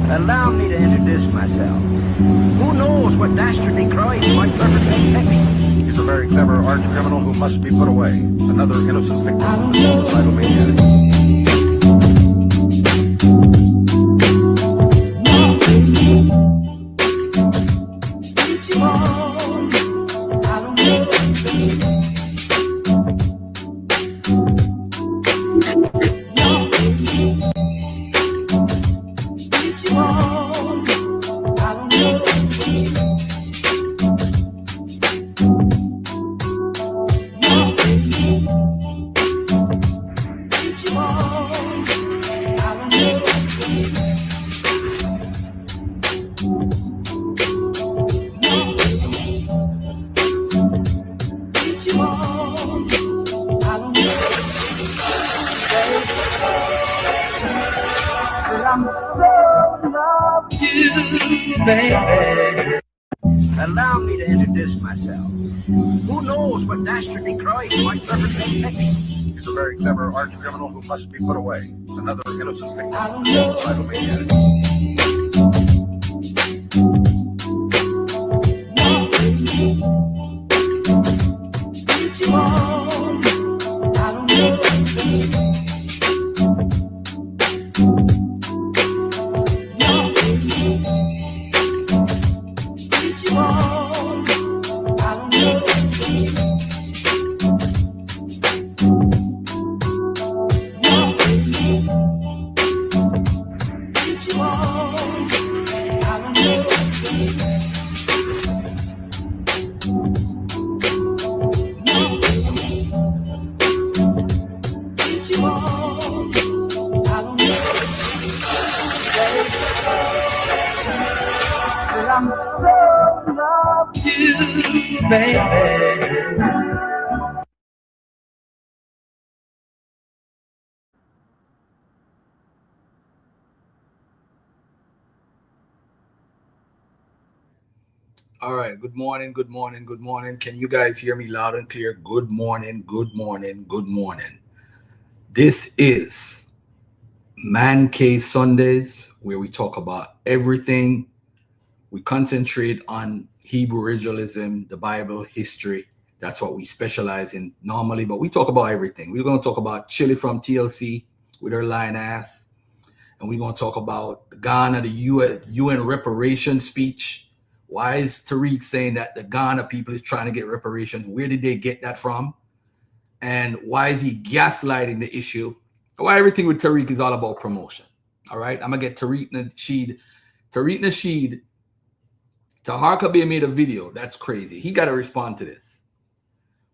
Allow me to introduce myself. Who knows what dastardly crimes might perpetrate next? He's a very clever arch criminal who must be put away. Another innocent victim of the suicidal maniac. Allow me to introduce myself. Who knows what dastardly crimes might perpetrate next? He's a very clever arch criminal who must be put away. Another innocent victim of the suicidal maniac. All right. Good morning. Good morning. Good morning. Can you guys hear me loud and clear? Good morning. Good morning. Good morning. This is Man Cave Sundays, where we talk about everything. We concentrate on Hebrew originalism, the Bible, history. That's what we specialize in normally, but we talk about everything. We're going to talk about Chile from TLC with her lying ass. And we're going to talk about Ghana, the UN reparations speech. Why is Tariq saying that the Ghana people is trying to get reparations? Where did they get that from? And why is he gaslighting the issue? Why everything with Tariq is all about promotion. All right. I'm going to get Tariq Nasheed. Tariq Nasheed, Taharqa Bay made a video. That's crazy. He got to respond to this,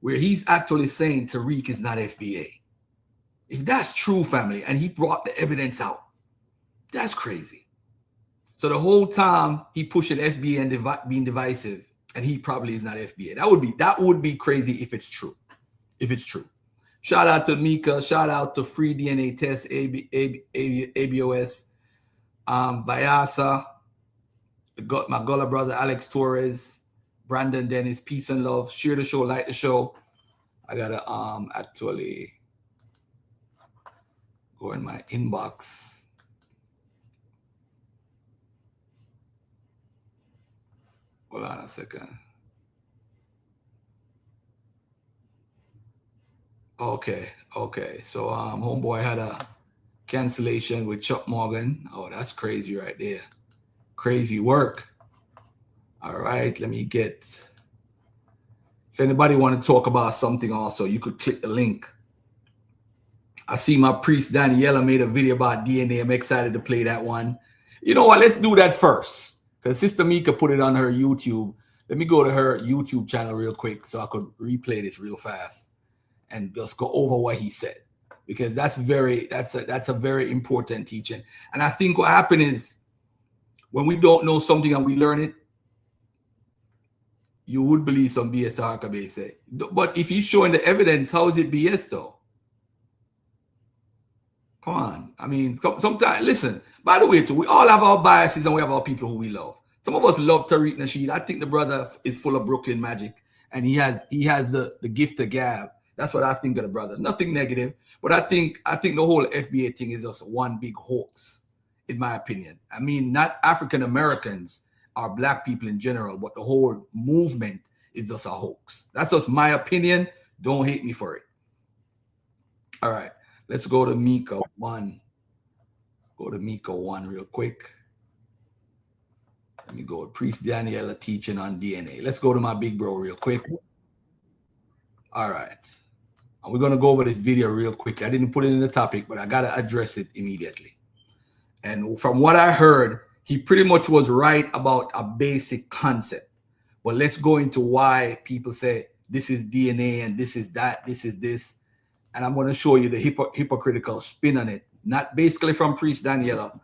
where he's actually saying Tariq is not FBA. If that's true, family, and he brought the evidence out, that's crazy. So the whole time he pushing FBA and being divisive, and he probably is not FBA. That would be crazy if it's true. If it's true. Shout out to Mika. Shout out to Free DNA Test, ABOS, Bayasa, my Gullah brother Alex Torres, Brandon Dennis. Peace and love. Share the show, like the show. I gotta actually go in my inbox. Hold on a second. Okay. So homeboy had a cancellation with Chuck Morgan. Oh, that's crazy right there. Crazy work. All right, let me get. If anybody want to talk about something also, you could click the link. I see my priest Daniela made a video about DNA. I'm excited to play that one. You know what? Let's do that first. Because Sister Mika put it on her YouTube. Let me go to her YouTube channel real quick so I could replay this real fast and just go over what he said. Because that's a very important teaching. And I think what happened is when we don't know something and we learn it, you would believe some BS Taharqa say. But if he's showing the evidence, how is it BS though? Come on. I mean, sometimes, listen, by the way, too, we all have our biases and we have our people who we love. Some of us love Tariq Nasheed. I think the brother is full of Brooklyn magic and he has the gift of gab. That's what I think of the brother. Nothing negative, but I think the whole FBA thing is just one big hoax. in my opinion. I mean, not African Americans or black people in general, but the whole movement is just a hoax. That's just my opinion. Don't hate me for it. All right, let's go to Mika 1. Go to Mika 1 real quick. Let me go with Priest Daniela teaching on DNA. Let's go to my big bro real quick. All right. And we're going to go over this video real quick. I didn't put it in the topic, but I got to address it immediately. And from what I heard, he pretty much was right about a basic concept. But let's go into why people say this is DNA and this is that, this is this. And I'm going to show you the hypocritical spin on it. Not basically from Priest Daniela,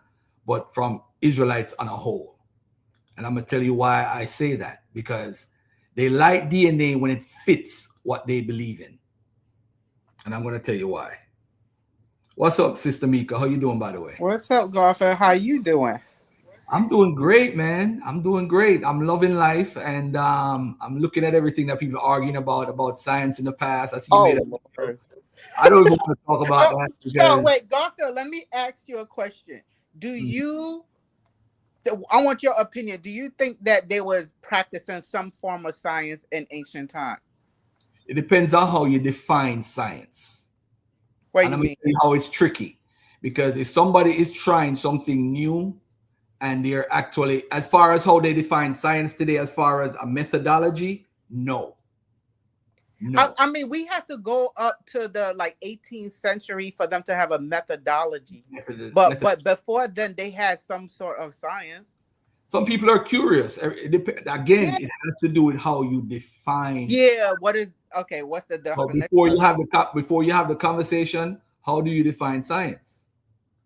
but from Israelites on a whole. And I'm going to tell you why I say that. Because they like DNA when it fits what they believe in. And I'm going to tell you why. What's up, Sister Mika? How you doing, by the way? What's up, Garfield? How you doing? I'm doing great, man. I'm doing great. I'm loving life. And I'm looking at everything that people are arguing about science in the past. I see you made a I don't even want to talk about that. No, wait, Garfield, let me ask you a question. Do you, I want your opinion. Do you think that they was practicing some form of science in ancient time? It depends on how you define science. What and do I'm you going to tell you how it's tricky. Because if somebody is trying something new and they're actually, as far as how they define science today, as far as a methodology, no. No. I mean, we have to go up to the 18th century for them to have a methodology. But before then, they had some sort of science. Some people are curious. Again, it has to do with how you define. Yeah. What's the definition? Before you have the conversation, how do you define science?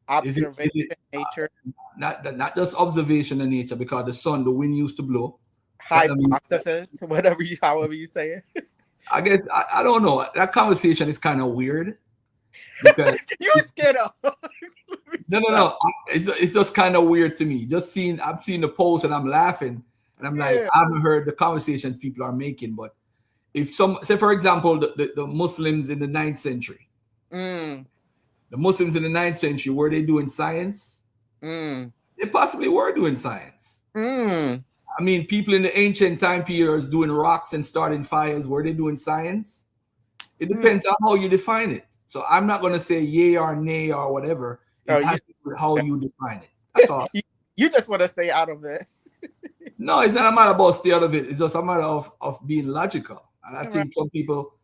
Observation, nature. Not just observation of nature, because the wind used to blow. Hypothesis, however you say it. I guess I don't know. That conversation is kind of weird. Because you're scared of. No. It's just kind of weird to me. I've seen the post and I'm laughing, and I'm like, I haven't heard the conversations people are making. But if say for example, the Muslims in the 9th century, the Muslims in the 9th century, were they doing science? They possibly were doing science. I mean, people in the ancient time periods doing rocks and starting fires, were they doing science? It depends on how you define it. So I'm not going to say yay or nay or whatever. It has to do with how you define it. That's all. You just want to stay out of it. No, it's not a matter about stay out of it. It's just a matter of being logical. And I think some people,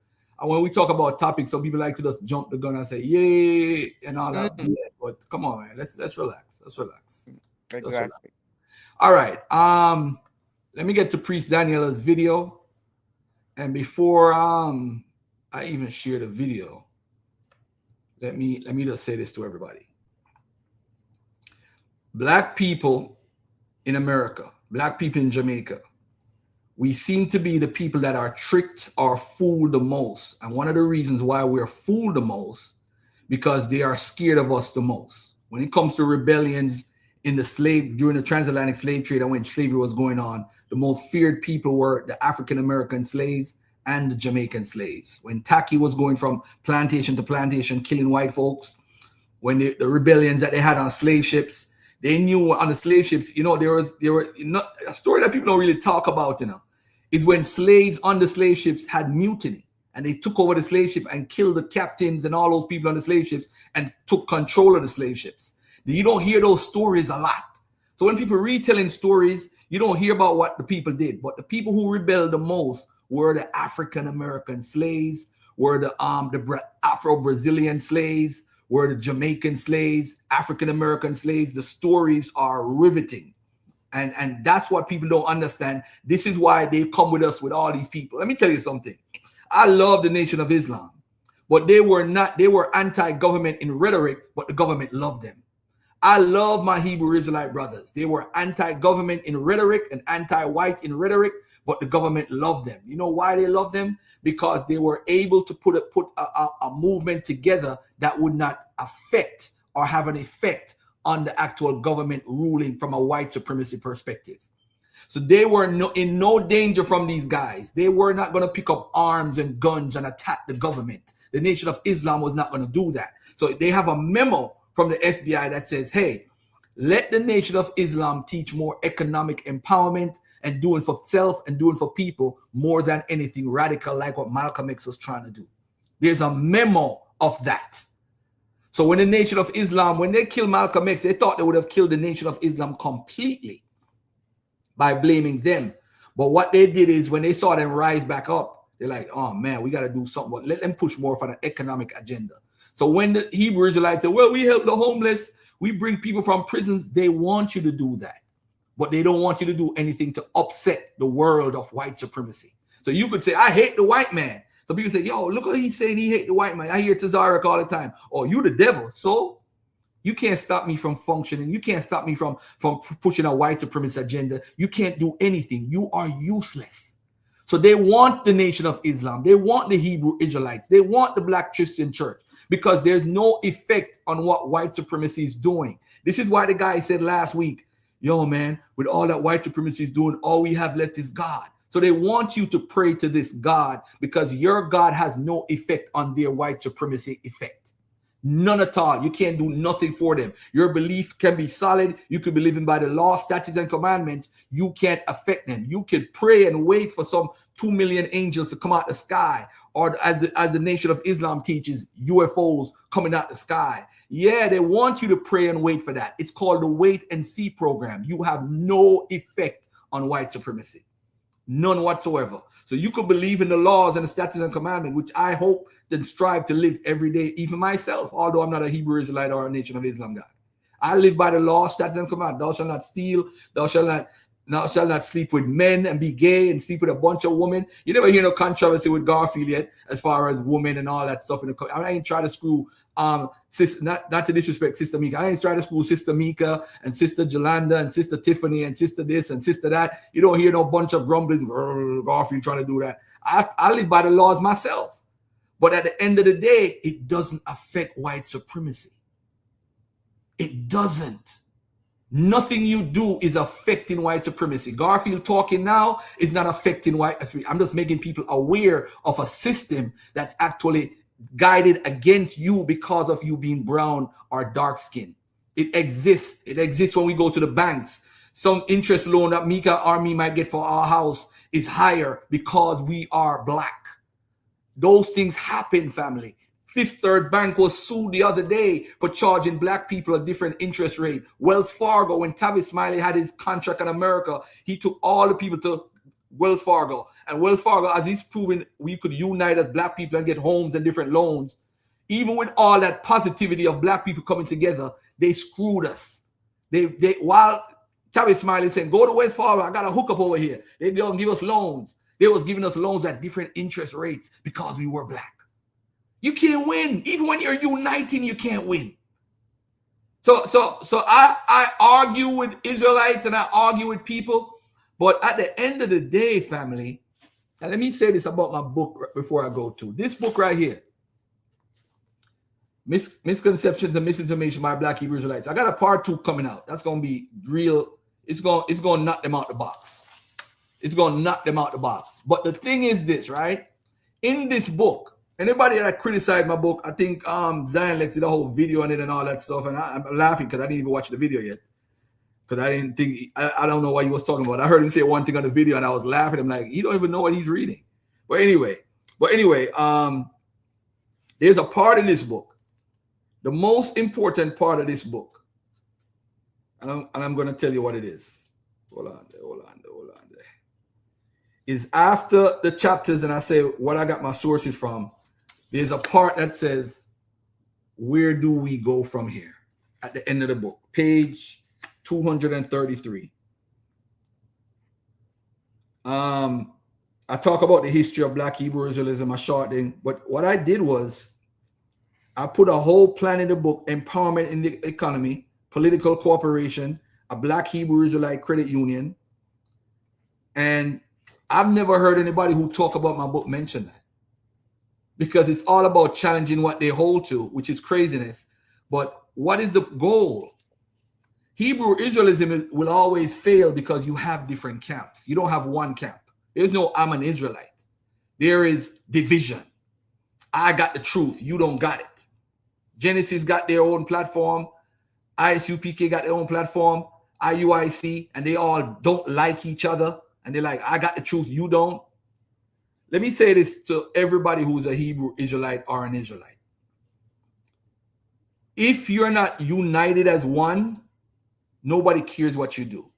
when we talk about topics, some people like to just jump the gun and say yay and all that. Yes, but come on, man. Let's relax. Let's relax. Exactly. All right. Let me get to Priest Daniela's video. And before I even share the video, let me just say this to everybody. Black people in America, black people in Jamaica, we seem to be the people that are tricked or fooled the most. And one of the reasons why we're fooled the most, because they are scared of us the most. When it comes to rebellions during the transatlantic slave trade and when slavery was going on, the most feared people were the African-American slaves and the Jamaican slaves. When Tacky was going from plantation to plantation, killing white folks, when the rebellions that they had on slave ships, they knew on the slave ships, there were a story that people don't really talk about, is when slaves on the slave ships had mutiny and they took over the slave ship and killed the captains and all those people on the slave ships and took control of the slave ships. You don't hear those stories a lot. So when people retelling stories, you don't hear about what the people did. But the people who rebelled the most were the African-American slaves, were the Afro-Brazilian slaves, were the Jamaican slaves, African-American slaves. The stories are riveting. And that's what people don't understand. This is why they come with us with all these people. Let me tell you something. I love the Nation of Islam, but they were anti-government in rhetoric, but the government loved them. I love my Hebrew Israelite brothers. They were anti-government in rhetoric and anti-white in rhetoric, but the government loved them. You know why they loved them? Because they were able to put a movement together that would not affect or have an effect on the actual government ruling from a white supremacy perspective. So they were in no danger from these guys. They were not going to pick up arms and guns and attack the government. The Nation of Islam was not going to do that. So they have a memo from the FBI that says, hey, Let the Nation of Islam teach more economic empowerment and doing for self and doing for people more than anything radical like what Malcolm X was trying to do. There's a memo of that. So when the Nation of Islam, when they killed Malcolm X, they thought they would have killed the Nation of Islam completely by blaming them. But what they did is when they saw them rise back up, they're like, oh man, we got to do something. Let them push more for an economic agenda. So when the Hebrew Israelites say, well, we help the homeless, we bring people from prisons, they want you to do that. But they don't want you to do anything to upset the world of white supremacy. So you could say, I hate the white man. So people say, yo, look what he's saying, he hate the white man. I hear Tariq all the time. Oh, you the devil. So you can't stop me from functioning. You can't stop me from pushing a white supremacist agenda. You can't do anything. You are useless. So they want the Nation of Islam. They want the Hebrew Israelites. They want the Black Christian Church because there's no effect on what white supremacy is doing. This is why the guy said last week, yo, man, with all that white supremacy is doing, all we have left is God. So they want you to pray to this God because your God has no effect on their white supremacy effect. None at all. You can't do nothing for them. Your belief can be solid. You could be living by the law, statutes, and commandments. You can't affect them. You can pray and wait for some 2 million angels to come out the sky. Or as the Nation of Islam teaches, UFOs coming out the sky. Yeah, they want you to pray and wait for that. It's called the wait and see program. You have no effect on white supremacy. None whatsoever. So you could believe in the laws and the statutes and commandments, which I hope and strive to live every day, even myself, although I'm not a Hebrew Israelite or a Nation of Islam guy. I live by the law, statutes and commandments. Thou shalt not steal. Thou shalt not sleep with men and be gay and sleep with a bunch of women. You never hear no controversy with Garfield yet, as far as women and all that stuff. I ain't trying to screw not to disrespect Sister Mika. I ain't trying to screw Sister Mika and Sister Jolanda and Sister Tiffany and Sister this and Sister that. You don't hear no bunch of grumblings. Garfield trying to do that. I live by the laws myself. But at the end of the day, it doesn't affect white supremacy. It doesn't. Nothing you do is affecting white supremacy. Garfield talking now is not affecting white supremacy. I'm just making people aware of a system that's actually guided against you because of you being brown or dark skinned. It exists. It exists when we go to the banks. Some interest loan that Mika or me might get for our house is higher because we are black. Those things happen, family. Fifth Third Bank was sued the other day for charging black people a different interest rate. Wells Fargo, when Tavis Smiley had his contract in America, he took all the people to Wells Fargo. And Wells Fargo, as he's proven, we could unite as black people and get homes and different loans. Even with all that positivity of black people coming together, they screwed us. While Tavis Smiley saying, go to Wells Fargo, I got a hookup over here. They don't give us loans. They was giving us loans at different interest rates because we were black. You can't win. Even when you're uniting, you can't win. So I argue with Israelites and I argue with people. But at the end of the day, family, and let me say this about my book before I go to this book right here. Misconceptions and Misinformation by Black Hebrew Israelites. I got a part 2 coming out. That's going to be real. It's going to knock them out the box. It's going to knock them out the box. But the thing is this, right? In this book, anybody that criticized my book, I think Zion Lex did a whole video on it and all that stuff. And I'm laughing because I didn't even watch the video yet. Because I didn't think, I don't know what he was talking about. I heard him say one thing on the video and I was laughing. I'm like, he don't even know what he's reading. But anyway, there's a part in this book. The most important part of this book. And I'm going to tell you what it is. Hold on there. Is after the chapters and I say what I got my sources from, there's a part that says, where do we go from here? At the end of the book, page 233. I talk about the history of Black Hebrew Israelism, a short thing, but what I did was I put a whole plan in the book, empowerment in the economy, political cooperation, a Black Hebrew Israelite credit union, and I've never heard anybody who talk about my book mention that, because it's all about challenging what they hold to, which is craziness. But what is the goal? Hebrew Israelism will always fail because you have different camps. You don't have one camp. There's no I'm an Israelite. There is division. I got the truth. You don't got it. Genesis got their own platform. ISUPK got their own platform, IUIC, and they all don't like each other. And they're like, I got the truth, you don't. Let me say this to everybody who's a Hebrew Israelite or an Israelite. If you're not united as one, nobody cares what you do.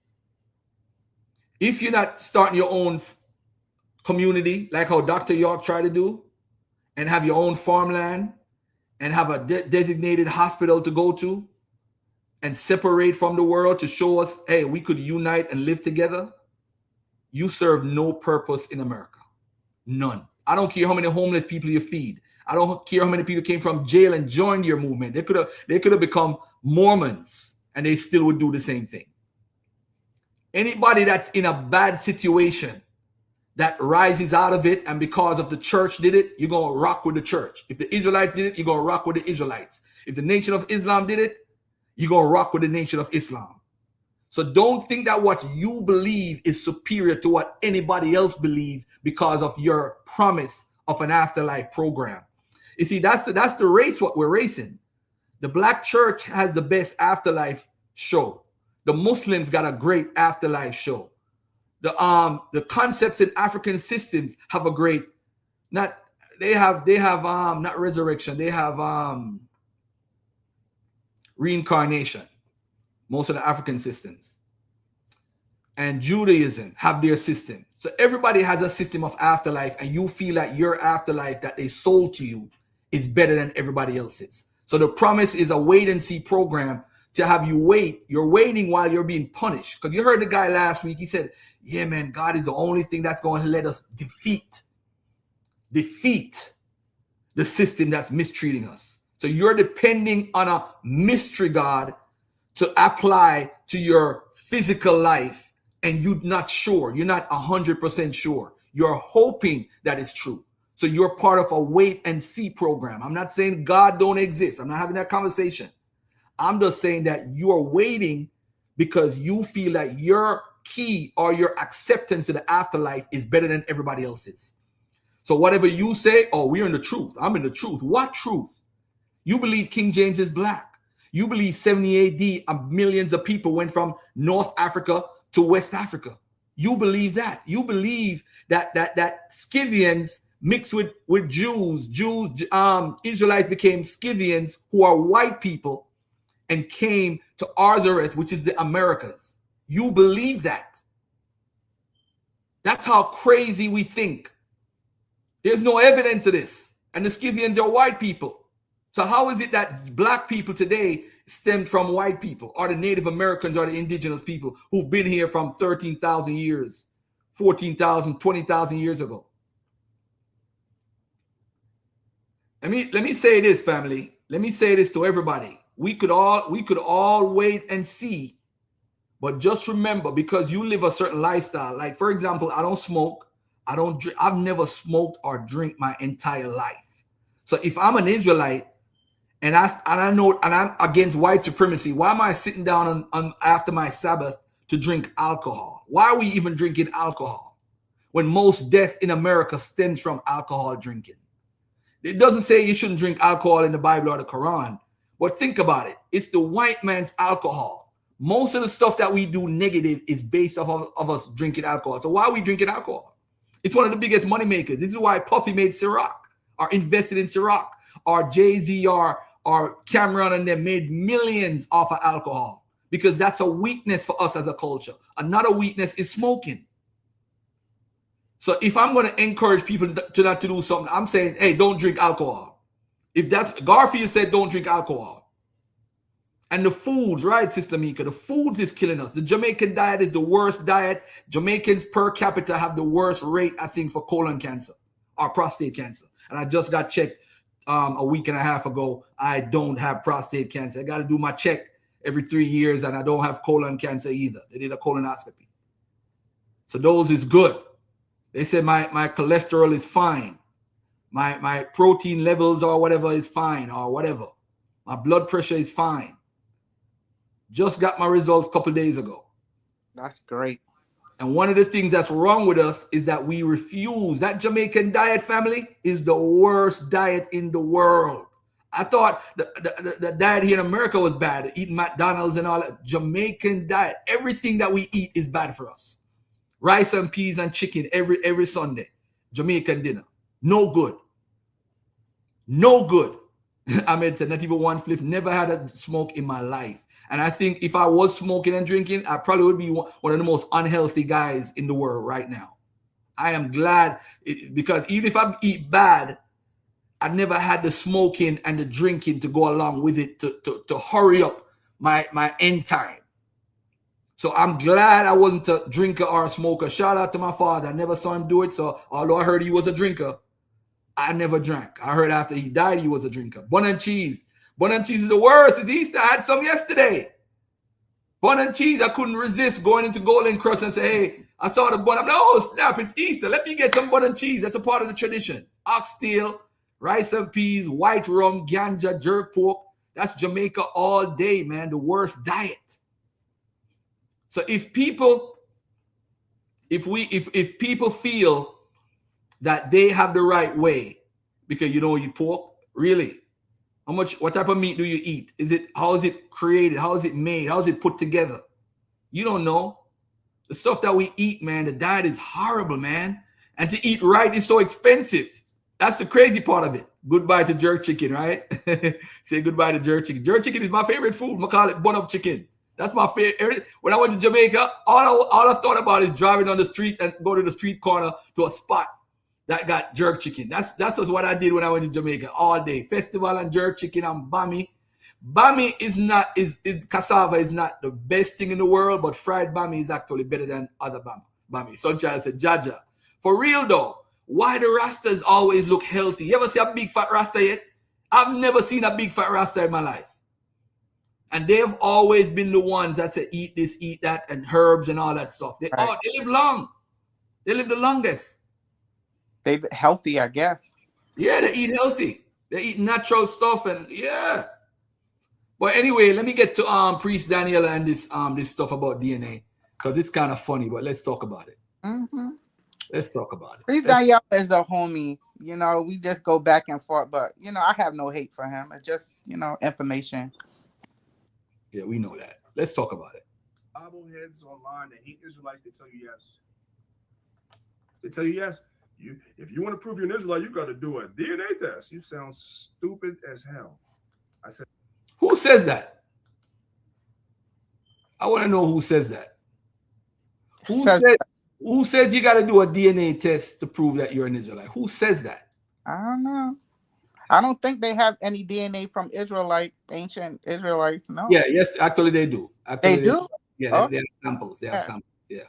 If you're not starting your own community, like how Dr. York tried to do, and have your own farmland, and have a designated hospital to go to, and separate from the world to show us, hey, we could unite and live together, you serve no purpose in America. None. I don't care how many homeless people you feed. I don't care how many people came from jail and joined your movement. They could have become Mormons, and they still would do the same thing. Anybody that's in a bad situation that rises out of it, and because of the church did it, you're going to rock with the church. If the Israelites did it, you're going to rock with the Israelites. If the Nation of Islam did it, you're going to rock with the Nation of Islam. So don't think that what you believe is superior to what anybody else believes because of your promise of an afterlife program. You see, that's the race, what we're racing. The black church has the best afterlife show. The Muslims got a great afterlife show. The concepts in African systems have a great, not resurrection, they have reincarnation. Most of the African systems. And Judaism have their system. So everybody has a system of afterlife, and you feel that your afterlife that they sold to you is better than everybody else's. So the promise is a wait and see program to have you wait. You're waiting while you're being punished. Because you heard the guy last week, he said, yeah, man, God is the only thing that's going to let us defeat the system that's mistreating us. So you're depending on a mystery God to apply to your physical life, and you're not sure. You're not 100% sure. You're hoping that it's true. So you're part of a wait and see program. I'm not saying God don't exist. I'm not having that conversation. I'm just saying that you're waiting because you feel that your key or your acceptance to the afterlife is better than everybody else's. So whatever you say, oh, we're in the truth. I'm in the truth. What truth? You believe King James is black. You believe 70 AD, millions of people went from North Africa to West Africa. You believe that. You believe that Scythians mixed with Jews. Israelites became Scythians, who are white people, and came to Arzareth, which is the Americas. You believe that. That's how crazy we think. There's no evidence of this. And the Scythians are white people. So how is it that black people today stem from white people, or the Native Americans, or the indigenous people who've been here from 13,000 years, 14,000, 20,000 years ago? Let me say this, family. Let me say this to everybody. We could all wait and see, but just remember, because you live a certain lifestyle. Like, for example, I don't smoke. I don't drink. I've never smoked or drink my entire life. So if I'm an Israelite, and I'm against white supremacy, why am I sitting down on after my Sabbath to drink alcohol? Why are we even drinking alcohol when most death in America stems from alcohol drinking? It doesn't say you shouldn't drink alcohol in the Bible or the Quran, but think about it. It's the white man's alcohol. Most of the stuff that we do negative is based off of us drinking alcohol. So why are we drinking alcohol? It's one of the biggest money makers. This is why Puffy made Ciroc, or invested in Ciroc, or Jay-Z or Cameron and them made millions off of alcohol, because that's a weakness for us as a culture. Another weakness is smoking. So if I'm going to encourage people to not to do something, I'm saying, hey, don't drink alcohol. If that's Garfield said, don't drink alcohol. And the foods, right, Sister Mika, the foods is killing us. The Jamaican diet is the worst diet. Jamaicans per capita have the worst rate, I think, for colon cancer or prostate cancer. And I just got checked a week and a half ago. I don't have prostate cancer. I got to do my check every 3 years, and I don't have colon cancer either. They did a colonoscopy. So those is good. They said my cholesterol is fine. My protein levels or whatever is fine, or whatever. My blood pressure is fine. Just got my results a couple days ago. That's great. And one of the things that's wrong with us is that we refuse. That Jamaican diet, family, is the worst diet in the world. I thought the diet here in America was bad. Eating McDonald's and all that. Jamaican diet. Everything that we eat is bad for us. Rice and peas and chicken every Sunday. Jamaican dinner. No good. No good. Ahmed said, not even one spliff. Never had a smoke in my life. And I think if I was smoking and drinking, I probably would be one of the most unhealthy guys in the world right now. I am glad because even if I eat bad, I never had the smoking and the drinking to go along with it to hurry up my end time. So I'm glad I wasn't a drinker or a smoker. Shout out to my father. I never saw him do it. So although I heard he was a drinker, I never drank. I heard after he died, he was a drinker. Bun and cheese. Bun and cheese is the worst. It's Easter. I had some yesterday. Bun and cheese. I couldn't resist going into Golden Crust and say, hey, I saw the bun. I'm like, oh, snap. It's Easter. Let me get some bun and cheese. That's a part of the tradition. Oxtail, rice and peas, white rum, ganja, jerk pork. That's Jamaica all day, man. The worst diet. So if people feel that they have the right way, because you eat pork, really? What type of meat do you eat? How is it created? How is it made? How is it put together? You don't know. The stuff that we eat, man, the diet is horrible, man. And to eat right is so expensive. That's the crazy part of it. Goodbye to jerk chicken, right? Say goodbye to jerk chicken. Jerk chicken is my favorite food. I call it bun-up chicken. That's my favorite. When I went to Jamaica, all I thought about is driving on the street and go to the street corner to a spot that got jerk chicken. That's just what I did when I went to Jamaica all day. Festival and jerk chicken and bami. Bami is cassava is not the best thing in the world, but fried bami is actually better than other bami. Sunchild said, Jaja. For real though, why the Rastas always look healthy? You ever see a big fat Rasta yet? I've never seen a big fat Rasta in my life. And they've always been the ones that say eat this, eat that, and herbs and all that stuff. They live long. They live the longest. They healthy, I guess. Yeah, they eat healthy. They eat natural stuff, and yeah. But anyway, let me get to Priest Daniela and this stuff about DNA, because it's kind of funny. But let's talk about it. Mm-hmm. Let's talk about it. Priest Daniela is the homie. We just go back and forth, but I have no hate for him. It's just information. Yeah, we know that. Let's talk about it. Bobbleheads online that hate Israelites, they tell you yes. They tell you yes. If you want to prove you're an Israelite, you got to do a DNA test. You sound stupid as hell. I said, who says that? I want to know who says that. Who says you got to do a DNA test to prove that you're an Israelite? Who says that? I don't know. I don't think they have any DNA from ancient Israelites. No. Yeah, yes, actually they do. They do? Yeah, they have samples. They have samples. Yeah.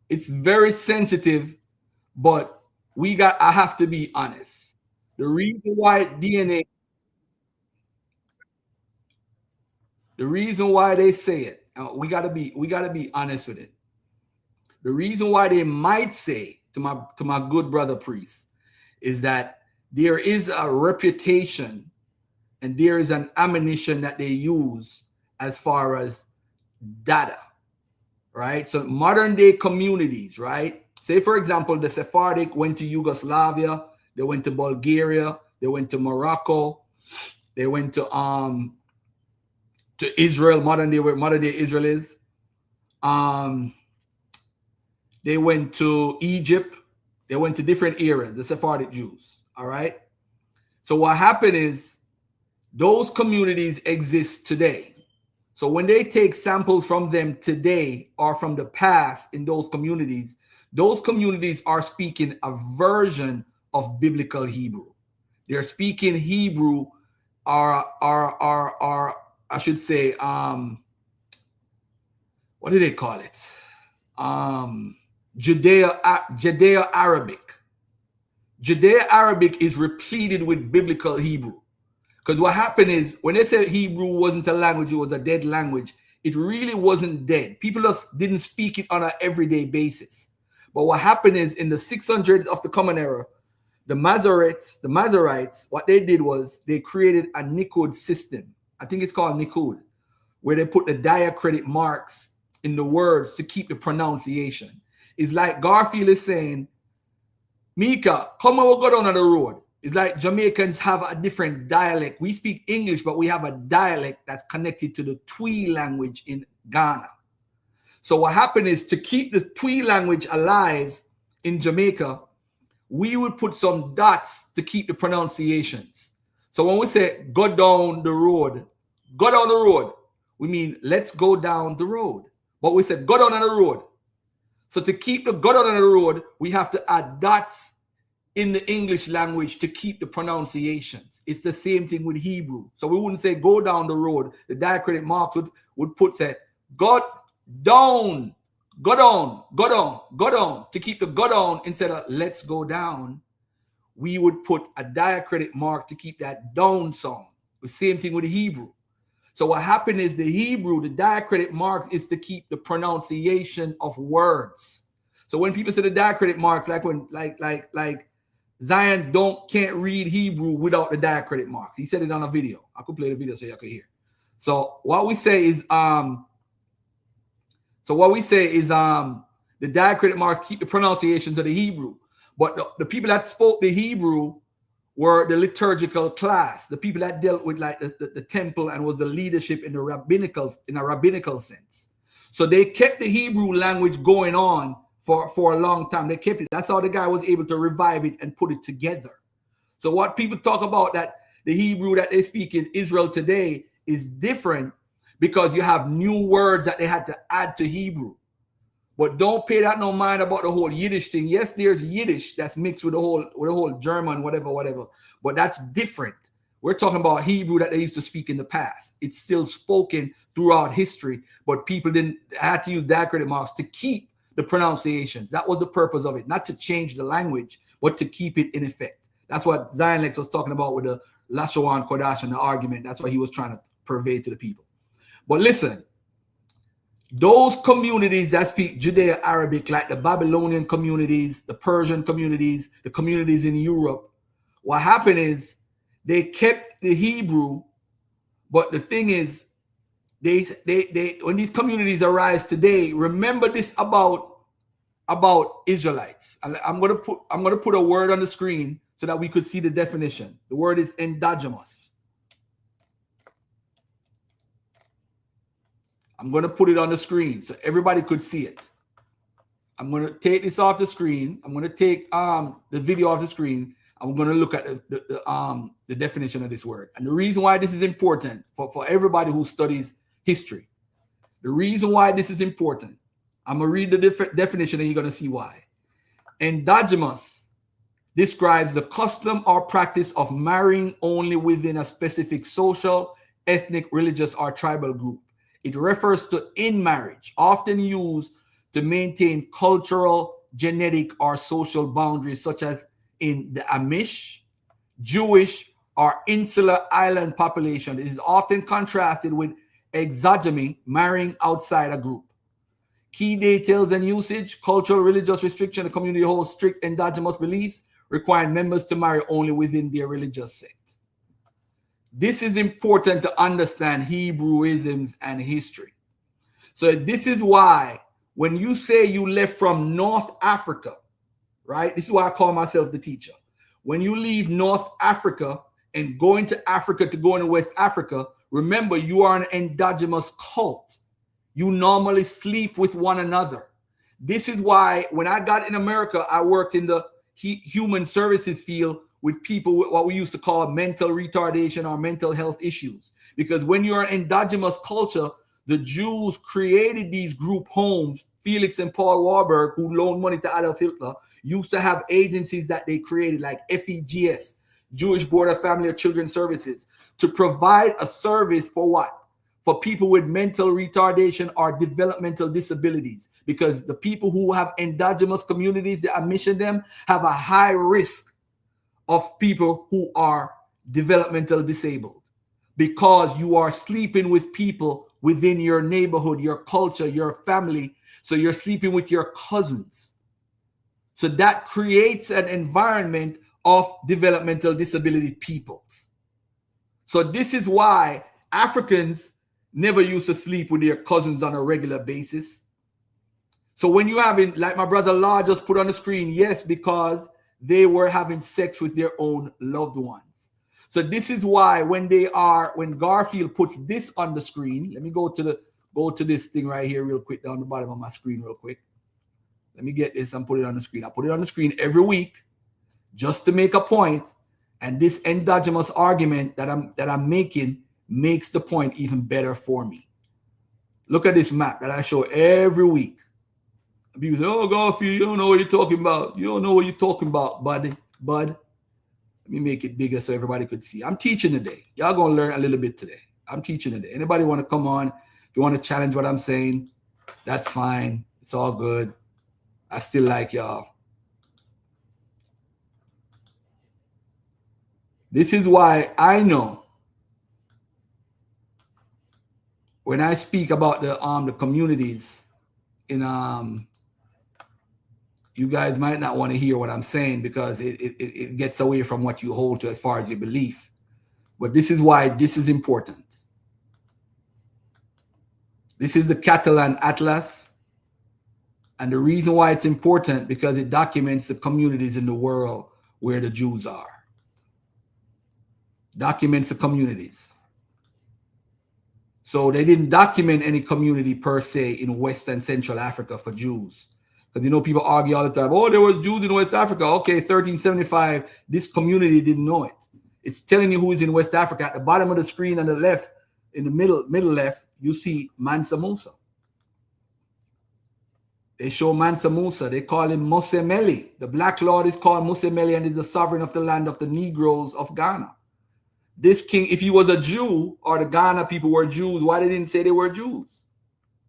It's very sensitive, but I have to be honest. The reason why they say it, we gotta be honest with it. The reason why they might say to my good brother priest is that there is a reputation and there is an ammunition that they use as far as data, right? So modern day communities, right? Say, for example, the Sephardic went to Yugoslavia, they went to Bulgaria, they went to Morocco, they went to Israel, modern day Israel is. They went to Egypt, they went to different areas, the Sephardic Jews. All right. So what happened is those communities exist today. So when they take samples from them today or from the past in those communities are speaking a version of biblical Hebrew. They're speaking Hebrew or I should say, what do they call it? Judeo-Arabic. Judeo-Arabic is repleted with biblical Hebrew. Because what happened is, when they said Hebrew wasn't a language, it was a dead language, it really wasn't dead. People just didn't speak it on an everyday basis. But what happened is, in the 600s of the Common Era, the Masoretes, what they did was they created a Nikud system. I think it's called Nikud, where they put the diacritic marks in the words to keep the pronunciation. It's like Garfield is saying, Mika, come and we'll go down on the road. It's like Jamaicans have a different dialect. We speak English, but we have a dialect that's connected to the Twi language in Ghana. So what happened is, to keep the Twi language alive in Jamaica, we would put some dots to keep the pronunciations. So when we say go down the road, we mean let's go down the road. But we said go down on the road. So to keep the go down on the road, we have to add dots in the English language to keep the pronunciations. It's the same thing with Hebrew. So we wouldn't say go down the road. The diacritic marks would put say go down, to keep the go down instead of let's go down. We would put a diacritic mark to keep that down sound. The same thing with the Hebrew. So what happened is the Hebrew, the diacritic marks is to keep the pronunciation of words. So when people say the diacritic marks, like when like Zion can't read Hebrew without the diacritic marks. He said it on a video. I could play the video so you can hear. So what we say is the diacritic marks keep the pronunciations of the Hebrew. But the people that spoke the Hebrew were the liturgical class, the people that dealt with like the temple and was the leadership in a rabbinical sense. So they kept the Hebrew language going on for a long time. They kept it. That's how the guy was able to revive it and put it together. So what people talk about, that the Hebrew that they speak in Israel today is different because you have new words that they had to add to Hebrew. But don't pay that no mind about the whole Yiddish thing. Yes, there's Yiddish that's mixed with the whole German, whatever. But that's different. We're talking about Hebrew that they used to speak in the past. It's still spoken throughout history, but people had to use diacritic marks to keep the pronunciations. That was the purpose of it, not to change the language, but to keep it in effect. That's what Zion Lex was talking about with the Lashawan Kodash and the argument. That's what he was trying to purvey to the people. But listen, those communities that speak Judeo-Arabic, like the Babylonian communities, the Persian communities, the communities in Europe, what happened is they kept the Hebrew, but the thing is, they when these communities arise today, remember this about Israelites. I'm gonna put a word on the screen so that we could see the definition. The word is endogamous. I'm going to put it on the screen so everybody could see it. I'm going to take this off the screen. I'm going to take the video off the screen. I'm going to look at the definition of this word. And the reason why this is important for everybody who studies history, the reason why this is important, I'm going to read the definition and you're going to see why. Endogamous describes the custom or practice of marrying only within a specific social, ethnic, religious, or tribal group. It refers to in-marriage, often used to maintain cultural, genetic, or social boundaries, such as in the Amish, Jewish, or insular island population. It is often contrasted with exogamy, marrying outside a group. Key details and usage: cultural, religious restriction. The community holds strict endogamous beliefs, requiring members to marry only within their religious sect. This is important to understand Hebrewisms and history. So this is why when you say you left from North Africa, right? This is why I call myself the teacher. When you leave North Africa and go into Africa to go into West Africa, remember you are an endogamous cult. You normally sleep with one another. This is why when I got in America, I worked in the human services field with people with what we used to call mental retardation or mental health issues. Because when you're an endogamous culture, the Jews created these group homes. Felix and Paul Warburg, who loaned money to Adolf Hitler, used to have agencies that they created like FEGS, Jewish Board of Family or Children Services, to provide a service for what? For people with mental retardation or developmental disabilities. Because the people who have endogamous communities that admission them have a high risk of people who are developmental disabled, because you are sleeping with people within your neighborhood, your culture, your family. So you're sleeping with your cousins. So that creates an environment of developmental disability peoples. So this is why Africans never used to sleep with their cousins on a regular basis. So when you have, like my brother Law just put on the screen, yes, because they were having sex with their own loved ones. So this is why when Garfield puts this on the screen, let me go to this thing right here real quick down the bottom of my screen real quick. Let me get this and put it on the screen. I put it on the screen every week just to make a point, and this endogenous argument that I'm making makes the point even better for me. Look at this map that I show every week. People say, "Oh, Garfield, you don't know what you're talking about. You don't know what you're talking about, bud." Let me make it bigger so everybody could see. I'm teaching today. Y'all gonna learn a little bit today. I'm teaching today. Anybody want to come on? If you want to challenge what I'm saying, that's fine. It's all good. I still like y'all. This is why I know when I speak about the communities in you guys might not want to hear what I'm saying because it gets away from what you hold to as far as your belief. But this is why this is important. This is the Catalan Atlas. And the reason why it's important because it documents the communities in the world where the Jews are. Documents the communities. So they didn't document any community per se in West and Central Africa for Jews. Because you know people argue all the time, oh, there was Jews in West Africa. Okay, 1375, this community didn't know it. It's telling you who is in West Africa. At the bottom of the screen on the left, in the middle left, you see Mansa Musa. They show Mansa Musa. They call him Musemeli. The Black Lord is called Musemeli and is the sovereign of the land of the Negroes of Ghana. This king, if he was a Jew or the Ghana people were Jews, why they didn't say they were Jews?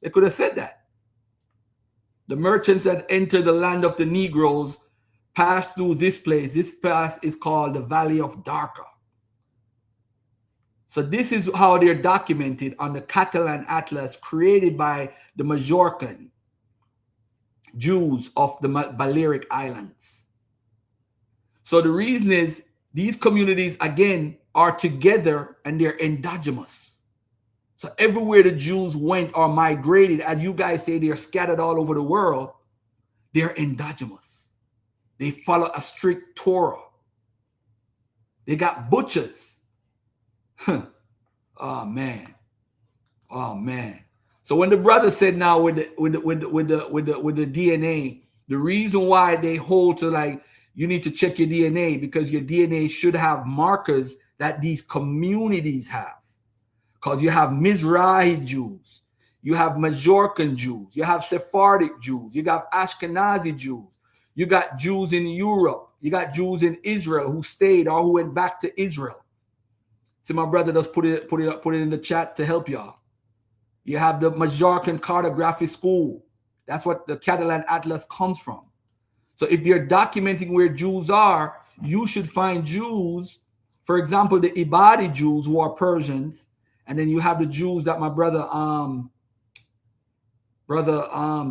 They could have said that. The merchants that entered the land of the Negroes passed through this place. This pass is called the Valley of Darka. So this is how they're documented on the Catalan Atlas created by the Majorcan Jews of the Balearic Islands. So the reason is these communities, again, are together and they're endogenous. So everywhere the Jews went or migrated, as you guys say, they're scattered all over the world, they're endogenous. They follow a strict Torah. They got butchers. Oh man. Oh man. So when the brother said now with the DNA, the reason why they hold to like you need to check your DNA because your DNA should have markers that these communities have. Because you have Mizrahi Jews, you have Majorcan Jews, you have Sephardic Jews, you got Ashkenazi Jews, you got Jews in Europe, you got Jews in Israel who stayed or who went back to Israel. So my brother just put it in the chat to help y'all. You have the Majorcan Cartography School. That's what the Catalan Atlas comes from. So if they're documenting where Jews are, you should find Jews, for example, the Ibadi Jews who are Persians, and then you have the Jews that my brother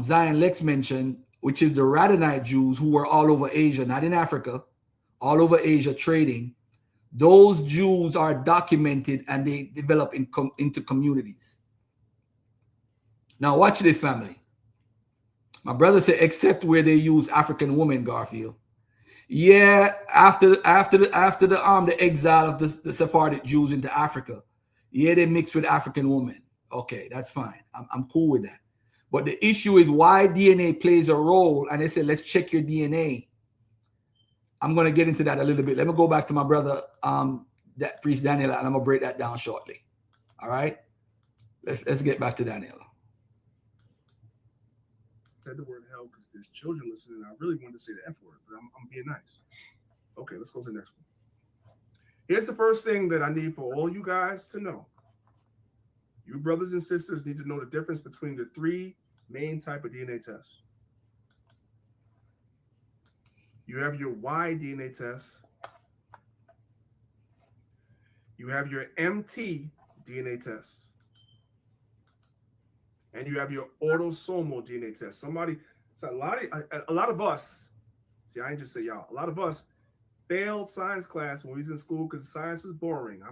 Zion Lex mentioned, which is the Radhanite Jews who were all over Asia, not in Africa, all over Asia trading. Those Jews are documented and they develop into communities. Now watch this, family. My brother said, except where they use African women, Garfield. Yeah, after the exile of the Sephardic Jews into Africa, yeah, they mixed with African women. Okay, that's fine. I'm cool with that. But the issue is why DNA plays a role. And they said, let's check your DNA. I'm going to get into that a little bit. Let me go back to my brother, that priest Daniel, and I'm going to break that down shortly. All right? Let's get back to Daniel. Said the word hell because there's children listening. I really wanted to say the F word, but I'm being nice. Okay, let's go to the next one. Here's the first thing that I need for all you guys to know. You brothers and sisters need to know the difference between the three main type of DNA tests. You have your Y DNA test. You have your MT DNA test. And you have your autosomal DNA test. A lot of us, see, I ain't just say y'all, a lot of us failed science class when we was in school because science was boring.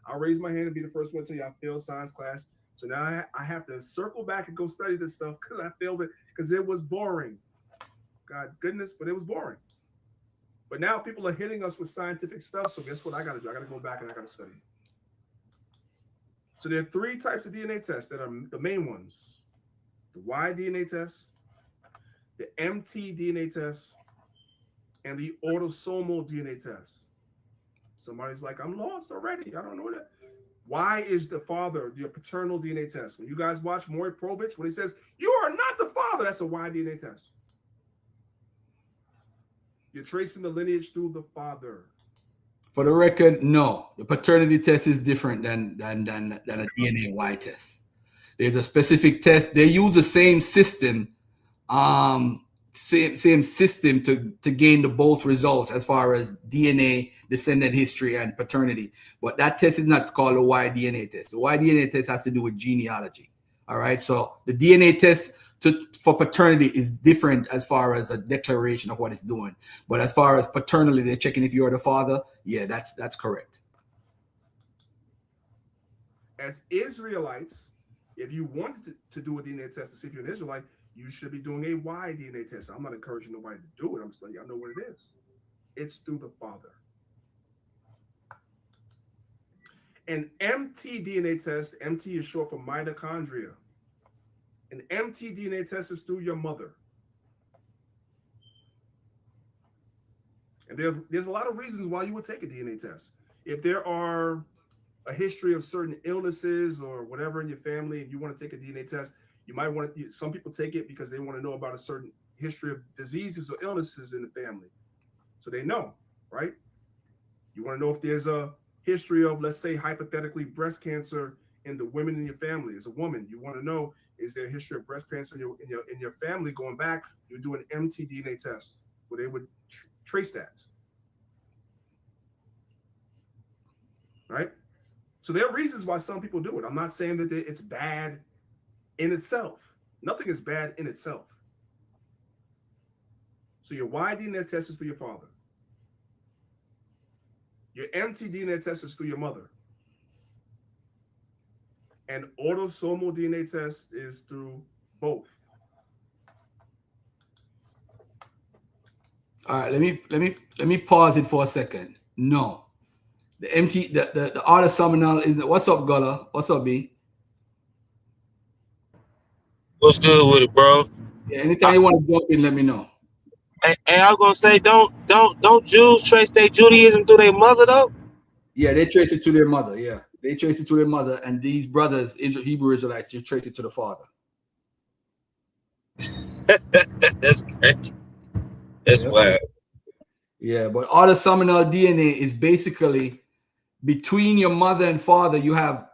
I'll raise my hand and be the first one to tell you I failed science class. So now I have to circle back and go study this stuff because I failed it because it was boring. God goodness, but it was boring. But now people are hitting us with scientific stuff. So guess what I got to do? I got to go back and I got to study. So there are 3 types of DNA tests that are the main ones. The Y DNA test, the MT DNA test, and the autosomal DNA test. Somebody's like, I'm lost already. I don't know that. Y is the father, your paternal DNA test. When you guys watch Maury Povich, when he says, you are not the father, that's a Y DNA test. You're tracing the lineage through the father. For the record, no. The paternity test is different than a DNA Y test. There's a specific test. They use the same system, same system to gain the both results as far as DNA, descendant history, and paternity. But that test is not called a Y DNA test. The Y DNA test has to do with genealogy. All right. So the DNA test for paternity is different as far as a declaration of what it's doing. But as far as paternally, they're checking if you're the father. Yeah, that's correct. As Israelites, if you wanted to do a DNA test to see if you're an Israelite, you should be doing a Y DNA test. I'm not encouraging nobody to do it. I'm just letting y'all know what it is. It's through the father. An MT DNA test, MT is short for mitochondria. An MT DNA test is through your mother. And there's a lot of reasons why you would take a DNA test. If there are a history of certain illnesses or whatever in your family and you want to take a DNA test, you might want to, some people take it because they want to know about a certain history of diseases or illnesses in the family. So they know, right? You want to know if there's a history of, let's say, hypothetically, breast cancer in the women in your family. As a woman, you want to know, is there a history of breast cancer in your family going back? You do an MT DNA test where they would trace that. Right? So there are reasons why some people do it. I'm not saying that it's bad in itself. Nothing is bad in itself. So your Y DNA test is for your father. Your MT DNA test is through your mother. And autosomal DNA test is through both. All right, let me pause it for a second. No. The autosomal is, what's up, Gullah? What's up, B? What's good with it, bro? Yeah, anytime you want to jump in, let me know. And I was gonna say, don't Jews trace their Judaism through their mother though? Yeah, they trace it to their mother. Yeah, they trace it to their mother, and these brothers, Hebrew Israelites, they trace it to the father. That's crazy. That's wild. Yeah, but autosomal DNA is basically between your mother and father. You have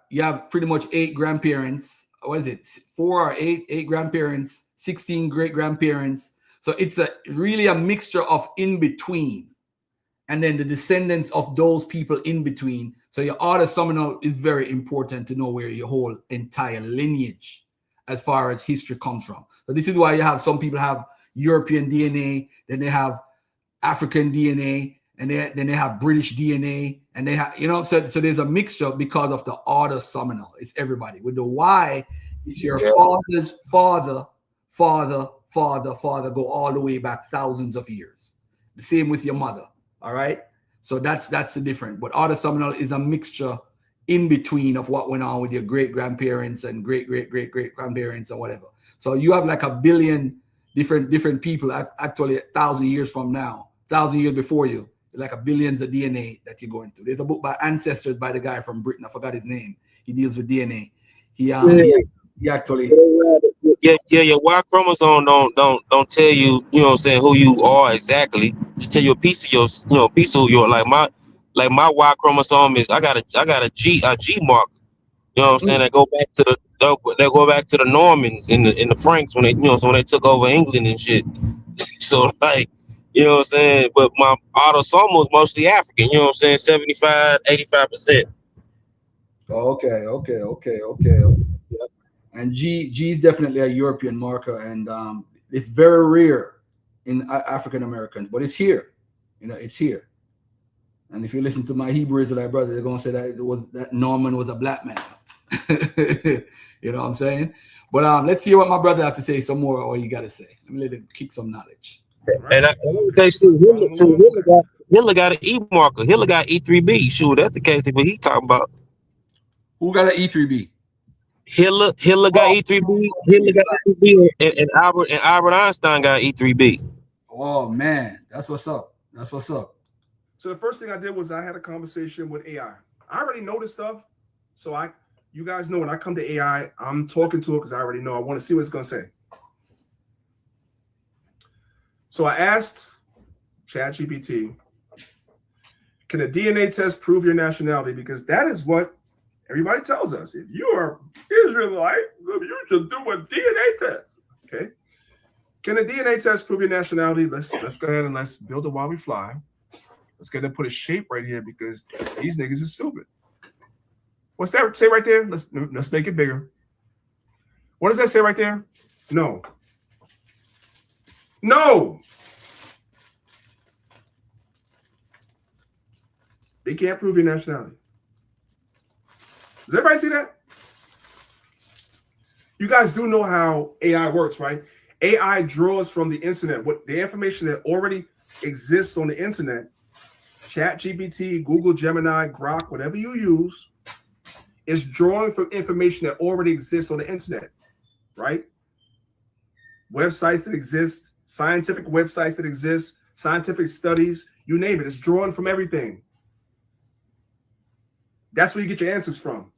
pretty much 8 grandparents. What is it? 4 or 8 grandparents, 16 great grandparents. So it's really a mixture of in between, and then the descendants of those people in between. So your autosomal is very important to know where your whole entire lineage, as far as history, comes from. So this is why you have some people have European DNA, then they have African DNA, and then they have British DNA, and they have, so there's a mixture because of the autosomal. It's everybody. With the Y, it's your father's father, go all the way back thousands of years. The same with your mother. All right. So that's the difference. But autosomal is a mixture in between of what went on with your great grandparents and great grandparents and whatever. So you have like a billion different people. Actually, 1,000 years from now, 1,000 years before you, like a billions of DNA that you're going through. There's a book by Ancestors by the guy from Britain. I forgot his name. He deals with DNA. He actually. Yeah, your Y chromosome don't tell you, you know what I'm saying, who you are exactly. Just tell you a piece of your, piece of your, like my Y chromosome is, I got a G mark. You know what I'm saying? They go back to the Normans and the Franks when they, so when they took over England and shit. So like, you know what I'm saying? But my autosomal is mostly African, you know what I'm saying? 75-85%. Okay. And G is definitely a European marker, and it's very rare in African Americans, but it's here. It's here. And if you listen to my Hebrew Israelite brother, they're gonna say that Norman was a black man. You know what I'm saying? But let's hear what my brother has to say some more, or you gotta say. Let me let him kick some knowledge. right? And I would say, shoot, Hitler got an E marker. Hitler got E3B. Sure, that's the case. But he talking about Who got an E3B? Hitler got E3B. Hitler got E3B, and Albert Einstein got E3B. Oh man, that's what's up. That's what's up. So the first thing I did was I had a conversation with AI. I already know this stuff, so you guys know when I come to AI, I'm talking to it because I already know. I want to see what it's going to say. So I asked ChatGPT, can a DNA test prove your nationality? Because that is what everybody tells us. If you are Israelite, you should do a DNA test. Okay. Can a DNA test prove your nationality? Let's go ahead and let's build it while we fly. Let's get to put a shape right here because these niggas is stupid. What's that say right there? Let's make it bigger. What does that say right there? No. No. They can't prove your nationality. Does everybody see that? You guys do know how AI works, right? AI draws from the internet. What the information that already exists on the internet, ChatGPT, Google, Gemini, Grok, whatever you use, is drawing from information that already exists on the internet, right? Websites that exist, scientific websites that exist, scientific studies, you name it. It's drawing from everything. That's where you get your answers from.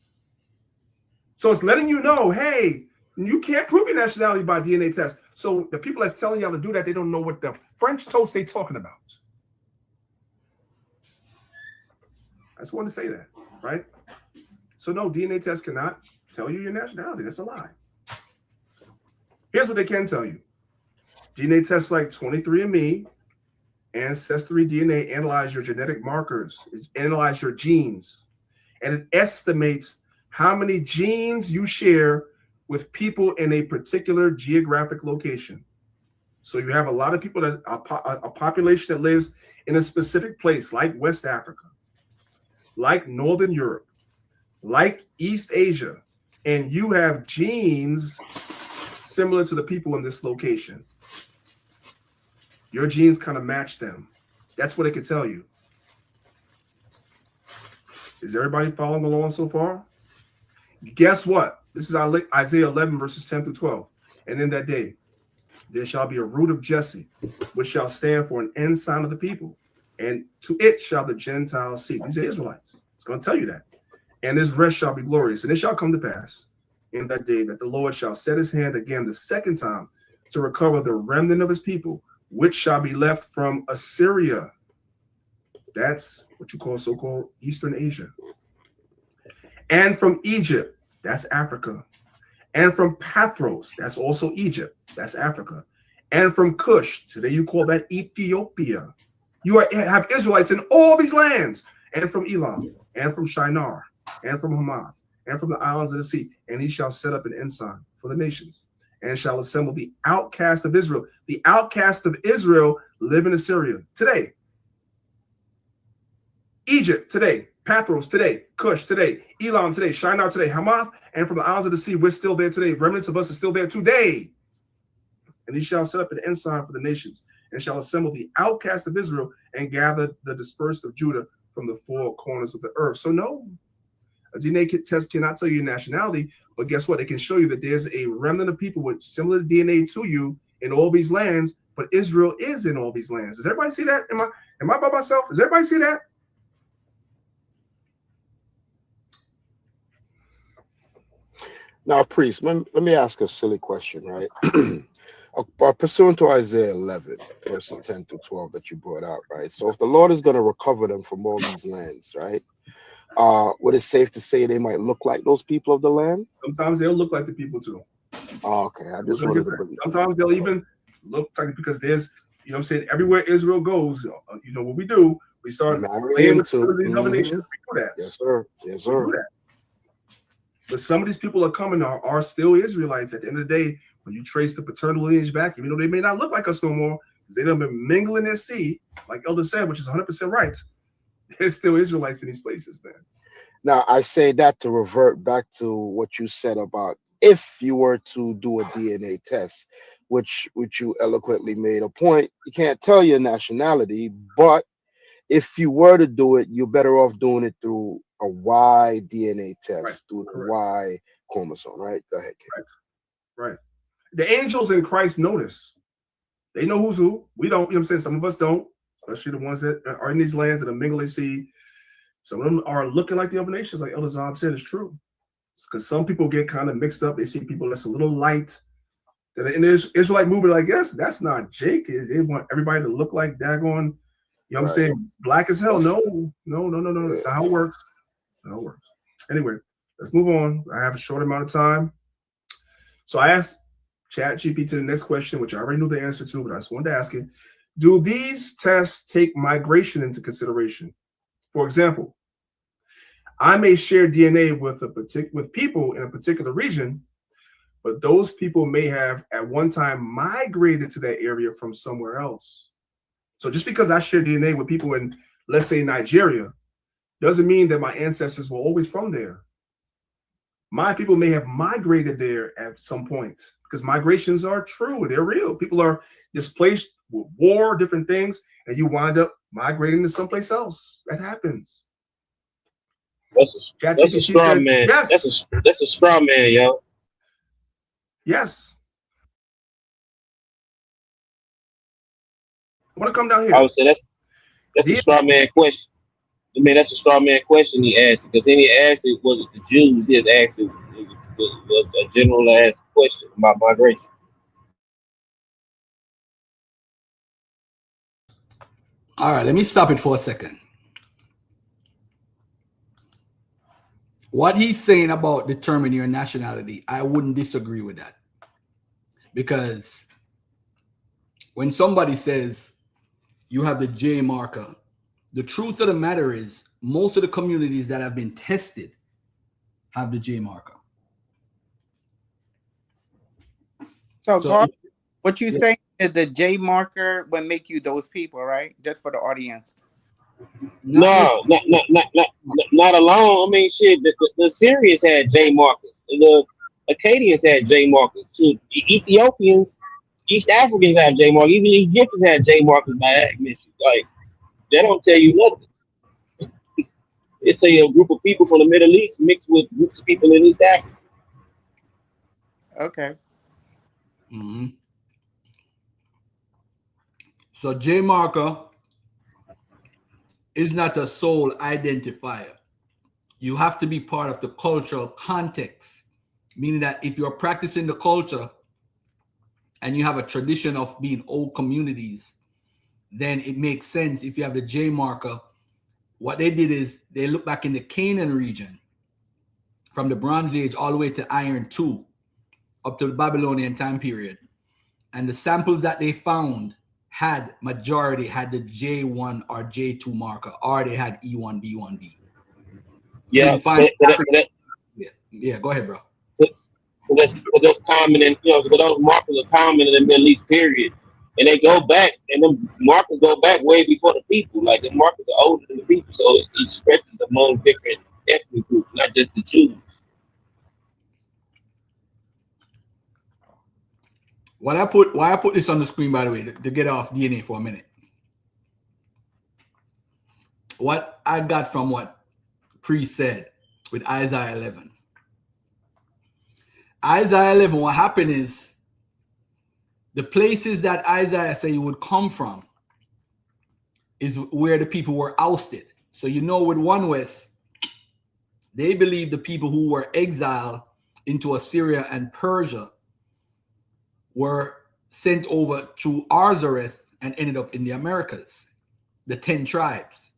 So it's letting you know, hey, you can't prove your nationality by DNA test. So the people that's telling y'all to do that, they don't know what the French toast they talking about. I just wanted to say that, right? So no, DNA test cannot tell you your nationality. That's a lie. Here's what they can tell you. DNA tests like 23andMe, Ancestry DNA analyze your genetic markers, analyze your genes, and it estimates how many genes you share with people in a particular geographic location. So you have a lot of people that a population that lives in a specific place, like West Africa, like Northern Europe, like East Asia, and you have genes similar to the people in this location. Your genes kind of match them. That's what it can tell you. Is everybody following along so far? Guess what? This is Isaiah 11, verses 10 through 12. And in that day, there shall be a root of Jesse, which shall stand for an ensign of the people. And to it shall the Gentiles seek. These are Israelites. It's going to tell you that. And his rest shall be glorious. And it shall come to pass in that day that the Lord shall set his hand again the second time to recover the remnant of his people, which shall be left from Assyria. That's what you call so-called Eastern Asia. And from Egypt, that's Africa. And from Pathros, that's also Egypt, that's Africa. And from Cush, today you call that Ethiopia. You have Israelites in all these lands. And from Elam, and from Shinar, and from Hamath, and from the islands of the sea. And he shall set up an ensign for the nations, and shall assemble the outcast of Israel. The outcast of Israel live in Assyria today. Egypt today, Pathros today, Cush today, Elam today, Shinar today, Hamath, and from the islands of the sea, we're still there today. Remnants of us are still there today. And he shall set up an ensign for the nations, and shall assemble the outcast of Israel, and gather the dispersed of Judah from the four corners of the earth. So no, a DNA test cannot tell you your nationality, but guess what? It can show you that there's a remnant of people with similar DNA to you in all these lands, but Israel is in all these lands. Does everybody see that? Am I by myself? Does everybody see that? Now, priest, let me ask a silly question, right? Pursuant to Isaiah 11, verses 10 to 12 that you brought out, right? So if the Lord is going to recover them from all these lands, right? Would it safe to say they might look like those people of the land? Sometimes they'll look like the people too. Oh, okay. I just wanted to. Sometimes they'll even look like, because there's, you know what I'm saying, everywhere Israel goes, you know what we do? We start playing with these other nations. We do that. Yes, sir. Yes, sir. We do that. But some of these people are coming are still Israelites. At the end of the day, when you trace the paternal lineage back, even though they may not look like us no more, because they done been mingling their seed, like Elder said, which is 100% right. There's still Israelites in these places, man. Now, I say that to revert back to what you said about if you were to do a DNA test, which you eloquently made a point. You can't tell your nationality, but if you were to do it, you're better off doing it through a Y DNA test, Right. through the Correct. Y chromosome, right? Go ahead, Ken. Right. The angels in Christ notice. They know who's who. We don't, you know what I'm saying? Some of us don't, especially the ones that are in these lands that are mingle they see. Some of them are looking like the other nations, like Elder Zob said, it's true. Because some people get kind of mixed up. They see people that's a little light. And there's Israelite movement, I guess, that's not Jake. They want everybody to look like daggone, you know what I'm saying, black as hell. No. That's not how it works. That's not how it works. Anyway, let's move on. I have a short amount of time. So I asked ChatGPT the next question, which I already knew the answer to, but I just wanted to ask it. Do these tests take migration into consideration? For example, I may share DNA with people in a particular region, but those people may have at one time migrated to that area from somewhere else. So just because I share DNA with people in, let's say, Nigeria, doesn't mean that my ancestors were always from there. My people may have migrated there at some point, because migrations are true. They're real. People are displaced with war, different things, and you wind up migrating to someplace else. That happens. That's a straw man. Yes. That's a straw man, yo. Yes. I want to come down here. I would say that's a straw man question. I mean, that's a straw man question he asked, because then he asked it, was it the Jews? He has asked it was a general asked question about migration. All right, let me stop it for a second. What he's saying about determining your nationality, I wouldn't disagree with that. Because when somebody says you have the J marker, the truth of the matter is most of the communities that have been tested have the J marker. So what you saying is the J marker would make you those people, right? Just for the audience. No, not alone. I mean, shit. The Syrians had J markers. The Acadians had J markers. Shit, the Ethiopians, East Africans have J markers. Even the Egyptians had J markers by admission. Like, they don't tell you nothing. It's a group of people from the Middle East mixed with groups of people in East Africa. Okay. Mm-hmm. So J marker is not a sole identifier. You have to be part of the cultural context, meaning that if you're practicing the culture and you have a tradition of being old communities, then it makes sense if you have the J marker. What they did is they look back in the Canaan region from the Bronze Age all the way to Iron II up to the Babylonian time period. And the samples that they found majority had the J1 or J2 marker, or they had E1, B1, B. Yeah, yeah, go ahead, bro. That's common, and those markers are common in the Middle East period, and they go back, and the markers go back way before the people. Like, the markers are older than the people, so it stretches among different ethnic groups, not just the Jews. Why I put this on the screen, by the way, to get off DNA for a minute. What I got from what Priest said with Isaiah 11. Isaiah 11, what happened is the places that Isaiah said he would come from is where the people were ousted. So with One West, they believe the people who were exiled into Assyria and Persia were sent over to Arzareth and ended up in the Americas, the 10 tribes.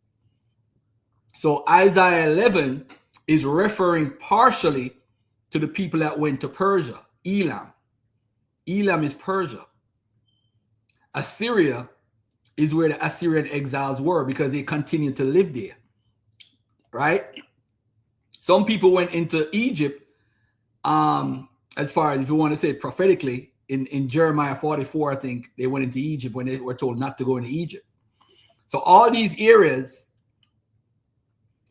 So Isaiah 11 is referring partially to the people that went to Persia, Elam. Elam is Persia. Assyria is where the Assyrian exiles were because they continued to live there, right? Some people went into Egypt, as far as if you want to say it prophetically, in Jeremiah 44, I think they went into Egypt when they were told not to go into Egypt. So all these areas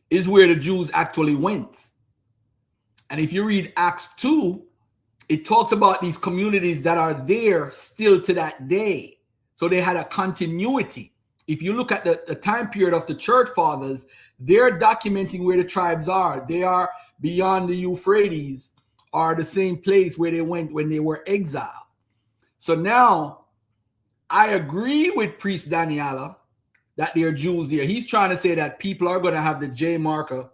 is where the Jews actually went. And if you read Acts 2, it talks about these communities that are there still to that day. So they had a continuity. If you look at the time period of the church fathers, they're documenting where the tribes are. They are beyond the Euphrates, are the same place where they went when they were exiled. So now I agree with Priest Daniela that there are Jews there. He's trying to say that people are going to have the J marker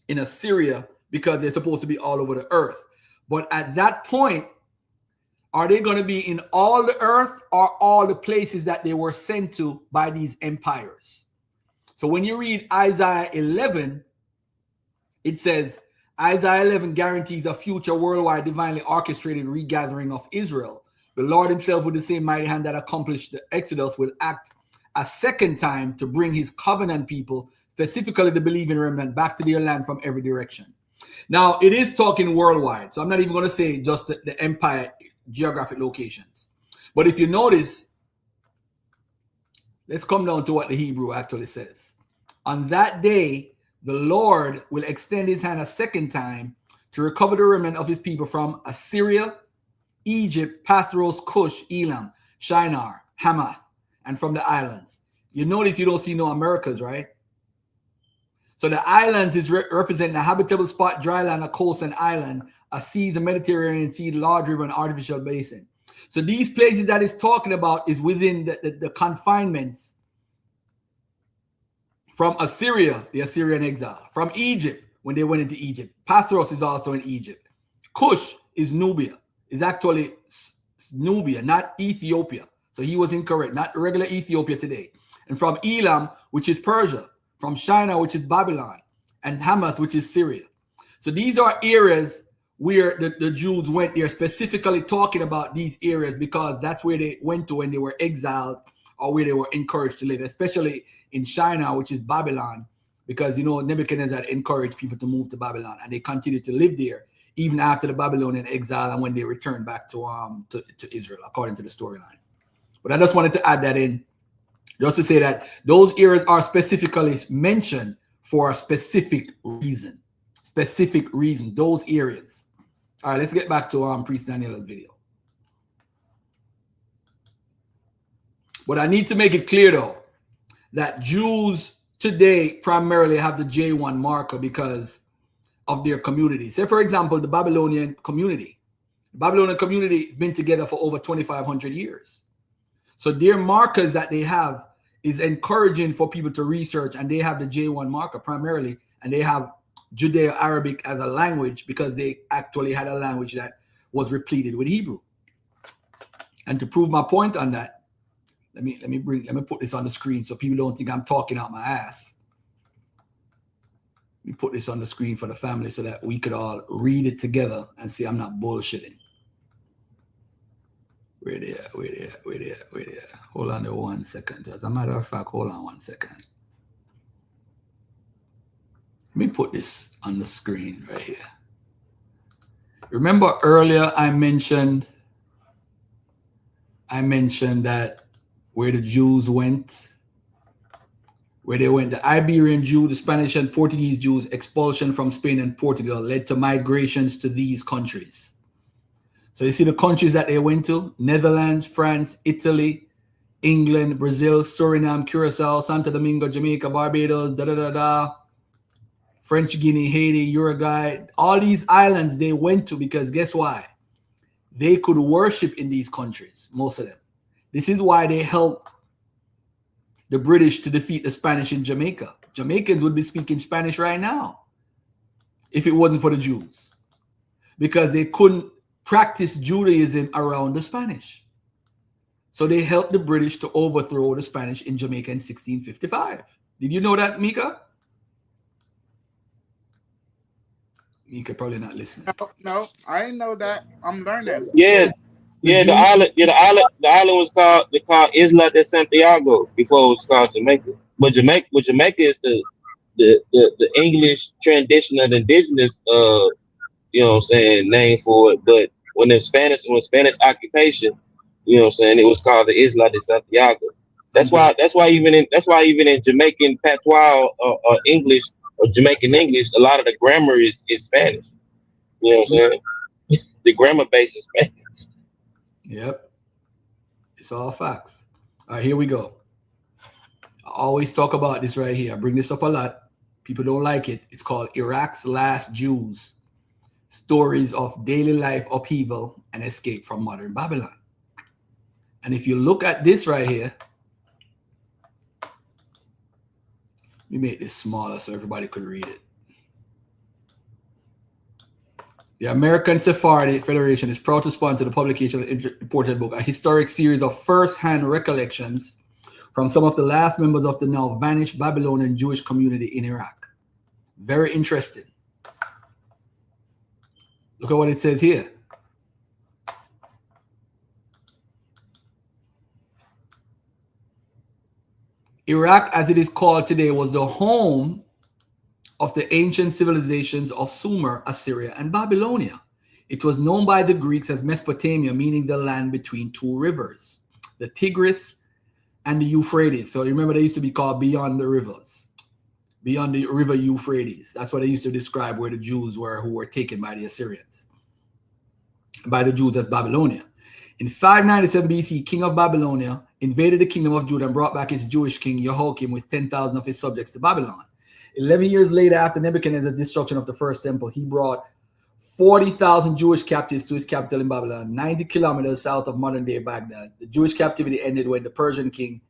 in Assyria because they're supposed to be all over the earth. But at that point, are they going to be in all the earth or all the places that they were sent to by these empires? So when you read Isaiah 11, it says, Isaiah 11 guarantees a future worldwide divinely orchestrated regathering of Israel. The Lord himself with the same mighty hand that accomplished the Exodus will act a second time to bring his covenant people, specifically the believing remnant, back to their land from every direction. Now, it is talking worldwide, so I'm not even going to say just the empire geographic locations. But if you notice, let's come down to what the Hebrew actually says. On that day, the Lord will extend his hand a second time to recover the remnant of his people from Assyria, Egypt, Pathros, Cush, Elam, Shinar, Hamath, and from the islands. You notice you don't see no Americas, right? So the islands is representing a habitable spot, dry land, a coast, and island, a sea, the Mediterranean Sea, large river, and artificial basin. So these places that it's talking about is within the confinements from Assyria, the Assyrian exile, from Egypt, when they went into Egypt. Pathros is also in Egypt. Cush is Nubia, is actually Nubia, not Ethiopia. So he was incorrect, not regular Ethiopia today. And from Elam, which is Persia, from Shinar, which is Babylon, and Hamath, which is Syria. So these are areas where the Jews went. They're specifically talking about these areas because that's where they went to when they were exiled or where they were encouraged to live, especially in Shinar, which is Babylon, because, you know, Nebuchadnezzar encouraged people to move to Babylon, and they continued to live there even after the Babylonian exile and when they returned back to Israel, according to the storyline. But I just wanted to add that in, just to say that those areas are specifically mentioned for a specific reason. Specific reason, those areas. All right, let's get back to Priest Daniela's video. But I need to make it clear, though, that Jews today primarily have the J1 marker because of their community. Say, for example, the Babylonian community. The Babylonian community has been together for over 2,500 years. So their markers that they have is encouraging for people to research, and they have the J1 marker primarily, and they have Judeo-Arabic as a language because they actually had a language that was repleted with Hebrew. And to prove my point on that, let me put this on the screen so people don't think I'm talking out my ass. Let me put this on the screen for the family so that we could all read it together and see I'm not bullshitting. Where they at? Hold on there 1 second. As a matter of fact, hold on 1 second. Let me put this on the screen right here. Remember earlier I mentioned that where the Jews went, where they went, the Iberian Jew, the Spanish and Portuguese Jews, expulsion from Spain and Portugal led to migrations to these countries. So you see the countries that they went to: Netherlands, France, Italy, England, Brazil, Suriname, Curacao, Santo Domingo, Jamaica, Barbados, French Guinea, Haiti, Uruguay. All these islands they went to because guess why? They could worship in these countries, most of them. This is why they helped the British to defeat the Spanish in Jamaica. Jamaicans would be speaking Spanish right now if it wasn't for the Jews, because they couldn't practice Judaism around the Spanish. So they helped the British to overthrow the Spanish in Jamaica in 1655. Did you know that, Mika? Mika probably not listening. No, I didn't know that. I'm learning. Yeah, the island was called Isla de Santiago before it was called Jamaica. But Jamaica is the English traditional and indigenous you know what I'm saying, name for it. But when Spanish occupation, you know what I'm saying, it was called the Isla de Santiago. That's why even in Jamaican patois or English or Jamaican English, a lot of the grammar is Spanish. You know what I'm saying? The grammar base is bad. Yep. It's all facts. All right, here we go. I always talk about this right here. I bring this up a lot. People don't like it. It's called Iraq's Last Jews, Stories of Daily Life Upheaval and Escape from Modern Babylon. And if you look at this right here, let me make this smaller so everybody could read it. The American Sephardic Federation is proud to sponsor the publication of the important book, a historic series of first-hand recollections from some of the last members of the now vanished Babylonian Jewish community in Iraq. Very interesting. Look at what it says here. Iraq, as it is called today, was the home of the ancient civilizations of Sumer, Assyria, and Babylonia. It was known by the Greeks as Mesopotamia, meaning the land between two rivers, the Tigris and the Euphrates. So remember, they used to be called beyond the rivers, beyond the river Euphrates. That's what they used to describe where the Jews were who were taken by the Assyrians, by the Jews of Babylonia. In 597 BC, king of Babylonia invaded the kingdom of Judah and brought back his Jewish king Jehoiakim with 10,000 of his subjects to Babylon. 11 years later, after Nebuchadnezzar's destruction of the first temple, he brought 40,000 Jewish captives to his capital in Babylon, 90 kilometers south of modern-day Baghdad. The Jewish captivity ended when the Persian king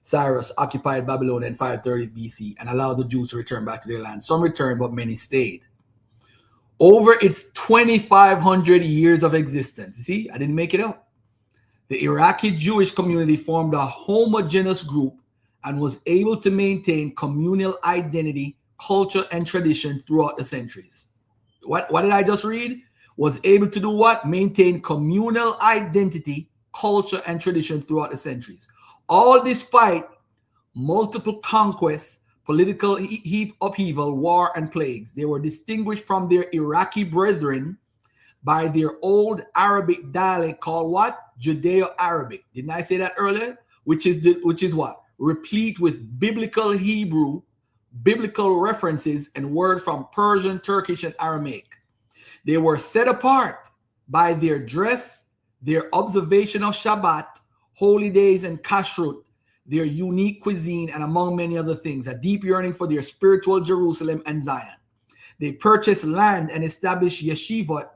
Cyrus occupied Babylon in 530 BC and allowed the Jews to return back to their land. Some returned, but many stayed. Over its 2,500 years of existence, you see, I didn't make it up. The Iraqi Jewish community formed a homogeneous group and was able to maintain communal identity, culture, and tradition throughout the centuries. What did I just read? Was able to do what? Maintain communal identity, culture, and tradition throughout the centuries. All despite multiple conquests, political upheaval, war, and plagues. They were distinguished from their Iraqi brethren by their old Arabic dialect called what? Judeo-Arabic. Didn't I say that earlier? Which is what? Replete with biblical Hebrew, biblical references, and words from Persian, Turkish, and Aramaic. They were set apart by their dress, their observation of Shabbat, holy days, and kashrut, their unique cuisine, and among many other things, a deep yearning for their spiritual Jerusalem and Zion. They purchased land and established yeshivot,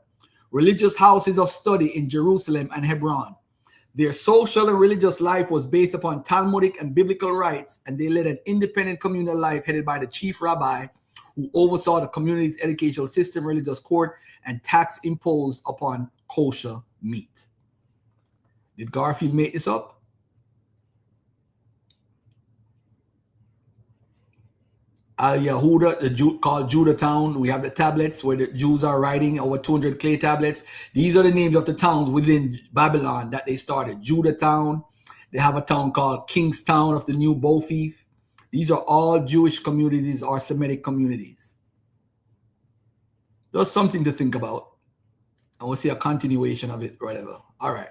religious houses of study in Jerusalem and Hebron. Their social and religious life was based upon Talmudic and biblical rites, and they led an independent communal life headed by the chief rabbi, who oversaw the community's educational system, religious court, and tax imposed upon kosher meat. Did Garfield make this up? Al-Yahuda, the Jew called Judah town. We have the tablets where the Jews are writing, over 200 clay tablets. These are the names of the towns within Babylon that they started. Judah town. They have a town called Kingstown of the New Bophif. These are all Jewish communities or Semitic communities. There's something to think about. And we'll see a continuation of it, whatever. All right.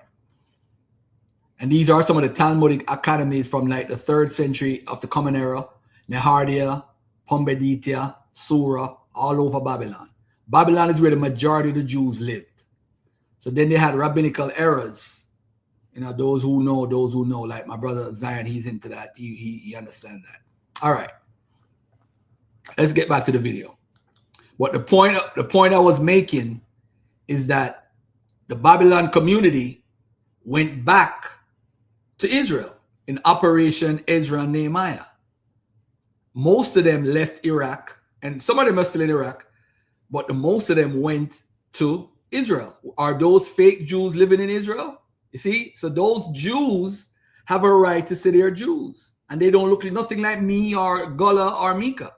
And these are some of the Talmudic academies from like the 3rd century of the Common Era. Nehardia, Pumbedita, Surah, all over Babylon. Babylon is where the majority of the Jews lived. So then they had rabbinical errors. You know, those who know, like my brother Zion, he's into that. He understands that. All right. Let's get back to the video. But the point I was making is that the Babylon community went back to Israel in Operation Ezra and Nehemiah. Most of them left Iraq, and some of them are still in Iraq, but the most of them went to Israel. Are those fake Jews living in Israel? You see? So those Jews have a right to say they're Jews, and they don't look nothing like me or Gullah or Mika.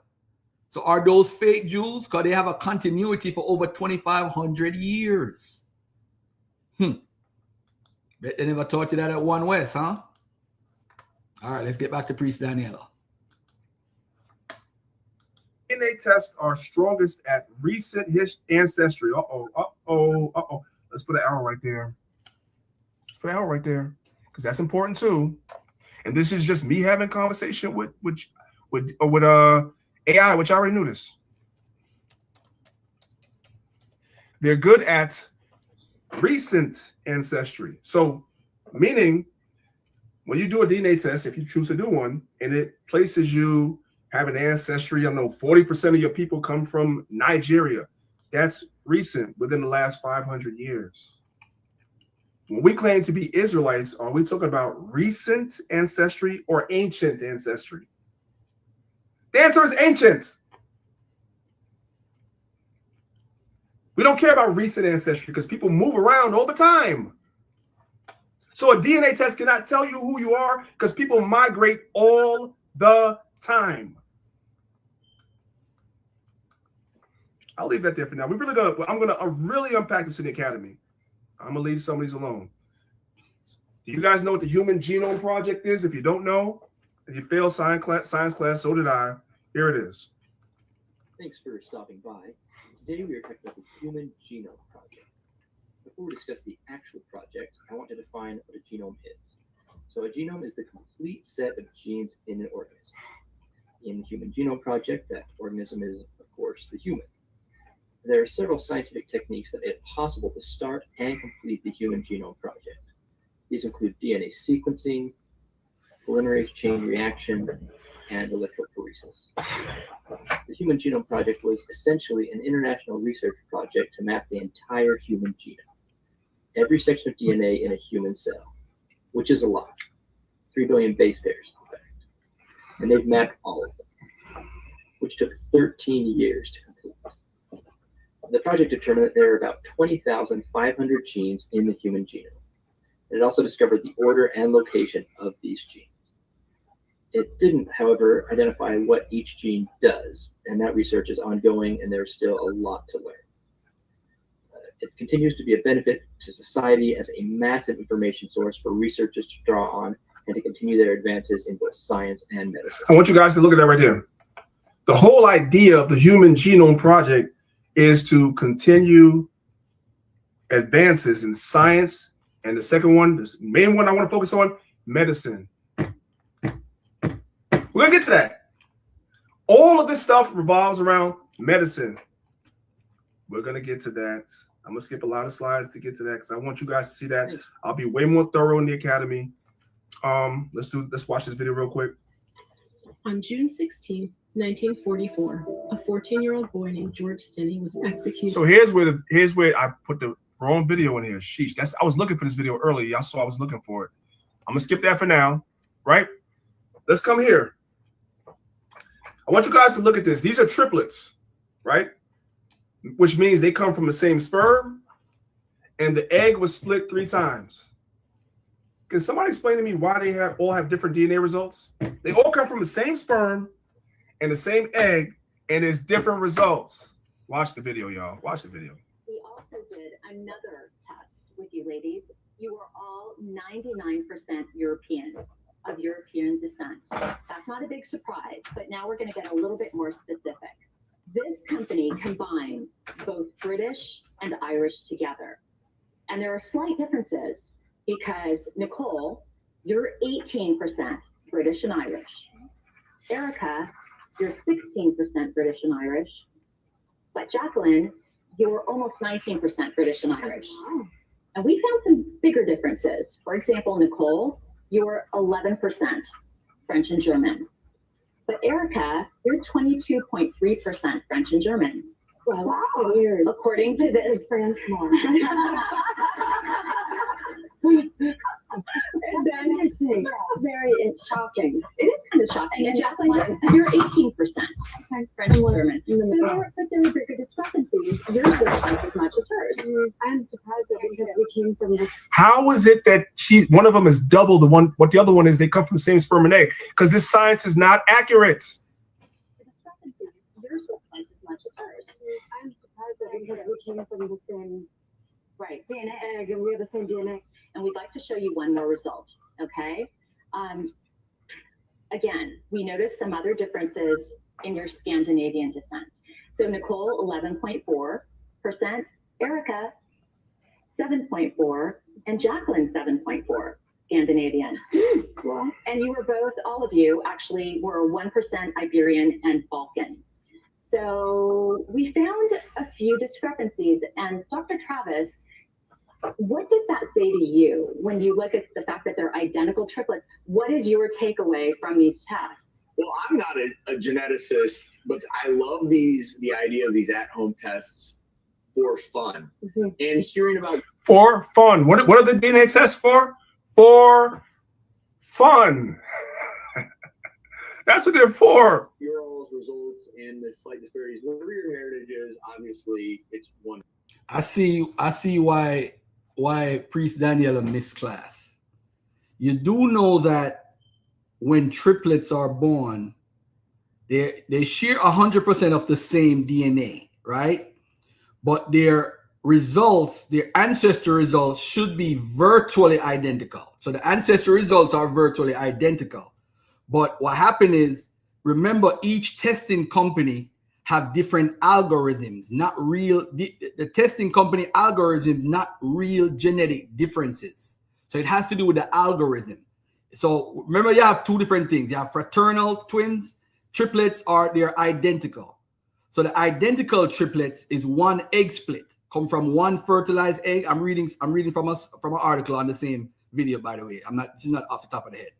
So are those fake Jews? Because they have a continuity for over 2,500 years. Bet they never taught you that at One West, huh? All right, let's get back to Priest Daniela. DNA tests are strongest at recent ancestry. Let's put an arrow right there. Let's put an arrow right there, because that's important too. And this is just me having conversation with AI, which I already knew this. They're good at recent ancestry. So, meaning when you do a DNA test, if you choose to do one, and it places you having ancestry, I don't know, 40% of your people come from Nigeria. That's recent, within the last 500 years. When we claim to be Israelites, are we talking about recent ancestry or ancient ancestry? The answer is ancient. We don't care about recent ancestry because people move around all the time. So a DNA test cannot tell you who you are because people migrate all the time. I'll leave that there for now. I'm gonna really unpack this in the academy. I'm gonna leave some of these alone. Do you guys know what the Human Genome Project is? If you don't know, and you failed science class, so did I. Here it is. Thanks for stopping by. Today we are talking about the Human Genome Project. Before we discuss the actual project, I want to define what a genome is. So a genome is the complete set of genes in an organism. In the Human Genome Project, that organism is, of course, the human. There are several scientific techniques that make it possible to start and complete the Human Genome Project. These include DNA sequencing, polymerase chain reaction, and electrophoresis. The Human Genome Project was essentially an international research project to map the entire human genome, every section of DNA in a human cell, which is a lot, 3 billion base pairs, in fact. And they've mapped all of them, which took 13 years to complete. The project determined that there are about 20,500 genes in the human genome. And it also discovered the order and location of these genes. It didn't, however, identify what each gene does, and that research is ongoing, and there's still a lot to learn. It continues to be a benefit to society as a massive information source for researchers to draw on and to continue their advances in both science and medicine. I want you guys to look at that right there. The whole idea of the Human Genome Project is to continue advances in science, and the second one, the main one I want to focus on, medicine. We're gonna get to that. All of this stuff revolves around medicine. We're gonna get to that. I'm gonna skip a lot of slides to get to that because I want you guys to see that. I'll be way more thorough in the academy. Let's watch this video real quick. On June 16th, 1944, a 14-year-old boy named George Stinney was executed. So here's where I put the wrong video in here. Sheesh, I was looking for this video earlier. Y'all saw I was looking for it. I'm gonna skip that for now, right? Let's come here. I want you guys to look at this. These are triplets, right? Which means they come from the same sperm, and the egg was split 3 times. Can somebody explain to me why they all have different DNA results? They all come from the same sperm and the same egg, and it's different results. Watch the video, y'all. Watch the video. We also did another test with you ladies. You are all 99% European, of European descent. That's not a big surprise, but now we're going to get a little bit more specific. This company combines both British and Irish together. And there are slight differences because, Nicole, you're 18% British and Irish. Erica, you're 16% British and Irish. But Jacqueline, you're almost 19% British and Irish. And we found some bigger differences. For example, Nicole, you're 11% French and German. But Erica, you're 22.3% French and German. Well, that's so weird. According to this French one. Very shocking. It is kind of shocking. And Jacqueline, you're 18% French and German. But there were bigger discrepancies. Yours was twice as much as hers. I'm surprised that because we came from this. How is it that one of them is double what the other one is? They come from the same sperm and egg, because this science is not accurate. The discrepancies. Yours was twice as much as hers. I'm surprised that because we came from the same DNA egg, and we have the same DNA. And we'd like to show you one more result, okay? Again, we noticed some other differences in your Scandinavian descent. So Nicole, 11.4%, Erica, 7.4%, and Jacqueline, 7.4%, Scandinavian. And you were both, all of you actually were 1% Iberian and Balkan. So we found a few discrepancies, and Dr. Travis What does that say to you when you look at the fact that they're identical triplets? What is your takeaway from these tests? Well, I'm not a geneticist, but I love the idea of these at-home tests for fun. Mm-hmm. And hearing about for fun. What are the DNA tests for? For fun. That's what they're for. Your all's results and the slight disparities. Whatever your heritage is, obviously it's one. I see why Priest Daniela missed class. You do know that when triplets are born, they share 100% of the same DNA, right? But their results, their ancestry results should be virtually identical. So the ancestry results are virtually identical. But what happened is, remember, each testing company have different algorithms, not real, the testing company algorithms, not real genetic differences. So it has to do with the algorithm. So remember, you have two different things. You have fraternal twins, triplets they're identical. So the identical triplets is one egg split, come from one fertilized egg. I'm reading from an article on the same video, by the way. This is not off the top of the head.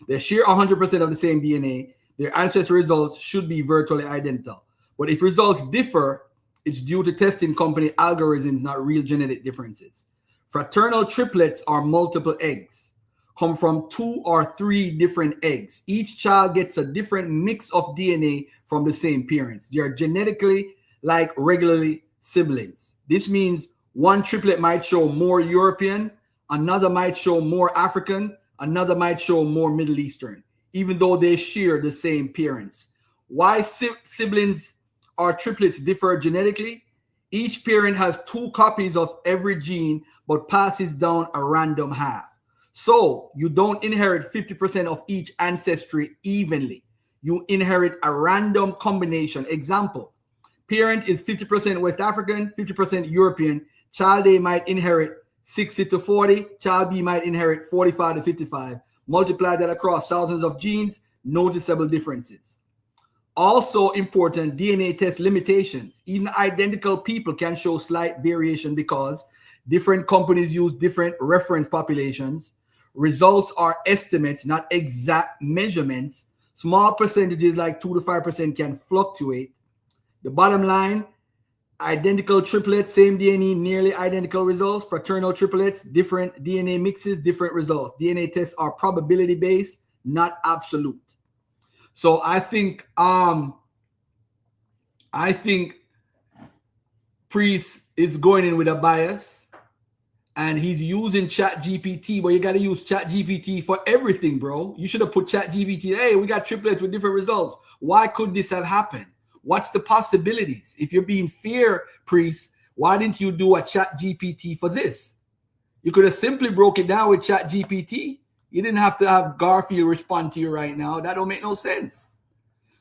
They share 100% of the same DNA. Their ancestry results should be virtually identical. But if results differ, it's due to testing company algorithms, not real genetic differences. Fraternal triplets are multiple eggs, come from 2 or 3 different eggs. Each child gets a different mix of DNA from the same parents. They are genetically like regularly siblings. This means one triplet might show more European, another might show more African, another might show more Middle Eastern, even though they share the same parents. Why siblings or triplets differ genetically? Each parent has 2 copies of every gene, but passes down a random half. So you don't inherit 50% of each ancestry evenly. You inherit a random combination. Example, parent is 50% West African, 50% European. Child A might inherit 60 to 40. Child B might inherit 45 to 55. Multiply that across thousands of genes, noticeable differences. Also important, DNA test limitations. Even identical people can show slight variation because different companies use different reference populations. Results are estimates, not exact measurements. Small percentages like 2 to 5% can fluctuate. The bottom line, identical triplets, same DNA, nearly identical results. Fraternal triplets, different DNA mixes, different results. DNA tests are probability based, not absolute. So I think Priest is going in with a bias, and he's using ChatGPT, but you got to use ChatGPT for everything, bro. You should have put ChatGPT, hey, we got triplets with different results. Why could this have happened? What's the possibilities? If you're being fair, Priest, why didn't you do a ChatGPT for this? You could have simply broke it down with ChatGPT. You didn't have to have Garfield respond to you right now. That don't make no sense.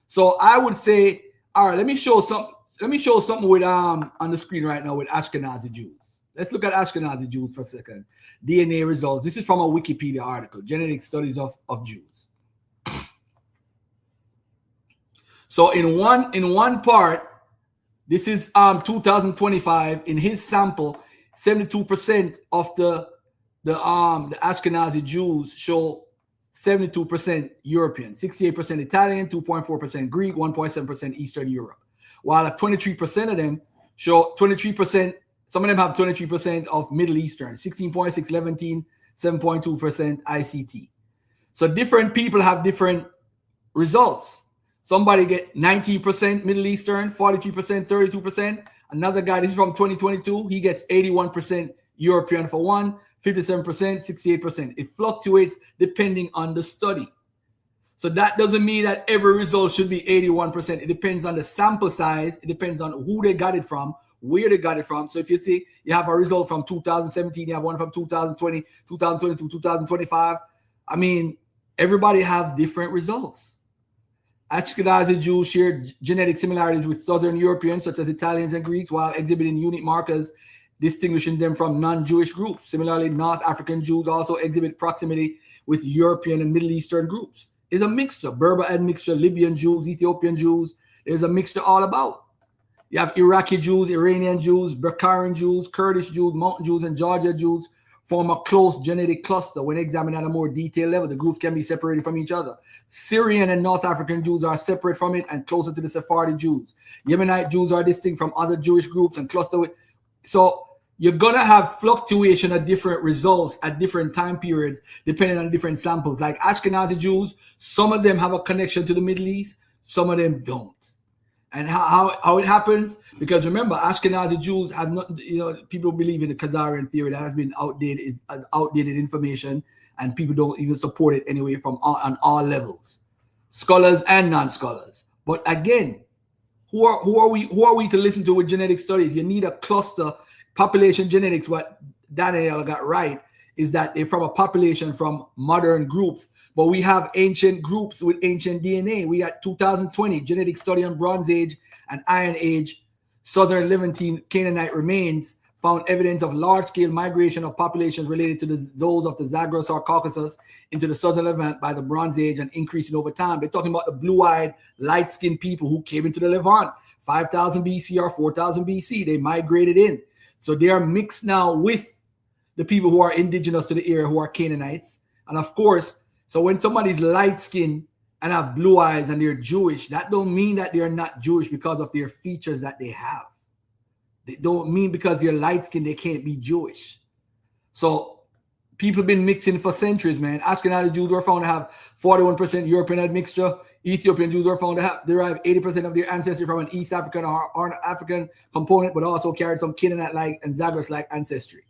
So I would say, all right, let me show something with on the screen right now with Ashkenazi Jews. Let's look at Ashkenazi Jews for a second. DNA results. This is from a Wikipedia article, Genetic Studies of Jews. So in one part, this is 2025. In his sample, 72% of the Ashkenazi Jews show 72% European, 68% Italian, 2.4% Greek, 1.7% Eastern Europe. While 23% of them show 23%, some of them have 23% of Middle Eastern, 16.6, 17, 7.2% ICT. So different people have different results. Somebody get 19% Middle Eastern, 43%, 32%. Another guy, this is from 2022, he gets 81% European for one, 57%, 68%. It fluctuates depending on the study. So that doesn't mean that every result should be 81%. It depends on the sample size. It depends on who they got it from, where they got it from. So if you see you have a result from 2017, you have one from 2020, 2022, 2025. I mean, everybody have different results. Ashkenazi Jews share genetic similarities with Southern Europeans, such as Italians and Greeks, while exhibiting unique markers distinguishing them from non-Jewish groups. Similarly, North African Jews also exhibit proximity with European and Middle Eastern groups. There's a mixture, Berber admixture, Libyan Jews, Ethiopian Jews. There's a mixture all about. You have Iraqi Jews, Iranian Jews, Bukharian Jews, Kurdish Jews, Mountain Jews, and Georgia Jews form a close genetic cluster. When examined at a more detailed level, the groups can be separated from each other. Syrian and North African Jews are separate from it and closer to the Sephardi Jews. Yemenite Jews are distinct from other Jewish groups and cluster with. So you're going to have fluctuation of different results at different time periods, depending on different samples. Like Ashkenazi Jews, some of them have a connection to the Middle East, some of them don't. And how it happens? Because remember, Ashkenazi Jews have not, people believe in the Khazarian theory that has been outdated information, and people don't even support it anyway on all levels, scholars and non-scholars. But again, who are we to listen to with genetic studies? You need a cluster. Population genetics, what Daniel got right, is that they're from a population from modern groups. But we have ancient groups with ancient DNA. We got 2020 genetic study on Bronze Age and Iron Age. Southern Levantine Canaanite remains found evidence of large-scale migration of populations related to those of the Zagros or Caucasus into the Southern Levant by the Bronze Age and increasing over time. They're talking about the blue-eyed, light-skinned people who came into the Levant 5,000 BC or 4,000 BC. They migrated in. So they are mixed now with the people who are indigenous to the area, who are Canaanites. And of course, so when somebody's light-skinned and have blue eyes and they're Jewish, that don't mean that they're not Jewish because of their features that they have. They don't mean because they're light-skinned they can't be Jewish. So people have been mixing for centuries, man. Ashkenazi Jews were found to have 41% European admixture. Ethiopian Jews were found to derive 80% of their ancestry from an East African or African component, but also carried some Canaanite-like and Zagros-like ancestry.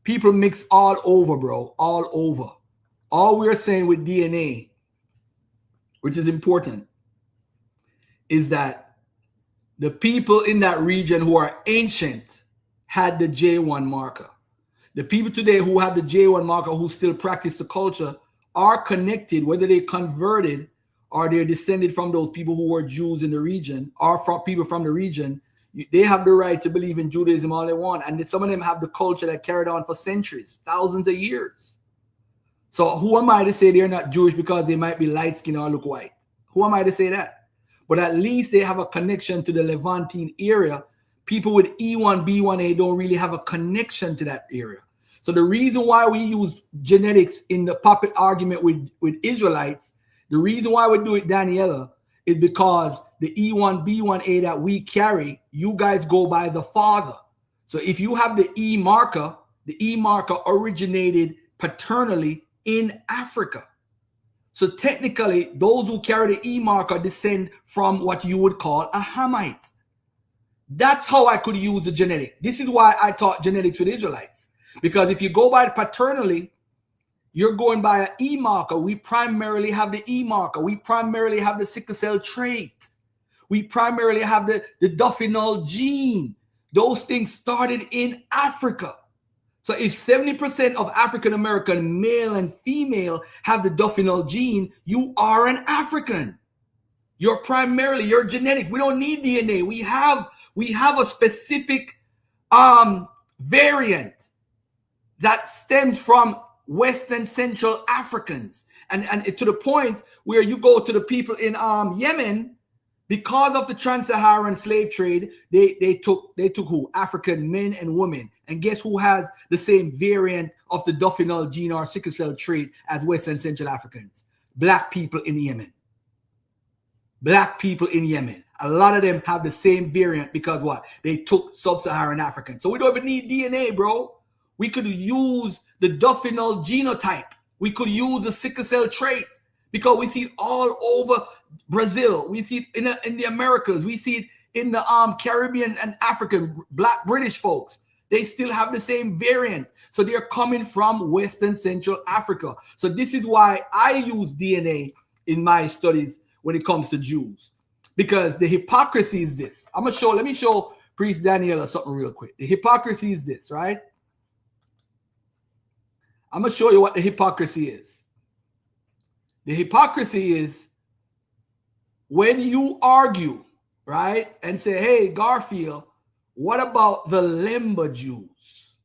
People mix all over, bro, all over. All we're saying with DNA, which is important, is that the people in that region who are ancient had the J1 marker. The people today who have the J1 marker, who still practice the culture, are connected, whether they converted or they're descended from those people who were Jews in the region, or from people from the region. They have the right to believe in Judaism all they want. And some of them have the culture that carried on for centuries, thousands of years. So who am I to say they're not Jewish because they might be light-skinned or look white? Who am I to say that? But at least they have a connection to the Levantine area. People with E1, B1A don't really have a connection to that area. So the reason why we use genetics in the puppet argument with Israelites, the reason why we do it, Daniela, is because the E1, B1A that we carry, you guys go by the father. So if you have the E marker originated paternally in Africa. So technically, those who carry the E marker descend from what you would call a Hamite. That's how I could use the genetic. This is why I taught genetics with Israelites. Because if you go by it paternally, you're going by an E marker. We primarily have the E marker. We primarily have the sickle cell trait. We primarily have the Duffinol gene. Those things started in Africa. So if 70% of African American male and female have the Duffinol gene, you are an African. You're genetic. We don't need DNA. We have a specific variant that stems from West and Central Africans, and to the point where you go to the people in Yemen, because of the trans-Saharan slave trade, they took who? African men and women. And guess who has the same variant of the Duffinol gene or sickle cell trait as West and Central Africans? Black people in Yemen. Black people in Yemen. A lot of them have the same variant because what? They took sub-Saharan Africans. So we don't even need DNA, bro. We could use the Duffinol genotype. We could use the sickle cell trait because we see it all over Brazil. We see it in the Americas. We see it in the Caribbean and African, Black British folks. They still have the same variant. So they're coming from West and Central Africa. So this is why I use DNA in my studies when it comes to Jews. Because the hypocrisy is this. Let me show Priest Daniela something real quick. The hypocrisy is this, right? I'm going to show you what the hypocrisy is. The hypocrisy is when you argue, right, and say, hey, Garfield, what about the Lemba Jews?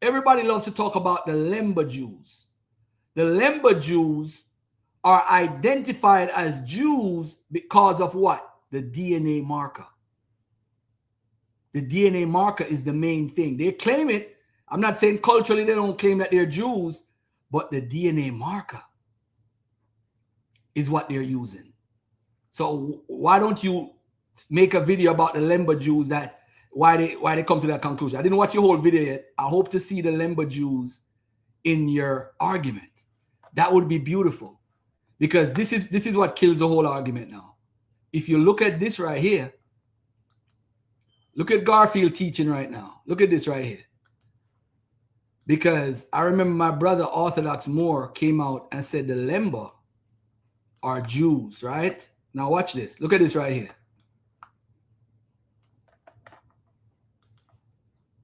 Everybody loves to talk about the Lemba Jews. The Lemba Jews are identified as Jews because of what? The DNA marker. the DNA marker is the main thing. They claim it. I'm not saying culturally they don't claim that they're Jews, but the DNA marker is what they're using. So why don't you make a video about the Lemba Jews, that why they come to that conclusion? I didn't watch your whole video yet. I hope to see the Lemba Jews in your argument. That would be beautiful, because this is what kills the whole argument now. If you look at this right here, look at Garfield teaching right now. Look at this right here. Because I remember my brother Orthodox Moore came out and said the Lemba are Jews, right? Now watch this. Look at this right here.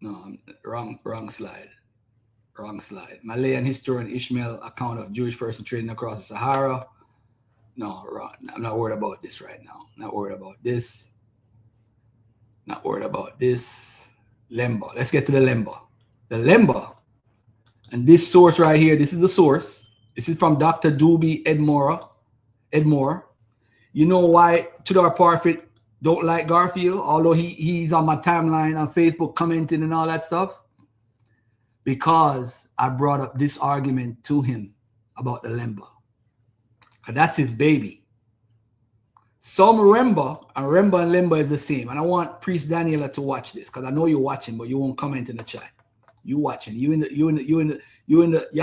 No, wrong slide. Wrong slide. Malayan historian Ishmael account of Jewish person trading across the Sahara. No, wrong. I'm not worried about this right now. Not worried about this. Not worried about this. Lemba. Let's get to the Lemba. The Lemba. And this source right here, this is the source. This is from Dr. Doobie Edmore. You know why Tudor Parfit don't like Garfield, although he's on my timeline on Facebook commenting and all that stuff? Because I brought up this argument to him about the Lemba. And that's his baby. Some Remba, and Remba and Lemba is the same. And I want Priest Daniela to watch this, because I know you're watching, but you won't comment in the chat. You watching. You're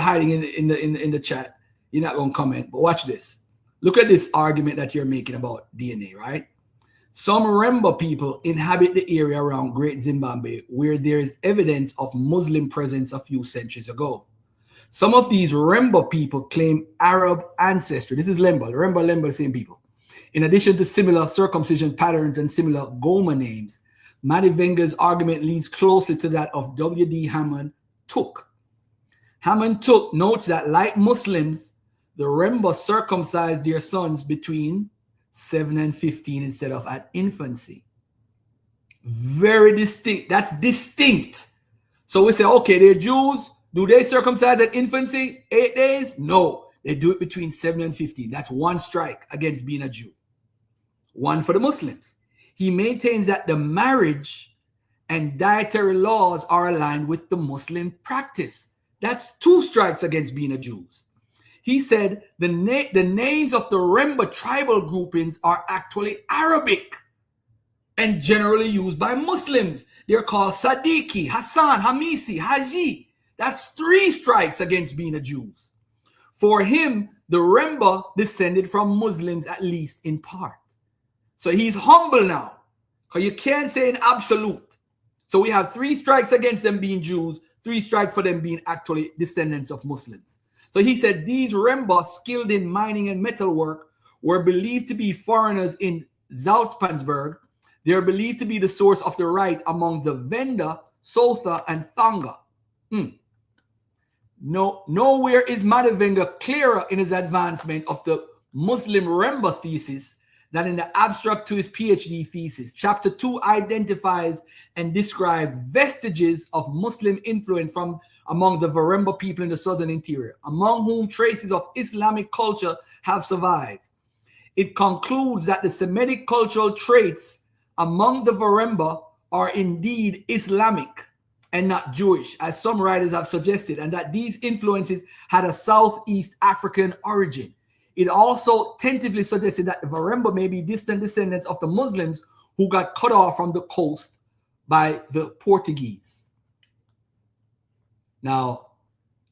hiding in the chat. You're not gonna comment, but watch this. Look at this argument that you're making about DNA, right? Some Remba people inhabit the area around Great Zimbabwe where there is evidence of Muslim presence a few centuries ago. Some of these Remba people claim Arab ancestry. This is Lemba, Lemba, same people. In addition to similar circumcision patterns and similar Goma names, Madivenga's argument leads closely to that of W.D. Hammond Took. Hammond Took notes that, like Muslims, the Remba circumcised their sons between 7 and 15 instead of at infancy. Very distinct. That's distinct. So we say, okay, they're Jews. Do they circumcise at infancy? 8 days? No. They do it between 7 and 15. That's one strike against being a Jew. One for the Muslims. He maintains that the marriage and dietary laws are aligned with the Muslim practice. That's 2 strikes against being a Jew. He said the names of the Remba tribal groupings are actually Arabic and generally used by Muslims. They're called Sadiqi, Hassan, Hamisi, Haji. That's 3 strikes against being a Jew. For him, the Remba descended from Muslims, at least in part. So he's humble now, because you can't say in absolute. So we have 3 strikes against them being Jews, 3 strikes for them being actually descendants of Muslims. So he said these Remba skilled in mining and metalwork were believed to be foreigners in Zoutpansberg. They are believed to be the source of the right among the Venda, Sotha, and Thanga. Nowhere is Madivenga clearer in his advancement of the Muslim Remba thesis than in the abstract to his PhD thesis. Chapter 2 identifies and describes vestiges of Muslim influence from among the Varemba people in the southern interior, among whom traces of Islamic culture have survived. It concludes that the Semitic cultural traits among the Varemba are indeed Islamic and not Jewish, as some writers have suggested, and that these influences had a Southeast African origin. It also tentatively suggested that the Varemba may be distant descendants of the Muslims who got cut off from the coast by the Portuguese. Now,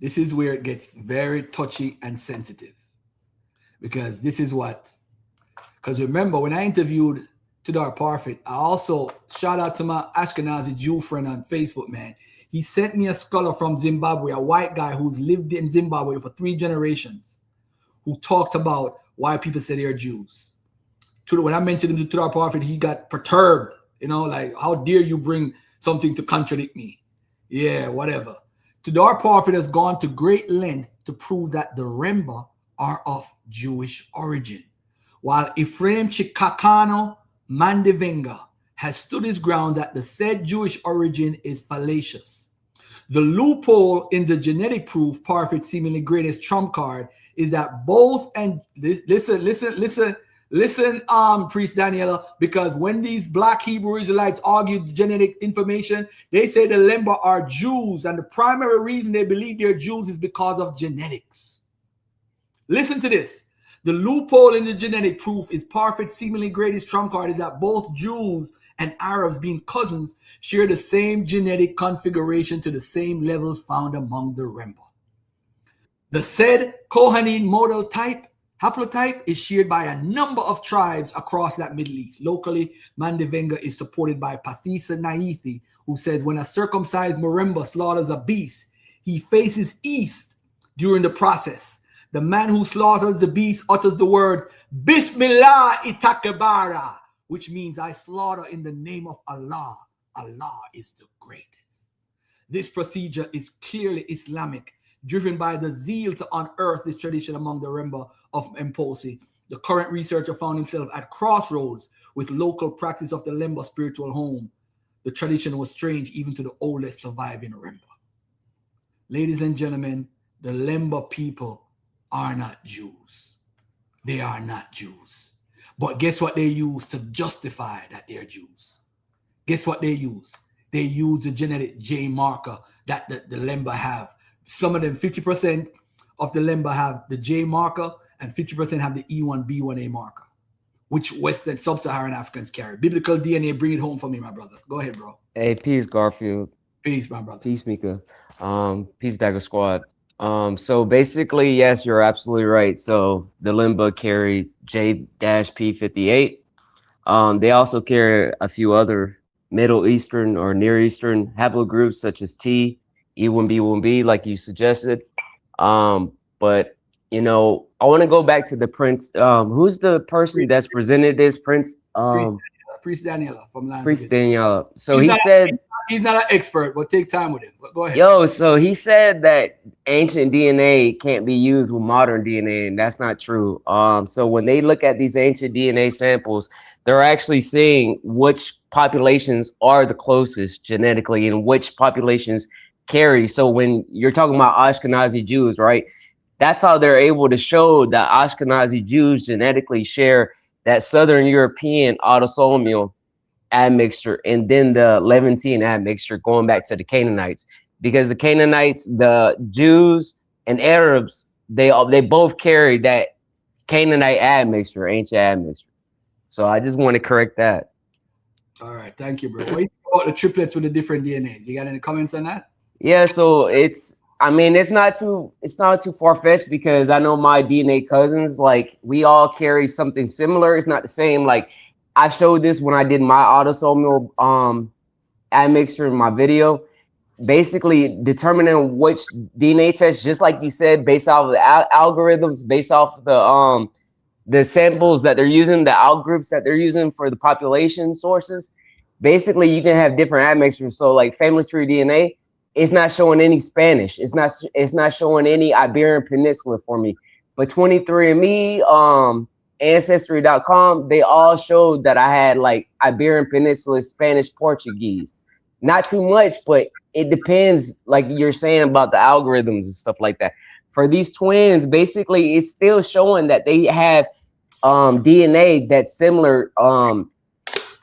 this is where it gets very touchy and sensitive, because this is what, because remember when I interviewed Tudor Parfit, I also shout out to my Ashkenazi Jew friend on Facebook, man. He sent me a scholar from Zimbabwe, a white guy who's lived in Zimbabwe for 3 generations, who talked about why people say they're Jews. When I mentioned him to Tudor Parfit, he got perturbed, like, how dare you bring something to contradict me? Yeah, whatever. Tudor Parfit has gone to great length to prove that the Remba are of Jewish origin, while Ephraim Chikakano Mandivenga has stood his ground that the said Jewish origin is fallacious. The loophole in the genetic proof, Parfit's seemingly greatest trump card, is that both, and listen, Listen, Priest Daniela, because when these black Hebrew Israelites argued genetic information, they say the Lemba are Jews, and the primary reason they believe they're Jews is because of genetics. Listen to this. The loophole in the genetic proof is perfect, seemingly greatest trump card is that both Jews and Arabs, being cousins, share the same genetic configuration to the same levels found among the Lemba. The said Kohanin model type, haplotype, is shared by a number of tribes across that Middle East. Locally, Mandevenga is supported by Pathisa Naithi, who says when a circumcised Moremba slaughters a beast, he faces east during the process. The man who slaughters the beast utters the words, Bismillah itakabara, which means I slaughter in the name of Allah. Allah is the greatest. This procedure is clearly Islamic, driven by the zeal to unearth this tradition among the Lemba of Mposi. The current researcher found himself at crossroads with local practice of the Lemba spiritual home. The tradition was strange even to the oldest surviving Lemba. Ladies and gentlemen, the Lemba people are not Jews. They are not Jews. But guess what they use to justify that they're Jews? Guess what they use? They use the genetic J marker that the Lemba have. Some of them, 50% of the Lemba have the J marker and 50% have the E1B1A marker, which Western sub-Saharan Africans carry. Biblical DNA, bring it home for me, my brother. Go ahead, bro. Hey, peace, Garfield. Peace, my brother. Peace, Mika. Peace, Dagger Squad. So basically, yes, you're absolutely right. So the Lemba carry J-P58. They also carry a few other Middle Eastern or Near Eastern haplogroups such as T, E1B1B, like you suggested. But you know, I want to go back to the Prince. Who's the person that's presented this? Prince Daniela from Lions. Priest Daniela. So he said he's not an expert, but take time with him. But go ahead. Yo, so he said that ancient DNA can't be used with modern DNA, and that's not true. So when they look at these ancient DNA samples, they're actually seeing which populations are the closest genetically and which populations carry. So when you're talking about Ashkenazi Jews, right? That's how they're able to show that Ashkenazi Jews genetically share that Southern European autosomal admixture and then the Levantine admixture going back to the Canaanites, because the Canaanites, the Jews and Arabs, they both carry that Canaanite admixture, ancient admixture. So I just want to correct that. All right, thank you, bro. What do you think about the triplets with the different DNAs? You got any comments on that? Yeah, so it's not too far-fetched, because I know my DNA cousins, like we all carry something similar. It's not the same. Like I showed this when I did my autosomal admixture in my video, basically determining which DNA test, just like you said, based off of the algorithms, based off of the samples that they're using, the outgroups that they're using for the population sources. Basically, you can have different admixtures. So like family tree DNA, it's not showing any Spanish. It's not showing any Iberian Peninsula for me. But 23andMe, Ancestry.com, they all showed that I had like Iberian Peninsula, Spanish, Portuguese. Not too much, but it depends, like you're saying about the algorithms and stuff like that. For these twins, basically, it's still showing that they have DNA that's similar to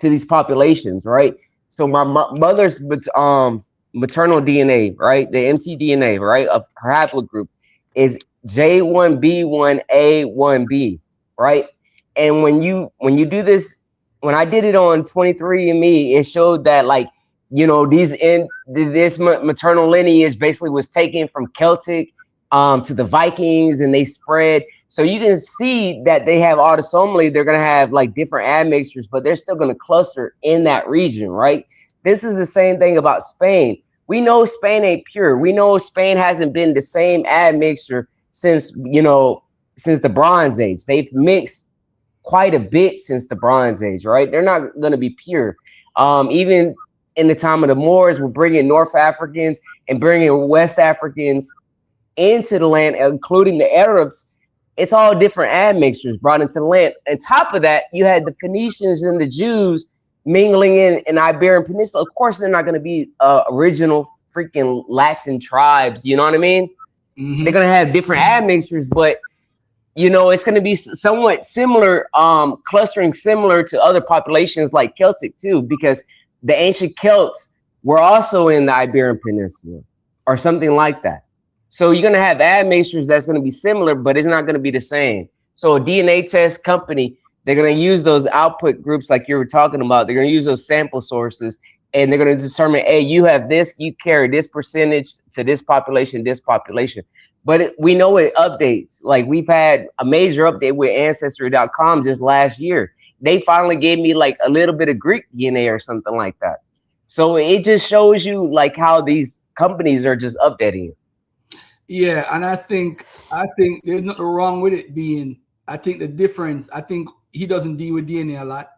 these populations, right? So my mother's maternal DNA, right, the mtDNA, right, of her haplogroup is J1B1A1B, right? And when you do this, when I did it on 23andMe, it showed that, like, you know, this maternal lineage basically was taken from Celtic to the Vikings, and they spread. So you can see that they have autosomally, they're gonna have like different admixtures, but they're still gonna cluster in that region, right? This is the same thing about Spain. We know Spain ain't pure. We know Spain hasn't been the same admixture since the Bronze Age. They've mixed quite a bit since the Bronze Age, right? They're not going to be pure. Even in the time of the Moors, we're bringing North Africans and bringing West Africans into the land, including the Arabs. It's all different admixtures brought into the land. On top of that, you had the Phoenicians and the Jews mingling in Iberian Peninsula. Of course, they're not going to be original freaking Latin tribes. You know what I mean? Mm-hmm. They're going to have different admixtures, but you know, it's going to be somewhat similar, clustering similar to other populations like Celtic too, because the ancient Celts were also in the Iberian Peninsula or something like that. So you're going to have admixtures that's going to be similar, but it's not going to be the same. So a DNA test company, they're going to use those output groups like you were talking about. They're going to use those sample sources, and they're going to determine, hey, you have this, you carry this percentage to this population, But we know it updates. Like we've had a major update with Ancestry.com just last year. They finally gave me like a little bit of Greek DNA or something like that. So it just shows you like how these companies are just updating it. Yeah, and I think there's nothing wrong with it being. I think the difference. I think he doesn't deal with DNA a lot,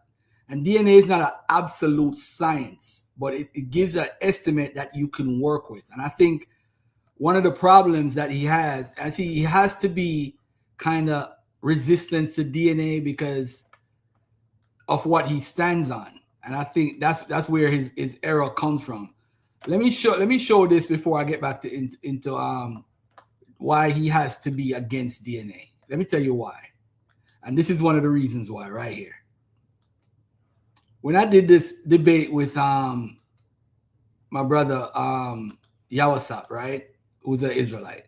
and DNA is not an absolute science, but it gives an estimate that you can work with. And I think one of the problems that he has, as he has to be kind of resistant to DNA because of what he stands on, and I think that's where his error comes from. Let me show this before I get back to into why he has to be against DNA. Let me tell you why. And this is one of the reasons why right here. When I did this debate with my brother Yawasap, right, who's an Israelite,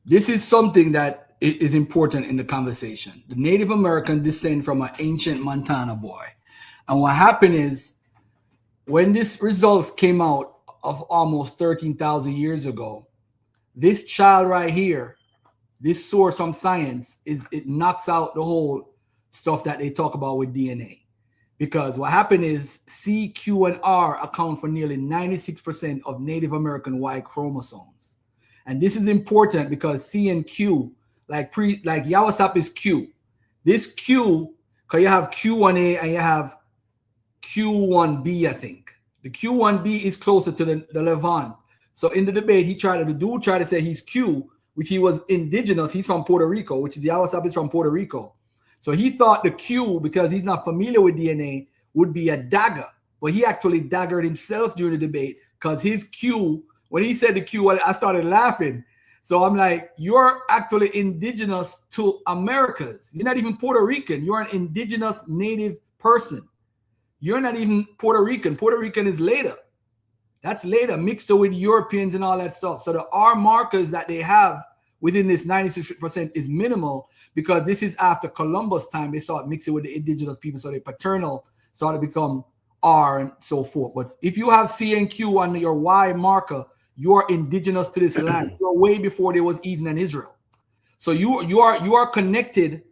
this is something that is important in the conversation. The Native American descend from an ancient Montana boy. And what happened is when this results came out of almost 13,000 years ago, this child right here, this source from science, it knocks out the whole stuff that they talk about with DNA. Because what happened is C, Q, and R account for nearly 96% of Native American Y chromosomes. And this is important because C and Q, like Yawasap is Q. This Q, because you have Q1A and you have Q1B, I think. The Q1B is closer to the Levant. So in the debate, the dude tried to say he's Q, which he was indigenous. He's from Puerto Rico, which is Yawasap is from Puerto Rico. So he thought the Q, because he's not familiar with DNA, would be a dagger. But he actually daggered himself during the debate because his Q, when he said the Q, I started laughing. So I'm like, you're actually indigenous to Americas. You're not even Puerto Rican. You're an indigenous native person. You're not even Puerto Rican. Puerto Rican is later. That's later, mixed with Europeans and all that stuff. So the R markers that they have within this 96% is minimal because this is after Columbus time. They start mixing with the indigenous people. So the paternal started to become R and so forth. But if you have C and Q on your Y marker, you're indigenous to this land. You're way before there was even an Israel. So you are connected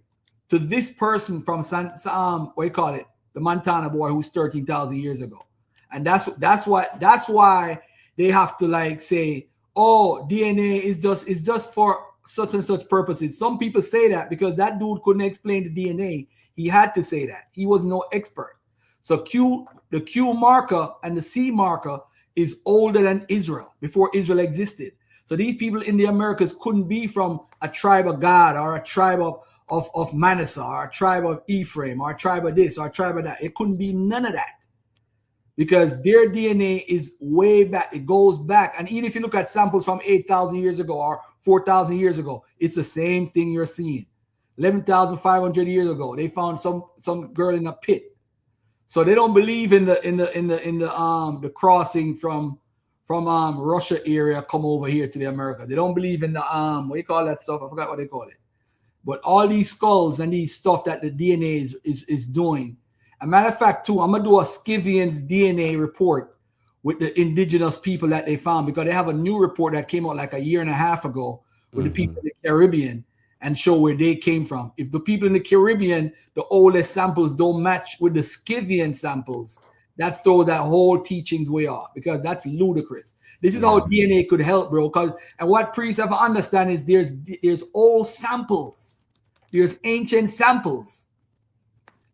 to this person from the Montana boy who's 13,000 years ago. And that's why they have to like say, oh, DNA is just for such and such purposes. Some people say that because that dude couldn't explain the DNA. He had to say that. He was no expert. So the Q marker and the C marker is older than Israel, before Israel existed. So these people in the Americas couldn't be from a tribe of Gad or a tribe of Manasseh or a tribe of Ephraim or a tribe of this or a tribe of that. It couldn't be none of that because their DNA is way back. It goes back. And even if you look at samples from 8,000 years ago or 4,000 years ago, it's the same thing you're seeing. 11,500 years ago, they found some girl in a pit. So they don't believe in the crossing from Russia area come over here to the America. They don't believe in the what do you call that stuff? I forgot what they call it. But all these skulls and these stuff that the DNA is doing. As a matter of fact, too, I'm gonna do a Scythians DNA report with the indigenous people that they found because they have a new report that came out like a year and a half ago with the people in the Caribbean and show where they came from. If the people in the Caribbean, the oldest samples don't match with the Scythian samples, that throws that whole teachings way off because that's ludicrous. This is how DNA could help, bro. And what priests have to understand is there's old samples, there's ancient samples,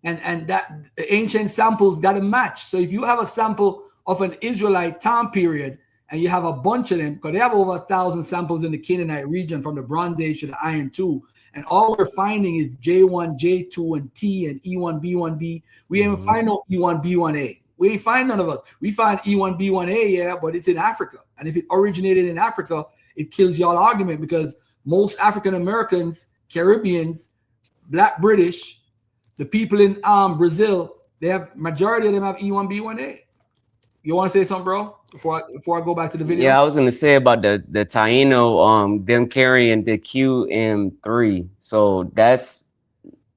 and that the ancient samples got to match. So if you have a sample of an Israelite time period and you have a bunch of them, because they have over 1,000 samples in the Canaanite region from the Bronze Age to the Iron II, and all we're finding is J1, J2, and T, and E1, B1B. We ain't find no E1, B1A. We ain't find none of us. We find E1, B1A, yeah, but it's in Africa. And if it originated in Africa, it kills y'all argument because most African Americans Caribbeans, Black British, the people in Brazil, they have majority of them have E1B1A. You want to say something, bro? Before I go back to the video? Yeah, I was gonna say about the Taino, them carrying the QM3. So that's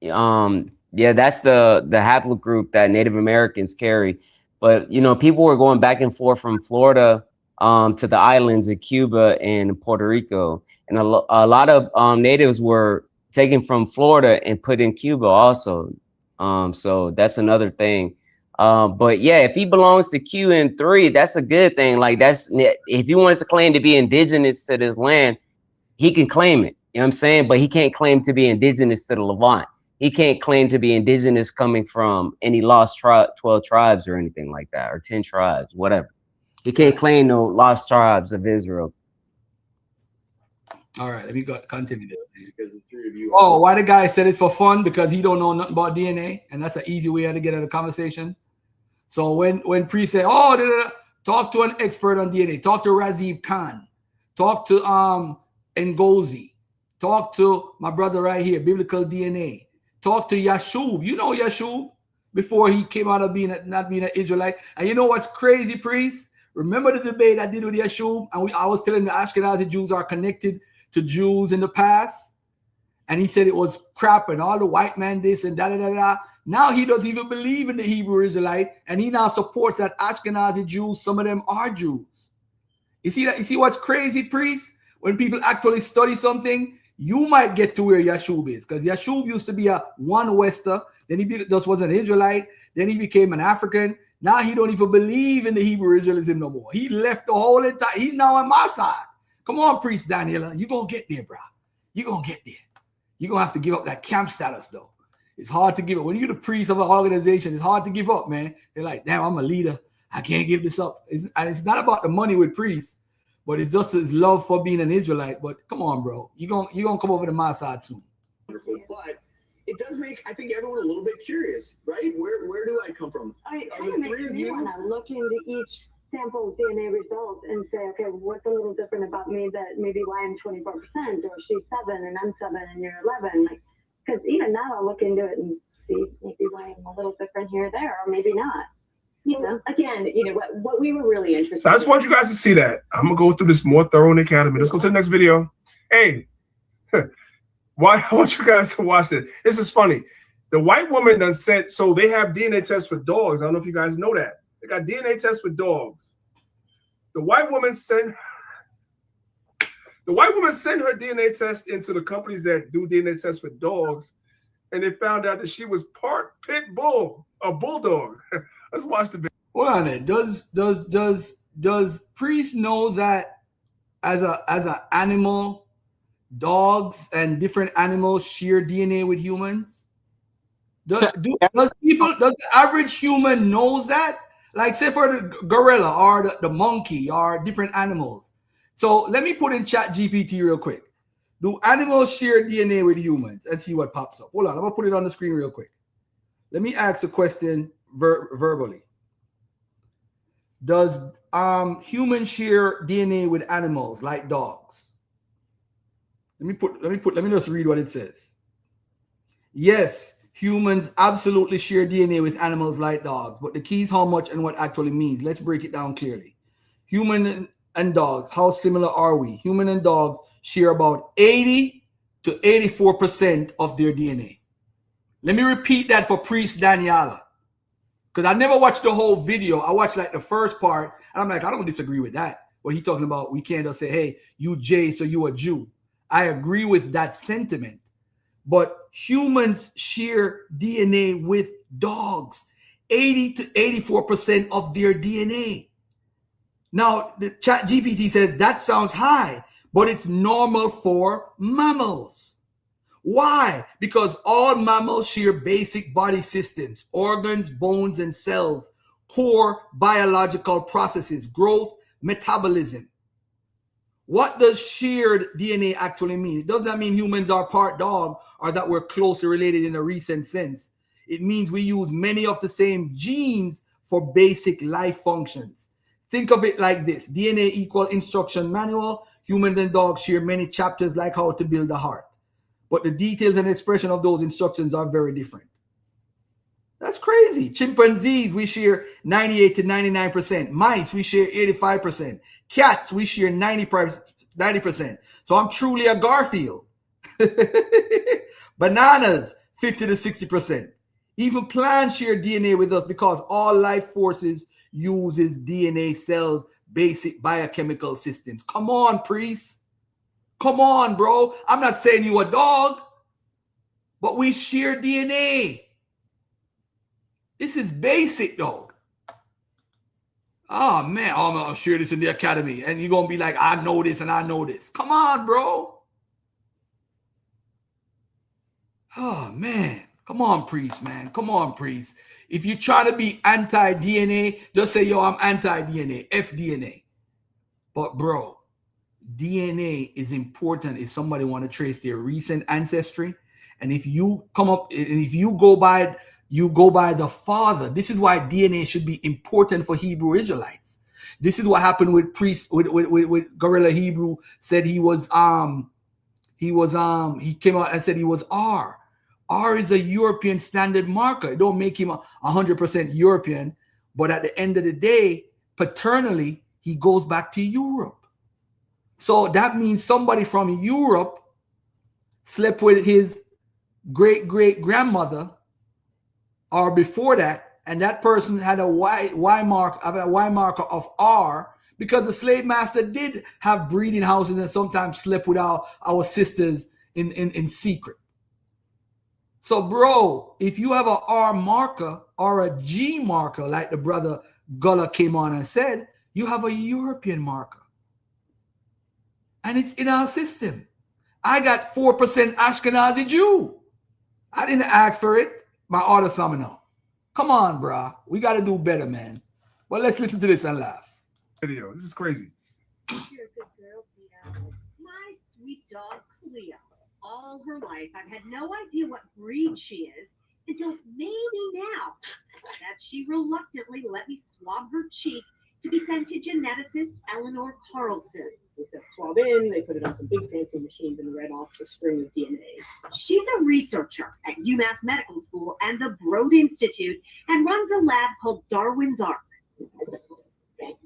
that's the haplogroup that Native Americans carry. But you know, people were going back and forth from Florida to the islands of Cuba and Puerto Rico, and a lot of natives were taken from Florida and put in Cuba also. So that's another thing. But yeah, if he belongs to QN3, that's a good thing. Like if he wants to claim to be indigenous to this land, he can claim it. You know what I'm saying? But he can't claim to be indigenous to the Levant. He can't claim to be indigenous coming from any lost 12 tribes or anything like that, or 10 tribes, whatever. He can't claim no lost tribes of Israel. All right, let me continue this. Because the three of you. Oh, why the guy said it for fun? Because he don't know nothing about DNA, and that's an easy way to get out of conversation. So when Priest say, "Oh, talk to an expert on DNA," talk to Razib Khan, talk to Ngozi, talk to my brother right here, Biblical DNA, talk to Yashub. You know Yashub before he came out of not being an Israelite. And you know what's crazy, Priest? Remember the debate I did with Yashub, and I was telling the Ashkenazi Jews are connected to Jews in the past, and he said it was crap and all the white man this and da. Now he doesn't even believe in the Hebrew Israelite, and he now supports that Ashkenazi Jews, some of them are Jews. You see that? You see what's crazy, Priest? When people actually study something, you might get to where Yashub is, because Yashub used to be a one Wester, then he just was an Israelite, then he became an African. Now he don't even believe in the Hebrew Israelism no more. He left the whole entire. He's now on my side. Come on, Priest Daniela, you gonna get there, bro. You gonna get there. You're gonna have to give up that camp status, though. It's hard to give up. When you're the priest of an organization, it's hard to give up, man. They're like, damn, I'm a leader. I can't give this up. And it's not about the money with priests, but it's just his love for being an Israelite. But come on, bro. You're gonna come over to my side soon. Wonderful, but it does make, I think, everyone a little bit curious, right? Where do I come from? It kind of makes me want to look into each sample DNA result and say, okay, what's a little different about me that maybe why I'm 24% or she's 7 and I'm 7 and you're 11. Like, because even now I'll look into it and see maybe why I'm a little different here or there, or maybe not. You know, again, you know what we were really interested. So I just want you guys to see that. I'm gonna go through this more thorough in the academy. Let's go to the next video. Hey, why I want you guys to watch this. This is funny. The white woman done said, so they have DNA tests for dogs. I don't know if you guys know that. They got DNA tests for dogs. The white woman sent her DNA test into the companies that do DNA tests for dogs, and they found out that she was part pit bull, a bulldog. Let's watch the video. Hold on there. Does Priest know that as an animal, dogs and different animals share DNA with humans? Does the average human knows that? Like, say for the gorilla or the monkey or different animals. So let me put in Chat GPT real quick. Do animals share DNA with humans? And see what pops up. Hold on, I'm gonna put it on the screen real quick. Let me ask a question verbally. Does humans share DNA with animals like dogs? Let me just read what it says. Yes. Humans absolutely share DNA with animals like dogs, but the key is how much and what actually means. Let's break it down clearly. Human and dogs, how similar are we? Human and dogs share about 80 to 84% of their DNA. Let me repeat that for Priest Daniela, because I never watched the whole video. I watched like the first part, and I'm like, I don't disagree with that. What he talking about, we can't just say, hey, you J, so you a Jew. I agree with that sentiment. But humans share DNA with dogs, 80 to 84% of their DNA. Now, the Chat GPT said that sounds high, but it's normal for mammals. Why? Because all mammals share basic body systems, organs, bones, and cells, core biological processes, growth, metabolism. What does shared DNA actually mean? It doesn't mean humans are part dog or that we're closely related in a recent sense. It means we use many of the same genes for basic life functions. Think of it like this. DNA equal instruction manual. Humans and dogs share many chapters like how to build a heart. but the details and expression of those instructions are very different. That's crazy. Chimpanzees, we share 98 to 99%. Mice, we share 85%. Cats, we share 90%. So I'm truly a Garfield. Bananas, 50 to 60%. Even plants share DNA with us because all life forces uses DNA cells, basic biochemical systems. Come on, priest. Come on, bro. I'm not saying you a dog, but we share DNA. This is basic, though. Oh, man, I'm going to share this in the academy. And you're going to be like, I know this and I know this. Come on, bro. Oh, man. Come on, priest, man. Come on, priest. If you try to be anti-DNA, just say, yo, I'm anti-DNA, F-DNA. But, bro, DNA is important if somebody want to trace their recent ancestry. And if you come up, and if you go by the father. This is why DNA should be important for Hebrew Israelites. This is what happened with priest with Gorilla Hebrew said he came out and said he was R. R is a European standard marker. It don't make him 100% European, but at the end of the day, paternally, he goes back to Europe. So that means somebody from Europe slept with his great-great-grandmother or before that, and that person had a Y marker of R because the slave master did have breeding houses and sometimes slept with our sisters in secret. So, bro, if you have a R marker or a G marker, like the brother Gullah came on and said, you have a European marker. And it's in our system. I got 4% Ashkenazi Jew. I didn't ask for it. My order summoner. Come on, brah. We got to do better, man. Well, let's listen to this and laugh. Video. This is crazy. You're a good girl, Cleo. My sweet dog, Cleo. All her life, I've had no idea what breed she is until maybe now that she reluctantly let me swab her cheek to be sent to geneticist Eleanor Carlson. They said swab in, they put it on some big fancy machines and read off the string of DNA. She's a researcher at UMass Medical School and the Broad Institute and runs a lab called Darwin's Ark,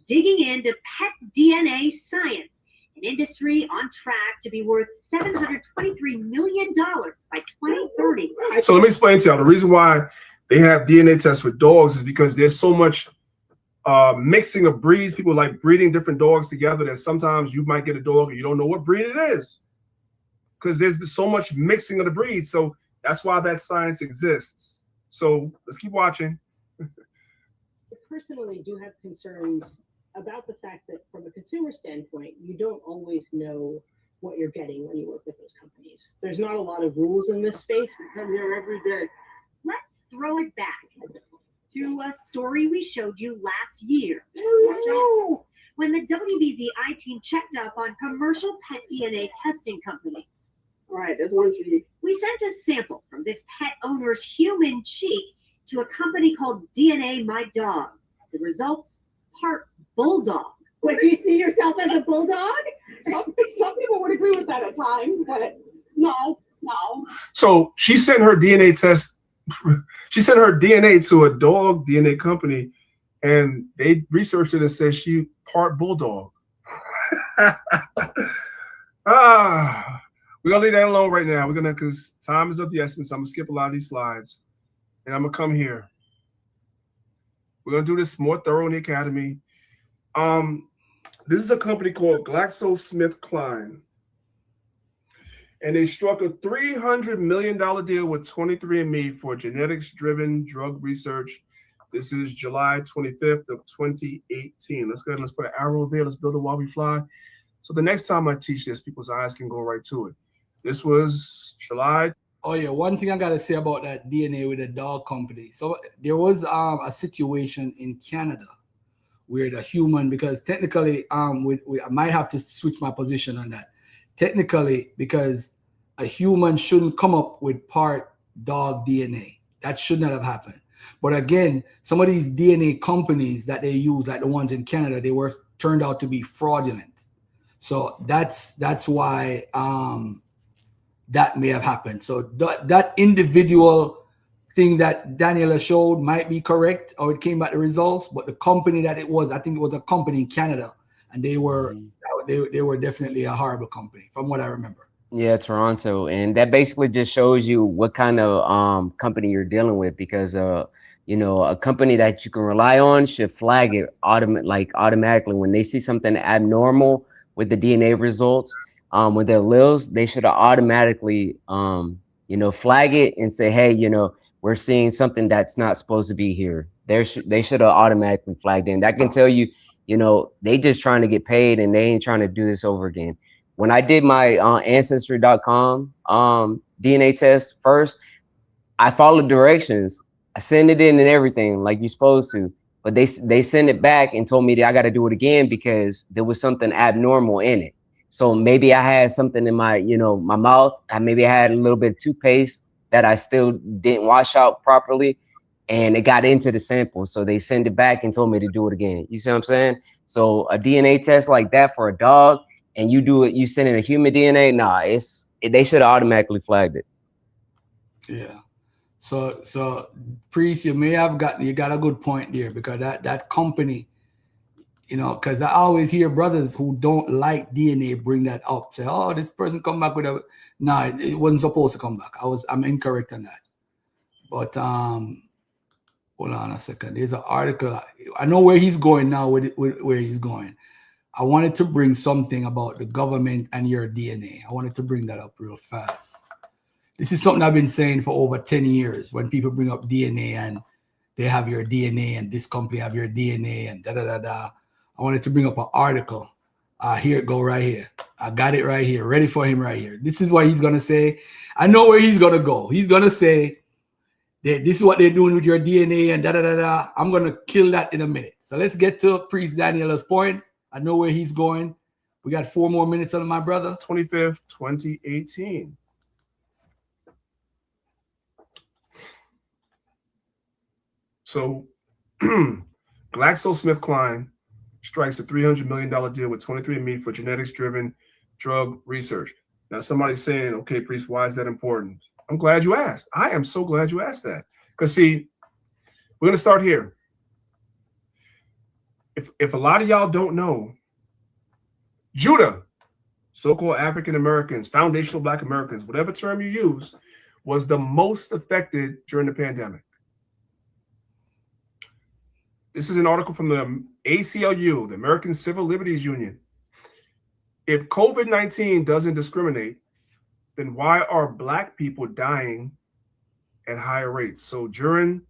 digging into pet DNA science, an industry on track to be worth $723 million by 2030. So let me explain to y'all the reason why they have DNA tests with dogs is because there's so much mixing of breeds. People like breeding different dogs together that sometimes you might get a dog and you don't know what breed it is because there's so much mixing of the breeds. So that's why that science exists. So let's keep watching. I personally do have concerns about the fact that from a consumer standpoint, you don't always know what you're getting when you work with those companies. There's not a lot of rules in this space. I come here every day. Let's throw it back to a story we showed you last year. When the WBZI team checked up on commercial pet DNA testing companies. All right, there's one for you. We sent a sample from this pet owner's human cheek to a company called DNA My Dog. The results, part bulldog. But do you see yourself as a bulldog? Some people would agree with that at times, but no. So she sent her DNA test. She sent her DNA to a dog DNA company, and they researched it and said she part bulldog. We're gonna leave that alone right now. Because time is of the essence. I'm gonna skip a lot of these slides, and I'm gonna come here. We're gonna do this more thorough in the academy. This is a company called GlaxoSmithKline. And they struck a $300 million deal with 23andMe for genetics-driven drug research. This is July 25th of 2018. Let's go ahead and let's put an arrow there. Let's build it while we fly. So the next time I teach this, people's eyes can go right to it. This was July. Oh, yeah. One thing I got to say about that DNA with the dog company. So there was a situation in Canada where the human, because technically, I might have to switch my position on that. Technically, because a human shouldn't come up with part dog DNA. That should not have happened. But again, some of these DNA companies that they use, like the ones in Canada, they were turned out to be fraudulent. So that's why that may have happened. So that individual thing that Daniela showed might be correct, or it came back the results, but the company that it was, I think it was a company in Canada, and they were definitely a horrible company from what I remember. Yeah, Toronto, and that basically just shows you what kind of company you're dealing with, because you know, a company that you can rely on should flag it automatically when they see something abnormal with the DNA results, with their alleles. They should automatically you know, flag it and say, hey, you know, we're seeing something that's not supposed to be here. They should have automatically flagged in. That can tell you, you know, they just trying to get paid and they ain't trying to do this over again. When I did my ancestry.com DNA test first, I followed directions. I sent it in and everything like you're supposed to, but they sent it back and told me that I got to do it again because there was something abnormal in it. So maybe I had something in my, you know, my mouth. Maybe I had a little bit of toothpaste that I still didn't wash out properly, and it got into the sample. So they sent it back and told me to do it again. You see what I'm saying? So a DNA test like that for a dog, and you do it, you send in a human DNA. Nah, they should have automatically flagged it. Yeah. So Priest, you got a good point there, because that company, you know, because I always hear brothers who don't like DNA bring that up, say, oh, this person come back with a, nah, it wasn't supposed to come back. I'm incorrect on that. But hold on a second. There's an article. I know where he's going now with where he's going. I wanted to bring something about the government and your DNA. I wanted to bring that up real fast. This is something I've been saying for over 10 years. When people bring up DNA and they have your DNA and this company have your DNA and da-da-da-da. I wanted to bring up an article. Here it go right here. I got it right here, ready for him right here. This is what he's going to say. I know where he's going to go. He's going to say that this is what they're doing with your DNA and da-da-da-da. I'm going to kill that in a minute. So let's get to Priest Daniela's point. I know where he's going. We got 4 more minutes on my brother. 25th, 2018. So GlaxoSmithKline strikes a $300 million deal with 23andMe for genetics-driven drug research. Now, somebody's saying, okay, Priest, why is that important? I'm glad you asked. I am so glad you asked that. Because, see, we're going to start here. If a lot of y'all don't know, Judah, so-called African Americans, foundational Black Americans, whatever term you use, was the most affected during the pandemic. This is an article from the ACLU, the American Civil Liberties Union. If COVID-19 doesn't discriminate, then why are Black people dying at higher rates? So during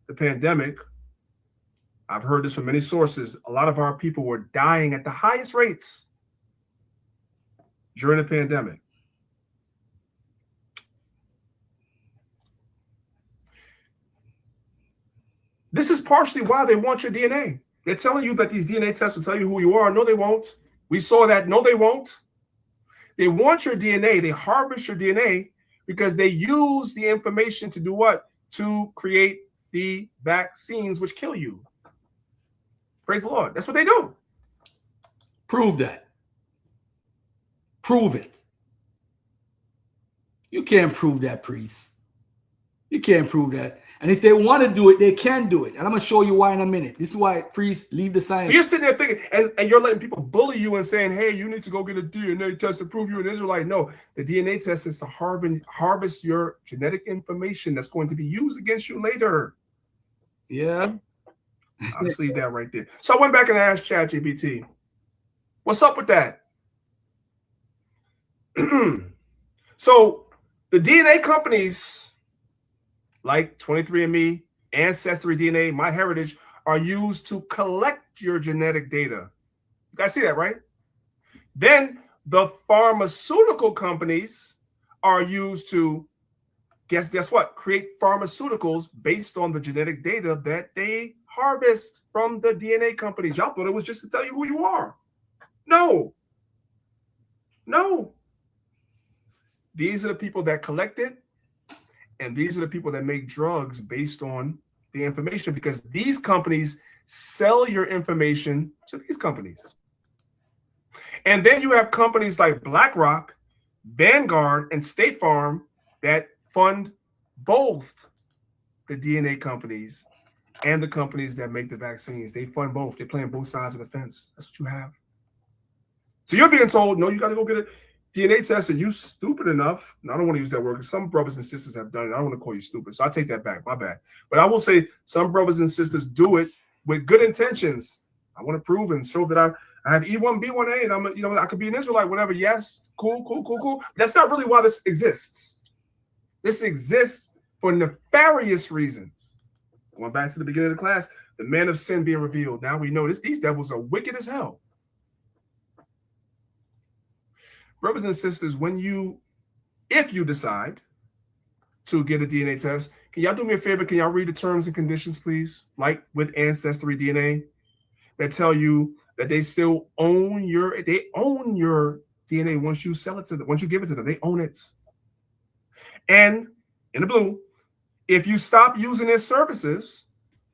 the pandemic, I've heard this from many sources, a lot of our people were dying at the highest rates during the pandemic. This is partially why they want your DNA. They're telling you that these DNA tests will tell you who you are. No, they won't. We saw that. No, they won't. They want your DNA. They harvest your DNA because they use the information to do what? To create the vaccines which kill you. Praise the Lord. That's what they do. Prove that. Prove it. You can't prove that, Priest. You can't prove that. And if they want to do it, they can do it. And I'm going to show you why in a minute. This is why, Priest, leave the science. So you're sitting there thinking, and you're letting people bully you and saying, hey, you need to go get a DNA test to prove you're an Israelite. No, the DNA test is to harvest your genetic information that's going to be used against you later. Yeah. I'll just leave that right there. So I went back and asked ChatGPT, what's up with that? So the DNA companies like 23andMe, Ancestry DNA, MyHeritage are used to collect your genetic data. You guys see that, right? Then the pharmaceutical companies are used to, guess what? Create pharmaceuticals based on the genetic data that they harvest from the DNA companies. Y'all thought it was just to tell you who you are. No. No. These are the people that collect it, and these are the people that make drugs based on the information, because these companies sell your information to these companies. And then you have companies like BlackRock Vanguard and State Farm that fund both the DNA companies and the companies that make the vaccines. They fund both. They're playing both sides of the fence. That's what you have. So you're being told, no, you got to go get a DNA test, and you stupid enough. And I don't want to use that word because some brothers and sisters have done it. I don't want to call you stupid, so I take that back. My bad. But I will say some brothers and sisters do it with good intentions. I want to prove and show that I have E1, B1A, and I could be an Israelite, whatever. Yes, cool. But that's not really why this exists. This exists for nefarious reasons. Going back to the beginning of the class, the man of sin being revealed. Now we know this. These devils are wicked as hell. Brothers and sisters, if you decide to get a DNA test, can y'all do me a favor? Can y'all read the terms and conditions, please? Like with Ancestry DNA, that tell you that they still own your DNA once you sell it to them, once you give it to them, they own it. And in the blue, if you stop using their services,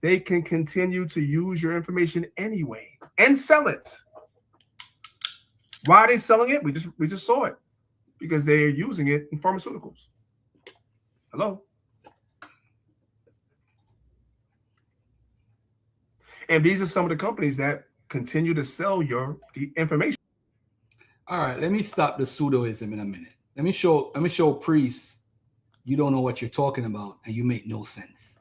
they can continue to use your information anyway and sell it. Why are they selling it? We just saw it. Because they are using it in pharmaceuticals. Hello? And these are some of the companies that continue to sell the information. All right, let me stop the pseudoism in a minute. Let me show priests you don't know what you're talking about and you make no sense.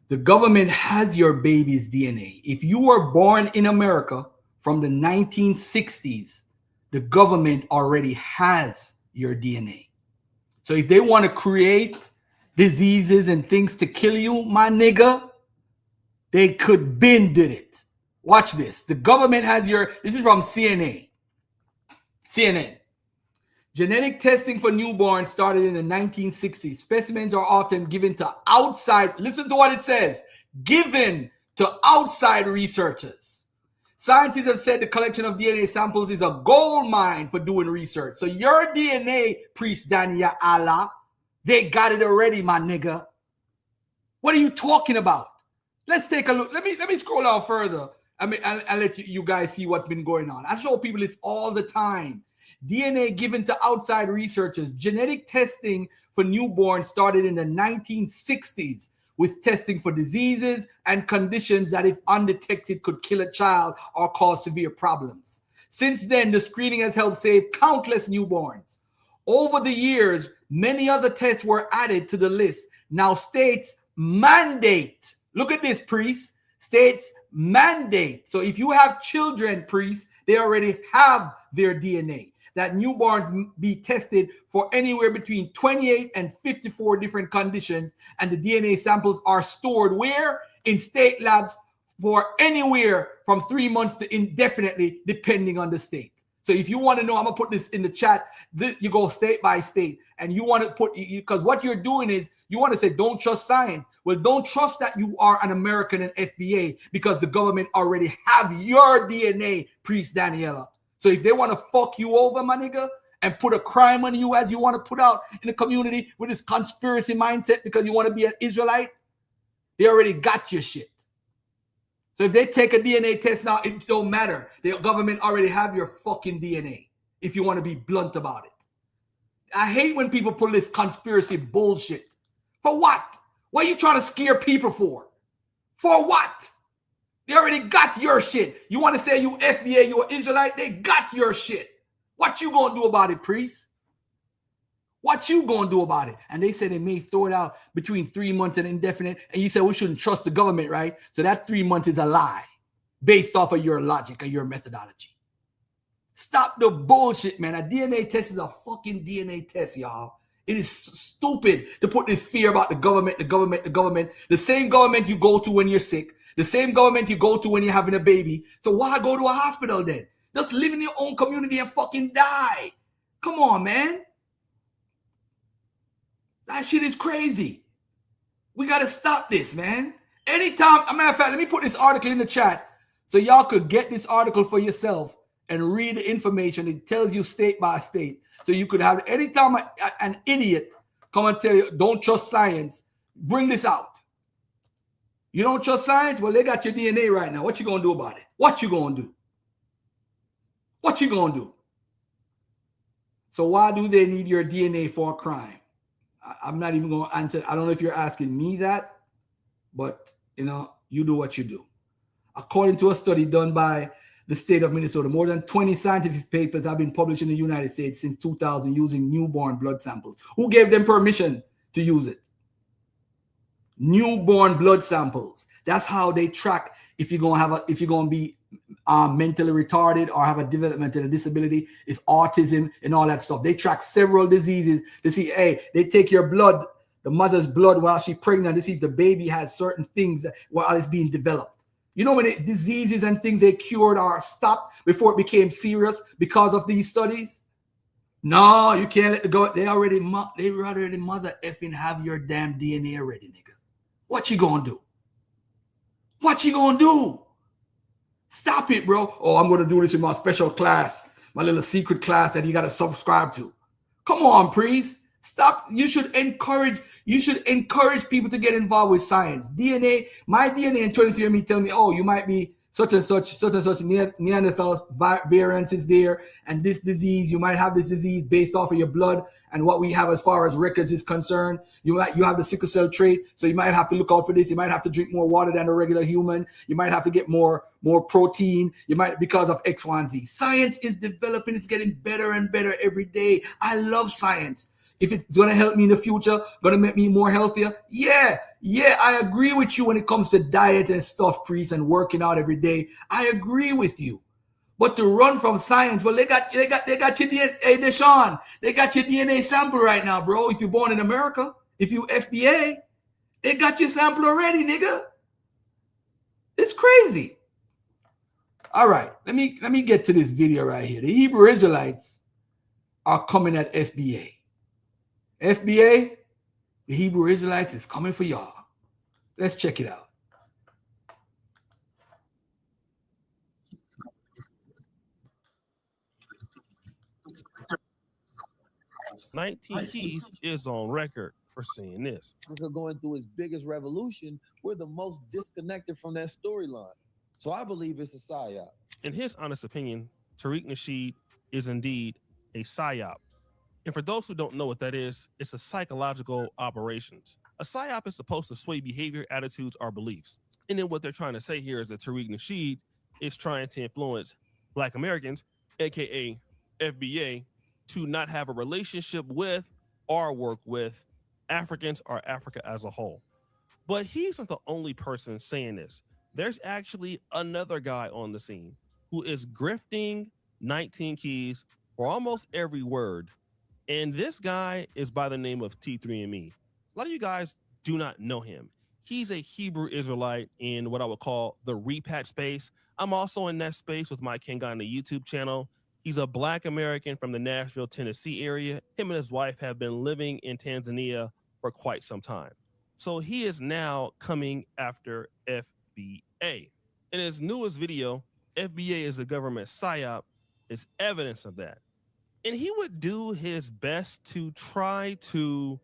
The government has your baby's DNA. If you were born in America from the 1960s, the government already has your DNA. So if they want to create diseases and things to kill you, my nigga, they could been did it. Watch this. The government has this is from CNN. Genetic testing for newborns started in the 1960s. Specimens are often given to listen to what it says, given to outside researchers. Scientists have said the collection of DNA samples is a gold mine for doing research. So your DNA, Priest Daniel Allah, they got it already, my nigga. What are you talking about? Let's take a look. Let me scroll down further. I'll let you guys see what's been going on. I show people this all the time. DNA given to outside researchers. Genetic testing for newborns started in the 1960s. With testing for diseases and conditions that, if undetected, could kill a child or cause severe problems. Since then, the screening has helped save countless newborns. Over the years, many other tests were added to the list. Now states mandate. Look at this, priest. States mandate. So if you have children, priests, they already have their DNA. That newborns be tested for anywhere between 28 and 54 different conditions, and the DNA samples are stored where? In state labs for anywhere from 3 months to indefinitely, depending on the state. So if you want to know, I'm gonna put this in the chat. You go state by state, and you want to put, because what you're doing is you want to say don't trust science. Well, don't trust that you are an American and FBA, because the government already have your DNA, Priest Daniela. So if they want to fuck you over, my nigga, and put a crime on you as you want to put out in the community with this conspiracy mindset because you want to be an Israelite, they already got your shit. So if they take a DNA test now, it don't matter. The government already have your fucking DNA, if you want to be blunt about it. I hate when people pull this conspiracy bullshit. For what? What are you trying to scare people for? For what? They already got your shit. You want to say you FBA, you an Israelite? They got your shit. What you gonna do about it, priest? What you gonna do about it? And they said they may throw it out between 3 months and indefinite. And you said we shouldn't trust the government, right? So that 3 months is a lie based off of your logic and your methodology. Stop the bullshit, man. A DNA test is a fucking DNA test, y'all. It is stupid to put this fear about the government. The same government you go to when you're sick. The same government you go to when you're having a baby. So why go to a hospital then? Just live in your own community and fucking die. Come on, man. That shit is crazy. We got to stop this, man. Anytime, a matter of fact, let me put this article in the chat so y'all could get this article for yourself and read the information. It tells you state by state. So you could have, anytime an idiot come and tell you, don't trust science, bring this out. You don't trust science? Well, they got your DNA right now. What you going to do about it? What you going to do? What you going to do? So why do they need your DNA for a crime? I'm not even going to answer. I don't know if you're asking me that, but you do what you do. According to a study done by the state of Minnesota, more than 20 scientific papers have been published in the United States since 2000 using newborn blood samples. Who gave them permission to use it? Newborn blood samples. That's how they track if you're gonna be mentally retarded or have a developmental disability. It's autism and all that stuff. They track several diseases to see. Hey, they take your blood, the mother's blood while she's pregnant, to see if the baby has certain things while it's being developed. You know many diseases and things they cured or stopped before it became serious because of these studies? No, you can't let it go. They rather the mother effing have your damn DNA already, nigga. What you gonna do? What you gonna do? Stop it, bro. Oh, I'm gonna do this in my special class, my little secret class that you gotta subscribe to. Come on, priest. Stop. You should encourage people to get involved with science. DNA, my DNA and 23andMe tell me, oh, you might be such and such Neanderthal variants is there, and this disease, you might have this disease based off of your blood and what we have as far as records is concerned. You have the sickle cell trait, so you might have to look out for this. You might have to drink more water than a regular human. You might have to get more protein. You might, because of X, Y, and Z. Science is developing. It's getting better and better every day. I love science. If it's going to help me in the future, going to make me more healthier, yeah, I agree with you when it comes to diet and stuff, priest, and working out every day. I agree with you. But to run from science, well, they got your DNA. Hey, Deshaun, they got your DNA sample right now, bro. If you're born in America, if you FBA, they got your sample already, nigga. It's crazy. All right, let me get to this video right here. The Hebrew Israelites are coming at FBA. FBA, the Hebrew Israelites is coming for y'all. Let's check it out. Keys is on record for saying this. Africa going through its biggest revolution, we're the most disconnected from that storyline. So I believe it's a psyop. In his honest opinion, Tariq Nasheed is indeed a psyop. And for those who don't know what that is, it's a psychological operations. A psyop is supposed to sway behavior, attitudes, or beliefs. And then what they're trying to say here is that Tariq Nasheed is trying to influence Black Americans, aka FBA, to not have a relationship with or work with Africans or Africa as a whole. But he's not the only person saying this. There's actually another guy on the scene who is grifting 19 Keys for almost every word. And this guy is by the name of T3ME. A lot of you guys do not know him. He's a Hebrew Israelite in what I would call the repat space. I'm also in that space with my Kengana YouTube channel. He's a Black American from the Nashville, Tennessee area. Him and his wife have been living in Tanzania for quite some time. So he is now coming after FBA. In his newest video, FBA is a government psyop, is evidence of that. And he would do his best to try to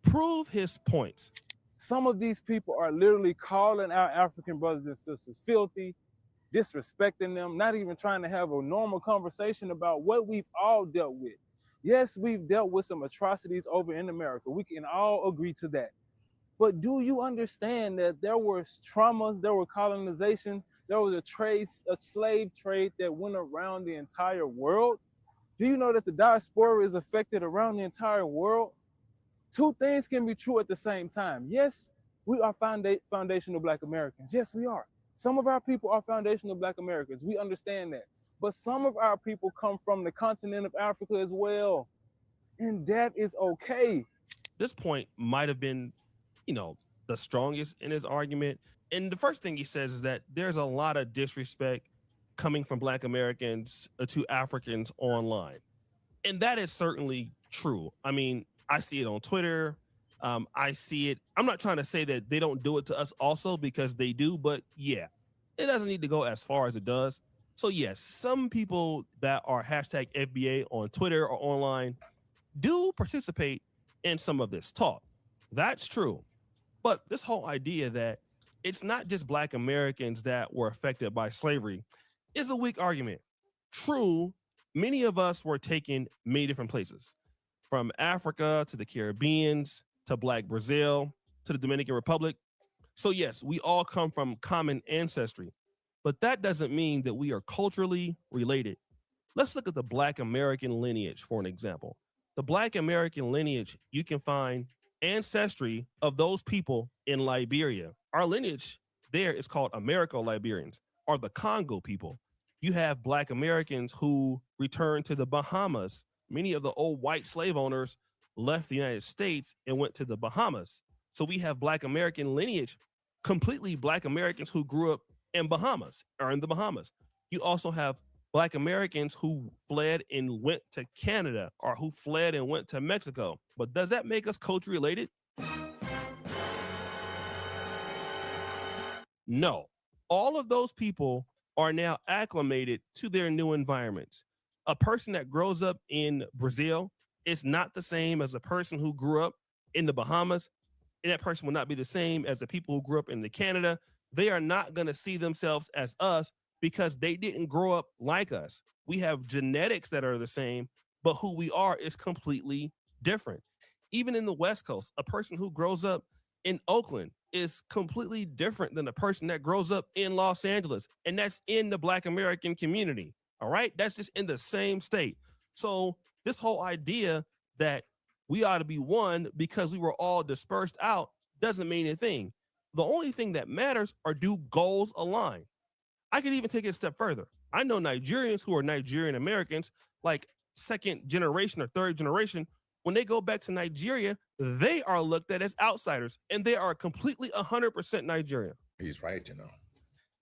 prove his points. Some of these people are literally calling our African brothers and sisters filthy, disrespecting them, not even trying to have a normal conversation about what we've all dealt with. Yes, we've dealt with some atrocities over in America. We can all agree to that. But do you understand that there were traumas, there were colonization, there was a slave trade that went around the entire world? Do you know that the diaspora is affected around the entire world? Two things can be true at the same time. Yes, we are foundational Black Americans. Yes, we are. Some of our people are foundational Black Americans. We understand that. But some of our people come from the continent of Africa as well. And that is okay. This point might have been, the strongest in his argument. And the first thing he says is that there's a lot of disrespect coming from Black Americans to Africans online. And that is certainly true. I mean, I see it on Twitter. I see it. I'm not trying to say that they don't do it to us also, because they do, but yeah, it doesn't need to go as far as it does. So yes, some people that are hashtag FBA on Twitter or online do participate in some of this talk. That's true. But this whole idea that it's not just Black Americans that were affected by slavery is a weak argument. True, many of us were taken many different places, from Africa to the Caribbeans to Black Brazil to the Dominican Republic. So yes, we all come from common ancestry, but that doesn't mean that we are culturally related. Let's look at the Black American lineage for an example. The Black American lineage, you can find ancestry of those people in Liberia. Our lineage there is called Americo-Liberians, or the Congo people. You have Black Americans who returned to the Bahamas. Many of the old white slave owners left the United States and went to the Bahamas. So we have Black American lineage, completely Black Americans who grew up in Bahamas or in the Bahamas. You also have Black Americans who fled and went to Canada, or who fled and went to Mexico. But does that make us culturally related? No. All of those people are now acclimated to their new environments. A person that grows up in Brazil is not the same as a person who grew up in the Bahamas, and that person will not be the same as the people who grew up in the Canada. They are not going to see themselves as us because they didn't grow up like us. We have genetics that are the same, but who we are is completely different. Even in the West Coast, a person who grows up in Oakland is completely different than a person that grows up in Los Angeles, and that's in the Black American community. All right, that's just in the same state. So this whole idea that we ought to be one because we were all dispersed out doesn't mean anything. The only thing that matters are, do goals align? I could even take it a step further. I know Nigerians who are Nigerian Americans, like second generation or third generation. When they go back to Nigeria, they are looked at as outsiders, and they are completely 100% Nigerian. He's right, you know.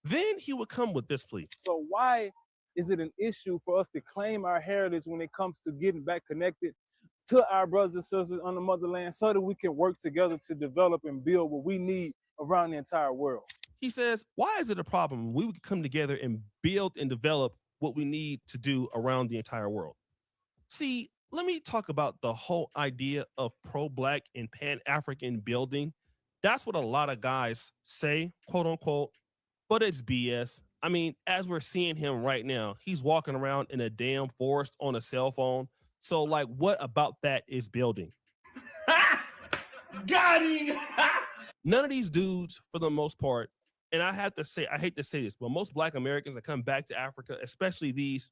Then he would come with this plea. So why is it an issue for us to claim our heritage when it comes to getting back connected to our brothers and sisters on the motherland, so that we can work together to develop and build what we need around the entire world? He says, why is it a problem we would come together and build and develop what we need to do around the entire world? See, let me talk about the whole idea of pro-Black and Pan-African building. That's what a lot of guys say, quote unquote, but it's BS. I mean, as we're seeing him right now, he's walking around in a damn forest on a cell phone. So like, what about that is building? Got him! None of these dudes, for the most part, and I have to say, I hate to say this, but most Black Americans that come back to Africa, especially these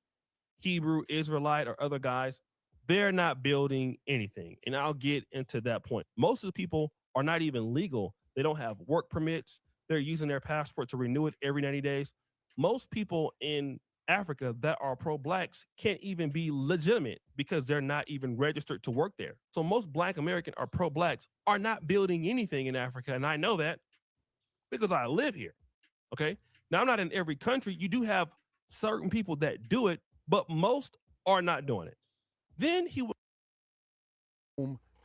Hebrew, Israelite, or other guys, they're not building anything. And I'll get into that point. Most of the people are not even legal. They don't have work permits. They're using their passport to renew it every 90 days. Most people in Africa that are pro-Blacks can't even be legitimate because they're not even registered to work there. So most Black American or pro-Blacks are not building anything in Africa. And I know that because I live here. Okay. Now, I'm not in every country. You do have certain people that do it, but most are not doing it. Then he would.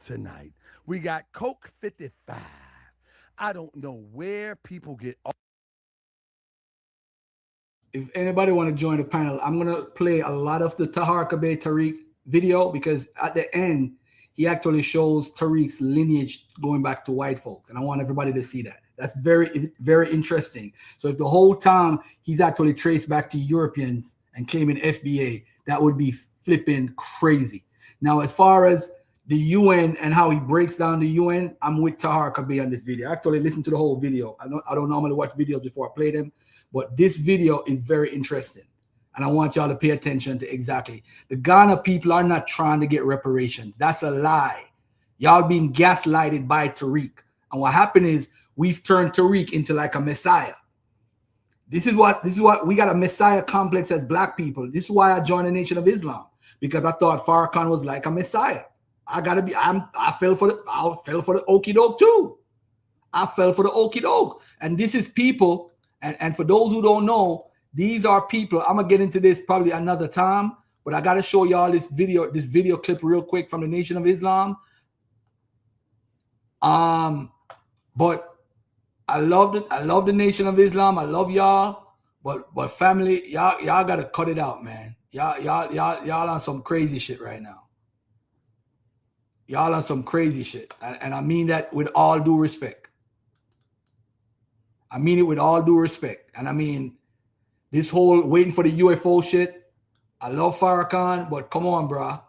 Tonight, we got Coke 55. I don't know where people get. If anybody want to join the panel, I'm going to play a lot of the Taharqa Bay Tariq video, because at the end, he actually shows Tariq's lineage going back to white folks. And I want everybody to see that. That's very, very interesting. So if the whole time he's actually traced back to Europeans and claiming FBA, that would be flipping crazy. Now, as far as the UN and how he breaks down the UN, I'm with Taharqa Bay on this video. I actually listened to the whole video. I don't normally watch videos before I play them, but this video is very interesting. And I want y'all to pay attention to exactly. The Ghana people are not trying to get reparations. That's a lie. Y'all being gaslighted by Tariq. And what happened is we've turned Tariq into like a messiah. This is what we got, a messiah complex as Black people. This is why I joined the Nation of Islam, because I thought Farrakhan was like a messiah. I fell for the okie doke too. I fell for the okie doke. And this is people, and for those who don't know, these are people. I'm gonna get into this probably another time, but I gotta show y'all this video clip real quick from the Nation of Islam. But I love the Nation of Islam. I love y'all, but family, y'all gotta cut it out, man. Y'all on some crazy shit right now. Y'all on some crazy shit, and I mean that with all due respect. I mean it with all due respect, and I mean this whole waiting for the UFO shit. I love Farrakhan, but come on, bro.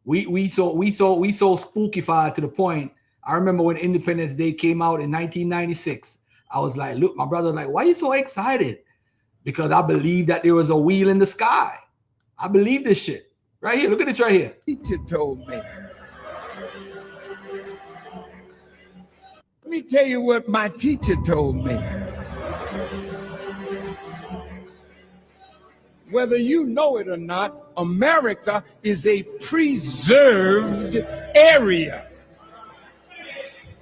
We so spookified to the point. I remember when Independence Day came out in 1996. I was like, look, my brother was like, why are you so excited? Because I believe that there was a wheel in the sky. I believe this shit. Right here, look at this right here. Teacher told me. Let me tell you what my teacher told me. Whether you know it or not, America is a preserved area.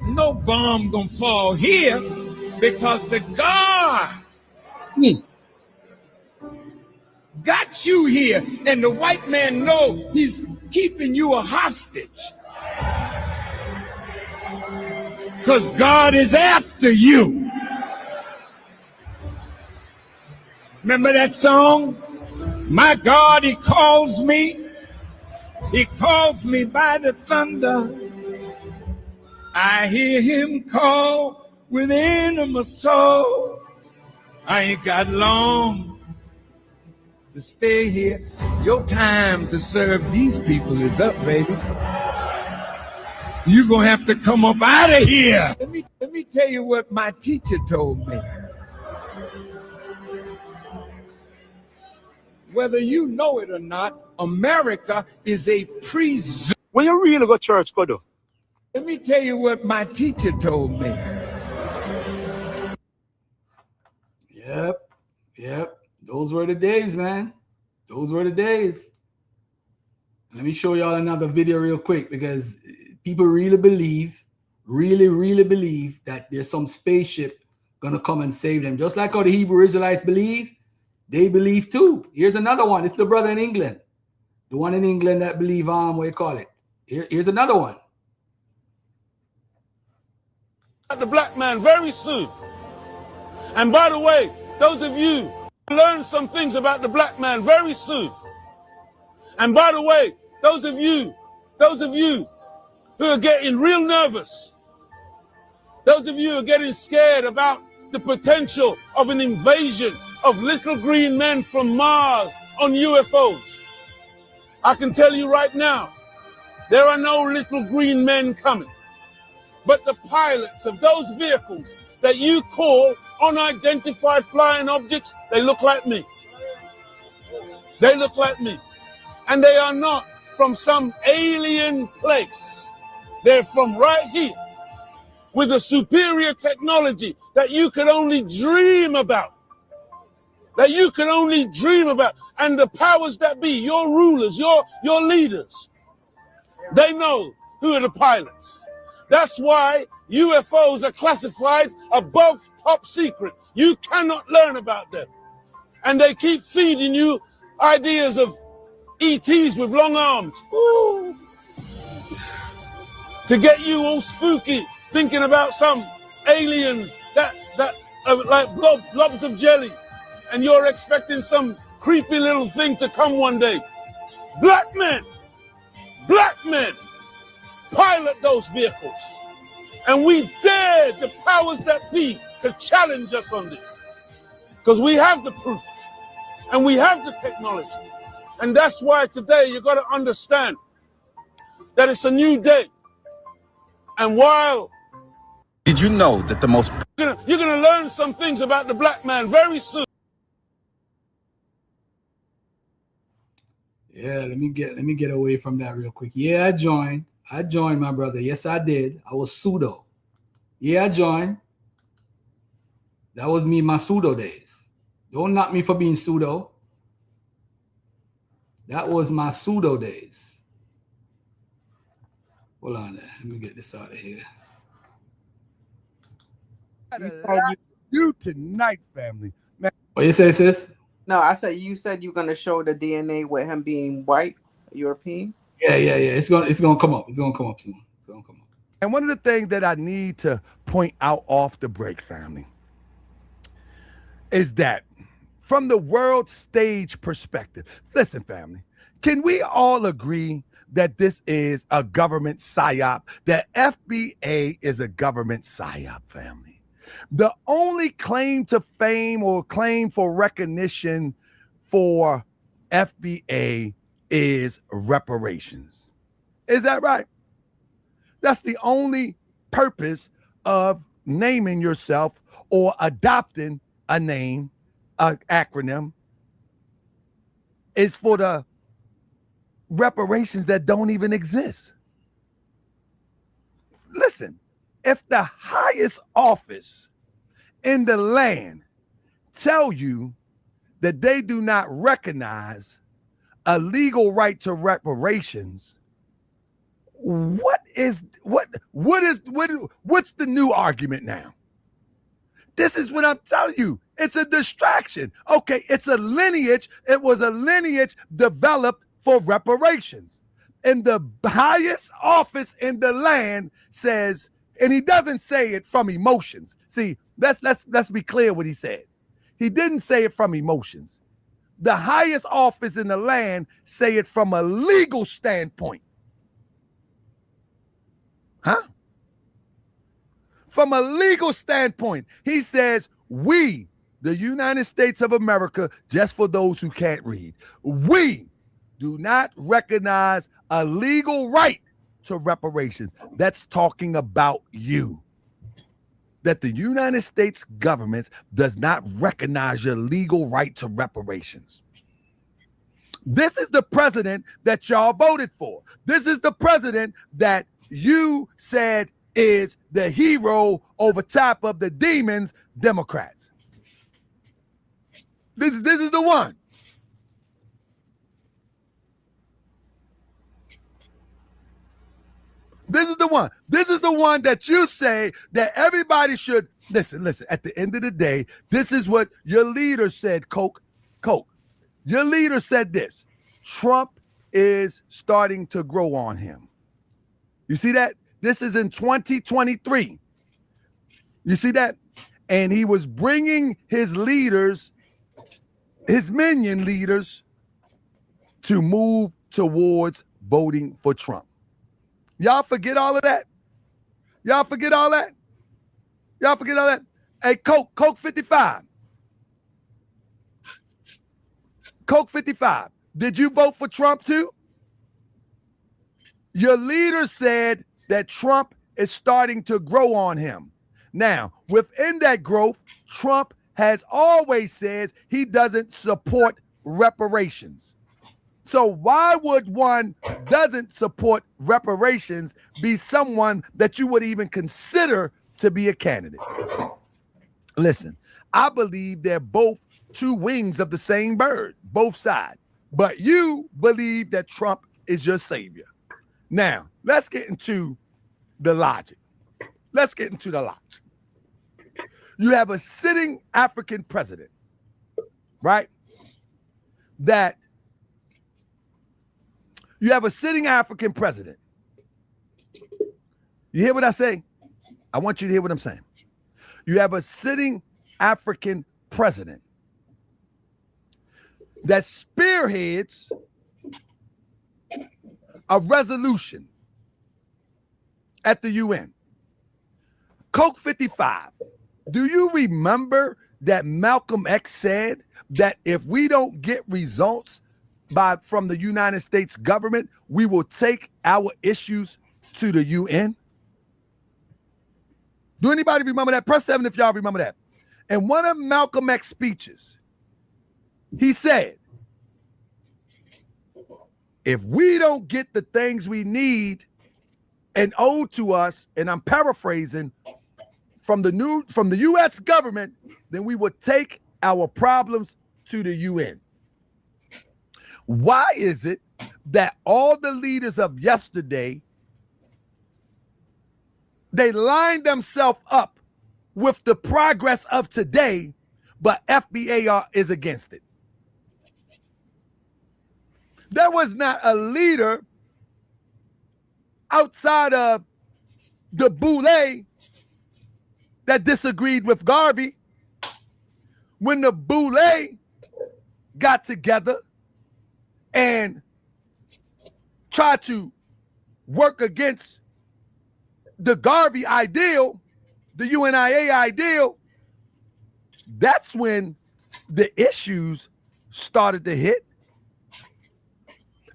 No bomb gonna fall here because the God got you here, and the white man know he's keeping you a hostage. Because God is after you. Remember that song? My God, he calls me. He calls me by the thunder. I hear him call within my soul. I ain't got long to stay here. Your time to serve these people is up, baby. You're gonna have to come up out of here. Let me tell you what my teacher told me. Whether you know it or not, America is a prison. When you really go to church, go do. Let me tell you what my teacher told me. Yep. Those were the days, man. Those were the days. Let me show y'all another video real quick because people really believe that there's some spaceship gonna come and save them. Just like how the Hebrew Israelites believe, they believe too. Here's another one. It's the brother in England. The one in England that believe, what you call it? Here's another one. The black man very soon. And by the way, those of you learn some things about the black man very soon. And by the way, those of you who are getting real nervous, those of you who are getting scared about the potential of an invasion of little green men from Mars on UFOs, I can tell you right now, there are no little green men coming. But the pilots of those vehicles that you call unidentified flying objects, they look like me. They look like me. And they are not from some alien place. They're from right here with a superior technology that you could only dream about. That you can only dream about. And the powers that be, your rulers, your leaders, they know who are the pilots. That's why UFOs are classified above top secret. You cannot learn about them. And they keep feeding you ideas of ETs with long arms. Ooh. To get you all spooky, thinking about some aliens that are like blobs of jelly. And you're expecting some creepy little thing to come one day. Black men pilot those vehicles. And we dare the powers that be to challenge us on this. Because we have the proof and we have the technology. And that's why today you got to understand that it's a new day. And while Did you know that the most you're gonna learn some things about the black man very soon. Yeah, let me get away from that real quick. Yeah, I joined, my brother. Yes, I did. I was pseudo. Yeah, I joined. That was me in my pseudo days. Don't knock me for being pseudo. That was my pseudo days. Hold on there. Let me get this out of here. You tonight, family. Man. What you say, sis? No, I said you said you're gonna show the DNA with him being white, European. Yeah. It's gonna come up. It's gonna come up soon. It's gonna come up. And one of the things that I need to point out off the break, family, is that from the world stage perspective, listen, family, can we all agree that this is a government psyop? That FBA is a government psyop, family. The only claim to fame or claim for recognition for FBA is reparations. Is that right? That's the only purpose of naming yourself or adopting a name, an acronym, is for the reparations that don't even exist. Listen, if the highest office in the land tell you that they do not recognize a legal right to reparations, what's the new argument now? This is what I'm telling you. It's a distraction. Okay, it's a lineage. It was a lineage developed for reparations. And the highest office in the land says, and he doesn't say it from emotions. See, let's be clear what he said. He didn't say it from emotions. The highest office in the land say it from a legal standpoint. Huh? From a legal standpoint, he says, we, the United States of America, just for those who can't read, we do not recognize a legal right to reparations. That's talking about you. That the United States government does not recognize your legal right to reparations. This is the president that y'all voted for. This is the president that you said is the hero over top of the demons, Democrats. This is the one. This is the one. This is the one that you say that everybody should listen. At the end of the day, this is what your leader said, Coke. Your leader said this. Trump is starting to grow on him. You see that? This is in 2023. You see that? And he was bringing his leaders, his minion leaders, to move towards voting for Trump. Y'all forget all of that? Y'all forget all that? Y'all forget all that? Hey, Coke 55. Coke 55. Did you vote for Trump too? Your leader said that Trump is starting to grow on him. Now, within that growth, Trump has always said he doesn't support reparations. So why would one doesn't support reparations be someone that you would even consider to be a candidate? Listen, I believe they're both two wings of the same bird, both sides. But you believe that Trump is your savior. Now, let's get into the logic. Let's get into the logic. You have a sitting African president, right? That you have a sitting African president. You hear what I say? I want you to hear what I'm saying. You have a sitting African president that spearheads a resolution at the UN. Coke 55. Do you remember that Malcolm X said that if we don't get results from the United States government, we will take our issues to the UN? Do anybody remember that? Press 7 if y'all remember that. In one of Malcolm X's speeches, he said, if we don't get the things we need and owe to us, and I'm paraphrasing, from the U.S. government, then we would take our problems to the UN. Why is it that all the leaders of yesterday, they line themselves up with the progress of today, but FBA is against it? There was not a leader outside of the Boule that disagreed with Garvey. When the Boule got together and tried to work against the Garvey ideal, the UNIA ideal, that's when the issues started to hit.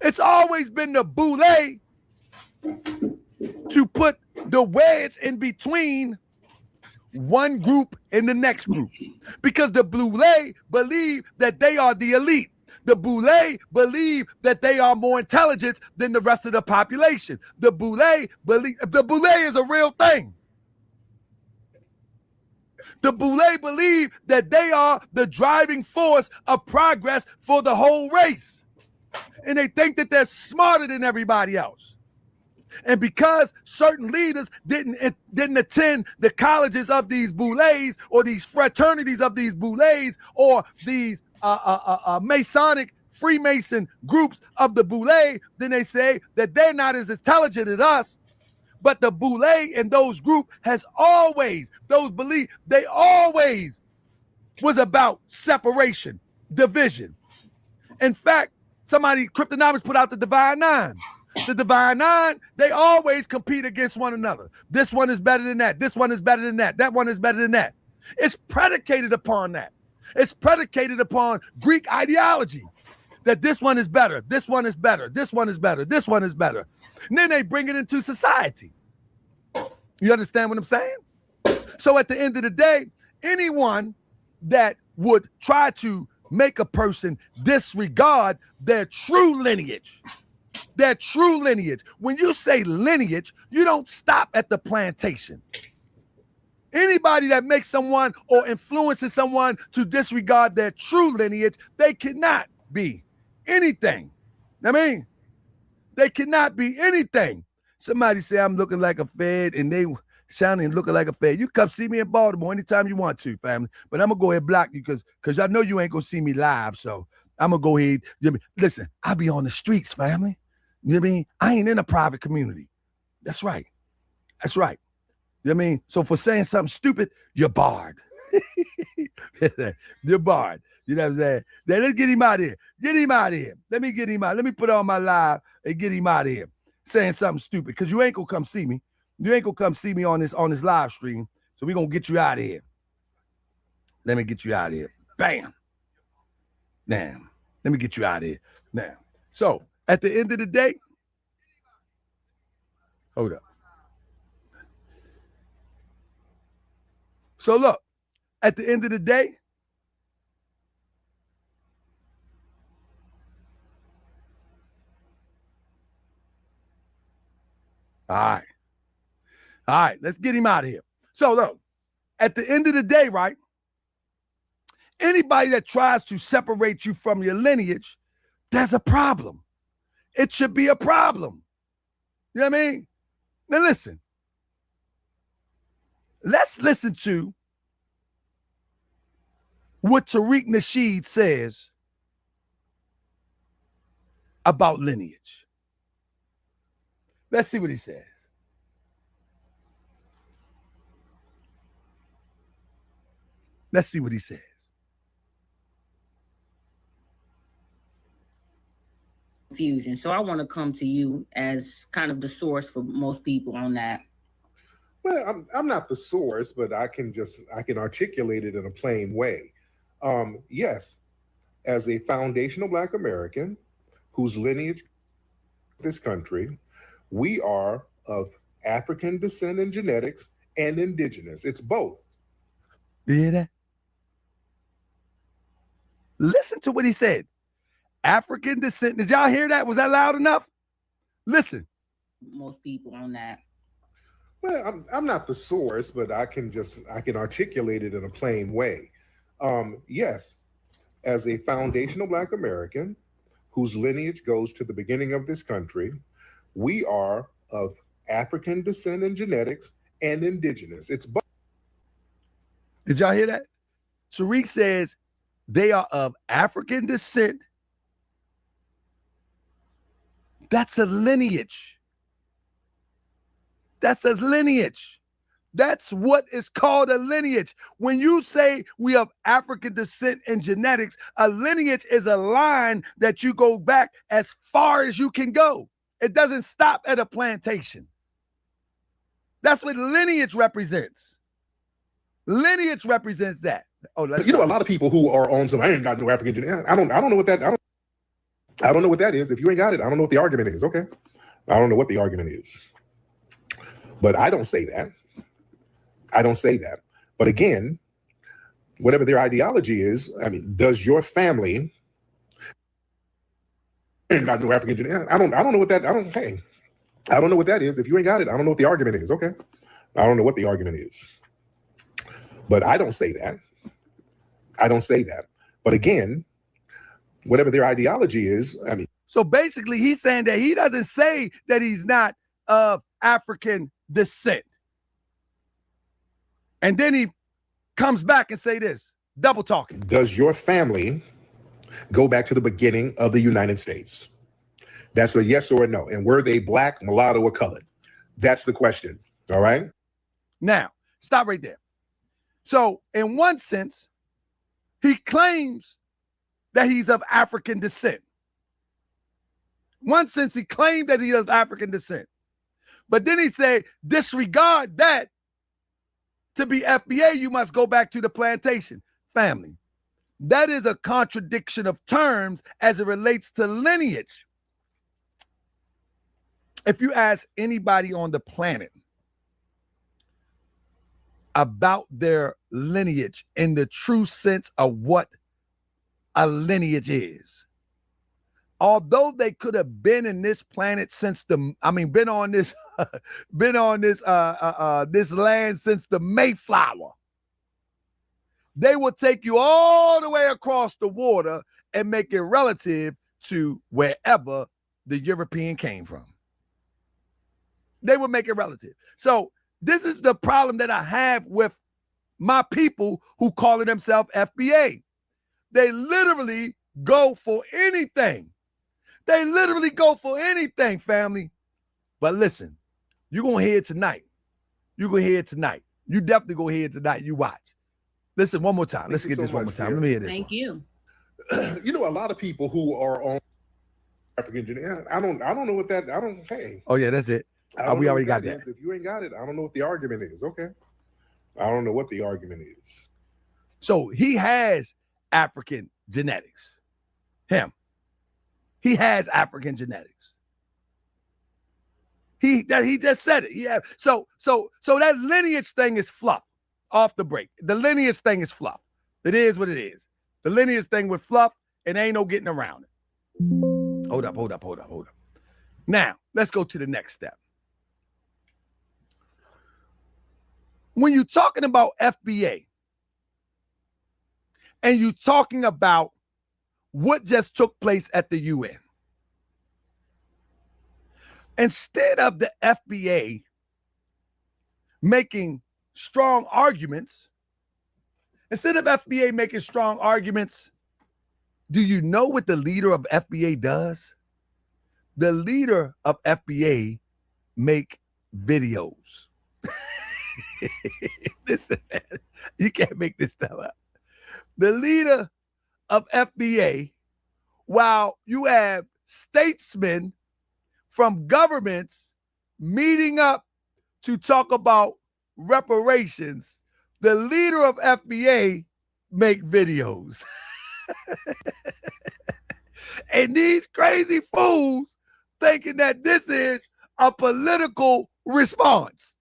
It's always been the boule to put the wedge in between one group and the next group, because the boule believe that they are the elite. The boule believe that they are more intelligent than the rest of the population. The boule is a real thing. The boule believe that they are the driving force of progress for the whole race. And they think that they're smarter than everybody else. And because certain leaders didn't attend the colleges of these boules, or these fraternities of these boules, or these Masonic Freemason groups of the boule, then they say that they're not as intelligent as us. But the boule in those groups has always, those beliefs, they always was about separation, division. In fact, Cryptonomics put out the Divine Nine. The Divine Nine, they always compete against one another. This one is better than that. This one is better than that. That one is better than that. It's predicated upon that. It's predicated upon Greek ideology, that this one is better. This one is better. This one is better. This one is better. And then they bring it into society. You understand what I'm saying? So at the end of the day, anyone that would try to make a person disregard their true lineage, when you say lineage, you don't stop at the plantation. Anybody that makes someone or influences someone to disregard their true lineage, they cannot be anything. I mean, they cannot be anything. Somebody say I'm looking like a Fed and they sounding and looking like a Fed. You come see me in Baltimore anytime you want to, family. But I'm going to go ahead and block you because I know you ain't going to see me live. So I'm going to go ahead. Listen, I be on the streets, family. You know what I mean? I ain't in a private community. That's right. That's right. You know what I mean? So for saying something stupid, you're barred. You're barred. You know what I'm saying? Then let's get him out of here. Get him out of here. Let me get him out. Let me put on my live and get him out of here. Saying something stupid, because you ain't gonna come see me. You ain't gonna come see me on this live stream. So we're gonna get you out of here. Let me get you out of here. Bam. Now, let me get you out of here. Now, so at the end of the day, hold up. So look, at the end of the day, all right, let's get him out of here. So look, at the end of the day, right, anybody that tries to separate you from your lineage, there's a problem. It should be a problem. You know what I mean? Now listen. Let's listen to what Tariq Nasheed says about lineage. Let's see what he says. Let's see what he says. Confusion. So I want to come to you as kind of the source for most people on that. Well, I'm not the source, but I can articulate it in a plain way. Yes, as a foundational Black American whose lineage this country, we are of African descent in genetics and indigenous. It's both. You hear that? Listen to what he said. African descent. Did y'all hear that? Was that loud enough? Listen. Most people on that. Well, I'm not the source, but I can articulate it in a plain way. Yes, as a foundational Black American whose lineage goes to the beginning of this country, we are of African descent in genetics and indigenous. It's both. Did y'all hear that? Tariq says they are of African descent. That's a lineage. That's a lineage. That's what is called a lineage. When you say we have African descent in genetics, a lineage is a line that you go back as far as you can go. It doesn't stop at a plantation. That's what lineage represents. Lineage represents that. Oh, a lot of people who are on some, I ain't got no African genetics. I don't know what that. I don't know what that is. If you ain't got it, I don't know what the argument is. Okay. I don't know what the argument is. But I don't say that. I don't say that. But again, whatever their ideology is, I mean, does your family got no African genealogy? I don't know what that, I don't know what that is. If you ain't got it, I don't know what the argument is. Okay. I don't know what the argument is. But I don't say that. I don't say that. But again, whatever their ideology is, I mean. So basically, he's saying that he doesn't say that he's not of African descent. And then he comes back and say this, double talking. Does your family go back to the beginning of the United States? That's a yes or a no. And were they black, mulatto, or colored? That's the question. All right. Now, stop right there. So in one sense, he claims that he's of African descent. One sense, he claimed that he is African descent. But then he said, disregard that. To be FBA, you must go back to the plantation. Family. That is a contradiction of terms as it relates to lineage. If you ask anybody on the planet about their lineage in the true sense of what a lineage is, although they could have been in this planet since been on this this land since the Mayflower, they will take you all the way across the water and make it relative to wherever the European came from. They will make it relative. So this is the problem that I have with my people who call themselves FBA. They literally go for anything. They literally go for anything, family. But listen, you're going to hear it tonight. You're going to hear it tonight. You definitely going to hear it tonight. You watch. Listen one more time. Let's get this one more time. Let me hear this. Thank you. You know, a lot of people who are on African genealogy, I don't know what that, Oh, yeah, that's it. We already got that. If you ain't got it, I don't know what the argument is. Okay. I don't know what the argument is. So he has African genetics. Him. He has African genetics. He just said it. Yeah. So that lineage thing is fluff off the break. The lineage thing is fluff. It is what it is. The lineage thing with fluff, and ain't no getting around it. Hold up. Now, let's go to the next step. When you're talking about FBA and you're talking about what just took place at the UN, instead of the FBA making strong arguments, do you know what the leader of FBA does? The leader of FBA make videos. Listen, man, you can't make this stuff up. The leader of FBA, while you have statesmen from governments meeting up to talk about reparations, the leader of FBA make videos. And these crazy fools thinking that this is a political response.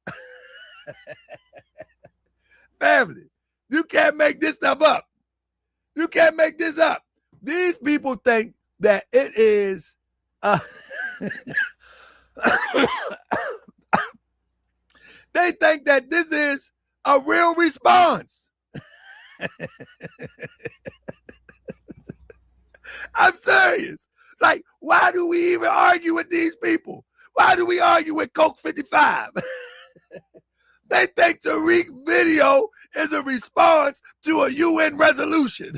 Family, you can't make this stuff up. You can't make this up. These people think that it is they think that this is a real response. I'm serious. Like, why do we even argue with these people? Why do we argue with Coke 55? They think Tariq video is a response to a UN resolution.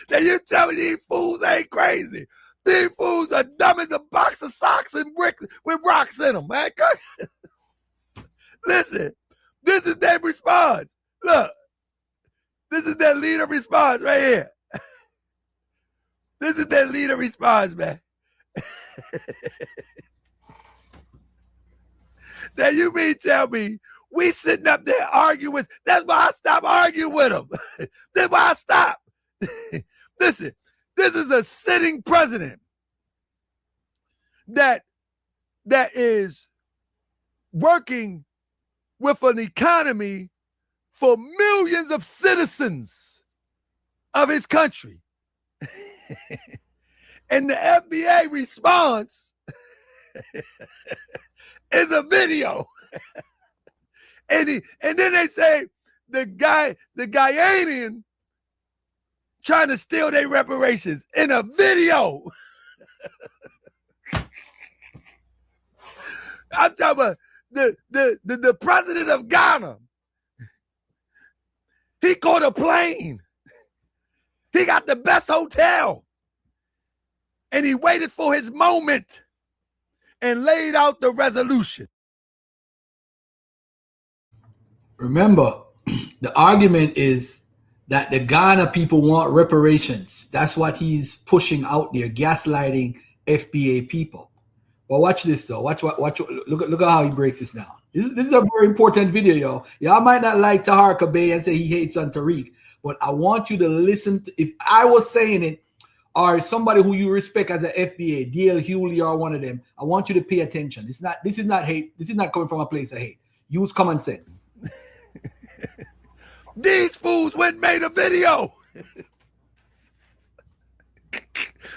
Now you tell me these fools ain't crazy. These fools are dumb as a box of socks and bricks with rocks in them, man. Listen, this is their response. Look, this is their leader response right here. This is their leader response, man. Now you mean tell me we sitting up there arguing? That's why I stopped arguing with them. That's why I stopped. Listen, This is a sitting president that is working with an economy for millions of citizens of his country. And the FBA response is a video. And then they say the Guyanian trying to steal their reparations in a video. I'm talking about the president of Ghana. He caught a plane. He got the best hotel. And he waited for his moment and laid out the resolution. Remember, the argument is that the Ghana people want reparations. That's what he's pushing out there, gaslighting FBA people. But watch this though. Watch. Look at how he breaks this down. This is a very important video, y'all. Y'all might not like Taharqa Bey and say he hates on Tariq, but I want you to listen. If I was saying it, or somebody who you respect as an FBA, DL Hewley or one of them, I want you to pay attention. This is not hate. This is not coming from a place of hate. Use common sense. These fools went and made a video.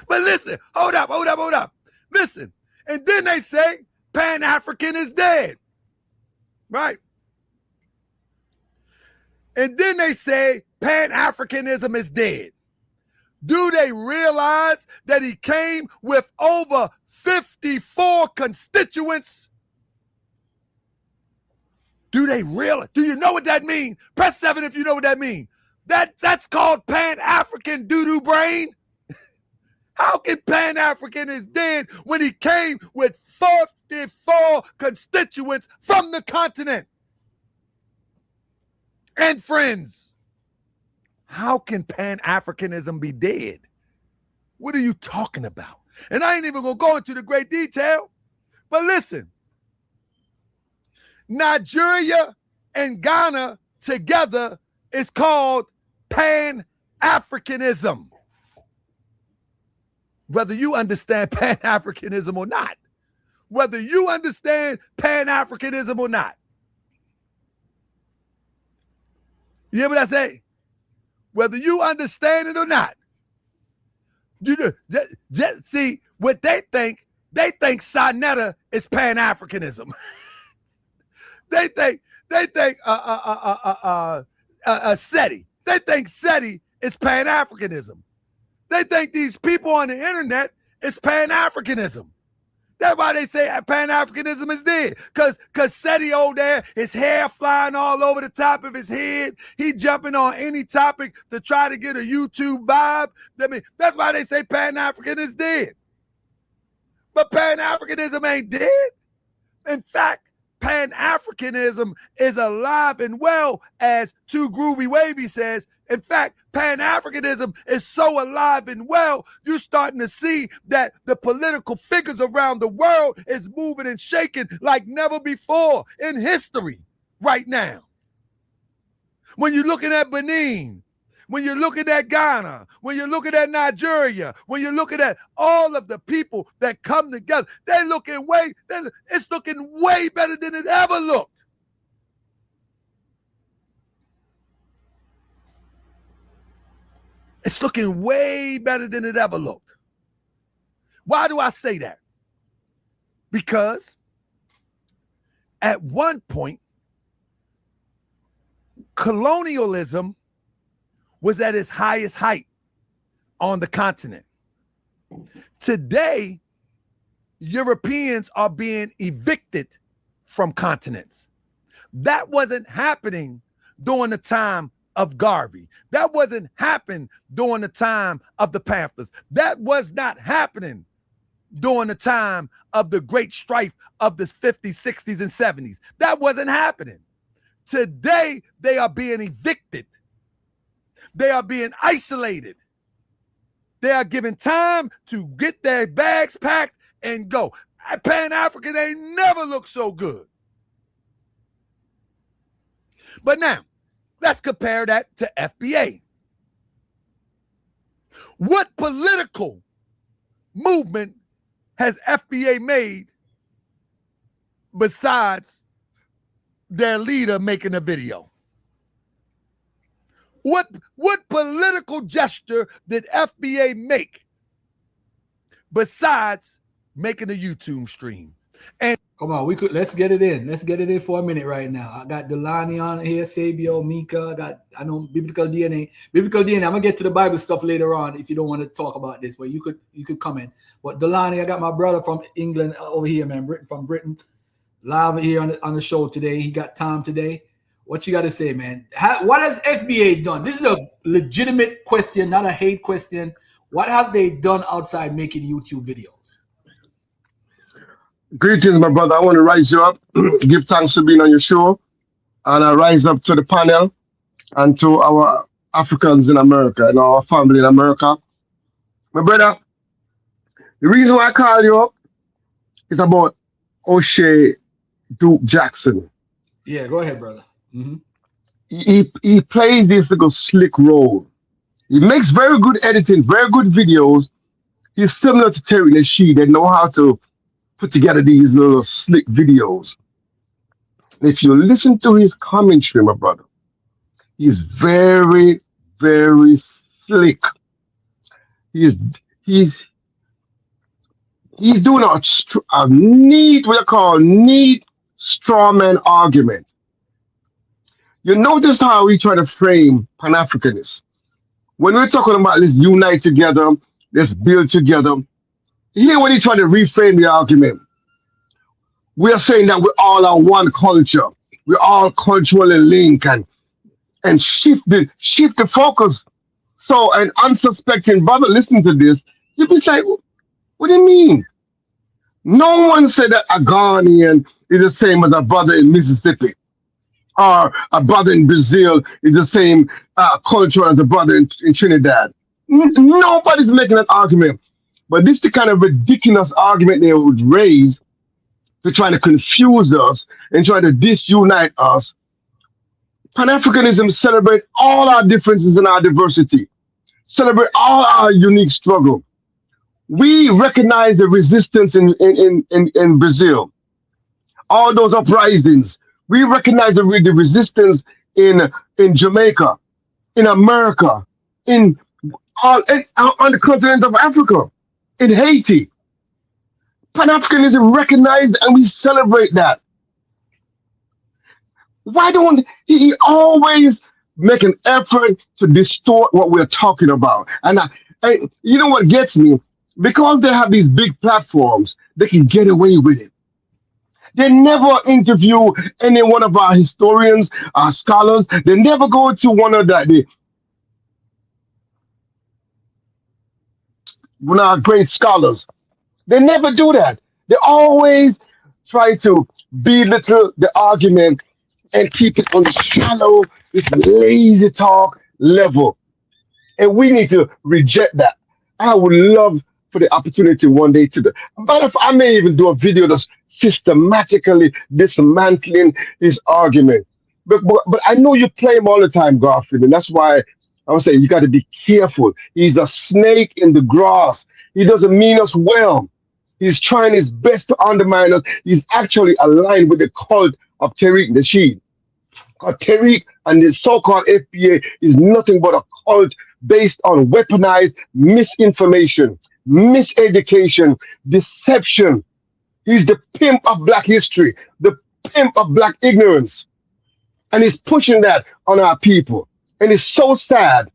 But listen, hold up. Listen. And then they say Pan-African is dead. Right? And then they say Pan-Africanism is dead. Do they realize that he came with over 54 constituents? Do they realize? Do you know what that means? Press 7 if you know what that means. That's called Pan-African doo-doo brain. How can Pan-African is dead when he came with 44 constituents from the continent and friends? How can Pan-Africanism be dead? What are you talking about? And I ain't even going to go into the great detail, but listen. Nigeria and Ghana together is called Pan-Africanism. Whether you understand Pan-Africanism or not. Whether you understand Pan-Africanism or not. You hear what I say? Whether you understand it or not. You just see what they think Sinetta is Pan-Africanism. They think SETI. They think SETI is Pan-Africanism. They think these people on the internet is Pan-Africanism. That's why they say Pan-Africanism is dead. Because SETI over there, his hair flying all over the top of his head. He jumping on any topic to try to get a YouTube vibe. I mean, that's why they say Pan-African is dead. But Pan-Africanism ain't dead. In fact, Pan-Africanism is alive and well, as Too Groovy Wavy says. In fact, Pan-Africanism is so alive and well, you're starting to see that the political figures around the world is moving and shaking like never before in history right now. When you're looking at Benin, when you're looking at Ghana, when you're looking at Nigeria, when you're looking at all of the people that come together, it's looking way better than it ever looked. It's looking way better than it ever looked. Why do I say that? Because at one point, colonialism was at its highest height on the continent. Today, Europeans are being evicted from continents. That wasn't happening during the time of Garvey. That wasn't happening during the time of the Panthers. That was not happening during the time of the great strife of the 50s, 60s, and 70s. That wasn't happening. Today, they are being evicted. They are being isolated. They are given time to get their bags packed and go. Pan-African ain't never looked so good. But now, let's compare that to FBA. What political movement has FBA made besides their leader making a video? What political gesture did FBA make besides making a YouTube stream? And come on, let's get it in. Let's get it in for a minute right now. I got Delani on here, Sabio, Mika, I know Biblical DNA. Biblical DNA, I'm gonna get to the Bible stuff later on if you don't want to talk about this, but you could comment. But Delani, I got my brother from England over here, man, from Britain, live here on the show today. He got time today. What you got to say, man? What has FBA done? This is a legitimate question, not a hate question. What have they done outside making YouTube videos? Greetings, my brother. I want to rise you up, give thanks for being on your show, and I rise up to the panel and to our Africans in America and our family in America. My brother, the reason why I call you up is about O'Shea Duke Jackson. Yeah, go ahead, brother. Mm-hmm. He plays this little slick role. He makes very good editing, very good videos. He's similar to Tariq Nasheed. They know how to put together these little slick videos. And if you listen to his commentary, my brother, he's very, very slick. He's doing a neat, what you call neat straw man argument. You notice how we try to frame Pan-Africanists. When we're talking about let's unite together, let's build together, here when he try to reframe the argument, we are saying that we all are one culture. We're all culturally linked and shift the focus. So an unsuspecting brother listening to this, you'll be like, what do you mean? No one said that a Ghanaian is the same as a brother in Mississippi, or a brother in Brazil is the same culture as a brother in Trinidad. Nobody's making that argument. But this is the kind of ridiculous argument they would raise to try to confuse us and try to disunite us. Pan-Africanism celebrates all our differences and our diversity, celebrate all our unique struggle. We recognize the resistance in Brazil, all those uprisings. We recognize the resistance in Jamaica, in America, on the continent of Africa, in Haiti. Pan-Africanism recognized and we celebrate that. Why don't he always make an effort to distort what we're talking about? And you know what gets me? Because they have these big platforms, they can get away with it. They never interview any one of our historians, our scholars. They never go to one of one of our great scholars. They never do that. They always try to belittle the argument and keep it on the shallow, this lazy talk level. And we need to reject that. I would love for the opportunity one day to do. But if I may even do a video that's systematically dismantling his argument. But I know you play him all the time, Garfield, and that's why I would say you got to be careful. He's a snake in the grass. He doesn't mean us well. He's trying his best to undermine us. He's actually aligned with the cult of Tariq Nasheed. Tariq and the so-called FBA is nothing but a cult based on weaponized misinformation, miseducation, deception. He's the pimp of Black history, the pimp of Black ignorance. And he's pushing that on our people. And it's so sad.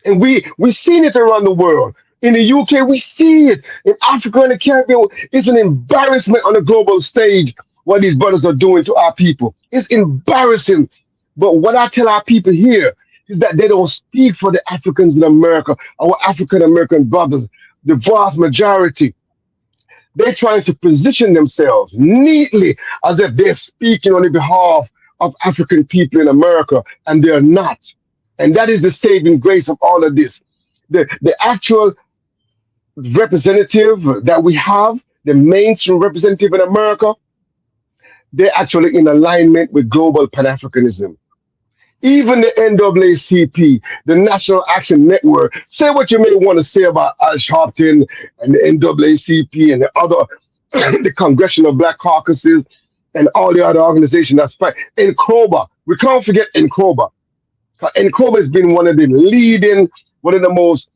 And we've seen it around the world. In the UK, we see it. In Africa and the Caribbean, it's an embarrassment on the global stage what these brothers are doing to our people. It's embarrassing. But what I tell our people here is that they don't speak for the Africans in America, our African-American brothers, the vast majority. They're trying to position themselves neatly as if they're speaking on the behalf of African people in America, and they're not. And that is the saving grace of all of this. The actual representative that we have, the mainstream representative in America, they're actually in alignment with global Pan-Africanism. even the NAACP, the National Action Network. Say what you may want to say about Al Sharpton and the NAACP and the other, the Congressional Black Caucuses and all the other organizations that's fight. Nkroba, we can't forget Nkroba. Nkroba has been one of the leading, one of the most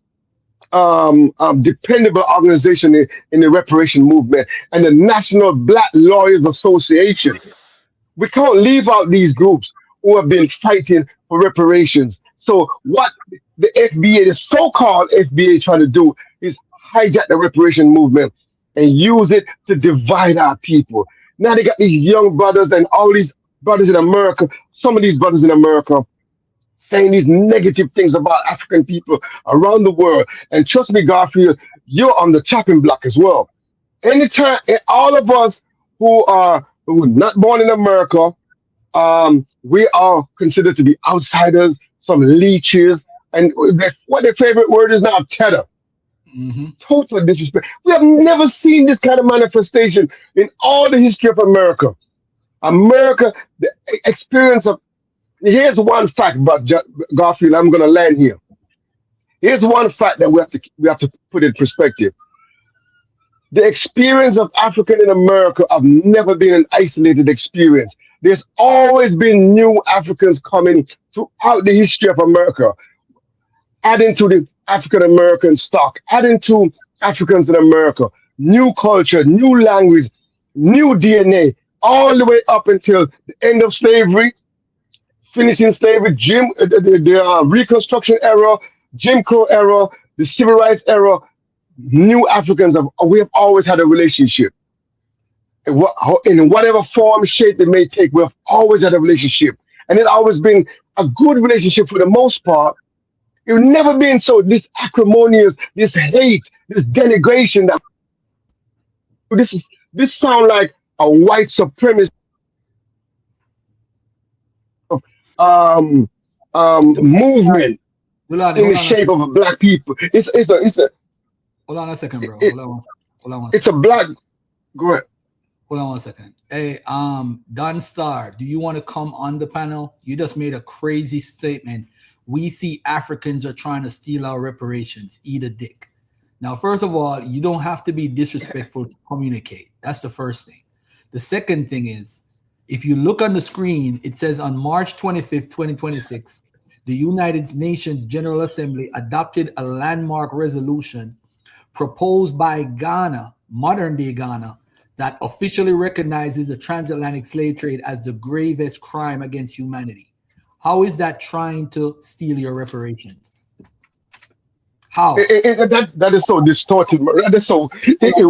dependable organization in the reparation movement, and the National Black Lawyers Association. We can't leave out these groups who have been fighting for reparations. So what the FBA, the so-called FBA, trying to do is hijack the reparation movement and use it to divide our people. Now they got these young brothers and all these brothers in America, some of these brothers in America saying these negative things about African people around the world. And trust me, Garfield, you're on the chopping block as well. Anytime, all of us who are not born in America, we are considered to be outsiders, some leeches, and what their favorite word is now, tether. Total disrespect. We have never seen this kind of manifestation in all the history of America. America, the experience of, here's one fact about Garfield, I'm going to land here. Here's one fact that we have to put in perspective. The experience of African in America have never been an isolated experience. There's always been new Africans coming throughout the history of America, adding to the African American stock, adding to Africans in America, new culture, new language, new DNA, all the way up until the end of slavery, finishing slavery, the Reconstruction era, Jim Crow era, the Civil Rights era. New Africans we have always had a relationship. In whatever form, shape it may take, we have always had a relationship. And it's always been a good relationship for the most part. It's never been so this acrimonious, this hate, this denigration that this sound like a white supremacist movement in the shape of a black people. It's a hold on a second, bro. Hold on. It's a black. Go ahead. Hold on 1 second. Hey, Don Star, do you want to come on the panel? You just made a crazy statement. We see Africans are trying to steal our reparations. Eat a dick. Now, first of all, you don't have to be disrespectful to communicate. That's the first thing. The second thing is, if you look on the screen, it says on March 25th, 2026, the United Nations General Assembly adopted a landmark resolution proposed by Ghana, modern-day Ghana, that officially recognizes the transatlantic slave trade as the gravest crime against humanity. How is that trying to steal your reparations? How? That is so distorted. That is so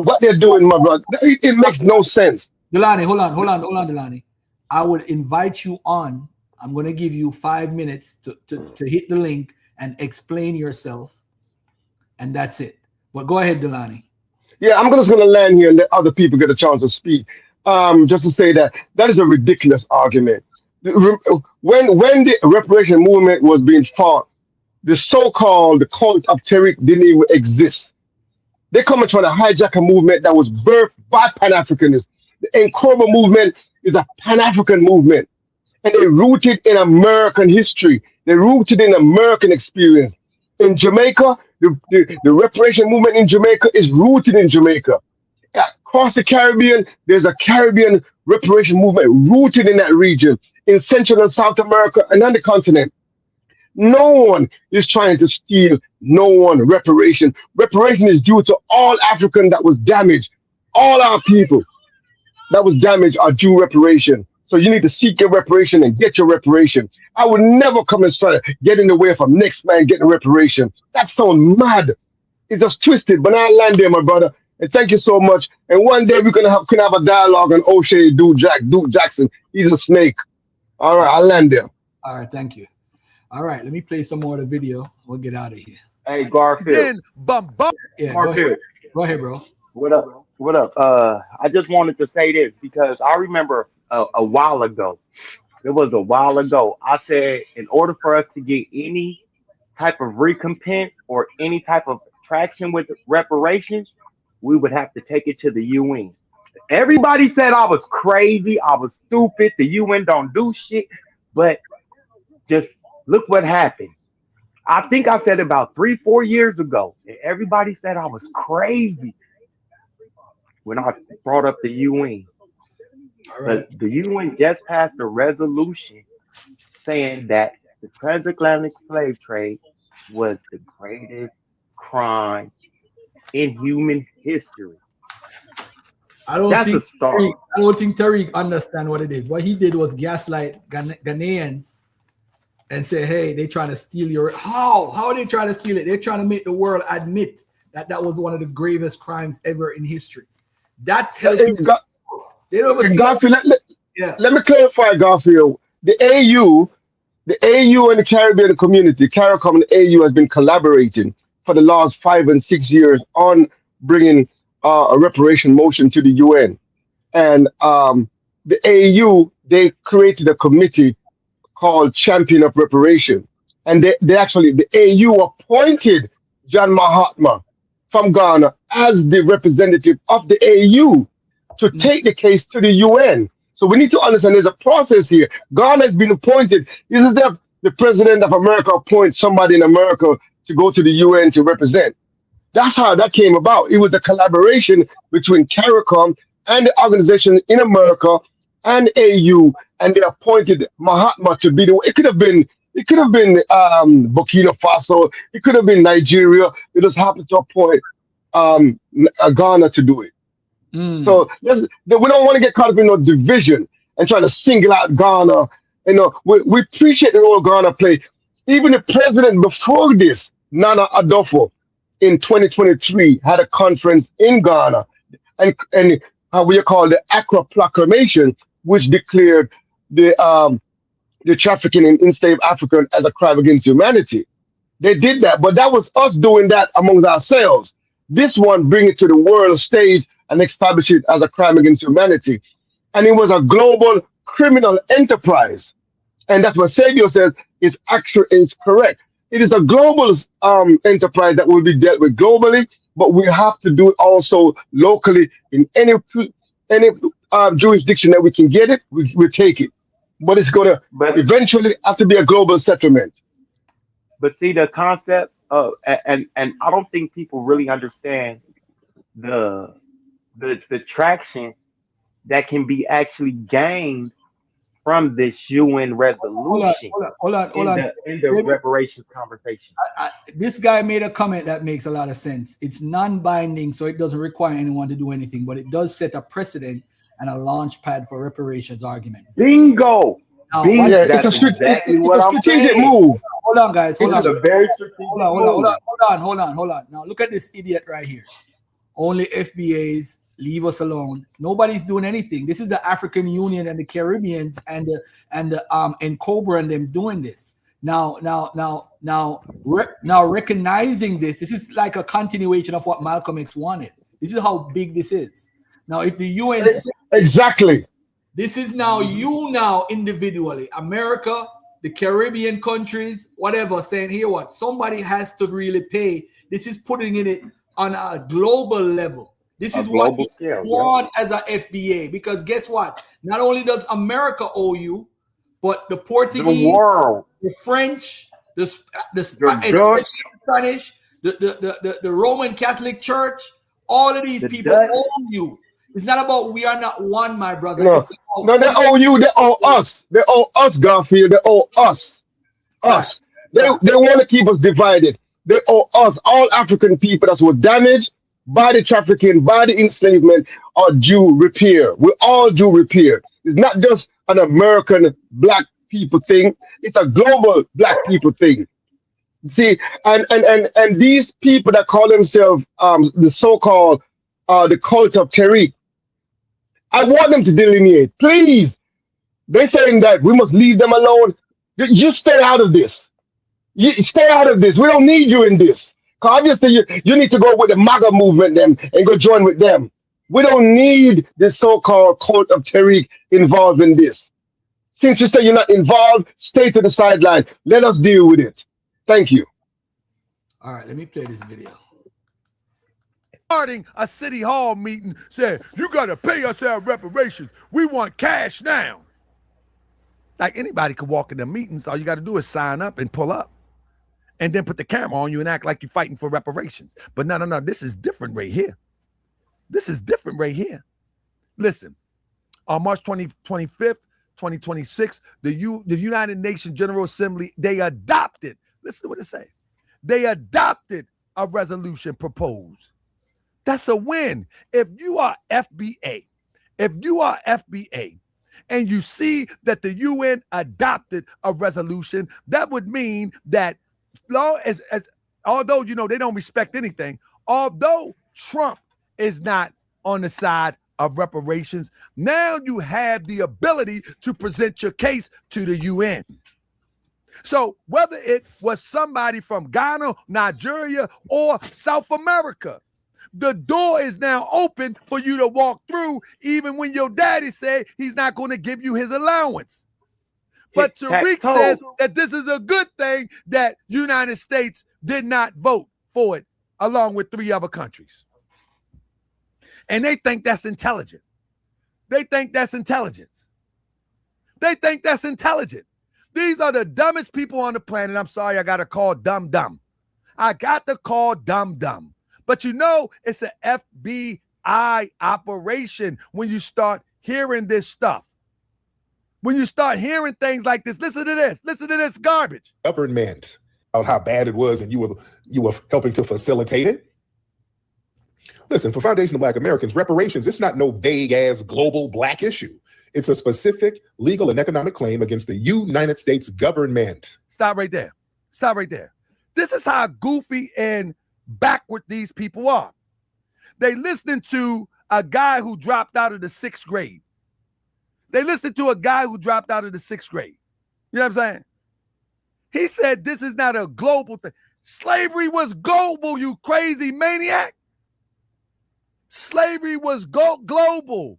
what they're doing, my brother. It makes no sense. Delani, hold on, Delani. I would invite you on. I'm going to give you 5 minutes to hit the link and explain yourself, and that's it. But go ahead, Delani. Yeah, I'm just going to land here and let other people get a chance to speak. Just to say that is a ridiculous argument. When the reparation movement was being fought, the so-called cult of Tariq didn't even exist. They come and try to hijack a movement that was birthed by Pan-Africanism. The Nkroba movement is a Pan-African movement, and they're rooted in American history. They're rooted in American experience. In Jamaica, the reparation movement in Jamaica is rooted in Jamaica. Across the Caribbean, there's a Caribbean reparation movement rooted in that region. In Central and South America and on the continent, no one is trying to steal reparation. Reparation is due to all African that was damaged. All our people that was damaged are due reparation. So you need to seek your reparation and get your reparation. I would never come and try to get in the way of next man getting reparation. That sounds mad. It's just twisted. But I land there, my brother. And thank you so much. And one day we're gonna have a dialogue on O'Shea Duke Jackson. He's a snake. All right, I'll land there. All right, thank you. All right, let me play some more of the video. We'll get out of here. Hey, Garfield. Yeah, Garfield. Go ahead, bro. What up? I just wanted to say this because I remember a while ago. It was a while ago. I said in order for us to get any type of recompense or any type of traction with reparations, we would have to take it to the UN. Everybody said I was crazy, I was stupid, the UN don't do shit, but just look what happened. I think I said about 3-4 years ago, and everybody said I was crazy when I brought up the UN. But the UN just passed a resolution saying that the transatlantic slave trade was the greatest crime in human history. I don't That's think a start. I don't think Tariq understand what it is. What he did was gaslight Ghanaians and say, "Hey, they trying to steal your." How are they trying to steal it? They're trying to make the world admit that that was one of the gravest crimes ever in history. That's helping. They don't even see Garfield, yeah. let me clarify, Garfield. The AU and the Caribbean community, CARICOM and the AU has been collaborating for the last 5 and 6 years on bringing a reparation motion to the UN. And the AU, they created a committee called Champion of Reparation. And they actually, the AU appointed John Mahatma from Ghana as the representative of the AU to take the case to the UN. So we need to understand there's a process here. Ghana has been appointed. This is if the president of America appoints somebody in America to go to the UN to represent. That's how that came about. It was a collaboration between CARICOM and the organization in America and AU, and they appointed Mahatma to be the. It could have been Burkina Faso. It could have been Nigeria. They just happened to appoint Ghana to do it. So we don't want to get caught up in no division and trying to single out Ghana. You know, we appreciate the role Ghana played. Even the president before this, Nana Adolfo, in 2023, had a conference in Ghana, and how we call the Accra Proclamation, which declared the trafficking in enslaved African as a crime against humanity. They did that, but that was us doing that amongst ourselves. This one bring it to the world stage and establish it as a crime against humanity. And it was a global criminal enterprise. And that's what Sergio says is actually is correct. It is a global enterprise that will be dealt with globally, but we have to do it also locally in any jurisdiction that we can get it, we take it. But it's going to eventually have to be a global settlement. But see, the concept of, and I don't think people really understand the traction that can be actually gained from this UN resolution. Hold on. In the reparations conversation. This guy made a comment that makes a lot of sense. It's non-binding, so it doesn't require anyone to do anything, but it does set a precedent and a launch pad for reparations arguments. Bingo! Now, It's a strategic move. Hold on, guys. Hold This on. is a very strategic Hold on. Now look at this idiot right here. Only FBAs, leave us alone. Nobody's doing anything. This is the African Union and the Caribbeans and Cobra and them doing this. Now recognizing this is like a continuation of what Malcolm X wanted. This is how big this is. Now, if the UN exactly, this is now you now individually, America, the Caribbean countries, whatever, saying here what somebody has to really pay. This is putting it on a global level. This is what you want as a FBA, because guess what? Not only does America owe you, but the Portuguese, the French, the Spanish, the Roman Catholic Church, all of these people owe you. It's not about we are not one, my brother. No, they owe you. They owe us. They owe us, Garfield. They owe us. Us. They want to keep us divided. They owe us. All African people that were damaged by the trafficking, by the enslavement, are due repair. We all due repair. It's not just an American black people thing. It's a global black people thing. See, and these people that call themselves the so-called the cult of Tariq, I want them to delineate, please. They're saying that we must leave them alone. You stay out of this. You stay out of this. We don't need you in this. Because obviously you need to go with the MAGA movement then and go join with them. We don't need this so-called cult of Tariq involved in this. Since you say you're not involved, stay to the sideline. Let us deal with it. Thank you. All right, let me play this video. Starting a city hall meeting said, you got to pay us our reparations. We want cash now. Like anybody could walk in the meetings. All you got to do is sign up and pull up, and then put the camera on you and act like you're fighting for reparations. But no. This is different right here. This is different right here. Listen, on March 25th, 2026, the United Nations General Assembly, they adopted, listen to what it says. They adopted a resolution proposed. That's a win. If you are FBA, and you see that the UN adopted a resolution, that would mean that although, they don't respect anything, although Trump is not on the side of reparations, now you have the ability to present your case to the UN. So whether it was somebody from Ghana, Nigeria, or South America, the door is now open for you to walk through, even when your daddy said he's not going to give you his allowance. But Tariq says that this is a good thing that United States did not vote for it, along with 3 other countries. And they think that's intelligent. They think that's intelligence. They think that's intelligent. These are the dumbest people on the planet. I'm sorry, I got to call dumb. I got to call dumb. But it's an FBI operation when you start hearing this stuff. When you start hearing things like this, listen to this garbage. Government about how bad it was, and you were helping to facilitate it. Listen, for foundational Black Americans, reparations, it's not no vague-ass global Black issue. It's a specific legal and economic claim against the United States government. Stop right there. This is how goofy and backward these people are. They listening to a guy who dropped out of the 6th grade. You know what I'm saying? He said this is not a global thing. Slavery was global, you crazy maniac. Slavery was global.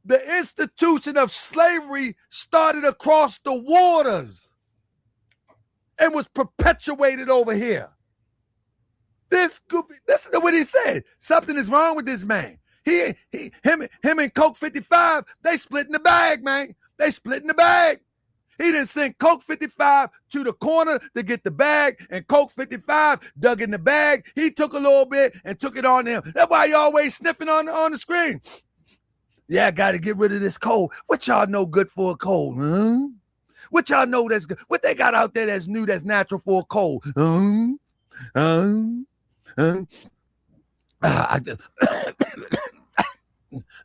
The institution of slavery started across the waters and was perpetuated over here. Listen to what he said. Something is wrong with this man. Him and Coke 55, they splitting the bag, man. They splitting the bag. He didn't send Coke 55 to the corner to get the bag, and Coke 55 dug in the bag. He took a little bit and took it on him. That's why you always sniffing on the screen. Yeah, I got to get rid of this cold. What y'all know good for a cold? Huh? What y'all know that's good? What they got out there that's new, that's natural for a cold?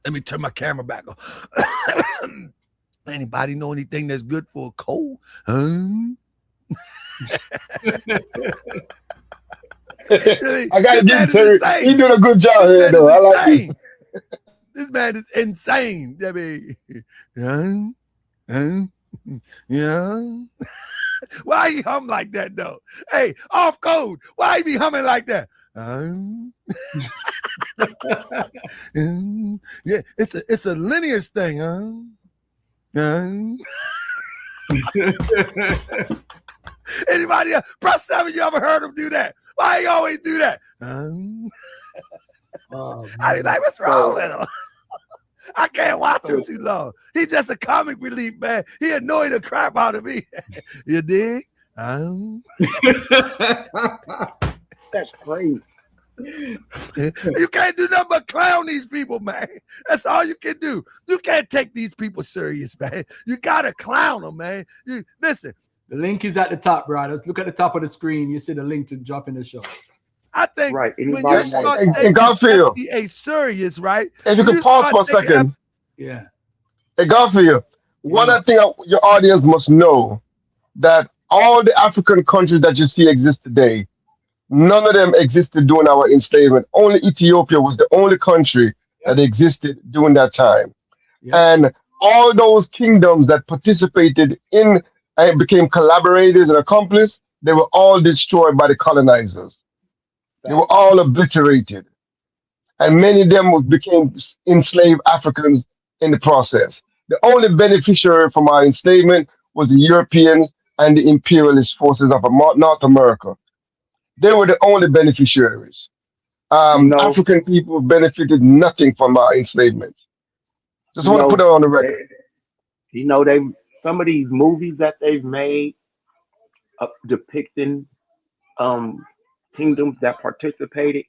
Let me turn my camera back on. Anybody know anything that's good for a cold? I gotta give Tariq. He doing a good job here, though. I like this. This man is insane. I mean, yeah. Why he hum like that though? Hey, off code. Why he be humming like that? Yeah, it's a lineage thing, Anybody else? Press 7, you ever heard him do that? Why he always do that? I be like, what's wrong with him? I can't watch him too long. He's just a comic relief, man. He annoyed the crap out of me. You dig? That's crazy. You can't do nothing but clown these people, man. That's all you can do. You can't take these people serious, man. You gotta clown them, man. Listen. The link is at the top, brothers. Look at the top of the screen. You see the link to drop in the show. I think right. When you start taking FBA serious, right? If you can pause for a second. Yeah. Hey, Garfield, one thing your audience must know, that all the African countries that you see exist today, none of them existed during our enslavement. Only Ethiopia was the only country that existed during that time. Yeah. And all those kingdoms that participated in and became collaborators and accomplices, they were all destroyed by the colonizers. They were all obliterated. And many of them became enslaved Africans in the process. The only beneficiary from our enslavement was the Europeans and the imperialist forces of North America. They were the only beneficiaries. African people benefited nothing from our enslavement. Just want to put it on the record. They some of these movies that they've made depicting kingdoms that participated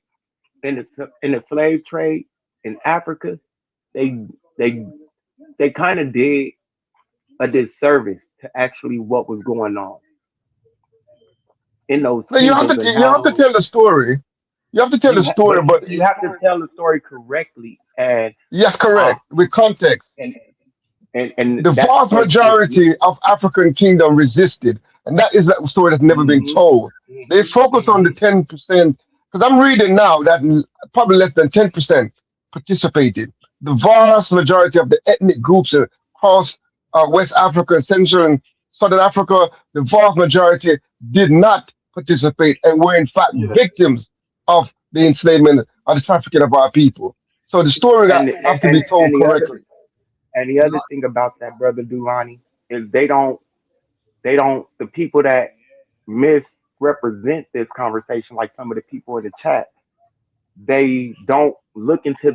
in the slave trade in Africa, they they they kind of did a disservice to actually what was going on in those No, kingdoms and you have to how tell the story. You have to tell the story, but but you have to tell the story correctly and yes, uh correct, with context. and and The that vast but majority of African kingdom resisted, and that is that story that's never been told. They focus on the 10%, because I'm reading now that probably less than 10% participated. The vast majority of the ethnic groups across West Africa, Central and Southern Africa, the vast majority did not participate and were in fact victims of the enslavement or the trafficking of our people. So the story and that has to be told correctly. the other thing about that, brother Dulani, is the people that misrepresent this conversation, like some of the people in the chat, they don't look into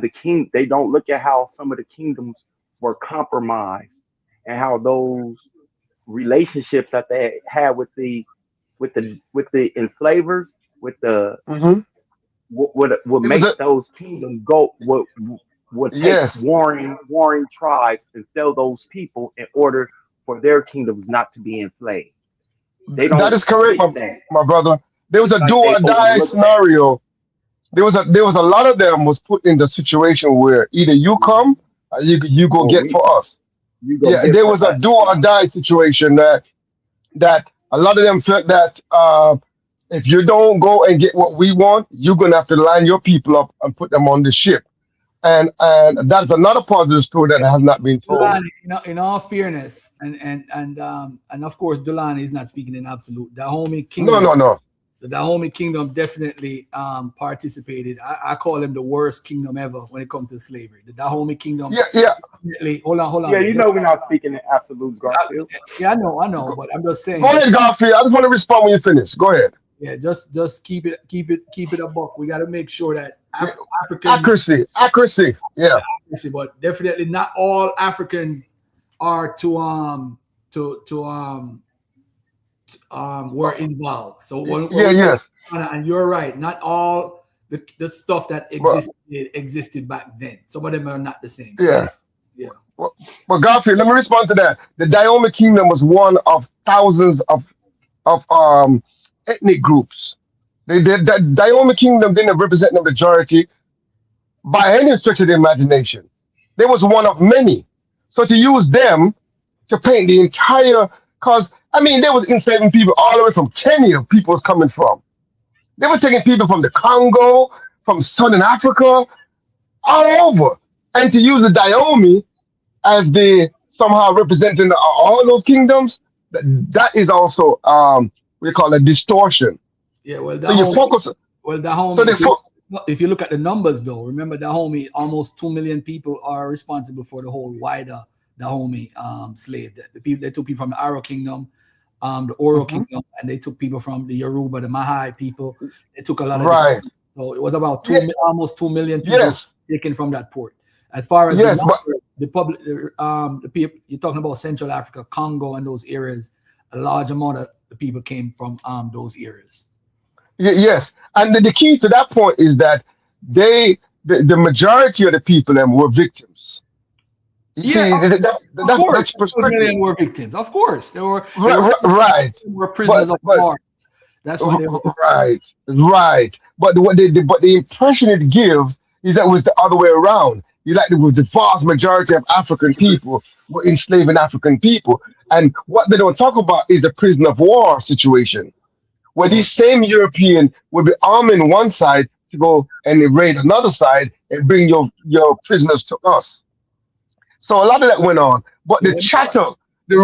they don't look at how some of the kingdoms were compromised and how those relationships that they had with the enslavers, with the Mhm. would It was make a those kingdoms go would take yes. warring tribes and sell those people in order for their kingdoms not to be enslaved. They That don't is correct, get that. my brother. There was a Like do they or die overlook that. scenario. There was a lot of them was put in the situation where either you come or you go Or get for us. you go Yeah, get there for was a us. do or die situation that a lot of them felt that if you don't go and get what we want, you're gonna have to line your people up and put them on the ship. And that's another part of the story that has not been told. Dulani, in all fairness, and of course, Dulani is not speaking in absolute. No, no, no. The Dahomey Kingdom definitely participated. I call them the worst kingdom ever when it comes to slavery. The Dahomey Kingdom. Yeah, yeah. Definitely, hold on. Yeah, you know we're not speaking in absolute, Garfield. Yeah, I know, but I'm just saying. Go ahead, Garfield. I just want to respond when you finish. Go ahead. Yeah, just keep it a buck. We got to make sure that African Accuracy. Yeah. accuracy, but definitely not all Africans are were involved. So Yes. and you're right. Not all the stuff that existed back then. Some of them are not the same. So Yes. yeah. Well, Garfield, let me respond to that. The Dahomey Kingdom was one of thousands of ethnic groups. The Dahomey Kingdom didn't represent the majority by any stretch of the imagination. They was one of many. So to use them to paint the entire, cause I mean, they was enslaving people all the way from Kenya. People was coming from. They were taking people from the Congo, from Southern Africa, all over, and to use the Dahomey as the somehow representing all those kingdoms, that is also we call a distortion. Yeah, well, So you focus. Dahomey. So they if you look at the numbers, though, remember Dahomey, almost 2 million people are responsible for the whole wider Dahomey slave. The people they took people from the Aro Kingdom, the Oro Kingdom, and they took people from the Yoruba, the Mahai people. They took a lot of Right. so it was about almost 2 million people Yes. taken from that port. As far as Yes, the people you're talking about, Central Africa, Congo, and those areas, a large amount of the people came from those areas. Yes, and the key to that point is that the majority of the people them were victims. You see, Of course, that's 2 perspective. million were victims. Of course, they were Right. prisoners of war. That's what they were. Right. But the impression it gives is that it was the other way around. You like the vast majority of African people were enslaving African people, and what they don't talk about is the prisoner of war situation, where these same European would be arming one side to go and raid another side and bring your prisoners to us. So a lot of that went on, but the chattel, the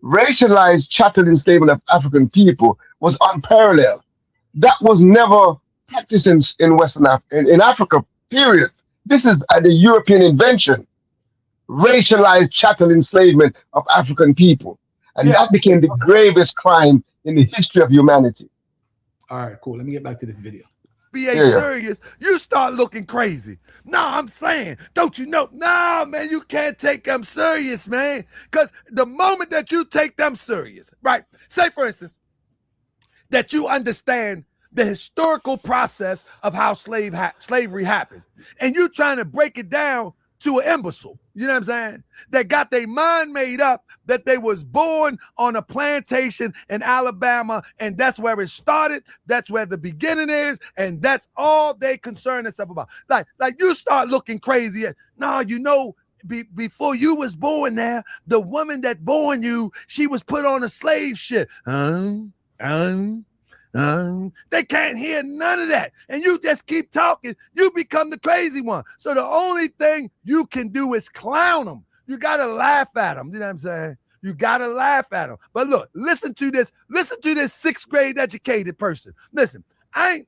racialized chattel enslavement of African people was unparalleled. That was never practiced in Western Africa, in Africa, period. This is the European invention, racialized chattel enslavement of African people. And that became the gravest crime in the history of humanity. All right, cool. Let me get back to this video. FBA serious, you start looking crazy. Nah, I'm saying, don't you know? Nah, man, you can't take them serious, man. Because the moment that you take them serious, right? Say, for instance, that you understand the historical process of how slavery happened, and you trying to break it down to an imbecile, you know what I'm saying, that got their mind made up that they was born on a plantation in Alabama, and that's where it started, that's where the beginning is, and that's all they concern themselves about. Like you start looking crazy at, nah, you know, before you was born there, the woman that born you, she was put on a slave ship. They can't hear none of that. And you just keep talking, you become the crazy one. So the only thing you can do is clown them. You got to laugh at them. You know what I'm saying? You got to laugh at them. But look, listen to this sixth grade educated person. Listen, I'm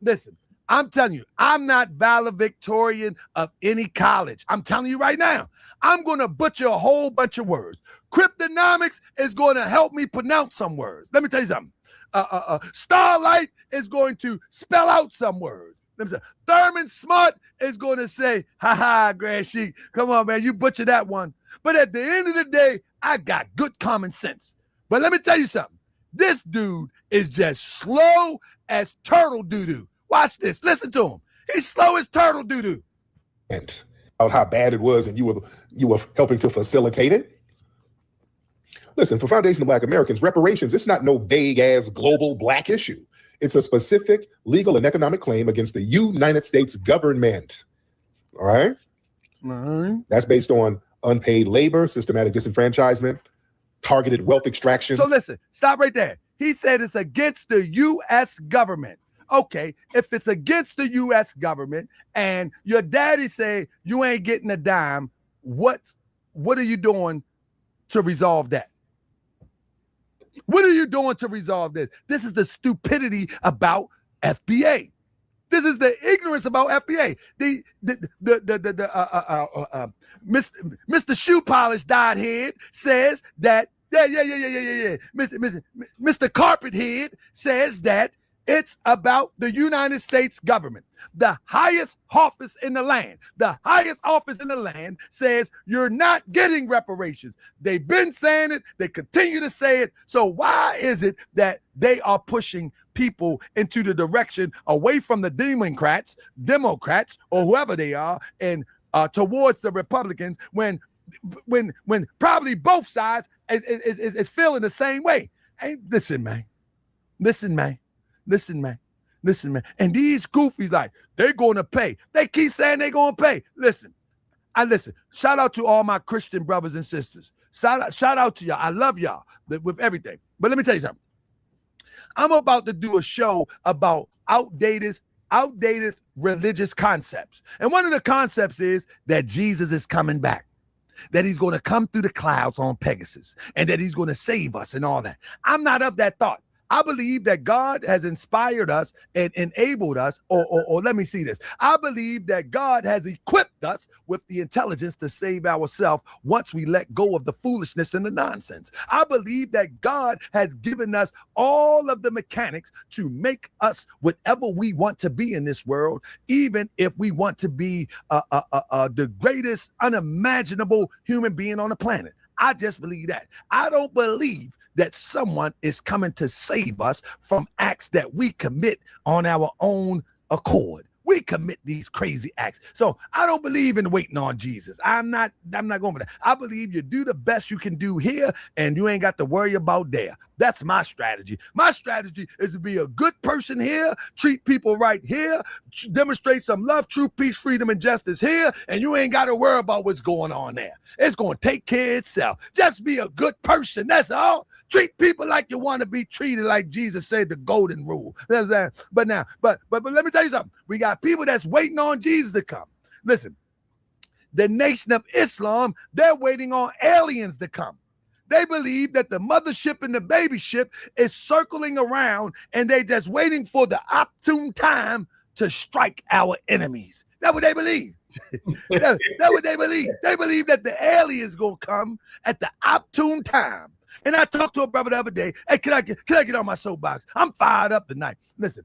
telling you, I'm not valedictorian of any college. I'm telling you right now, I'm going to butcher a whole bunch of words. Cryptonomics is going to help me pronounce some words. Let me tell you something. Starlight is going to spell out some words. Thurman Smart is going to say, ha, Grand Sheik, come on, man, you butcher that one. But at the end of the day, I got good common sense. But let me tell you something. This dude is just slow as turtle doo-doo. Watch this. Listen to him. He's slow as turtle doo-doo. About how bad it was, and you were helping to facilitate it. Listen, for foundational Black Americans, reparations, it's not no vague-ass global Black issue. It's a specific legal and economic claim against the United States government. All right? That's based on unpaid labor, systematic disenfranchisement, targeted wealth extraction. So listen, stop right there. He said it's against the U.S. government. Okay, if it's against the U.S. government and your daddy say you ain't getting a dime, what are you doing to resolve that? What are you doing to resolve this? This is the stupidity about FBA. This is the ignorance about FBA. Mr. Shoe Polish Dyed Head says that, Mr. Carpet Head says that it's about the United States government. The highest office in the land. The highest office in the land says you're not getting reparations. They've been saying it. They continue to say it. So why is it that they are pushing people into the direction away from the Democrats, or whoever they are, and towards the Republicans when probably both sides is feeling the same way? Hey, listen, man. And these goofies, like, they're going to pay. They keep saying they're going to pay. Listen. Shout out to all my Christian brothers and sisters. Shout out to y'all. I love y'all with everything. But let me tell you something. I'm about to do a show about outdated religious concepts. And one of the concepts is that Jesus is coming back, that he's going to come through the clouds on Pegasus, and that he's going to save us and all that. I'm not of that thought. I believe that God has inspired us and enabled us, or let me see this. I believe that God has equipped us with the intelligence to save ourselves once we let go of the foolishness and the nonsense. I believe that God has given us all of the mechanics to make us whatever we want to be in this world, even if we want to be the greatest unimaginable human being on the planet. I just believe that. I don't believe that someone is coming to save us from acts that we commit on our own accord. We commit these crazy acts. So I don't believe in waiting on Jesus. I'm not going for that. I believe you do the best you can do here, and you ain't got to worry about there. That's my strategy. My strategy is to be a good person here, treat people right here, demonstrate some love, truth, peace, freedom, and justice here, and you ain't got to worry about what's going on there. It's going to take care of itself. Just be a good person. That's all. Treat people like you want to be treated, like Jesus said, the golden rule. But let me tell you something. We got people that's waiting on Jesus to come. Listen, the Nation of Islam, they're waiting on aliens to come. They believe that the mothership and the baby ship is circling around, and they're just waiting for the opportune time to strike our enemies. That's what they believe. That's what they believe. They believe that the aliens gonna come at the opportune time. And I talked to a brother the other day. Hey, can I get on my soapbox? I'm fired up tonight. Listen.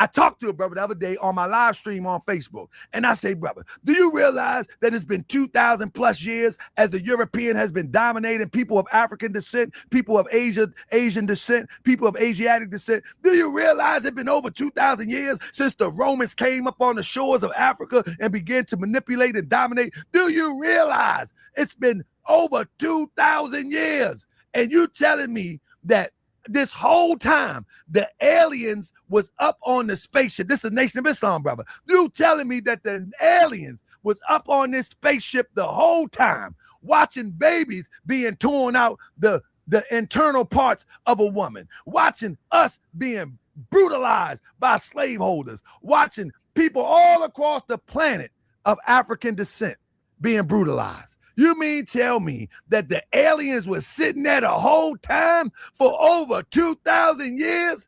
I talked to a brother the other day on my live stream on Facebook, and I say, brother, do you realize that it's been 2,000 plus years as the European has been dominating people of African descent, people of Asian descent, people of Asiatic descent? Do you realize it's been over 2,000 years since the Romans came up on the shores of Africa and began to manipulate and dominate? Do you realize it's been over 2,000 years? And you telling me that this whole time the aliens was up on the spaceship? This is Nation of Islam, brother. You telling me that the aliens was up on this spaceship the whole time, watching babies being torn out the internal parts of a woman, watching us being brutalized by slaveholders, watching people all across the planet of African descent being brutalized? You mean tell me that the aliens were sitting there the whole time for over 2,000 years?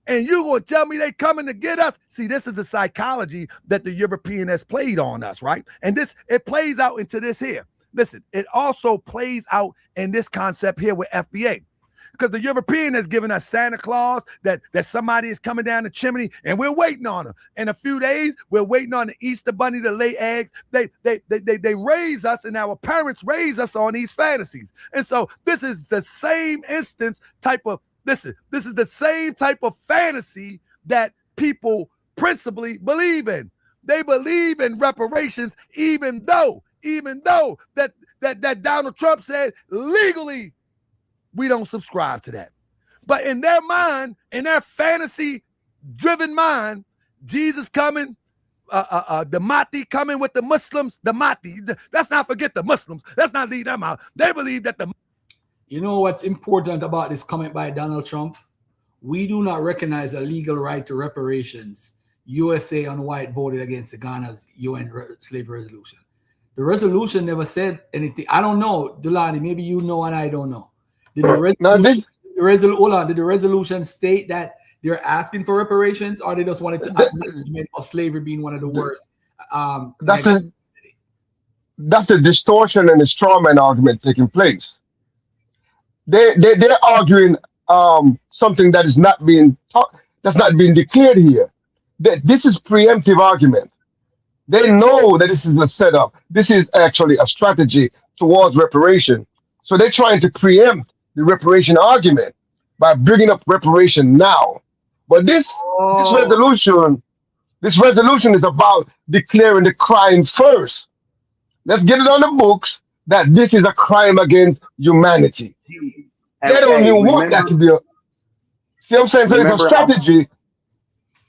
And you gonna tell me they coming to get us? See, this is the psychology that the European has played on us, right? And it plays out into this here. Listen, it also plays out in this concept here with FBA. Because the European has given us Santa Claus, that somebody is coming down the chimney, and we're waiting on him. In a few days, we're waiting on the Easter Bunny to lay eggs. They raise us, and our parents raise us on these fantasies. And so this is the same this is the same type of fantasy that people principally believe in. They believe in reparations, even though that Donald Trump said legally we don't subscribe to that. But in their mind, in their fantasy-driven mind, Jesus coming, the Mahdi coming with the Muslims, the Mahdi. Let's not forget the Muslims. Let's not leave them out. They believe that the... You know what's important about this comment by Donald Trump? We do not recognize a legal right to reparations. USA and white voted against the Ghana's UN slavery resolution. The resolution never said anything. I don't know, Dulani, maybe you know and I don't know. Did the resolution state that they're asking for reparations, or they just wanted to acknowledgement of slavery being one of the worst? That's a distortion and a strawman argument taking place. They're arguing something that is not being that's not being declared here. This is preemptive argument. They know that this is a setup. This is actually a strategy towards reparation. So they're trying to preempt the reparation argument by bringing up reparation now. But this resolution is about declaring the crime first. Let's get it on the books that this is a crime against humanity. They don't even want that to be a... See what I'm saying? So it's a strategy.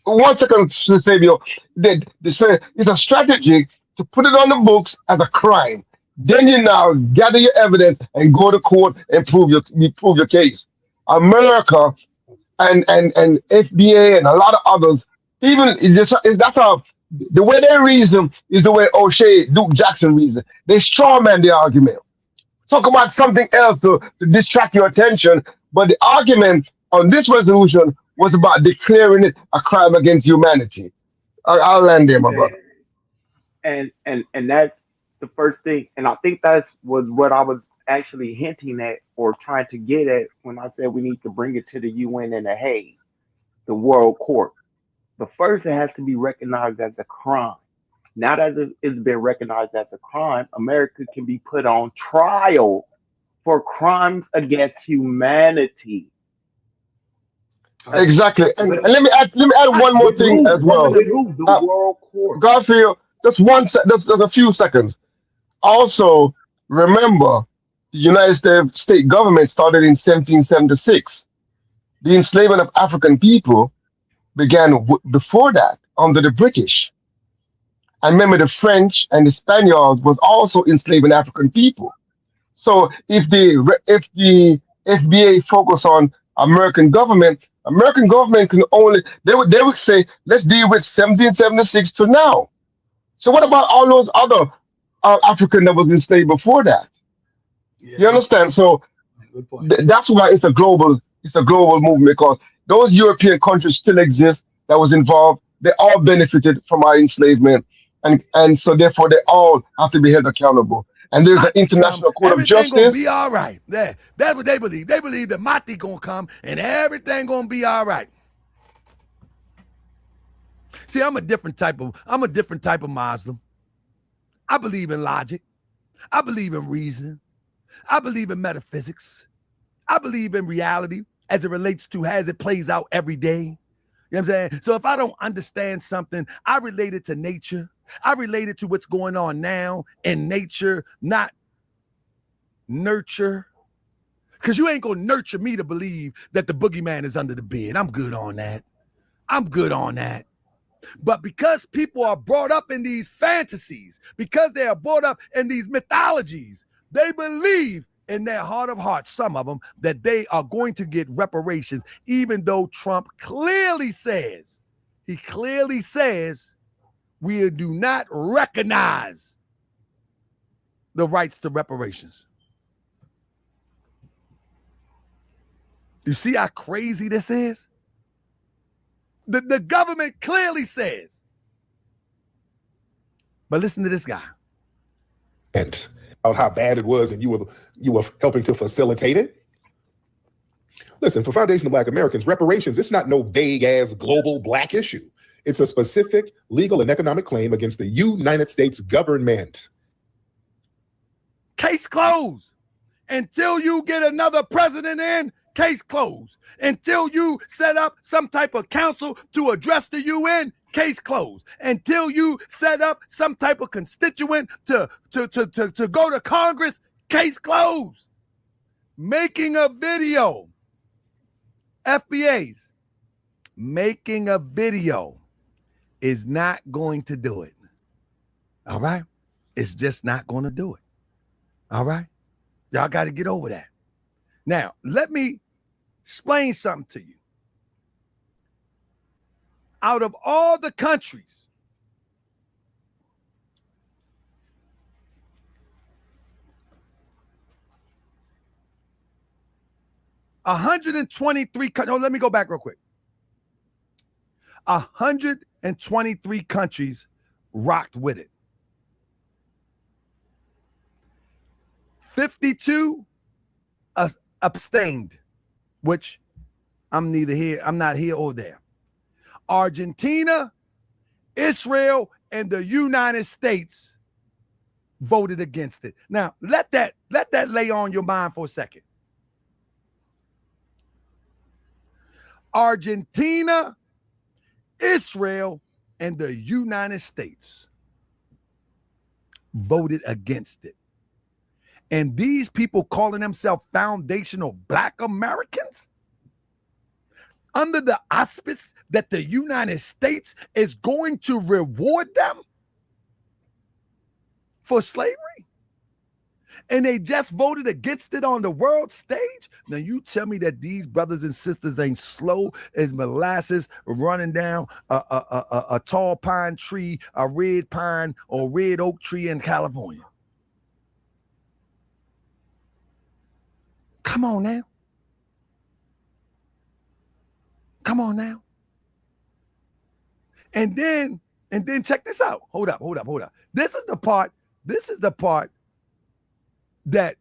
One second, Fabio. It's a strategy to put it on the books as a crime. Then you now gather your evidence and go to court and prove your case. America and FBA and a lot of others, even the way they reason is the way Duke Jackson reasoned. They strawman the argument. Talk about something else to distract your attention, but the argument on this resolution was about declaring it a crime against humanity. I'll land there, my brother. And that's the first thing, and I think that was what I was actually hinting at or trying to get at when I said we need to bring it to the UN and the Hague, the World Court. But first, it has to be recognized as a crime. Now that it's been recognized as a crime, America can be put on trial for crimes against humanity. Exactly, and let me add one more thing as well. The World Court. Garfield, just a few seconds. Also, remember, the United States government started in 1776. The enslavement of African people began before that under the British. And remember, the French and the Spaniards was also enslaving African people. So if the FBA focus on American government can only, they would say, let's deal with 1776 to now. So what about all those other African that was enslaved before that? Yeah. You understand? So that's why it's a global movement, because those European countries still exist that was involved. They all benefited from our enslavement, and so therefore they all have to be held accountable. And there's an international court of justice. Everything gonna be all right. Yeah, that's what they believe. They believe that Mahdi gonna come and everything gonna be all right. See, I'm a different type of Muslim. I believe in logic. I believe in reason. I believe in metaphysics. I believe in reality as it relates to as it plays out every day. You know what I'm saying? So if I don't understand something, I relate it to nature. I relate it to what's going on now in nature, not nurture. Because you ain't going to nurture me to believe that the boogeyman is under the bed. I'm good on that. But because people are brought up in these fantasies, because they are brought up in these mythologies, they believe in their heart of hearts, some of them, that they are going to get reparations, even though Trump clearly says, we do not recognize the rights to reparations. You see how crazy this is? The government clearly says. But listen to this guy. And about how bad it was, and you were helping to facilitate it. Listen, for foundational Black Americans, reparations, it's not no vague ass global Black issue. It's a specific legal and economic claim against the United States government. Case closed. Until you get another president in, case closed. Until you set up some type of council to address the UN, case closed. Until you set up some type of constituent to go to Congress, case closed. Making a video, FBAs, making a video is not going to do it. All right? It's just not going to do it. All right? Y'all got to get over that. Now, let me explain something to you. Out of all the countries, no, let me go back real quick. 123 countries rocked with it. 52 abstained, which I'm not here or there. Argentina, Israel, and the United States voted against it. Now, let that lay on your mind for a second. Argentina, Israel, and the United States voted against it. And these people calling themselves foundational Black Americans, under the auspice that the United States is going to reward them for slavery, and they just voted against it on the world stage. Now you tell me that these brothers and sisters ain't slow as molasses running down a tall pine tree, a red pine or red oak tree in California. Come on now. Come on now. And then check this out. Hold up. This is the part that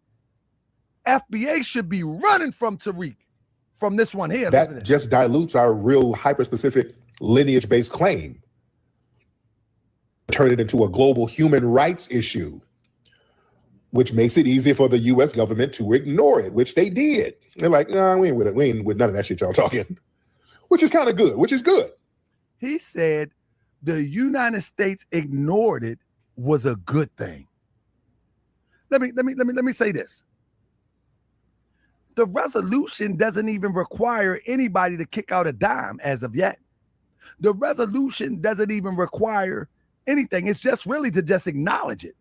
FBA should be running from Tariq, from this one here. That just dilutes our real hyper-specific lineage-based claim. Turn it into a global human rights issue, which makes it easier for the U.S. government to ignore it, which they did. They're like, nah, we ain't with it. We ain't with none of that shit y'all talking. Which is kind of good, which is good. He said the United States ignored it was a good thing. Let me say this. The resolution doesn't even require anybody to kick out a dime as of yet. The resolution doesn't even require anything. It's just really to just acknowledge it.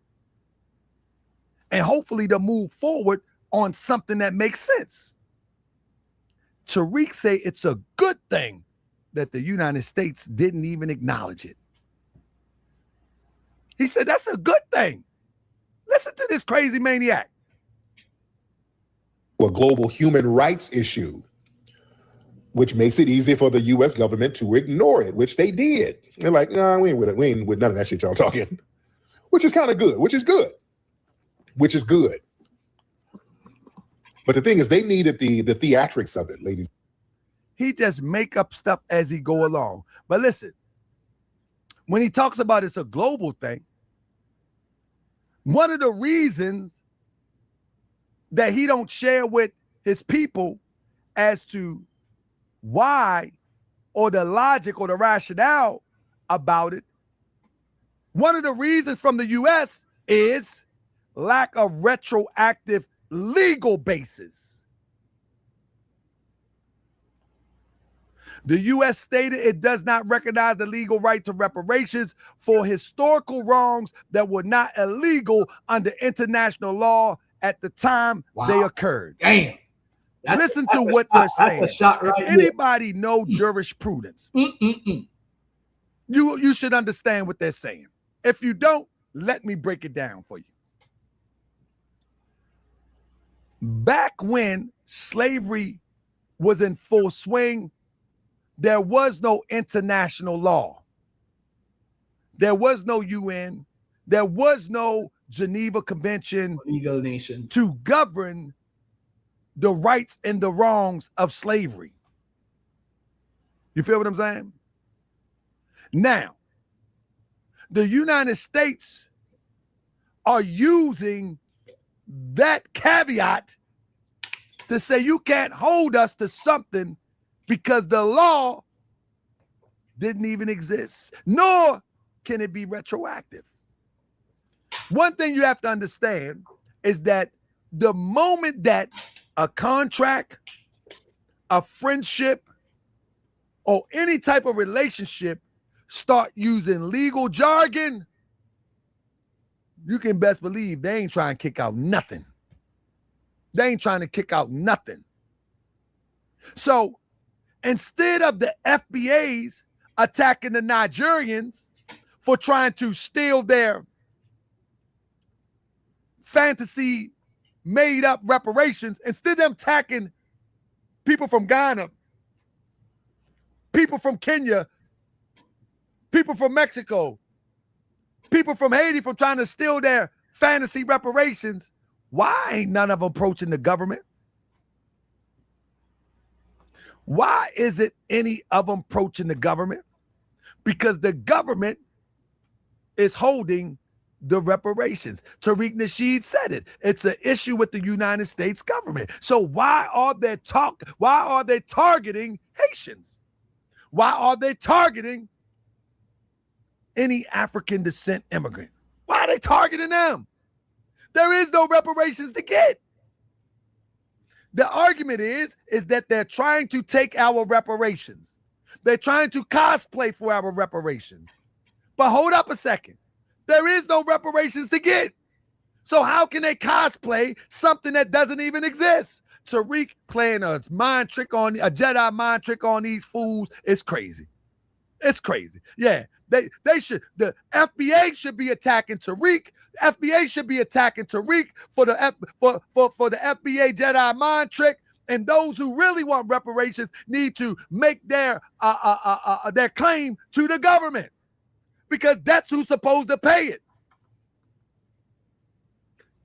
And hopefully to move forward on something that makes sense. Tariq say it's a good thing that the United States didn't even acknowledge it. He said that's a good thing. Listen to this crazy maniac. A global human rights issue, which makes it easier for the U.S. government to ignore it, which they did. They're like, nah, we ain't with it. We ain't with none of that shit y'all talking. Which is kind of good, which is good. But the thing is, they needed the theatrics of it, ladies. He just make up stuff as he go along. But listen, when he talks about it's a global thing, one of the reasons that he don't share with his people as to why or the logic or the rationale about it, one of the reasons from the U.S. is lack of retroactive legal basis. The U.S. stated it does not recognize the legal right to reparations for historical wrongs that were not illegal under international law at the time they occurred. Damn. Listen to what they're saying. That's a shot right if anybody know jurisprudence, you should understand what they're saying. If you don't, let me break it down for you. Back when slavery was in full swing, there was no international law. There was no UN. There was no Geneva Convention legal nation to govern the rights and the wrongs of slavery. You feel what I'm saying? Now, the United States are using that caveat to say you can't hold us to something because the law didn't even exist, nor can it be retroactive. One thing you have to understand is that the moment that a contract, a friendship, or any type of relationship start using legal jargon, you can best believe they ain't trying to kick out nothing. They ain't trying to kick out nothing. So instead of the FBAs attacking the Nigerians for trying to steal their fantasy made up reparations, instead of them attacking people from Ghana, people from Kenya, people from Mexico, people from Haiti from trying to steal their fantasy reparations, why ain't none of them approaching the government? Why isn't any of them approaching the government? Because the government is holding the reparations. Tariq Nasheed said it. It's an issue with the United States government. So why are they targeting Haitians? Why are they targeting any African descent immigrant? Why are they targeting them? There is no reparations to get. The argument is that they're trying to take our reparations. They're trying to cosplay for our reparations. But hold up a second. There is no reparations to get. So how can they cosplay something that doesn't even exist? Tariq playing a Jedi mind trick on these fools is crazy. It's crazy. Yeah, they should. The FBA should be attacking Tariq. FBA should be attacking Tariq for the FBA Jedi mind trick. And those who really want reparations need to make their claim to the government, because that's who's supposed to pay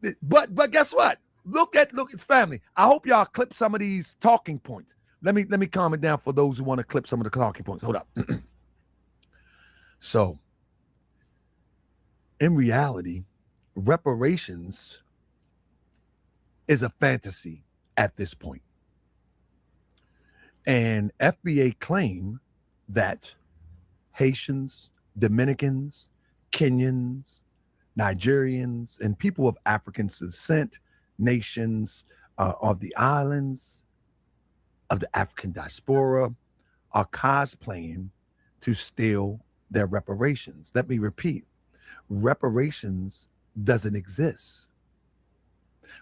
it. But guess what? Look, it's family. I hope y'all clip some of these talking points. Let me calm it down for those who want to clip some of the talking points. Hold up. So, in reality, reparations is a fantasy at this point. And FBA claim that Haitians, Dominicans, Kenyans, Nigerians, and people of African descent, nations of the islands, of the African diaspora, are cosplaying to steal their reparations. Let me repeat, reparations doesn't exist.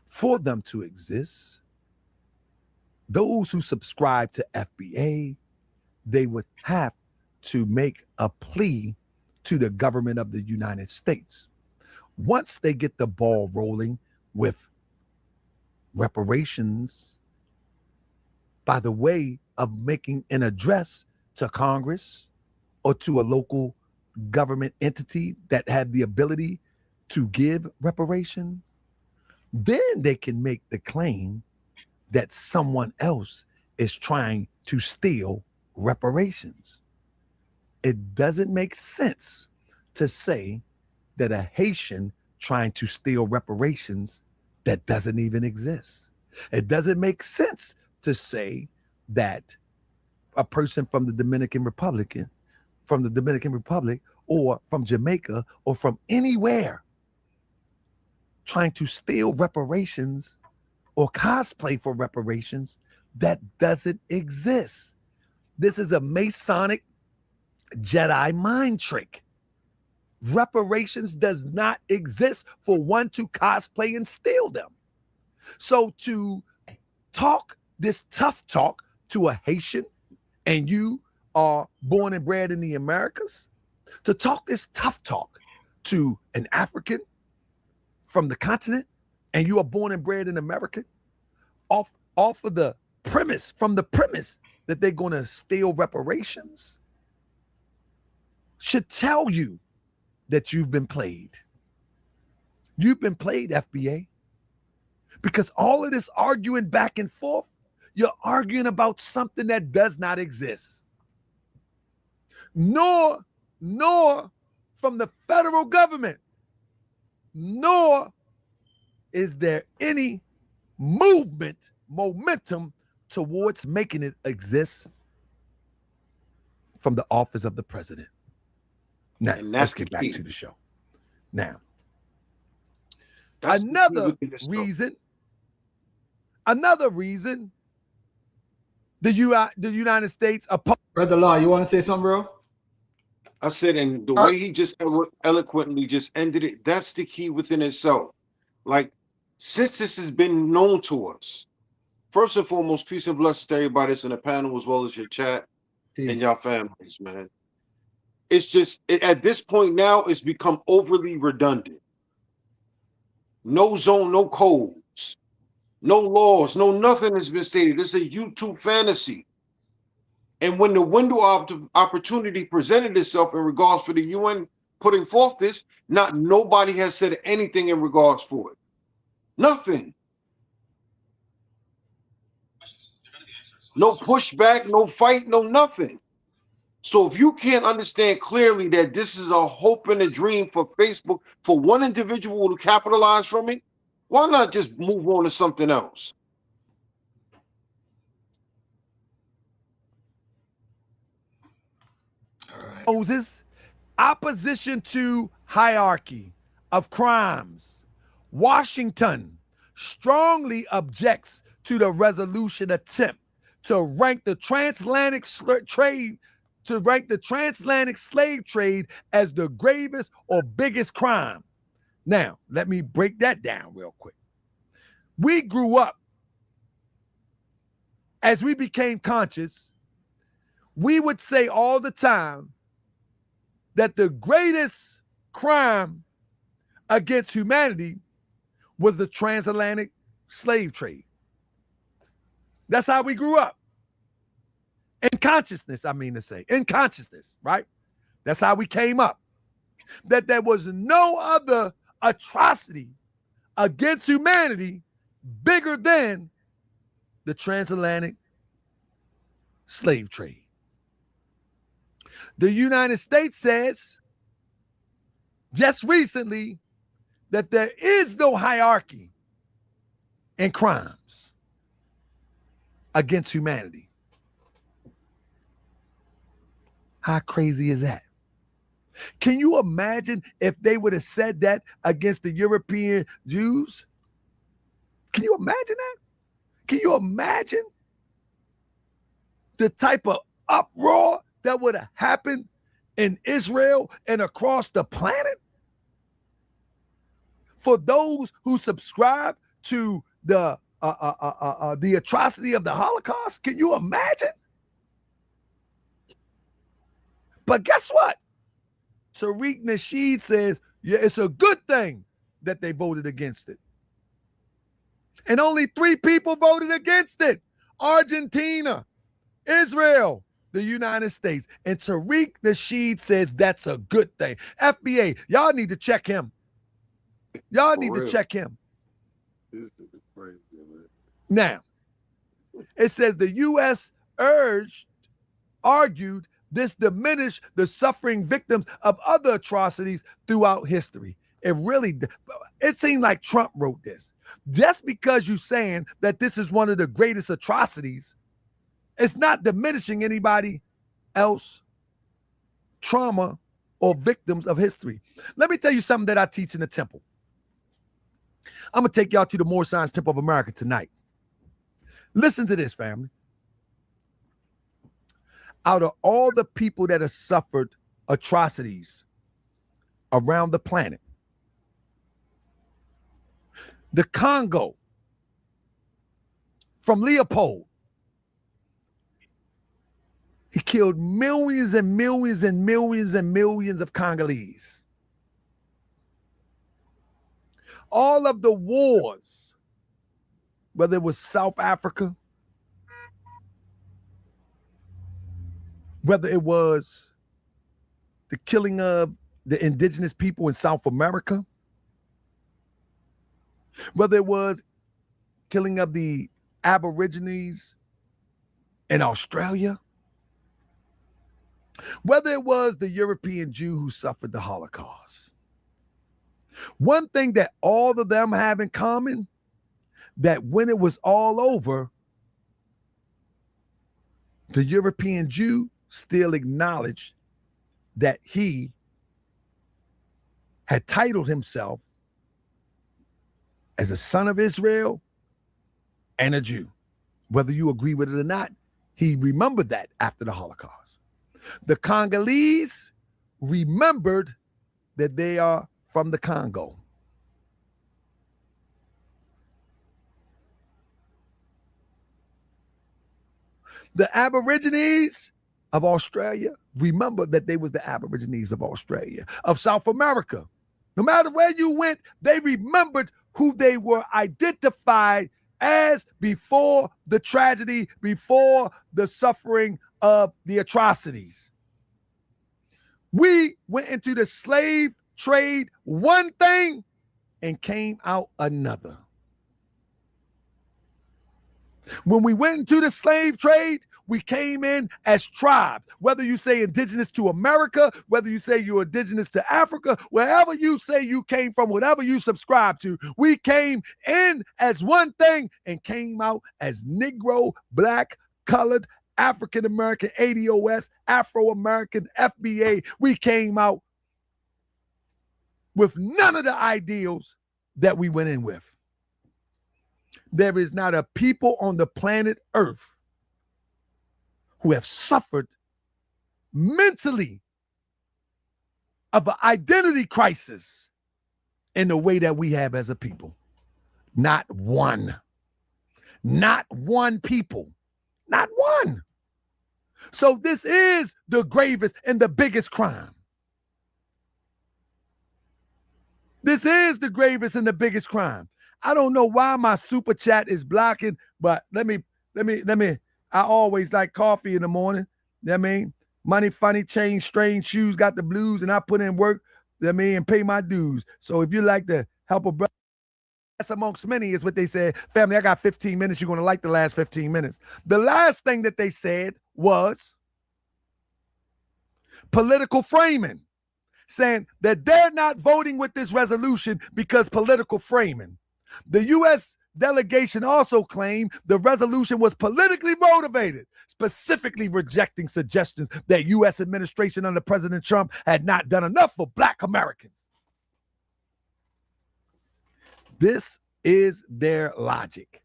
For them to exist, those who subscribe to FBA, they would have to make a plea to the government of the United States. Once they get the ball rolling with reparations by the way of making an address to Congress or to a local government entity that have the ability to give reparations, then they can make the claim that someone else is trying to steal reparations. It doesn't make sense to say that a Haitian trying to steal reparations that doesn't even exist. It doesn't make sense to say that a person from the Dominican Republic or from Jamaica or from anywhere trying to steal reparations or cosplay for reparations that doesn't exist. This is a Masonic Jedi mind trick. Reparations does not exist for one to cosplay and steal them. So to talk this tough talk to a Haitian, and you are born and bred in the Americas, to talk this tough talk to an African from the continent, and you are born and bred in America, off of the premise that they're going to steal reparations, should tell you that you've been played. You've been played, FBA. Because all of this arguing back and forth, you're arguing about something that does not exist. Nor from the federal government, nor is there any momentum towards making it exist from the office of the president. Now, let's get back to the show. Now, another reason the United States opposed. Brother Law, you want to say something, bro? I said, and the way he just eloquently just ended it, that's the key within itself. Like, since this has been known to us, first and foremost, peace and blessings to everybody that's in the panel as well as your chat and your families, man. It's just, at this point now, it's become overly redundant. No zone, no codes, no laws, no nothing has been stated. It's a YouTube fantasy. And when the window of opportunity presented itself in regards for the UN putting forth this, nobody has said anything in regards for it. Nothing. No pushback, no fight, no nothing. So if you can't understand clearly that this is a hope and a dream for Facebook, for one individual to capitalize from it, why not just move on to something else? Moses, opposition to hierarchy of crimes. Washington strongly objects to the resolution attempt to rank the transatlantic slave trade as the gravest or biggest crime. Now, let me break that down real quick. We grew up, as we became conscious, we would say all the time that the greatest crime against humanity was the transatlantic slave trade. That's how we grew up. In consciousness, in consciousness, right? That's how we came up. That there was no other atrocity against humanity bigger than the transatlantic slave trade. The United States says just recently that there is no hierarchy in crimes against humanity. How crazy is that? Can you imagine if they would have said that against the European Jews? Can you imagine that? Can you imagine the type of uproar that would have happened in Israel and across the planet? For those who subscribe to the atrocity of the Holocaust, can you imagine? But guess what? Tariq Nasheed says, yeah, it's a good thing that they voted against it. And only 3 people voted against it. Argentina, Israel, the United States. And Tariq Nasheed says that's a good thing. FBA, y'all need to check him. Y'all need to check him. Now, it says the U.S. argued this diminish the suffering victims of other atrocities throughout history. It seemed like Trump wrote this. Just because you're saying that this is one of the greatest atrocities, it's not diminishing anybody else trauma or victims of history. Let me tell you something that I teach in the temple. I'm going to take y'all to the Moore Science Temple of America tonight. Listen to this, family. Out of all the people that have suffered atrocities around the planet, the Congo, from Leopold, he killed millions and millions and millions and millions of Congolese. All of the wars, whether it was South Africa, whether it was the killing of the indigenous people in South America, whether it was killing of the Aborigines in Australia, whether it was the European Jew who suffered the Holocaust. One thing that all of them have in common, that when it was all over, the European Jew still acknowledged that he had titled himself as a son of Israel and a Jew. Whether you agree with it or not, he remembered that after the Holocaust. The Congolese remembered that they are from the Congo. The Aborigines of Australia remember that they was the Aborigines of Australia, of South America. No matter where you went, they remembered who they were identified as before the tragedy, before the suffering of the atrocities. We went into the slave trade one thing and came out another. When we went into the slave trade, we came in as tribes. Whether you say indigenous to America, whether you say you're indigenous to Africa, wherever you say you came from, whatever you subscribe to, we came in as one thing and came out as Negro, Black, Colored, African American, ADOS, Afro-American, FBA. We came out with none of the ideals that we went in with. There is not a people on the planet Earth who have suffered mentally of an identity crisis in the way that we have as a people. Not one. Not one people. Not one. So this is the gravest and the biggest crime. This is the gravest and the biggest crime. I don't know why my super chat is blocking, but let me. I always like coffee in the morning. You know what I mean? Money, funny, change, strange shoes, got the blues, and I put in work, you know what I mean, and pay my dues. So if you like to help a brother, that's amongst many is what they said. Family, I got 15 minutes. You're going to like the last 15 minutes. The last thing that they said was political framing, saying that they're not voting with this resolution because political framing. The U.S. delegation also claimed the resolution was politically motivated, specifically rejecting suggestions that U.S. administration under President Trump had not done enough for Black Americans. This is their logic.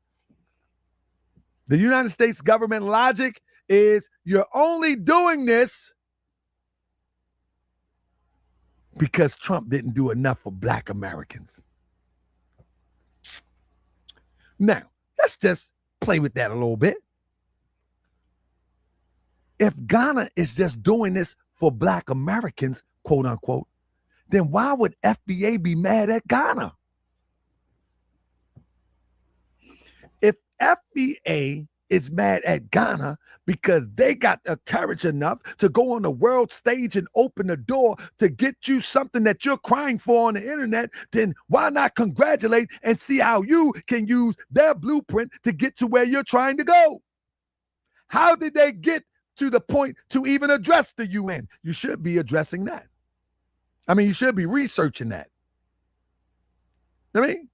The United States government logic is you're only doing this because Trump didn't do enough for Black Americans. Now, let's just play with that a little bit. If Ghana is just doing this for Black Americans, quote unquote, then why would FBA be mad at Ghana? If FBA is mad at Ghana because they got the courage enough to go on the world stage and open the door to get you something that you're crying for on the internet, then why not congratulate and see how you can use their blueprint to get to where you're trying to go? How did they get to the point to even address the UN. You should be addressing that. I mean, you should be researching that. I mean,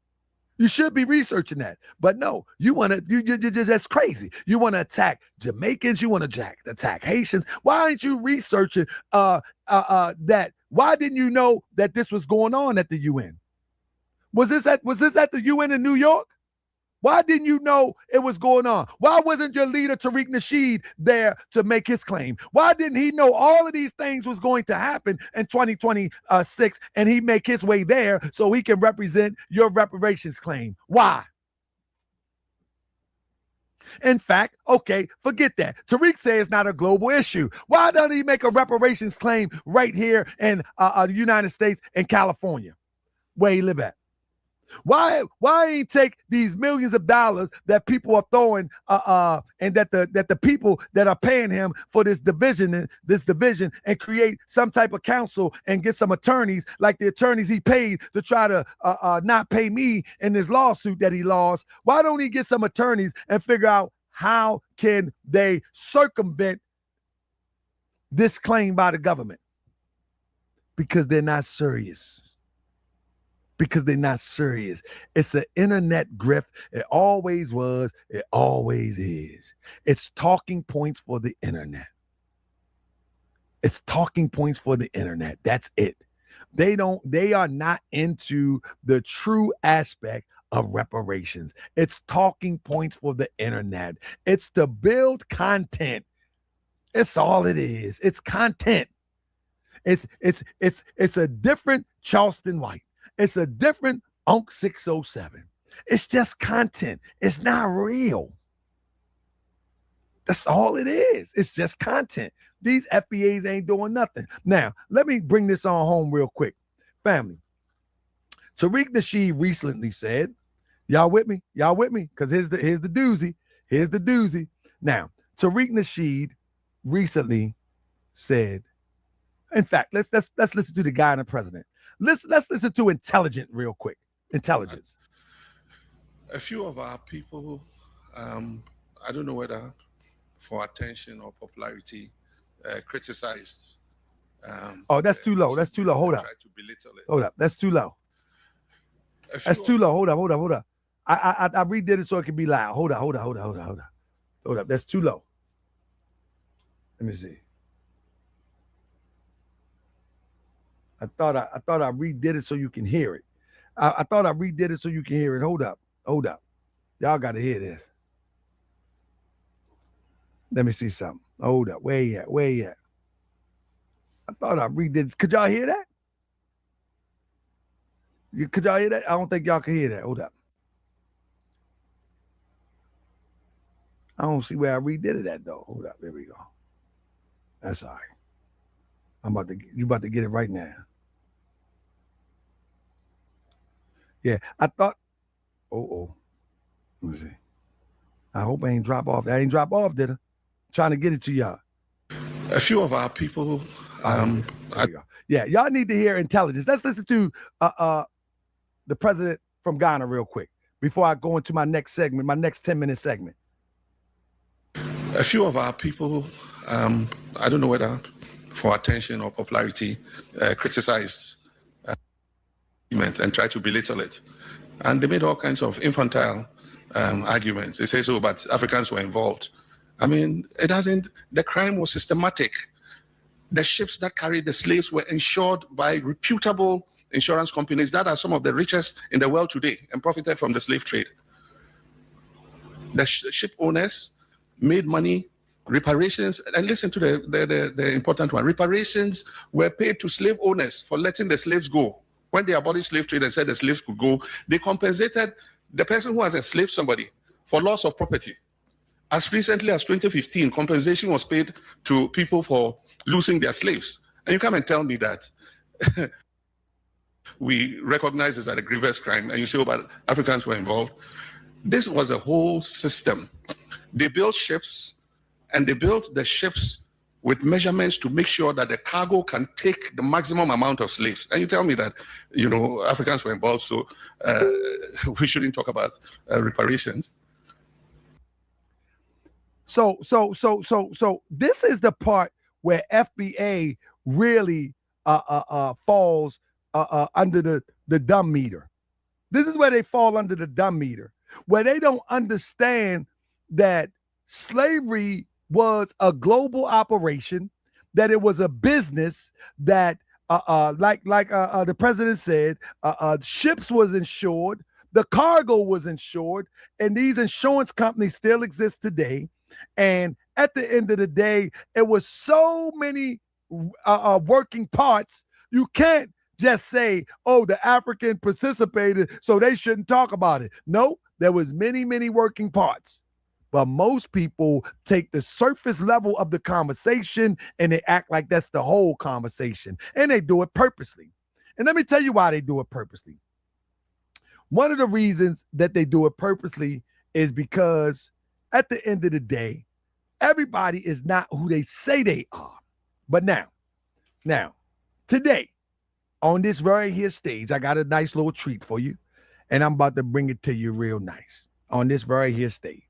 you should be researching that. But no, you want to, you just, that's crazy. You want to attack Jamaicans, you want to attack Haitians. Why aren't you researching that? Why didn't you know that this was going on at the UN? Was this at the UN in New York? Why didn't you know it was going on? Why wasn't your leader, Tariq Nasheed, there to make his claim? Why didn't he know all of these things was going to happen in 2026 and he make his way there so he can represent your reparations claim? Why? In fact, okay, forget that. Tariq says it's not a global issue. Why doesn't he make a reparations claim right here in the United States and California, where he live at? Why ain't take these millions of dollars that people are throwing and that the people that are paying him for this division and create some type of council and get some attorneys like the attorneys he paid to try to not pay me in this lawsuit that he lost? Why don't he get some attorneys and figure out how can they circumvent this claim by the government? Because they're not serious. Because they're not serious. It's an internet grift. It always was. It always is. It's talking points for the internet. It's talking points for the internet. That's it. They are not into the true aspect of reparations. It's talking points for the internet. It's to build content. It's all it is. It's content. It's a different Charleston White. It's a different Unc 607. It's just content. It's not real. That's all it is. It's just content. These FBAs ain't doing nothing. Now, let me bring this on home real quick. Family, Tariq Nasheed recently said, y'all with me? Y'all with me? Because here's the doozy. Here's the doozy. Now, Tariq Nasheed recently said, in fact, let's listen to the guy and the president. Let's listen to intelligent real quick. Intelligence. A few of our people, I don't know whether for attention or popularity, criticized. Oh, that's too low. That's too low. Hold up. Hold up. That's too low. That's too low. Hold up. I redid it so it can be loud. Hold up. That's too low. Let me see. I thought I redid it so you can hear it. I thought I redid it so you can hear it. Hold up. Y'all got to hear this. Let me see something. Hold up. Where you at? I thought I redid it. Could y'all hear that? Could y'all hear that? I don't think y'all can hear that. Hold up. I don't see where I redid it at though. Hold up. There we go. That's all right. You about to get it right now. Yeah, I thought. Let me see. I hope I ain't drop off. I ain't drop off, did I? Trying to get it to y'all. A few of our people. Yeah, y'all need to hear intelligence. Let's listen to the president from Ghana real quick before I go into my next segment, my next 10-minute segment. A few of our people, I don't know whether for attention or popularity, criticized and tried to belittle it. And they made all kinds of infantile arguments. They say so, but Africans were involved. I mean, the crime was systematic. The ships that carried the slaves were insured by reputable insurance companies that are some of the richest in the world today and profited from the slave trade. The ship owners made money. Reparations, and listen to the important one. Reparations were paid to slave owners for letting the slaves go. When they abolished slave trade and said the slaves could go, they compensated the person who has enslaved somebody for loss of property. As recently as 2015, compensation was paid to people for losing their slaves. And you come and tell me that we recognize this as a grievous crime, and you say, oh, but Africans were involved. This was a whole system. They built ships, and they built the ships with measurements to make sure that the cargo can take the maximum amount of slaves. And you tell me that, Africans were involved, so we shouldn't talk about reparations. So this is the part where FBA really falls under the dumb meter. This is where they fall under the dumb meter, where they don't understand that slavery was a global operation, that it was a business, that like the president said, ships was insured, the cargo was insured, and these insurance companies still exist today. And at the end of the day, it was so many working parts. You can't just say, oh, the African participated, so they shouldn't talk about it. No, there was many, many working parts. But most people take the surface level of the conversation and they act like that's the whole conversation. And they do it purposely. And let me tell you why they do it purposely. One of the reasons that they do it purposely is because at the end of the day, everybody is not who they say they are. But now, today, on this very here stage, I got a nice little treat for you, and I'm about to bring it to you real nice on this very here stage.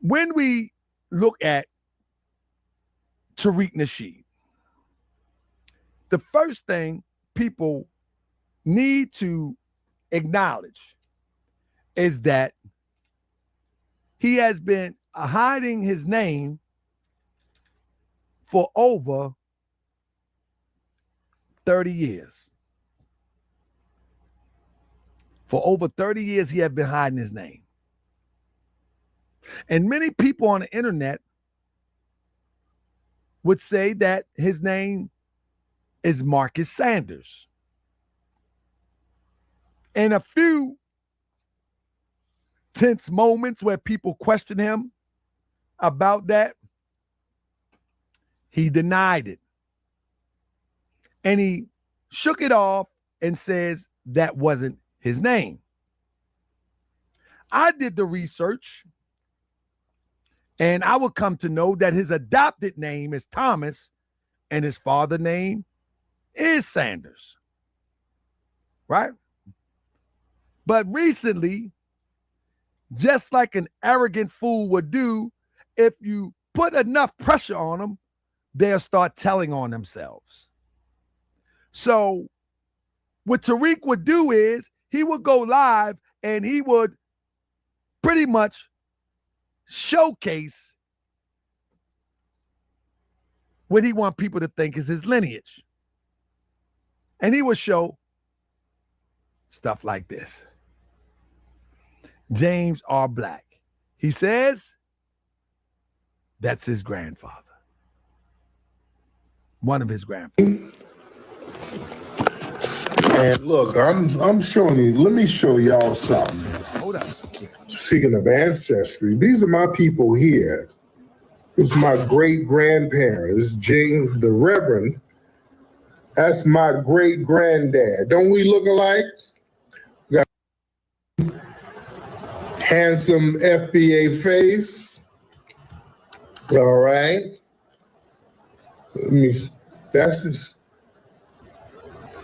When we look at Tariq Nasheed, the first thing people need to acknowledge is that he has been hiding his name for over 30 years. For over 30 years, he had been hiding his name. And many people on the internet would say that his name is Marcus Sanders. And a few tense moments where people question him about that, he denied it. And he shook it off and says that wasn't his name. I did the research, and I would come to know that his adopted name is Thomas and his father's name is Sanders. Right? But recently, just like an arrogant fool would do, if you put enough pressure on them, they'll start telling on themselves. So what Tariq would do is he would go live and he would pretty much showcase what he wants people to think is his lineage. And he would show stuff like this. James R. Black. He says that's his grandfather. One of his grandfathers. And look, I'm showing you. Let me show y'all something. Hold up. Speaking of ancestry, these are my people here. This is my great grandparents, James the Reverend. That's my great granddad. Don't we look alike? Got handsome FBA face. All right. That's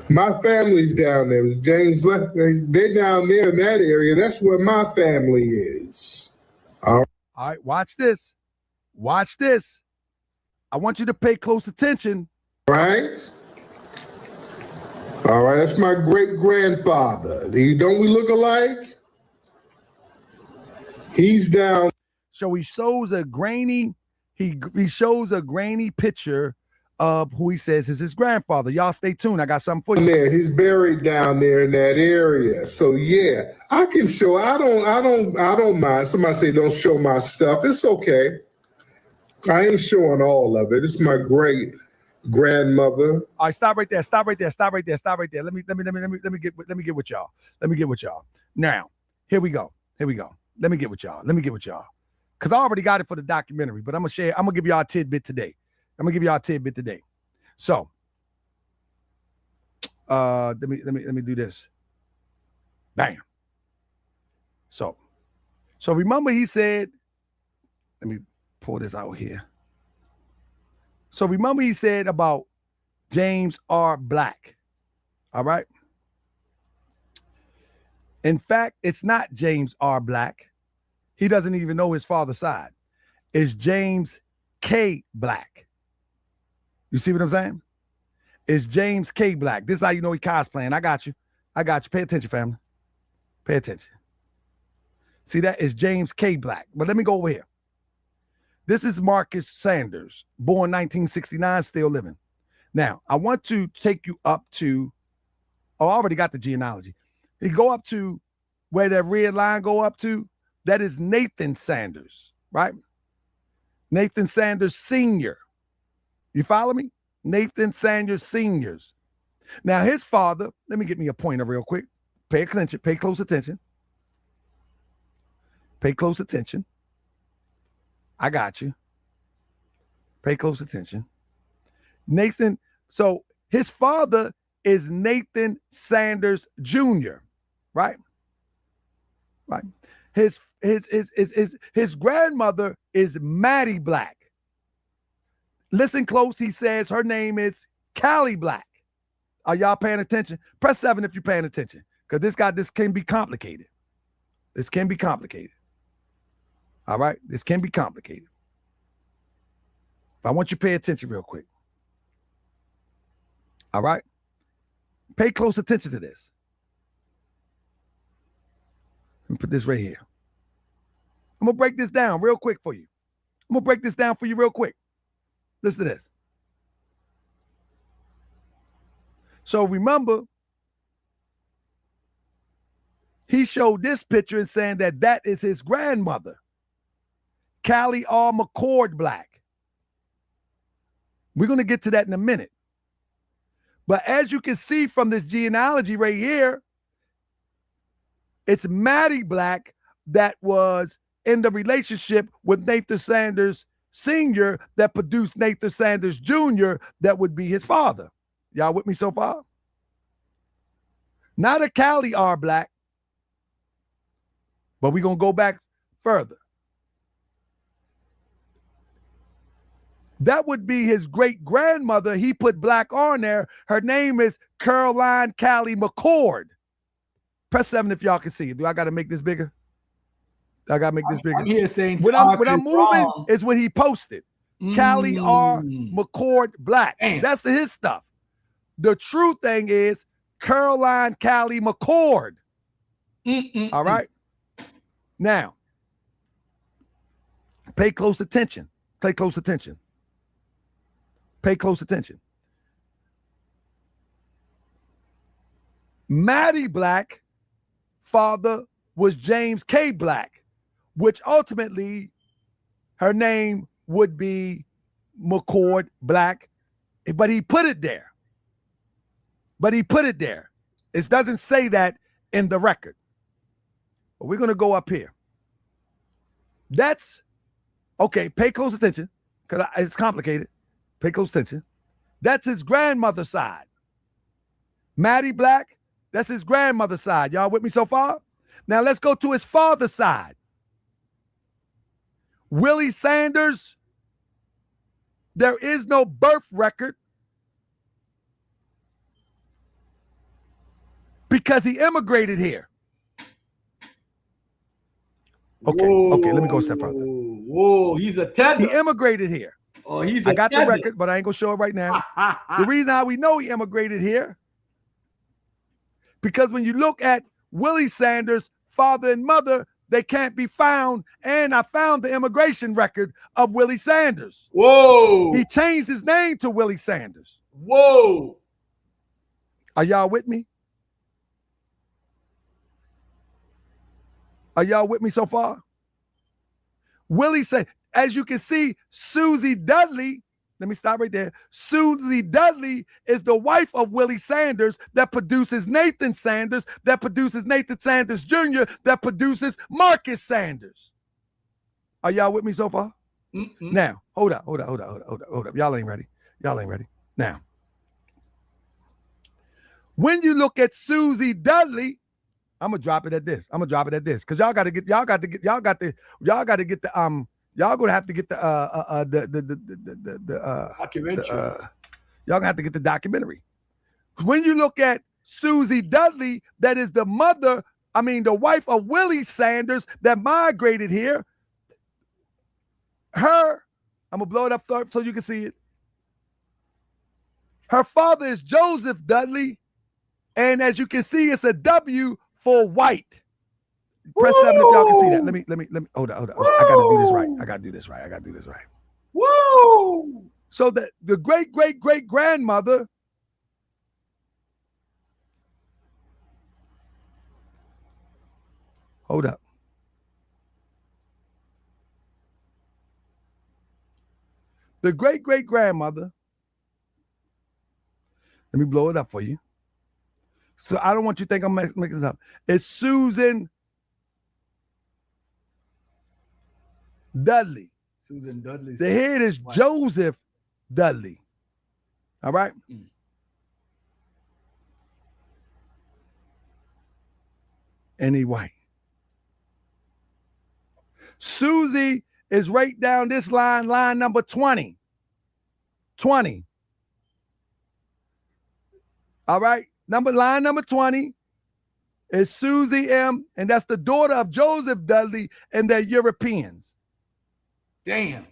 my family's down there. James, they're down there in that area. That's where my family is. All right, watch this. Watch this. I want you to pay close attention. Right? All right, that's my great-grandfather. Don't we look alike? He's down. So he shows a grainy, he shows a grainy picture of who he says is his grandfather. Y'all stay tuned. I got something for you. There, he's buried down there in that area. So yeah, I can show. I don't mind. Somebody say don't show my stuff. It's okay. I ain't showing all of it. It's my great grandmother. All right, stop right there. Stop right there. Stop right there. Stop right there. Let me get with y'all. Let me get with y'all. Now, here we go. Here we go. Let me get with y'all. Let me get with y'all. Because I already got it for the documentary, but I'm gonna give y'all a tidbit today. So let me do this. Bam. So remember he said, let me pull this out here. So remember he said about James R. Black. All right. In fact, it's not James R. Black. he doesn't even know his father's side, is James K. Black. You see what I'm saying? It's James K. Black. This is how you know he cosplaying. I got you. Pay attention, family. Pay attention. See, that is James K. Black. But let me go over here. This is Marcus Sanders, born 1969, still living. Now, I want to take you up to, I already got the genealogy. You go up to where that red line go up to, that is Nathan Sanders, right? Nathan Sanders Sr. You follow me? Nathan Sanders Sr. Now, his father, let me get me a pointer real quick. Pay attention, pay close attention. Pay close attention. I got you. Pay close attention. Nathan, so his father is Nathan Sanders Jr., right? Right. His grandmother is Maddie Black. Listen close. He says her name is Callie Black. Are y'all paying attention? Press 7 if you're paying attention, because this can be complicated. This can be complicated. All right, this can be complicated. But I want you to pay attention real quick. All right, pay close attention to this. Let me put this right here. I'm gonna break this down real quick for you. Real quick. Listen to this. So remember, he showed this picture and saying that is his grandmother, Callie R. McCord Black. We're going to get to that in a minute. But as you can see from this genealogy right here, it's Maddie Black that was in the relationship with Nathan Sanders Sr. that produced Nathan Sanders Jr. that would be his father. Y'all with me so far? Not a Callie R. Black, but we're going to go back further. That would be his great-grandmother. He put Black on there. Her name is Caroline Callie McCord. Press 7 if y'all can see it. Do I got to make this bigger? I got to make this bigger. I'm here saying when I'm moving is what he posted. Callie R. McCord Black. Damn. That's his stuff. The true thing is Caroline Callie McCord. All right? Now, pay close attention. Pay close attention. Pay close attention. Maddie Black, father was James K. Black, which ultimately her name would be McCord Black, but he put it there. It doesn't say that in the record. But we're going to go up here. That's, okay, pay close attention, because it's complicated. Pay close attention. That's his grandmother's side. Maddie Black, that's his grandmother's side. Y'all with me so far? Now let's go to his father's side. Willie Sanders, there is no birth record because he immigrated here. Okay, let me go a step further. Whoa, he's a tether. He immigrated here. Oh, I got the record, but I ain't gonna show it right now. The reason how we know he immigrated here, because when you look at Willie Sanders' father and mother, they can't be found. And I found the immigration record of Willie Sanders. Whoa. He changed his name to Willie Sanders. Whoa. Are y'all with me? Are y'all with me so far? Willie said, as you can see, Susie Dudley, let me stop right there. Susie Dudley is the wife of Willie Sanders that produces Nathan Sanders, that produces Nathan Sanders Jr., that produces Marcus Sanders. Are y'all with me so far? Now, hold up. Y'all ain't ready. Now, when you look at Susie Dudley, I'm gonna drop it at this. Because y'all gonna have to get the documentary. Y'all gonna have to get the documentary. When you look at Susie Dudley, that is the mother I mean, the wife of Willie Sanders that migrated here, I'm going to blow it up so you can see it. Her father is Joseph Dudley, and as you can see, it's a W for white. Press 7 if y'all can see that. Let me hold on. I gotta do this right. Woo! So the great-great-great-grandmother hold up. The great-great-grandmother, let me blow it up for you. So I don't want you to think I'm making this up. It's Susan Dudley. Susan Dudley. The head is Joseph Dudley. All right? And he white. Susie is right down this line number 20. 20. All right? Line number 20 is Susie M., and that's the daughter of Joseph Dudley, and they're Europeans. Damn.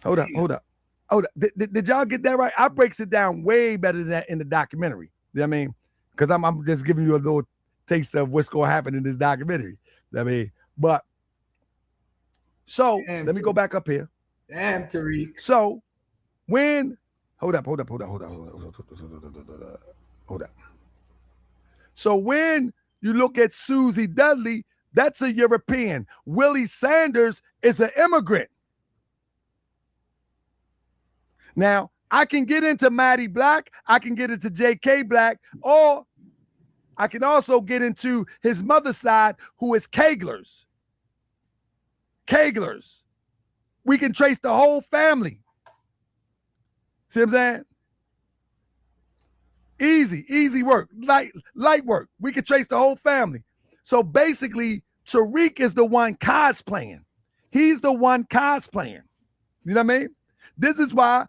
Hold up. Did y'all get that right? I breaks it down way better than that in the documentary. You know what I mean? Because I'm just giving you a little taste of what's going to happen in this documentary. You know what I mean? But, so, let me go back up here. Damn, Tariq. So, when... Hold up. So when you look at Susie Dudley, that's a European. Willie Sanders is an immigrant. Now, I can get into Maddie Black, I can get into J.K. Black, or I can also get into his mother's side, who is Keglers. We can trace the whole family. See what I'm saying? Easy work, light work. We can trace the whole family. So basically, Tariq is the one cosplaying. He's the one cosplaying. You know what I mean? This is why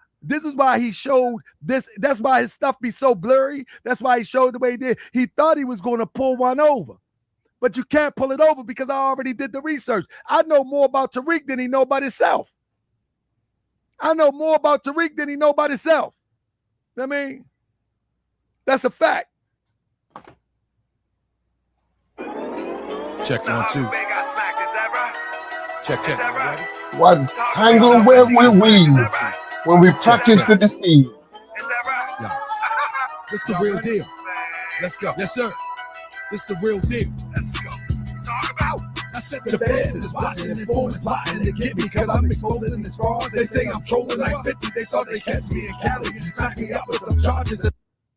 he showed this. That's why his stuff be so blurry. That's why he showed the way he did. He thought he was going to pull one over. But you can't pull it over because I already did the research. I know more about Tariq than he know about himself. I know more about Tariq than he know about himself. I mean, that's a fact. Check 1, 2. Check. What tangle where we weave when we practice to deceive. Yeah. This the real deal. Let's go. Yes, sir. This the real deal. Let's go. Talk about. I said the feds is watching and forming, plotting to get me because I'm exposing the frauds. They say I'm trolling like 50. They thought they catch me in Cali, knock me up with some charges.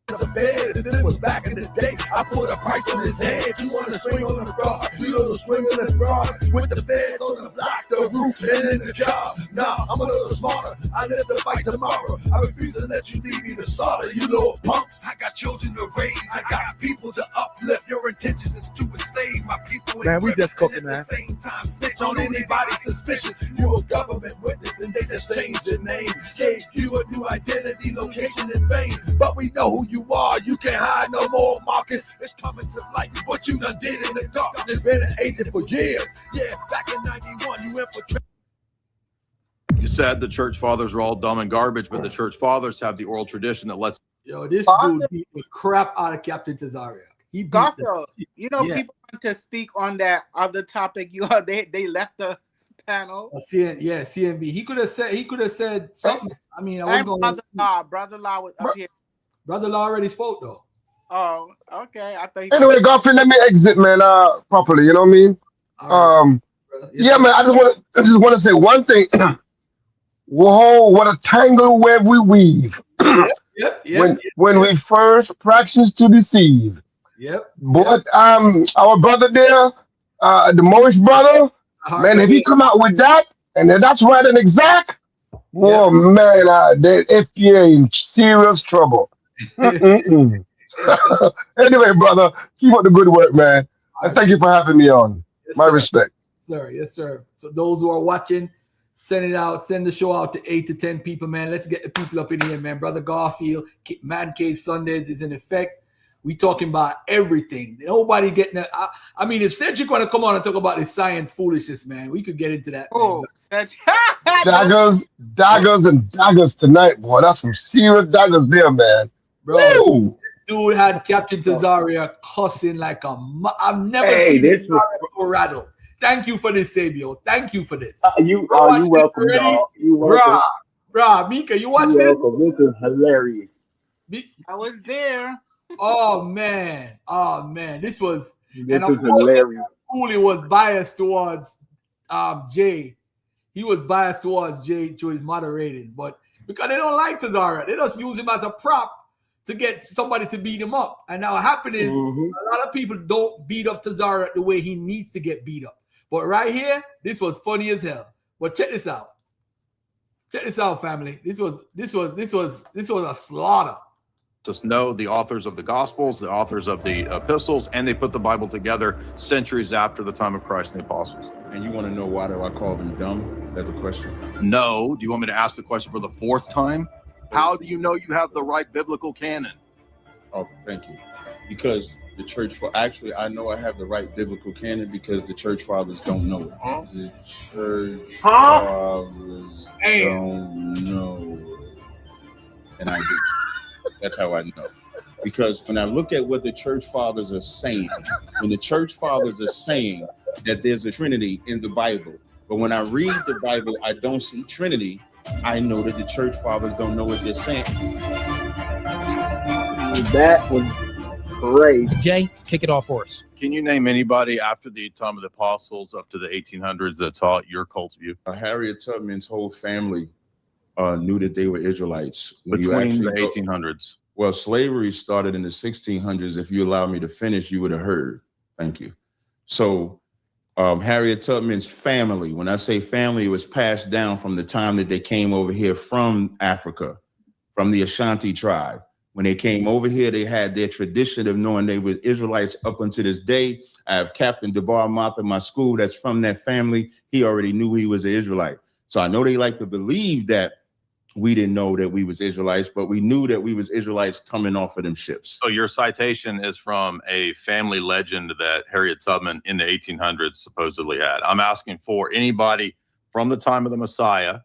As a fed, this was back in the day. I put a price on his head. You want to swing on the guard? You know the swing on the fraud with the feds on the block, the roof, and in the job. Nah, I'm a little smarter. I live to fight tomorrow. I refuse to let you leave me to slaughter. You little punks. I got children to raise. I got people to uplift. Your intentions is to enslave my people. Man, we just cooking, man. At the same time, snitch on anybody suspicious. You a government witness, and they just changed the name. Gave you a new identity, location, and fame. But we know who you are. You can't hide no more, Marcus. It's coming to light what you done did in the dark. I've been an agent for years. Yeah, back in 91, you infiltrated. You said the church fathers are all dumb and garbage, but the church fathers have the oral tradition that lets. Yo, this dude beat the crap out of Captain Tazariak. He beat Garfield, people want to speak on that other topic. They left the panel. CNB. He could have said something. I mean, I was going. Brother Law was up here. Brother Law already spoke though. Oh, okay. I thought. Anyway, Godfrey, let me exit, man. Properly. You know what I mean? Right, yeah, man. I just want to say one thing. Whoa, what a tangle web we weave. When we first practice to deceive. Yep. But our brother there, the Moorish brother, man, if he come out with that, and then that's right and exact, oh man, the FBA in serious trouble. Anyway, brother, keep up the good work, man. And thank you for having me on. Yes, My sir. respect. Yes, sir. So those who are watching, send the show out to 8 to 10 people, man. Let's get the people up in here, man. Brother Garfield, Man Cave Sundays is in effect. We talking about everything. Nobody getting that. I mean, if Cedric want to come on and talk about this science foolishness, man, we could get into that. Oh, that's Daggers and daggers tonight, boy. That's some serious daggers there, man. Bro, Woo! dude had Captain Tazaria cussing like a. I've never seen this was so rattled. Thank you for this, Sabio. Thank you for this. you welcome, y'all. You welcome. Bruh, Mika, you watch You this? welcome. This is hilarious. I was there. Oh man, this was. This and is of course, hilarious. Cooley was biased towards Jay. He was biased towards Jay to his moderating, but because they don't like Tazaria, they just use him as a prop to get somebody to beat him up. And now what happened is a lot of people don't beat up Tazaria the way he needs to get beat up. But right here, this was funny as hell. But check this out. Check this out, family. This was a slaughter. Just know the authors of the Gospels, the authors of the epistles, and they put the Bible together centuries after the time of Christ and the apostles. And you want to know why do I call them dumb? That's the question. No. Do you want me to ask the question for the fourth time? How do you know you have the right biblical canon? Oh, thank you. Because the church, actually, I know I have the right biblical canon because the church fathers don't know it. The church fathers don't know it. And I do. That's how I know. Because when I look at what the church fathers are saying, when the church fathers are saying that there's a Trinity in the Bible, but when I read the Bible, I don't see Trinity, I know that the church fathers don't know what they're saying. That was great. Jay, kick it off for us. Can you name anybody after the time of the apostles up to the 1800s that taught your cult's view? Harriet Tubman's whole family knew that they were Israelites. Between the 1800s. Well, slavery started in the 1600s. If you allow me to finish, you would have heard. Thank you. So Harriet Tubman's family, when I say family, it was passed down from the time that they came over here from Africa, from the Ashanti tribe. When they came over here, they had their tradition of knowing they were Israelites up until this day. I have Captain DeBar Moth in my school that's from that family. He already knew he was an Israelite. So I know they like to believe that we didn't know that we was Israelites, but we knew that we was Israelites coming off of them ships. So your citation is from a family legend that Harriet Tubman in the 1800s supposedly had. I'm asking for anybody from the time of the Messiah,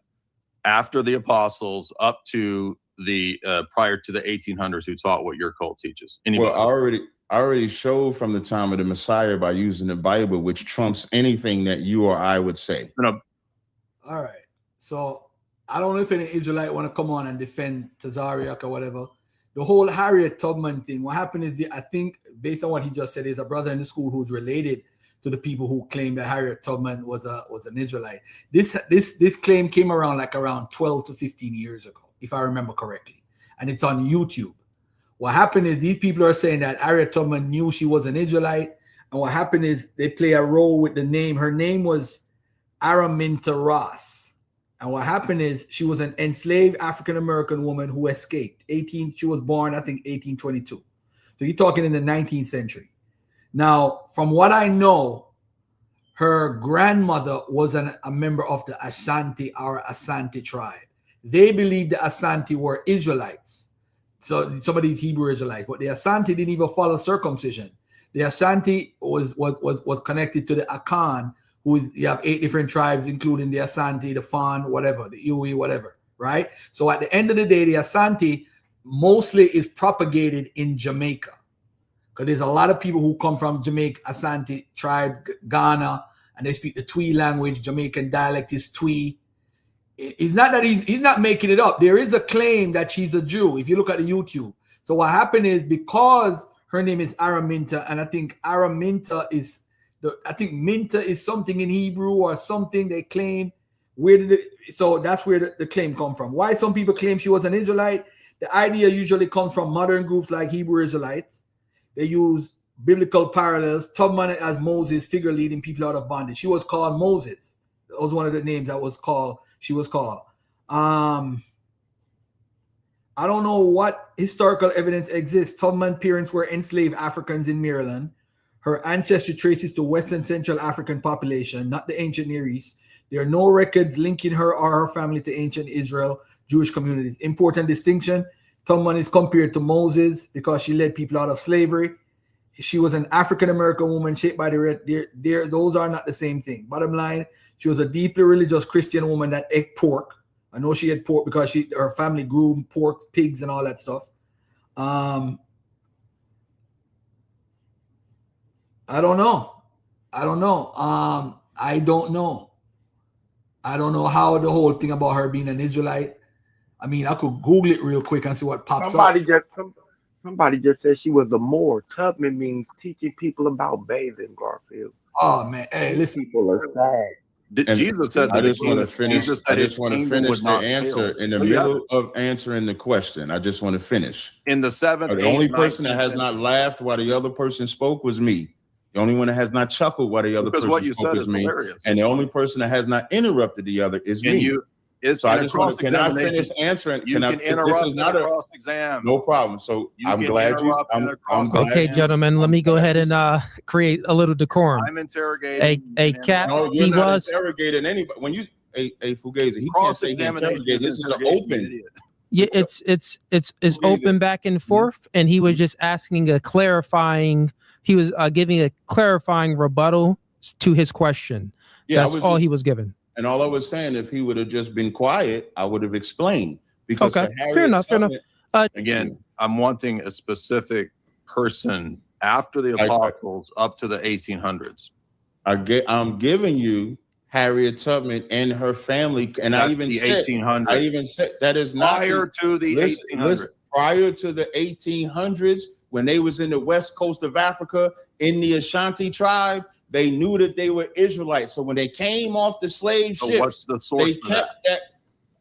after the apostles, up to the prior to the 1800s who taught what your cult teaches. Anybody? Well, I already showed from the time of the Messiah by using the Bible, which trumps anything that you or I would say. All right. So I don't know if any Israelite want to come on and defend Tazaria or whatever. The whole Harriet Tubman thing, what happened is, I think, based on what he just said, is a brother in the school who's related to the people who claim that Harriet Tubman was an Israelite. This claim came around like around 12 to 15 years ago, if I remember correctly. And it's on YouTube. What happened is these people are saying that Harriet Tubman knew she was an Israelite. And what happened is they play a role with the name. Her name was Araminta Ross. And what happened is she was an enslaved African-American woman who escaped. She was born, I think, 1822. So you're talking in the 19th century. Now, from what I know, her grandmother was a member of the Ashanti or Asante tribe. They believed the Asante were Israelites. So some of these Hebrew Israelites, but the Asante didn't even follow circumcision. The Asante was connected to the Akan, you have 8 different tribes, including the Asante, the Fan, whatever, the Iwi, whatever, right? So at the end of the day, the Asante mostly is propagated in Jamaica, because there's a lot of people who come from Jamaica, Asante tribe, Ghana, and they speak the Twi language. Jamaican dialect is Twi. It's not that he's not making it up. There is a claim that she's a Jew, if you look at the YouTube. So what happened is, because her name is Araminta, and I think Araminta is, I think Minta is something in Hebrew or something they claim. So that's where the claim come from. Why some people claim she was an Israelite? The idea usually comes from modern groups like Hebrew Israelites. They use biblical parallels. Tubman as Moses, figure leading people out of bondage. She was called Moses. That was one of the names she was called. I don't know what historical evidence exists. Tubman's parents were enslaved Africans in Maryland. Her ancestry traces to Western Central African population, not the ancient Near East. There are no records linking her or her family to ancient Israel Jewish communities. Important distinction. Tubman is compared to Moses because she led people out of slavery. She was an African-American woman shaped by the red. Those are not the same thing. Bottom line, she was a deeply religious Christian woman that ate pork. I know she ate pork because her family grew pork, pigs, and all that stuff. I don't know. I don't know how the whole thing about her being an Israelite. I mean, I could Google it real quick and see what pops up. Somebody just said she was a Moor. Tubman means teaching people about bathing, Garfield. Oh man, hey, listen. People are sad. Jesus said that I just want to finish. I just want to finish the answer in the middle of answering the question. I just want to finish. In the 7th, the only person that has not laughed while the other person spoke was me. The only one that has not chuckled while the other person spoke is me. Hilarious. And the only person that has not interrupted the other is me. So I just want to, can I finish answering? You can interrupt. This is not a cross-exam. No problem. So I'm glad you. I'm glad. Okay, gentlemen, let me go ahead and create a little decorum. I'm interrogating. A Cap. No, you're not interrogating anybody. When you a Fugazi, he can't say he interrogated. This is an open. Yeah, it's open back and forth, and he was just asking a clarifying. He was giving a clarifying rebuttal to his question. Yeah, that's all he was given. And all I was saying, if he would have just been quiet, I would have explained. Because okay, fair enough. Again, I'm wanting a specific person after the apostles up to the 1800s. I'm giving you Harriet Tubman and her family, and That's I even the said 1800s. I even said that is not prior to the 1800s. Prior to the 1800s, when they was in the west coast of Africa in the Ashanti tribe. They knew that they were Israelites. So when they came off the slave ships, what's the source they kept that.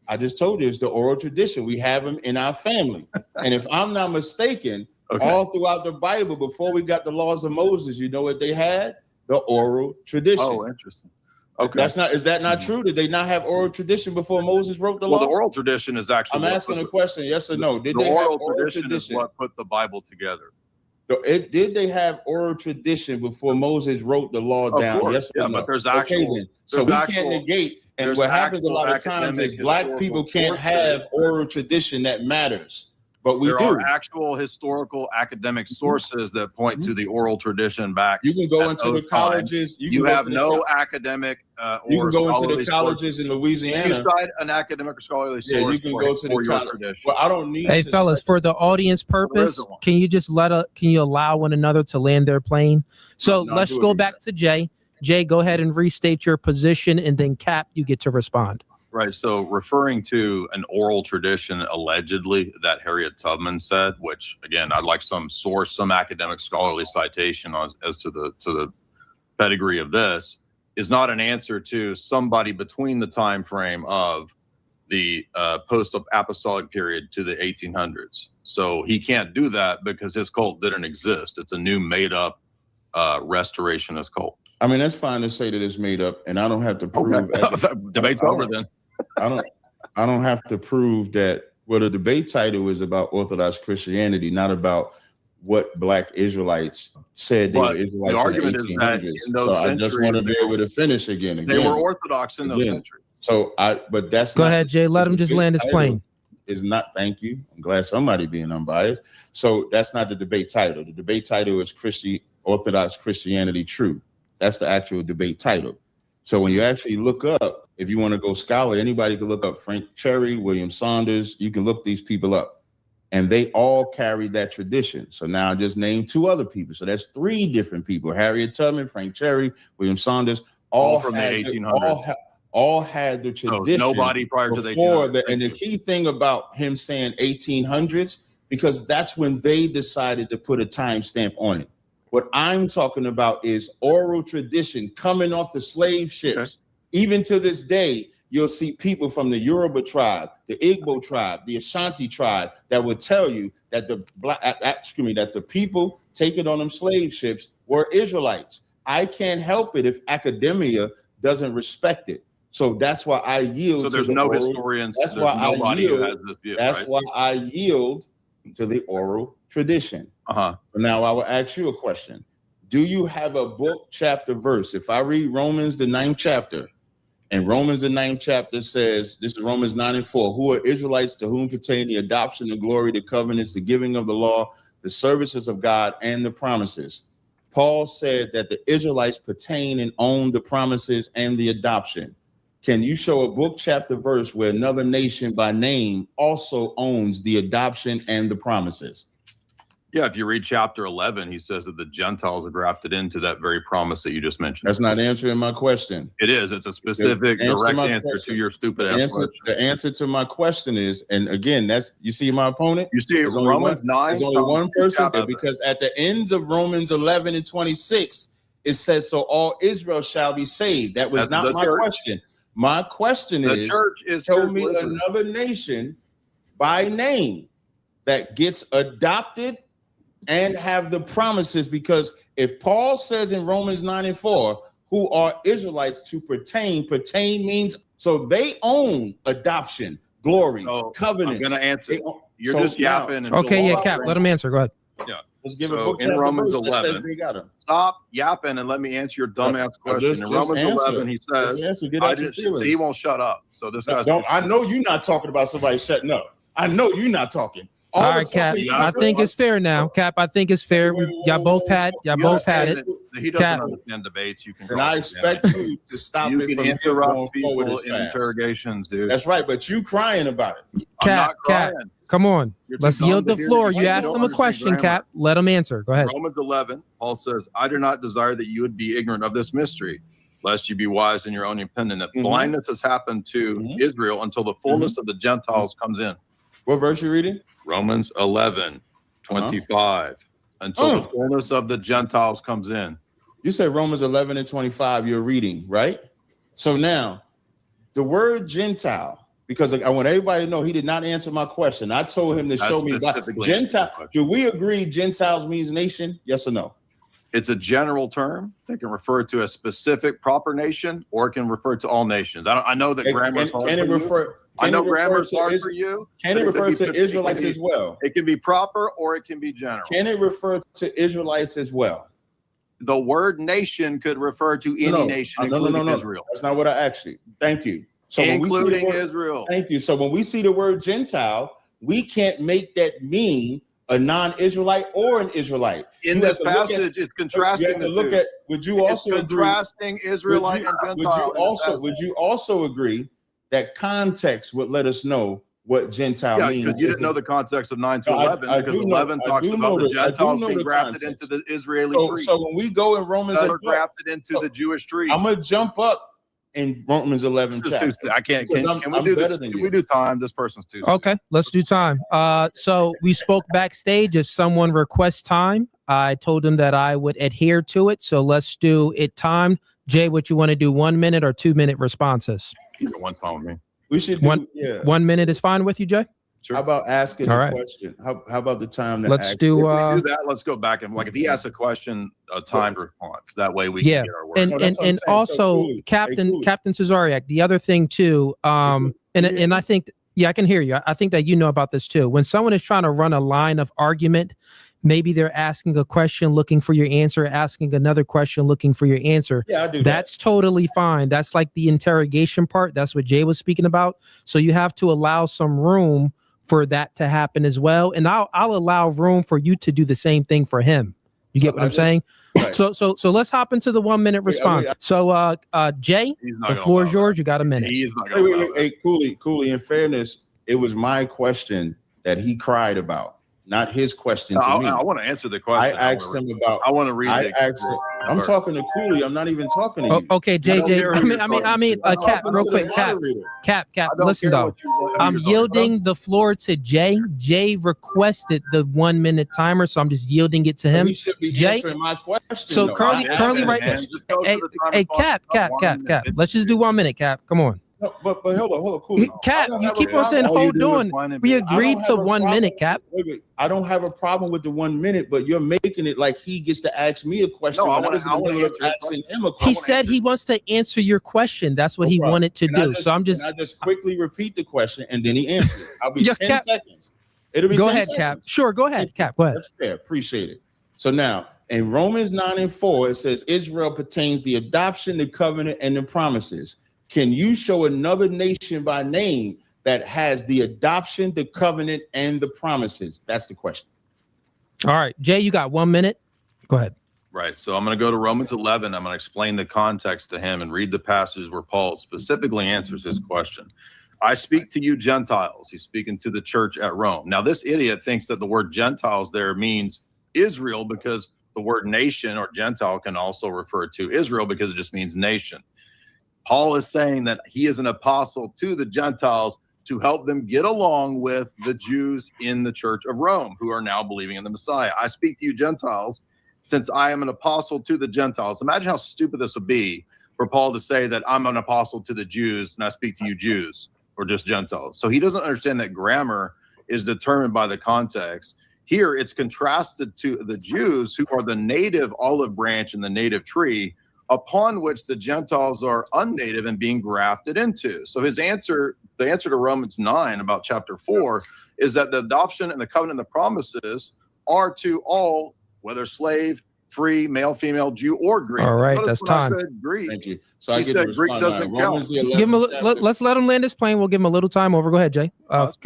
I just told you, it's the oral tradition. We have them in our family. And if I'm not mistaken, all throughout the Bible, before we got the laws of Moses, you know what they had? The oral tradition. Oh, interesting. Okay. Is that not true? Did they not have oral tradition before Moses wrote the law? Well, the oral tradition is actually. I'm asking a question, yes or no. Did they have oral tradition is what put the Bible together. So did they have oral tradition before Moses wrote the law down? Course, yes or no? But there's actual. Then. So we can't negate. And what happens a lot of times is black people can't have oral tradition that matters. But we do. There are actual historical academic sources that point to the oral tradition back. You can go into the colleges. You have no academic you can go into the colleges in Louisiana. You cite an academic or scholarly source. Yeah, you can go to the college. Well, I don't need. Hey, fellas, for the audience purpose, can you just can you allow one another to land their plane? So let's go back to Jay. Jay, go ahead and restate your position, and then Cap, you get to respond. Right. So referring to an oral tradition allegedly that Harriet Tubman said, which again, I'd like some source, some academic scholarly citation as to the pedigree of this, is not an answer to somebody between the time frame of the post-apostolic period to the 1800s. So he can't do that because his cult didn't exist. It's a new made-up restorationist cult. I mean, that's fine to say that it's made up, and I don't have to prove. Debate's over then. I don't have to prove that. Well, the debate title is about Orthodox Christianity, not about what Black Israelites said they were Israelites. The argument is that in those I just want to be able to finish again. They were Orthodox in those centuries. So but that's go ahead, Jay. Let him just land his plane. Is not. Thank you. I'm glad somebody being unbiased. So that's not the debate title. The debate title is Orthodox Christianity True. That's the actual debate title. So when you actually look up, if you want to go scholar, anybody can look up Frank Cherry, William Saunders. You can look these people up, and they all carried that tradition. So now I just named two other people. So that's three different people: Harriet Tubman, Frank Cherry, William Saunders. All from the 1800s. All had the tradition. So nobody prior to the 1800s. And the key thing about him saying 1800s, because that's when they decided to put a timestamp on it. What I'm talking about is oral tradition coming off the slave ships. Okay. Even to this day, you'll see people from the Yoruba tribe, the Igbo tribe, the Ashanti tribe that would tell you that that the people taken on them slave ships were Israelites. I can't help it if academia doesn't respect it. So that's why I yield. So there's no historians. That's why nobody who has this view. That's why I yield to the oral tradition. Now I will ask you a question. Do you have a book, chapter, verse? If I read Romans, the 9th chapter, And Romans, the 9th chapter says, this is Romans 9:4, who are Israelites to whom pertain the adoption, the glory, the covenants, the giving of the law, the services of God, and the promises. Paul said that the Israelites pertain and own the promises and the adoption. Can you show a book, chapter, verse where another nation by name also owns the adoption and the promises? Yeah, if you read chapter 11, he says that the Gentiles are grafted into that very promise that you just mentioned. That's not answering my question. It is. It's a specific, direct answer to your stupid ass question. The answer to my question is, and again, that's, you see my opponent? You see Romans 9? There's only one person there, because at the ends of Romans 11 and 26, it says, so all Israel shall be saved. That was not my question. My question is, the church is show me another nation by name that gets adopted and have the promises, because if Paul says in Romans 9:4, who are Israelites to pertain means, so they own adoption, glory, covenants. I'm going to answer. You're just yapping. Okay, yeah, Cap, let him answer. Go ahead. Yeah. Let's give so in Romans 11, stop yapping and let me answer your dumbass question. In Romans 11, he says, so he won't shut up. So this guy's. I know you're not talking about somebody shutting up. I know you're not talking. All right, Cap. I think it's fair now. Cap, I think it's fair. Y'all both had it. He doesn't understand debates. You can. And I expect you to stop you it can from interrupt people in interrogations, dude. That's right, but you crying about it. Cap, come on. Let's yield the floor. You asked them a question, Cap. Let them answer. Go ahead. Romans 11, Paul says, I do not desire that you would be ignorant of this mystery, lest you be wise in your own opinion. That blindness has happened to Israel until the fullness of the Gentiles comes in. What verse are you reading? Romans 11:25. Until the fullness of the Gentiles comes in. You said Romans 11 and 25 you're reading, right? So now, the word Gentile, because I want everybody to know he did not answer my question. I told him to show me Gentile. Do we agree Gentiles means nation? Yes or no? It's a general term that can refer to a specific proper nation, or it can refer to all nations. I know that grammar is hard for you. I know grammar is hard for you. Can it refer to Israelites as well? It can be proper or it can be general. Can it refer to Israelites as well? The word nation could refer to any nation, including Israel. That's not what I asked you. Thank you. So including Israel. Thank you. So when we see the word Gentile, we can't make that mean a non-Israelite or an Israelite. In this passage, it's contrasting the two. Would you also contrasting Israelite and Gentile? Would you also agree that context would let us know what Gentile means? Yeah, because you didn't know the context of 9 to 11, because 11 talks about the Gentiles being grafted into the Israeli tree. So when we go in Romans, that are grafted into the Jewish tree. I'm gonna jump up in Romans 11. I can't. Can we do this? Can we do time? This person's too. Okay, let's do time. So we spoke backstage. If someone requests time, I told them that I would adhere to it. So let's do it time. Jay, what you want to do? 1 minute or 2 minute responses? Either one fine with me. We should do, 1 minute is fine with you, Jay? Sure. How about asking a question? How about the time? Let's do. If we do that, let's go back and if he asks a question, a timed response. That way we can get our word. And also, Captain Cesariak. The other thing too, and I think I can hear you. I think that you know about this too. When someone is trying to run a line of argument, maybe they're asking a question, looking for your answer, asking another question, looking for your answer. Yeah, I do. That's totally fine. That's like the interrogation part. That's what Jay was speaking about. So you have to allow some room for that to happen as well. And I'll allow room for you to do the same thing for him. You get what I'm saying? Right. So let's hop into the 1 minute response. So Jay, the floor is yours. You got a minute. He's not gonna Hey, Cooley, in fairness, it was my question that he cried about. Not his question to me. I want to answer the question. I asked him about. I want to read. I'm talking to Cooley. I'm not even talking to you. Okay, JJ. I mean, Cap, real quick, Cap. Listen though, I'm yielding the floor to Jay. Jay requested the 1 minute timer, so I'm just yielding it to him. He should be Jay, answering my question. So currently, right now, hey, Cap. Let's just do 1 minute, Cap. Come on. No, but hold on, Cooley. Cap, you keep on saying hold on. We agreed to 1 minute, Cap. Wait. I don't have a problem with the 1 minute, but you're making it like he gets to ask me a question. No, I want to asking him a question. He said he wants to answer your question. That's what he wanted to do. So I'm just. Can I just quickly repeat the question and then he answers? I'll be 10 seconds. It'll be go 10 ahead, seconds. Cap. Sure, go ahead, Cap. Go ahead. That's fair. Appreciate it. So now in Romans 9 and 4, it says Israel pertains the adoption, the covenant, and the promises. Can you show another nation by name that has the adoption, the covenant, and the promises? That's the question. All right, Jay, you got 1 minute. Go ahead. Right. So I'm going to go to Romans 11. I'm going to explain the context to him and read the passages where Paul specifically answers his question. I speak to you Gentiles. He's speaking to the church at Rome. Now, this idiot thinks that the word Gentiles there means Israel, because the word nation or Gentile can also refer to Israel because it just means nation. Paul is saying that he is an apostle to the Gentiles to help them get along with the Jews in the church of Rome who are now believing in the Messiah. I speak to you Gentiles, since I am an apostle to the Gentiles. Imagine how stupid this would be for Paul to say that I'm an apostle to the Jews and I speak to you Jews, or just Gentiles. So he doesn't understand that grammar is determined by the context. Here it's contrasted to the Jews, who are the native olive branch in the native tree, upon which the Gentiles are unnative and being grafted into. So his answer, the answer to Romans 9 about chapter 4, is that the adoption and the covenant and the promises are to all, whether slave, free, male, female, Jew, or Greek. All right, that's time. I said Greek. Thank you. So He said Greek doesn't count. Give him let's let him land his plane. We'll give him a little time over. Go ahead, Jay. That's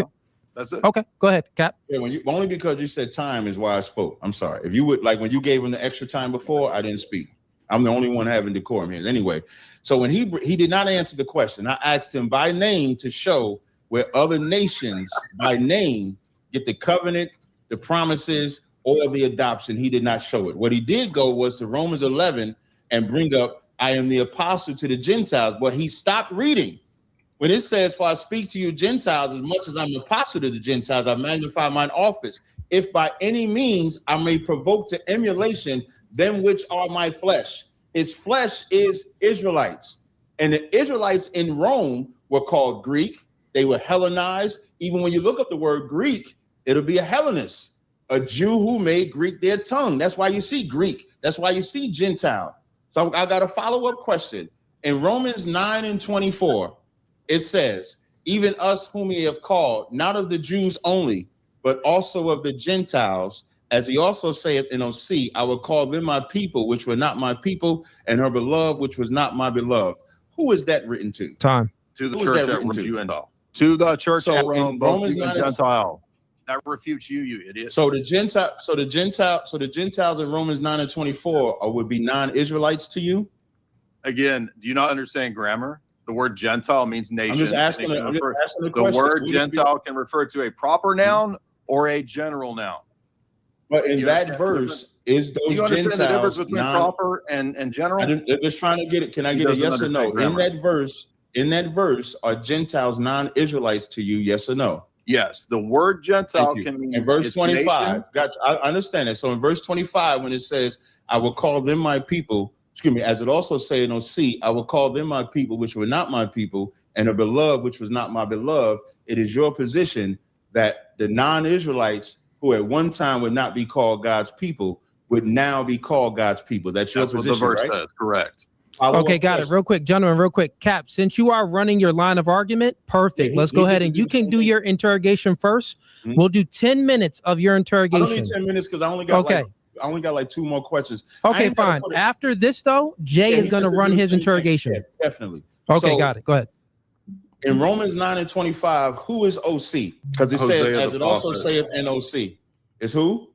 it. Okay, go ahead, Cap. Yeah, only because you said time is why I spoke. I'm sorry. If you would, like when you gave him the extra time before, I didn't speak. I'm the only one having decorum here. Anyway, so when he did not answer the question, I asked him by name to show where other nations by name get the covenant, the promises, or the adoption. He did not show it. What he did go was to Romans 11 and bring up, I am the apostle to the Gentiles, but he stopped reading. When it says, for I speak to you Gentiles, as much as I'm an apostle to the Gentiles, I magnify mine office. If by any means I may provoke to emulation them which are my flesh. His flesh is Israelites. And the Israelites in Rome were called Greek. They were Hellenized. Even when you look up the word Greek, it'll be a Hellenist, a Jew who made Greek their tongue. That's why you see Greek. That's why you see Gentile. So I got a follow-up question. In Romans 9 and 24, it says, even us whom he have called, not of the Jews only, but also of the Gentiles, as he also saith in OC, I will call them my people, which were not my people, and her beloved, which was not my beloved. Who is that written to? Time. To the church at Rome, Jew and Gentile. To the church at Rome, both Jew and Gentile. That refutes you, you idiot. So the Gentiles in Romans 9 and 24 would be non-Israelites to you? Again, do you not understand grammar? The word Gentile means nation. I'm just asking the the question. word Gentile can refer to a proper noun or a general noun. But in that verse, is those you understand Gentiles the difference between proper and general? I'm just trying to get it. Can I get a yes or no? In that verse, are Gentiles non-Israelites to you? Yes or no? Yes. The word Gentile can mean in verse 25. I understand it. So in verse 25, when it says, I will call them my people, excuse me, as it also say in OC, I will call them my people, which were not my people, and a beloved, which was not my beloved. It is your position that the non-Israelites, who at one time would not be called God's people, would now be called God's people. That's your position, what the verse right? says. Correct. Okay, got it. Real quick, gentlemen, real quick. Cap, since you are running your line of argument, perfect. Let's go ahead and you can do your interrogation first. We'll do 10 minutes of your interrogation. I don't need 10 minutes because I only got like 2 more questions. Okay, fine. After this, though, Jay is going to run his interrogation. Yeah, definitely. Okay, So, got it. Go ahead. In Romans 9 and 25, who is OC? Because it says, as it also saith in OC. Is who?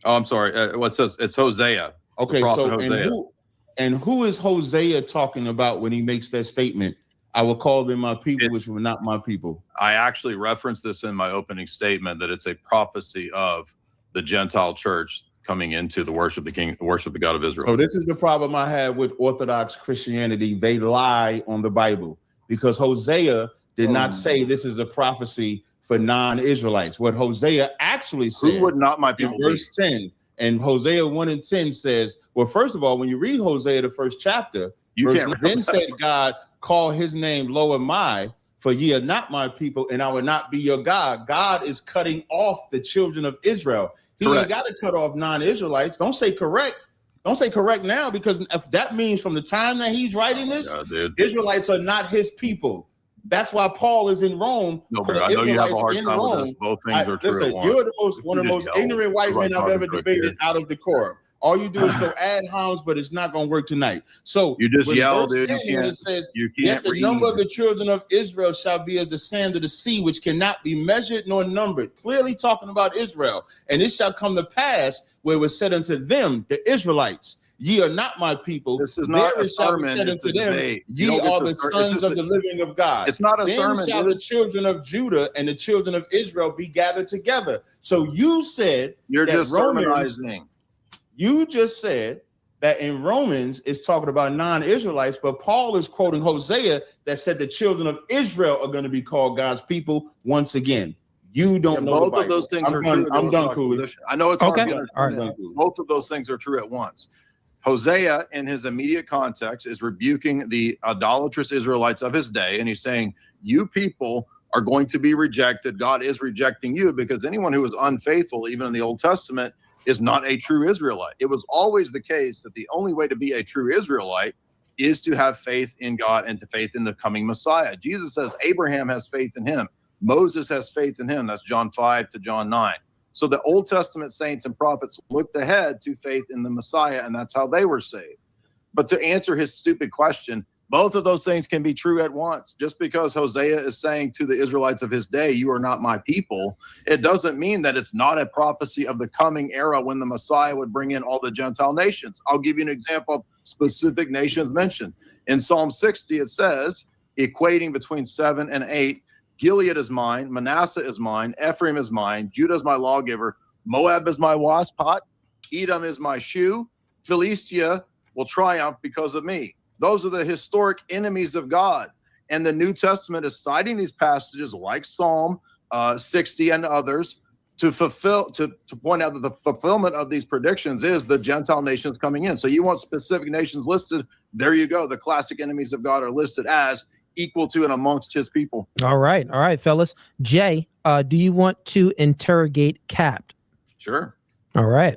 Oh, I'm sorry. What says it's Hosea. Okay, so and who is Hosea talking about when he makes that statement? I will call them my people, which were not my people. I actually referenced this in my opening statement that it's a prophecy of the Gentile church coming into the worship of the King, the worship of the God of Israel. So this is the problem I have with Orthodox Christianity. They lie on the Bible because Hosea did not say this is a prophecy for non-Israelites. What Hosea actually said, who would not my people in verse 10, and Hosea 1 and 10 says, well, first of all, when you read Hosea, the first chapter, then said God, call his name Lo Amai, for ye are not my people, and I will not be your God. God is cutting off the children of Israel. He ain't got to cut off non-Israelites. Don't say correct. Don't say correct now, because if that means from the time that he's writing this, Israelites are not his people. That's why Paul is in Rome. No, but I know you have a hard time with this. Both things are true. Listen, you're one of the most ignorant white men I've ever debated out of decorum. All you do is go ad homs, but it's not going to work tonight. So you just when yell, verse dude. 10 You here, can't. it says, You "Yet can't the read. number of the children of Israel shall be as the sand of the sea, which cannot be measured nor numbered." Clearly talking about Israel. "And it shall come to pass where it was said unto them, the Israelites, ye are not my people. This is not There a it shall be sermon, said it's unto a them, debate. You ye don't get are to the start- sons of the living of God. It's not a Then sermon, shall dude. the children of Judah and the children of Israel be gathered together." So you said You're that just Romans, sermonizing. you just said that in Romans it's talking about non-Israelites, but Paul is quoting Hosea that said the children of Israel are going to be called God's people once again. You don't know the Both Bible. of those things I'm are done. true. I'm done, Cooley. I know it's hard Okay. to understand All right. that. Both of those things are true at once. Hosea, in his immediate context, is rebuking the idolatrous Israelites of his day, and he's saying, you people are going to be rejected. God is rejecting you, because anyone who is unfaithful, even in the Old Testament, is not a true Israelite. It was always the case that the only way to be a true Israelite is to have faith in God and to faith in the coming Messiah. Jesus says Abraham has faith in him. Moses has faith in him. That's John 5 to John 9. So the Old Testament saints and prophets looked ahead to faith in the Messiah, and that's how they were saved. But to answer his stupid question, both of those things can be true at once. Just because Hosea is saying to the Israelites of his day, you are not my people, it doesn't mean that it's not a prophecy of the coming era when the Messiah would bring in all the Gentile nations. I'll give you an example of specific nations mentioned. In Psalm 60, it says, equating between 7 and 8, Gilead is mine, Manasseh is mine, Ephraim is mine, Judah is my lawgiver, Moab is my wasppot, Edom is my shoe, Philistia will triumph because of me. Those are the historic enemies of God. And the New Testament is citing these passages like Psalm 60 and others to point out that the fulfillment of these predictions is the Gentile nations coming in. So you want specific nations listed, there you go. The classic enemies of God are listed as equal to and amongst his people. All right, fellas. Jay, do you want to interrogate Cap? Sure. All right.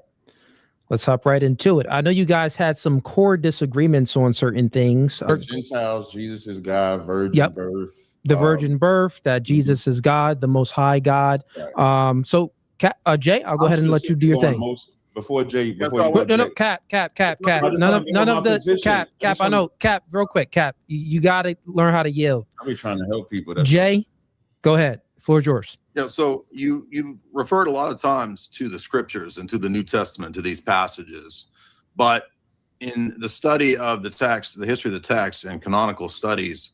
Let's hop right into it. I know you guys had some core disagreements on certain things. Gentiles, Jesus is God, virgin birth. The virgin birth, that Jesus is God, the most high God. Right. So Jay, I'll go ahead and let you do your thing. Before Jay, Cap. None of the Cap. I know, Cap, real quick, Cap. You got to learn how to yield. I'll be trying to help people. Jay, go ahead. Floor is yours. Yeah, so you referred a lot of times to the scriptures and to the New Testament, to these passages, but in the study of the text, the history of the text and canonical studies,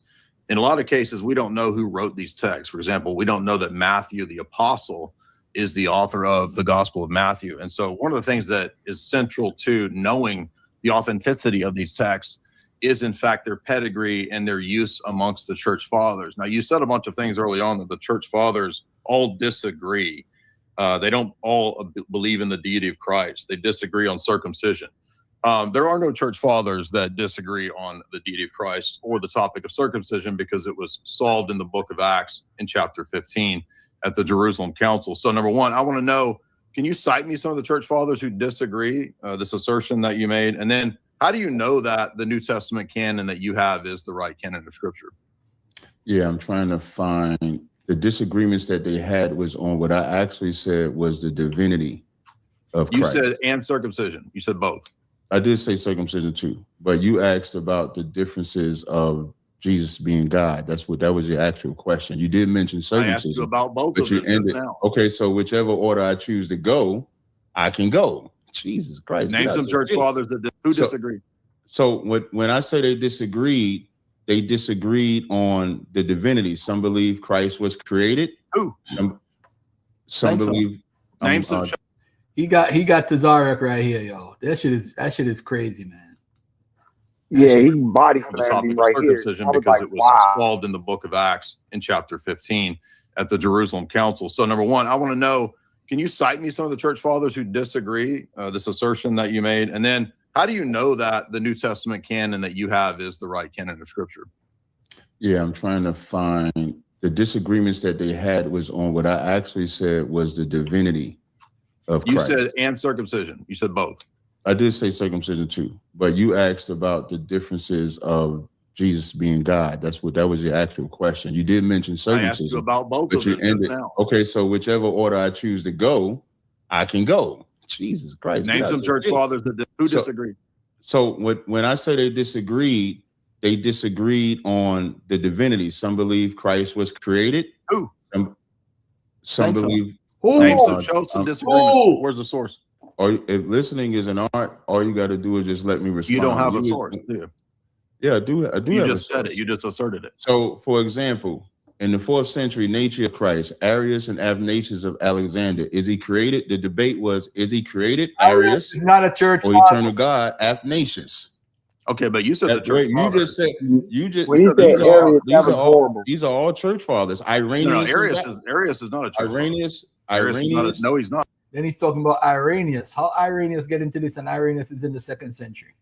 in a lot of cases, we don't know who wrote these texts. For example, we don't know that Matthew, the apostle, is the author of the Gospel of Matthew. And so one of the things that is central to knowing the authenticity of these texts is in fact their pedigree and their use amongst the church fathers. Now, you said a bunch of things early on that the church fathers all disagree. They don't all believe in the deity of Christ. They disagree on circumcision. There are no church fathers that disagree on the deity of Christ or the topic of circumcision, because it was solved in the book of Acts in chapter 15 at the Jerusalem Council. So number one, I want to know, can you cite me some of the church fathers who disagree, this assertion that you made? And then how do you know that the New Testament canon that you have is the right canon of scripture? Yeah, I'm trying to find the disagreements that they had was on what I actually said was the divinity of Christ. You said and circumcision. You said both. I did say circumcision too, but you asked about the differences of Jesus being God. That was your actual question. You did mention circumcision. I asked you about both but of you them ended. now. Okay, so whichever order I choose to go, I can go. Jesus Christ. Name some church fathers who disagree. So when I say they disagreed on the divinity. Some believe Christ was created. Who? Some believe. Name some. He got Tariq right here, y'all. That shit is crazy, man. Yeah, he body The slammed topic me of right here. circumcision I was because like, it was wow. solved in the book of Acts in chapter 15 at the Jerusalem Council. So number one, I want to know, can you cite me some of the church fathers who disagree, this assertion that you made? And then how do you know that the New Testament canon that you have is the right canon of scripture? Yeah, I'm trying to find the disagreements that they had was on what I actually said was the divinity of Christ. You said and circumcision. You said both. I did say circumcision too, but you asked about the differences of Jesus being God. That was your actual question. You did mention circumcision. I asked you about both but of you them ended. just now. Okay, so whichever order I choose to go, I can go. Jesus Christ. Name some church fathers who disagreed. So when I say they disagreed on the divinity. Some believe Christ was created. Who? Some believe. Show some disagreements. Where's the source? Or if listening is an art, all you got to do is just let me respond. You don't have a source, do you? Yeah, I do. You just said it. You just asserted it. So, for example, in the 4th century, nature of Christ, Arius and Athanasius of Alexander, is he created? The debate was, is he created? Arius, not a church or eternal God, Athanasius. Okay, but you said the church fathers. These are all church fathers. Irenaeus. Arius is not a church Irenaeus. Irenaeus. No, he's not. Then he's talking about Irenaeus. How Irenaeus get into this, and Irenaeus is in the 2nd century.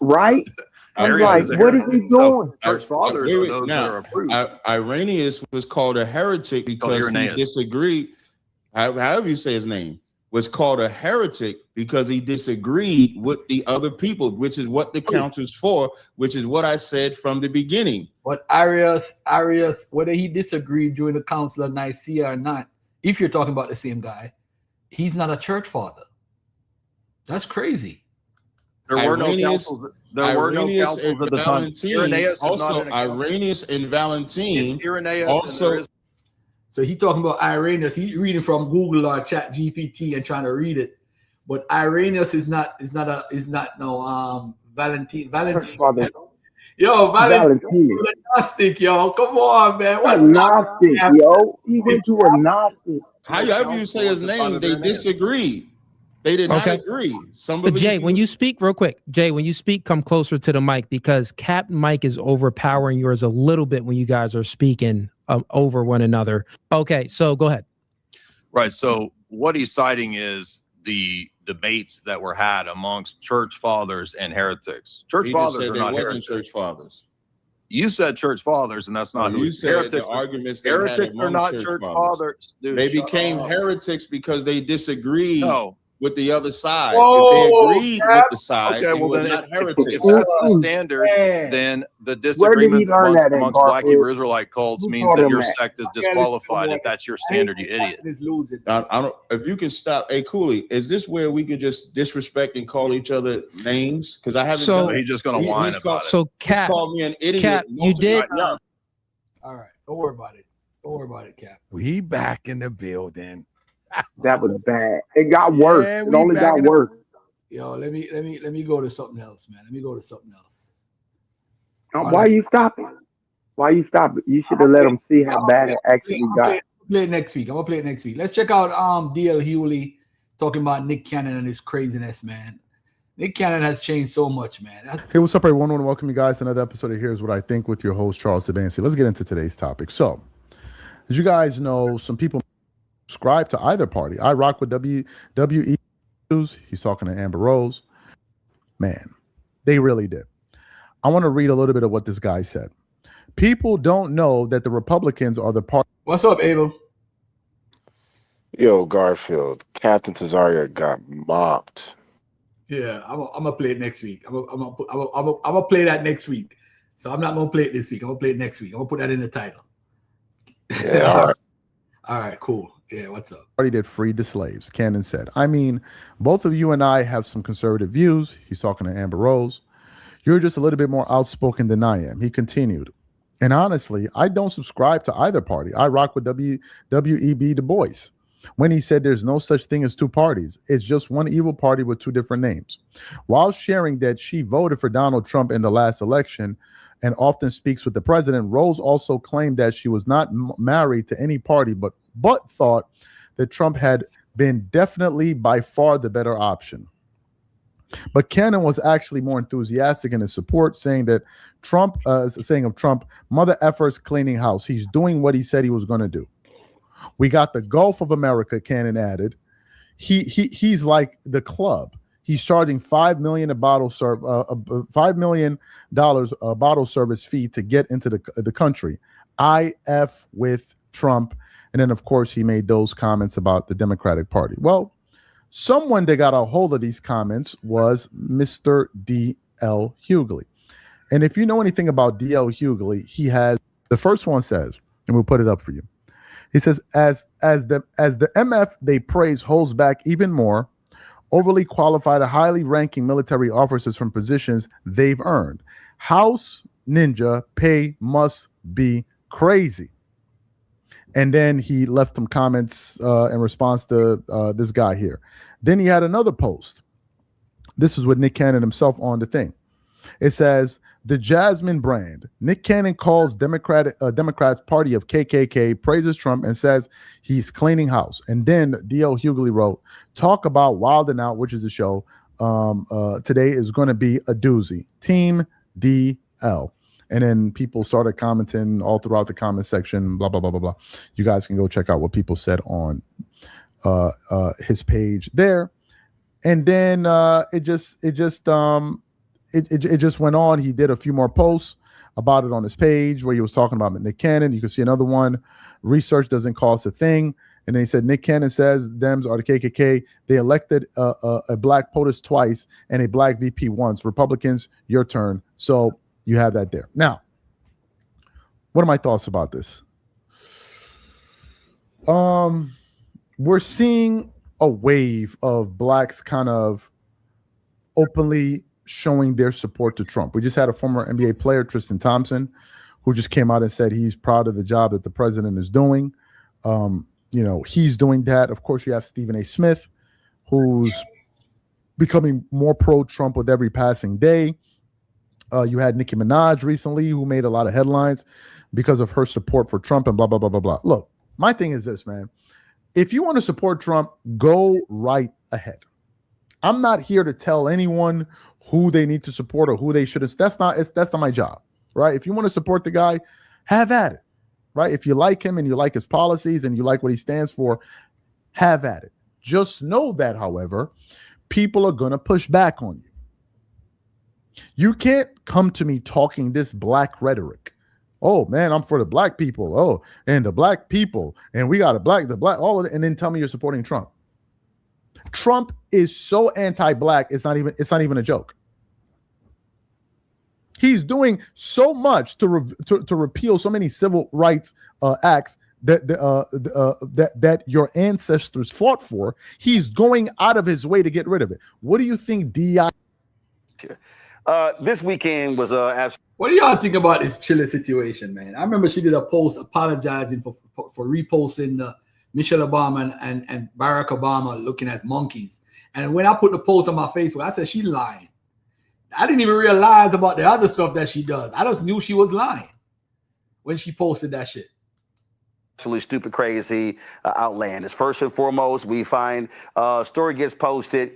Right? I'm like, what is he doing? Church fathers are those that are approved. Irenaeus was called a heretic because he disagreed. However you say his name, was called a heretic because he disagreed with the other people, which is what the council's for, which is what I said from the beginning. But Arius, whether he disagreed during the Council of Nicaea or not, if you're talking about the same guy, he's not a church father. That's crazy. There were no councils. There were no councils at the time. Irenaeus also, Irenaeus and Valentine. It's Irenaeus also. So he talking about Irenaeus. He's reading from Google or Chat GPT and trying to read it. But Irenaeus is not no Valentine. Yo, Valentine. Gnostic, yo. Come on, man. What's Gnostic, yo? He went to a Gnostic. However you say his name, they disagreed. They did not agree. But Jay, when you speak, real quick, come closer to the mic because Captain Mike is overpowering yours a little bit when you guys are speaking over one another. Okay, so go ahead. Right. So what he's citing is the debates that were had amongst church fathers and heretics. Church fathers are not heretics. Church fathers. You said church fathers, and that's not who you said. Heretics. The arguments heretics are not church fathers. Dude, they became heretics because they disagreed. With the other side. Whoa, if they agreed with the side, okay, well, then not heretics. If that's the standard, then the disagreements amongst Black Hebrew Israelite cults means that your sect is disqualified. If that's your standard, you idiot. I don't. If you can stop, hey Cooley, is this where we could just disrespect and call each other names? Because I haven't. So he's just going to whine about it. So Cap, called me an idiot. Cap, you did. All right, don't worry about it. Don't worry about it, Cap. We back in the building. That was bad. It got worse. It only got worse. Yo, let me go to something else, man. Let me go to something else. Why are you stopping? Why you stopping? You should have let them see how bad it actually got. Play it next week. I'm gonna play it next week. Let's check out D.L. Hewley talking about Nick Cannon and his craziness, man. Nick Cannon has changed so much, man. Hey, what's up, everyone? I want to welcome you guys to another episode of Here's What I Think with your host, Charles Sabansi. Let's get into today's topic. So, as you guys know, some people subscribe to either party. I rock with WE News. He's talking to Amber Rose. Man, they really did. I want to read a little bit of what this guy said. People don't know that the Republicans are the party. What's up, Abel? Yo, Garfield, Captain Tazaria got mopped. Yeah, I'm gonna play it next week. I'm gonna play that next week. So I'm not gonna play it this week. I'm gonna play it next week. I'm gonna put that in the title. Yeah, all right. All right, cool. Yeah, what's up? Party that freed the slaves, Cannon said. I mean, both of you and I have some conservative views. He's talking to Amber Rose. You're just a little bit more outspoken than I am. He continued. And honestly, I don't subscribe to either party. I rock with W.E.B. Du Bois when he said there's no such thing as two parties. It's just one evil party with two different names. While sharing that she voted for Donald Trump in the last election and often speaks with the president, Rose also claimed that she was not married to any party, but thought that Trump had been definitely by far the better option. But Cannon was actually more enthusiastic in his support, saying that Trump, saying of Trump, mother efforts cleaning house. He's doing what he said he was going to do. We got the Gulf of America, Cannon added. He's like the club. He's charging $5 million a bottle $5 million a bottle service fee to get into the country. I F with Trump. And then, of course, he made those comments about the Democratic Party. Well, someone that got a hold of these comments was Mr. D.L. Hughley. And if you know anything about D.L. Hughley, he has, the first one says, and we'll put it up for you. He says, as the MF they praise holds back even more, overly qualified, highly ranking military officers from positions they've earned. House ninja pay must be crazy. And then he left some comments in response to this guy here. Then he had another post. This was with Nick Cannon himself on the thing. It says, the Jasmine brand. Nick Cannon calls Democrats party of KKK, praises Trump, and says he's cleaning house. And then D.L. Hughley wrote, talk about Wild 'N Out, which is the show. Today is going to be a doozy. Team DL. And then people started commenting all throughout the comment section, blah, blah, blah, blah, blah. You guys can go check out what people said on his page there. And then it just went on. He did a few more posts about it on his page where he was talking about Nick Cannon. You can see another one. Research doesn't cost a thing. And then he said, Nick Cannon says Dems are the KKK. They elected a black POTUS twice and a black VP once. Republicans, your turn. So you have that there. Now, what are my thoughts about this? We're seeing a wave of blacks kind of openly showing their support to Trump. We just had a former NBA player, Tristan Thompson, who just came out and said he's proud of the job that the president is doing. He's doing that. Of course, you have Stephen A. Smith, who's becoming more pro-Trump with every passing day. You had Nicki Minaj recently, who made a lot of headlines because of her support for Trump and blah, blah, blah, blah, blah. Look, my thing is this, man. If you want to support Trump, go right ahead. I'm not here to tell anyone who they need to support or who they shouldn't. That's not my job, right? If you want to support the guy, have at it, right? If you like him and you like his policies and you like what he stands for, have at it. Just know that, however, people are going to push back on you. You can't come to me talking this black rhetoric. Oh man, I'm for the black people. Oh, and the black people, and we got the black, all of it, and then tell me you're supporting Trump. Trump is so anti-black, it's not even a joke. He's doing so much to repeal so many civil rights acts that your ancestors fought for. He's going out of his way to get rid of it. What do you think, D.I.? This weekend was What do y'all think about this Chile situation, man? I remember she did a post apologizing for reposting Michelle Obama and Barack Obama looking as monkeys. And when I put the post on my Facebook, I said she lying. I didn't even realize about the other stuff that she does. I just knew she was lying when she posted that shit. Absolutely stupid, crazy, outlandish. First and foremost, we find a story gets posted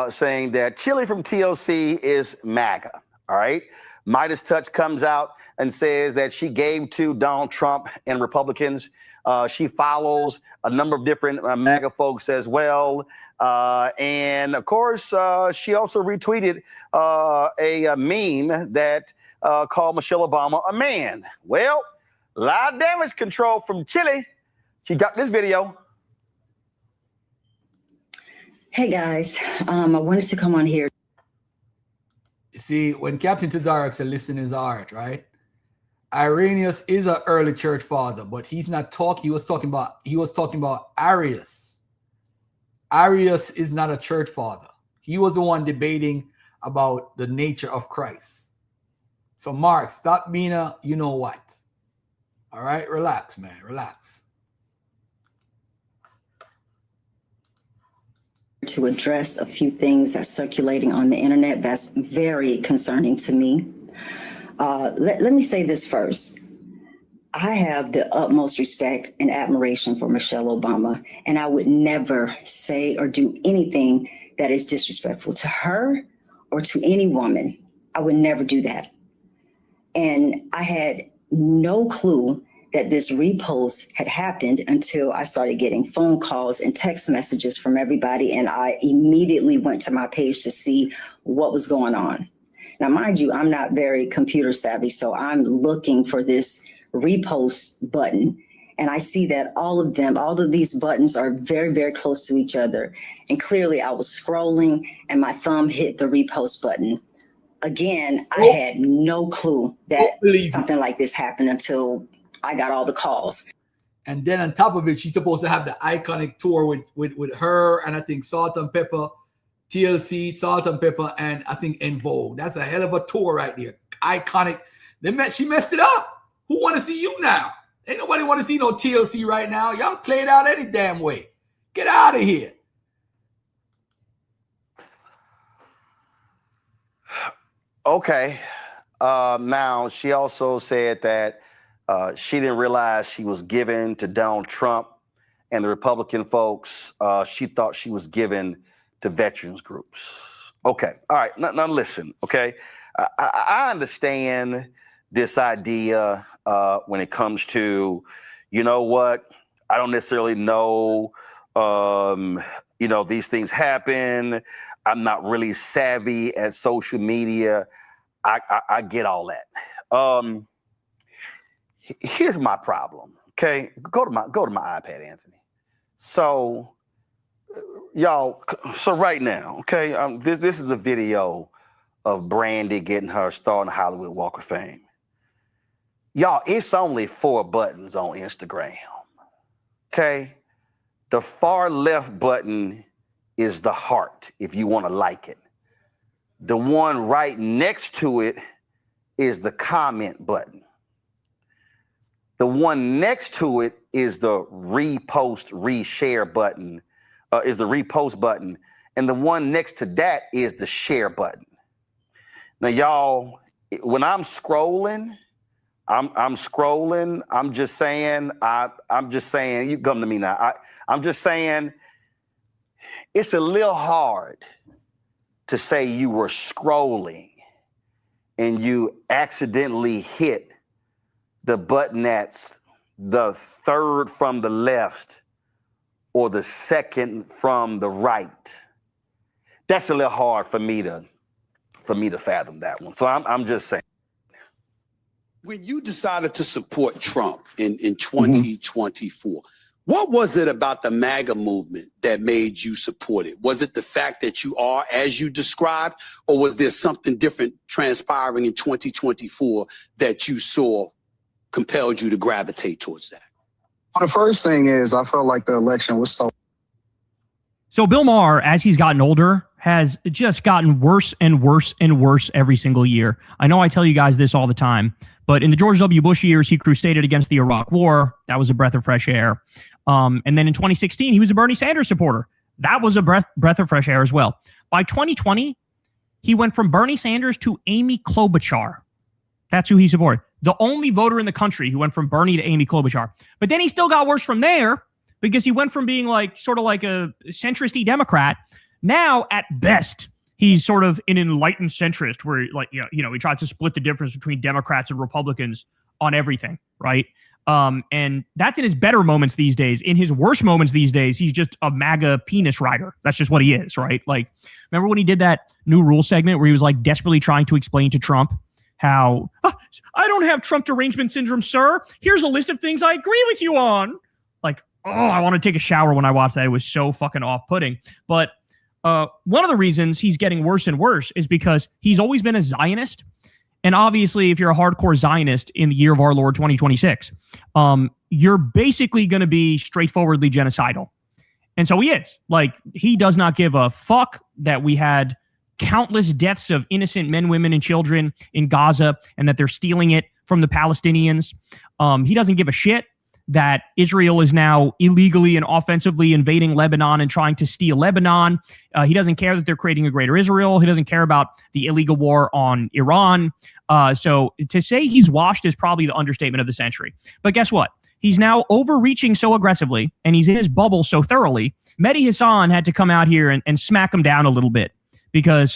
saying that Chile from TLC is MAGA. All right. Midas Touch comes out and says that she gave to Donald Trump and Republicans. She follows a number of different MAGA folks as well. And of course, she also retweeted a meme that called Michelle Obama a man. Well, live damage control from Chile. She got this video. Hey guys, I wanted to come on here. You see, when Captain Tariq said, listen is art, right? Irenaeus is an early church father, but he's not talking. He was talking about Arius. Arius is not a church father. He was the one debating about the nature of Christ. So Mark, stop being a you know what. All right, relax, man, relax. To address a few things that's circulating on the internet that's very concerning to me. Let me say this first. I have the utmost respect and admiration for Michelle Obama, and I would never say or do anything that is disrespectful to her or to any woman. I would never do that. And I had no clue that this repost had happened until I started getting phone calls and text messages from everybody. And I immediately went to my page to see what was going on. Now, mind you, I'm not very computer savvy, so I'm looking for this repost button. And I see that all of these buttons are very, very close to each other. And clearly I was scrolling and my thumb hit the repost button. Again, I had no clue that something like this happened until I got all the calls. And then on top of it, she's supposed to have the iconic tour with her and I think Salt and Pepper TLC, Salt and Pepper, and I think En Vogue. That's a hell of a tour right there. Iconic. She messed it up. Who want to see you now? Ain't nobody want to see no TLC right now. Y'all play it out any damn way. Get out of here. Okay. Now, she also said that she didn't realize she was given to Donald Trump and the Republican folks. She thought she was given to veterans groups. Okay. All right. Now listen, okay? I understand this idea when it comes to, you know what, I don't necessarily know, these things happen. I'm not really savvy at social media. I get all that. Here's my problem. Okay, go to my iPad, Anthony. So, y'all. So right now, okay, this is a video of Brandy getting her star on the Hollywood Walk of Fame. Y'all, it's only 4 buttons on Instagram. Okay, the far left button is the heart if you want to like it. The one right next to it is the comment button. The one next to it is the repost, reshare button, is the repost button. And the one next to that is the share button. Now, y'all, when I'm scrolling, I'm scrolling. I'm just saying, you come to me now. I'm just saying, it's a little hard to say you were scrolling and you accidentally hit the button that's the third from the left or the second from the right. That's a little hard for me to fathom that one. So I'm just saying. When you decided to support Trump in 2024, what was it about the MAGA movement that made you support it? Was it the fact that you are, as you described, or was there something different transpiring in 2024 that you saw compelled you to gravitate towards that? Well, the first thing is I felt like the election was So Bill Maher, as he's gotten older, has just gotten worse and worse and worse every single year. I know I tell you guys this all the time, but in the George W. Bush years, he crusaded against the Iraq War. That was a breath of fresh air. And then in 2016, he was a Bernie Sanders supporter. That was a breath of fresh air as well. By 2020, he went from Bernie Sanders to Amy Klobuchar. That's who he supported. The only voter in the country who went from Bernie to Amy Klobuchar. But then he still got worse from there because he went from being sort of like a centrist-y Democrat. Now, at best, he's sort of an enlightened centrist where he tries to split the difference between Democrats and Republicans on everything, right? And that's in his better moments these days. In his worst moments these days, he's just a MAGA penis rider. That's just what he is, right? Remember when he did that new rule segment where he was desperately trying to explain to Trump how, I don't have Trump derangement syndrome, sir. Here's a list of things I agree with you on. I want to take a shower when I watched that. It was so fucking off-putting. But one of the reasons he's getting worse and worse is because he's always been a Zionist. And obviously, if you're a hardcore Zionist in the year of our Lord 2026, you're basically going to be straightforwardly genocidal. And so he is. He does not give a fuck that we had countless deaths of innocent men, women, and children in Gaza and that they're stealing it from the Palestinians. He doesn't give a shit that Israel is now illegally and offensively invading Lebanon and trying to steal Lebanon. He doesn't care that they're creating a greater Israel. He doesn't care about the illegal war on Iran. So to say he's washed is probably the understatement of the century. But guess what? He's now overreaching so aggressively, and he's in his bubble so thoroughly. Mehdi Hassan had to come out here and smack him down a little bit because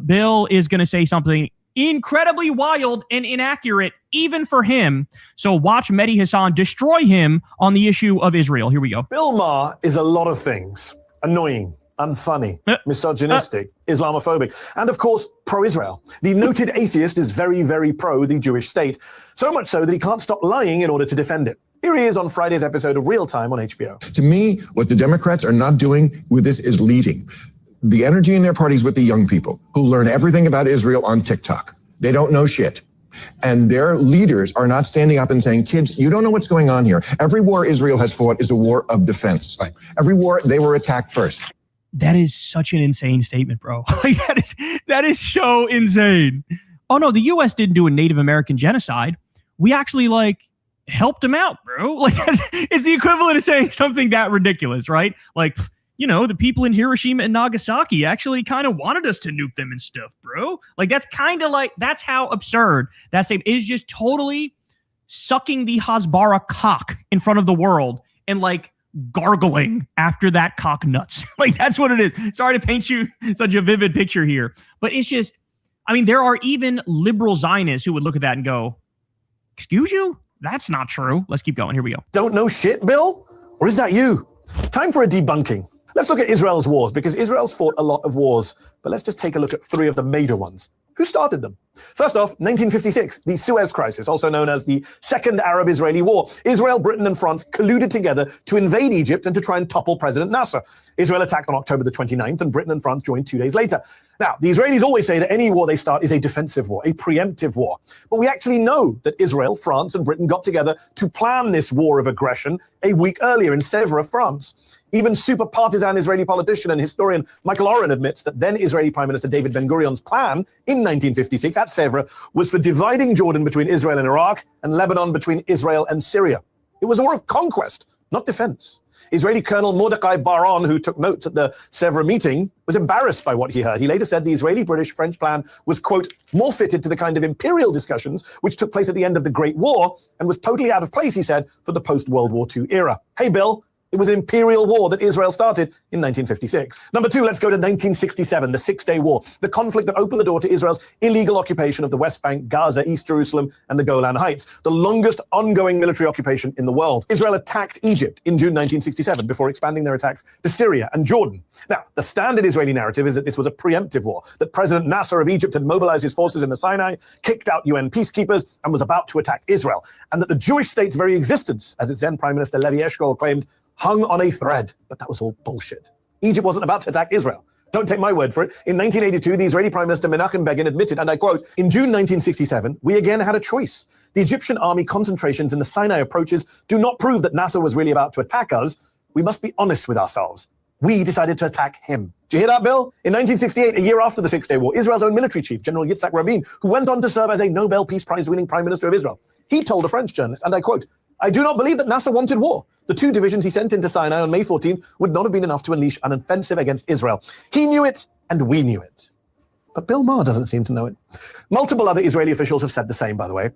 Bill is going to say something incredibly wild and inaccurate, even for him. So watch Mehdi Hassan destroy him on the issue of Israel. Here we go. Bill Maher is a lot of things. Annoying, unfunny, misogynistic, Islamophobic, and of course, pro-Israel. The noted atheist is very, very pro the Jewish state, so much so that he can't stop lying in order to defend it. Here he is on Friday's episode of Real Time on HBO. To me, what the Democrats are not doing with this is leading. The energy in their parties with the young people who learn everything about Israel on TikTok. They don't know shit. And their leaders are not standing up and saying, kids, you don't know what's going on here. Every war Israel has fought is a war of defense. Right. Every war, they were attacked first. That is such an insane statement, bro. Like that is so insane. Oh no, the U.S. didn't do a Native American genocide. We actually like helped them out, bro. Like it's the equivalent of saying something that ridiculous, right? Like, you know, the people in Hiroshima and Nagasaki actually kind of wanted us to nuke them and stuff, bro. Like that's kind of like, that's how absurd that statement is. Just totally sucking the Hasbara cock in front of the world and like gargling after that cock nuts. Like that's what it is. Sorry to paint you such a vivid picture here, but it's just, I mean, there are even liberal Zionists who would look at that and go, excuse you? That's not true. Let's keep going. Here we go. Don't know shit, Bill? Or is that you? Time for a debunking. Let's look at Israel's wars, because Israel's fought a lot of wars, but let's just take a look at 3 of the major ones. Who started them? First off, 1956, the Suez Crisis, also known as the Second Arab-Israeli War. Israel, Britain, and France colluded together to invade Egypt and to try and topple President Nasser. Israel attacked on October the 29th, and Britain and France joined 2 days later. Now, the Israelis always say that any war they start is a defensive war, a preemptive war. But we actually know that Israel, France, and Britain got together to plan this war of aggression a week earlier in Sèvres, France. Even super partisan Israeli politician and historian Michael Oren admits that then Israeli Prime Minister David Ben-Gurion's plan in 1956 at Sèvres was for dividing Jordan between Israel and Iraq and Lebanon between Israel and Syria. It was a war of conquest, not defense. Israeli Colonel Mordecai Baron, who took notes at the Sèvres meeting, was embarrassed by what he heard. He later said the Israeli-British-French plan was, quote, more fitted to the kind of imperial discussions which took place at the end of the Great War and was totally out of place, he said, for the post-World War II era. Hey, Bill. It was an imperial war that Israel started in 1956. Number 2, let's go to 1967, the Six-Day War, the conflict that opened the door to Israel's illegal occupation of the West Bank, Gaza, East Jerusalem, and the Golan Heights, the longest ongoing military occupation in the world. Israel attacked Egypt in June 1967 before expanding their attacks to Syria and Jordan. Now, the standard Israeli narrative is that this was a preemptive war, that President Nasser of Egypt had mobilized his forces in the Sinai, kicked out UN peacekeepers, and was about to attack Israel, and that the Jewish state's very existence, as its then Prime Minister Levi Eshkol claimed, hung on a thread. But that was all bullshit. Egypt wasn't about to attack Israel. Don't take my word for it. In 1982, the Israeli Prime Minister Menachem Begin admitted, and I quote, in June 1967, we again had a choice. The Egyptian army concentrations in the Sinai approaches do not prove that Nasser was really about to attack us. We must be honest with ourselves. We decided to attack him. Do you hear that, Bill? In 1968, a year after the Six-Day War, Israel's own military chief, General Yitzhak Rabin, who went on to serve as a Nobel Peace Prize-winning Prime Minister of Israel, he told a French journalist, and I quote, I do not believe that Nasser wanted war. The 2 divisions he sent into Sinai on May 14th would not have been enough to unleash an offensive against Israel. He knew it, and we knew it. But Bill Maher doesn't seem to know it. Multiple other Israeli officials have said the same, by the way.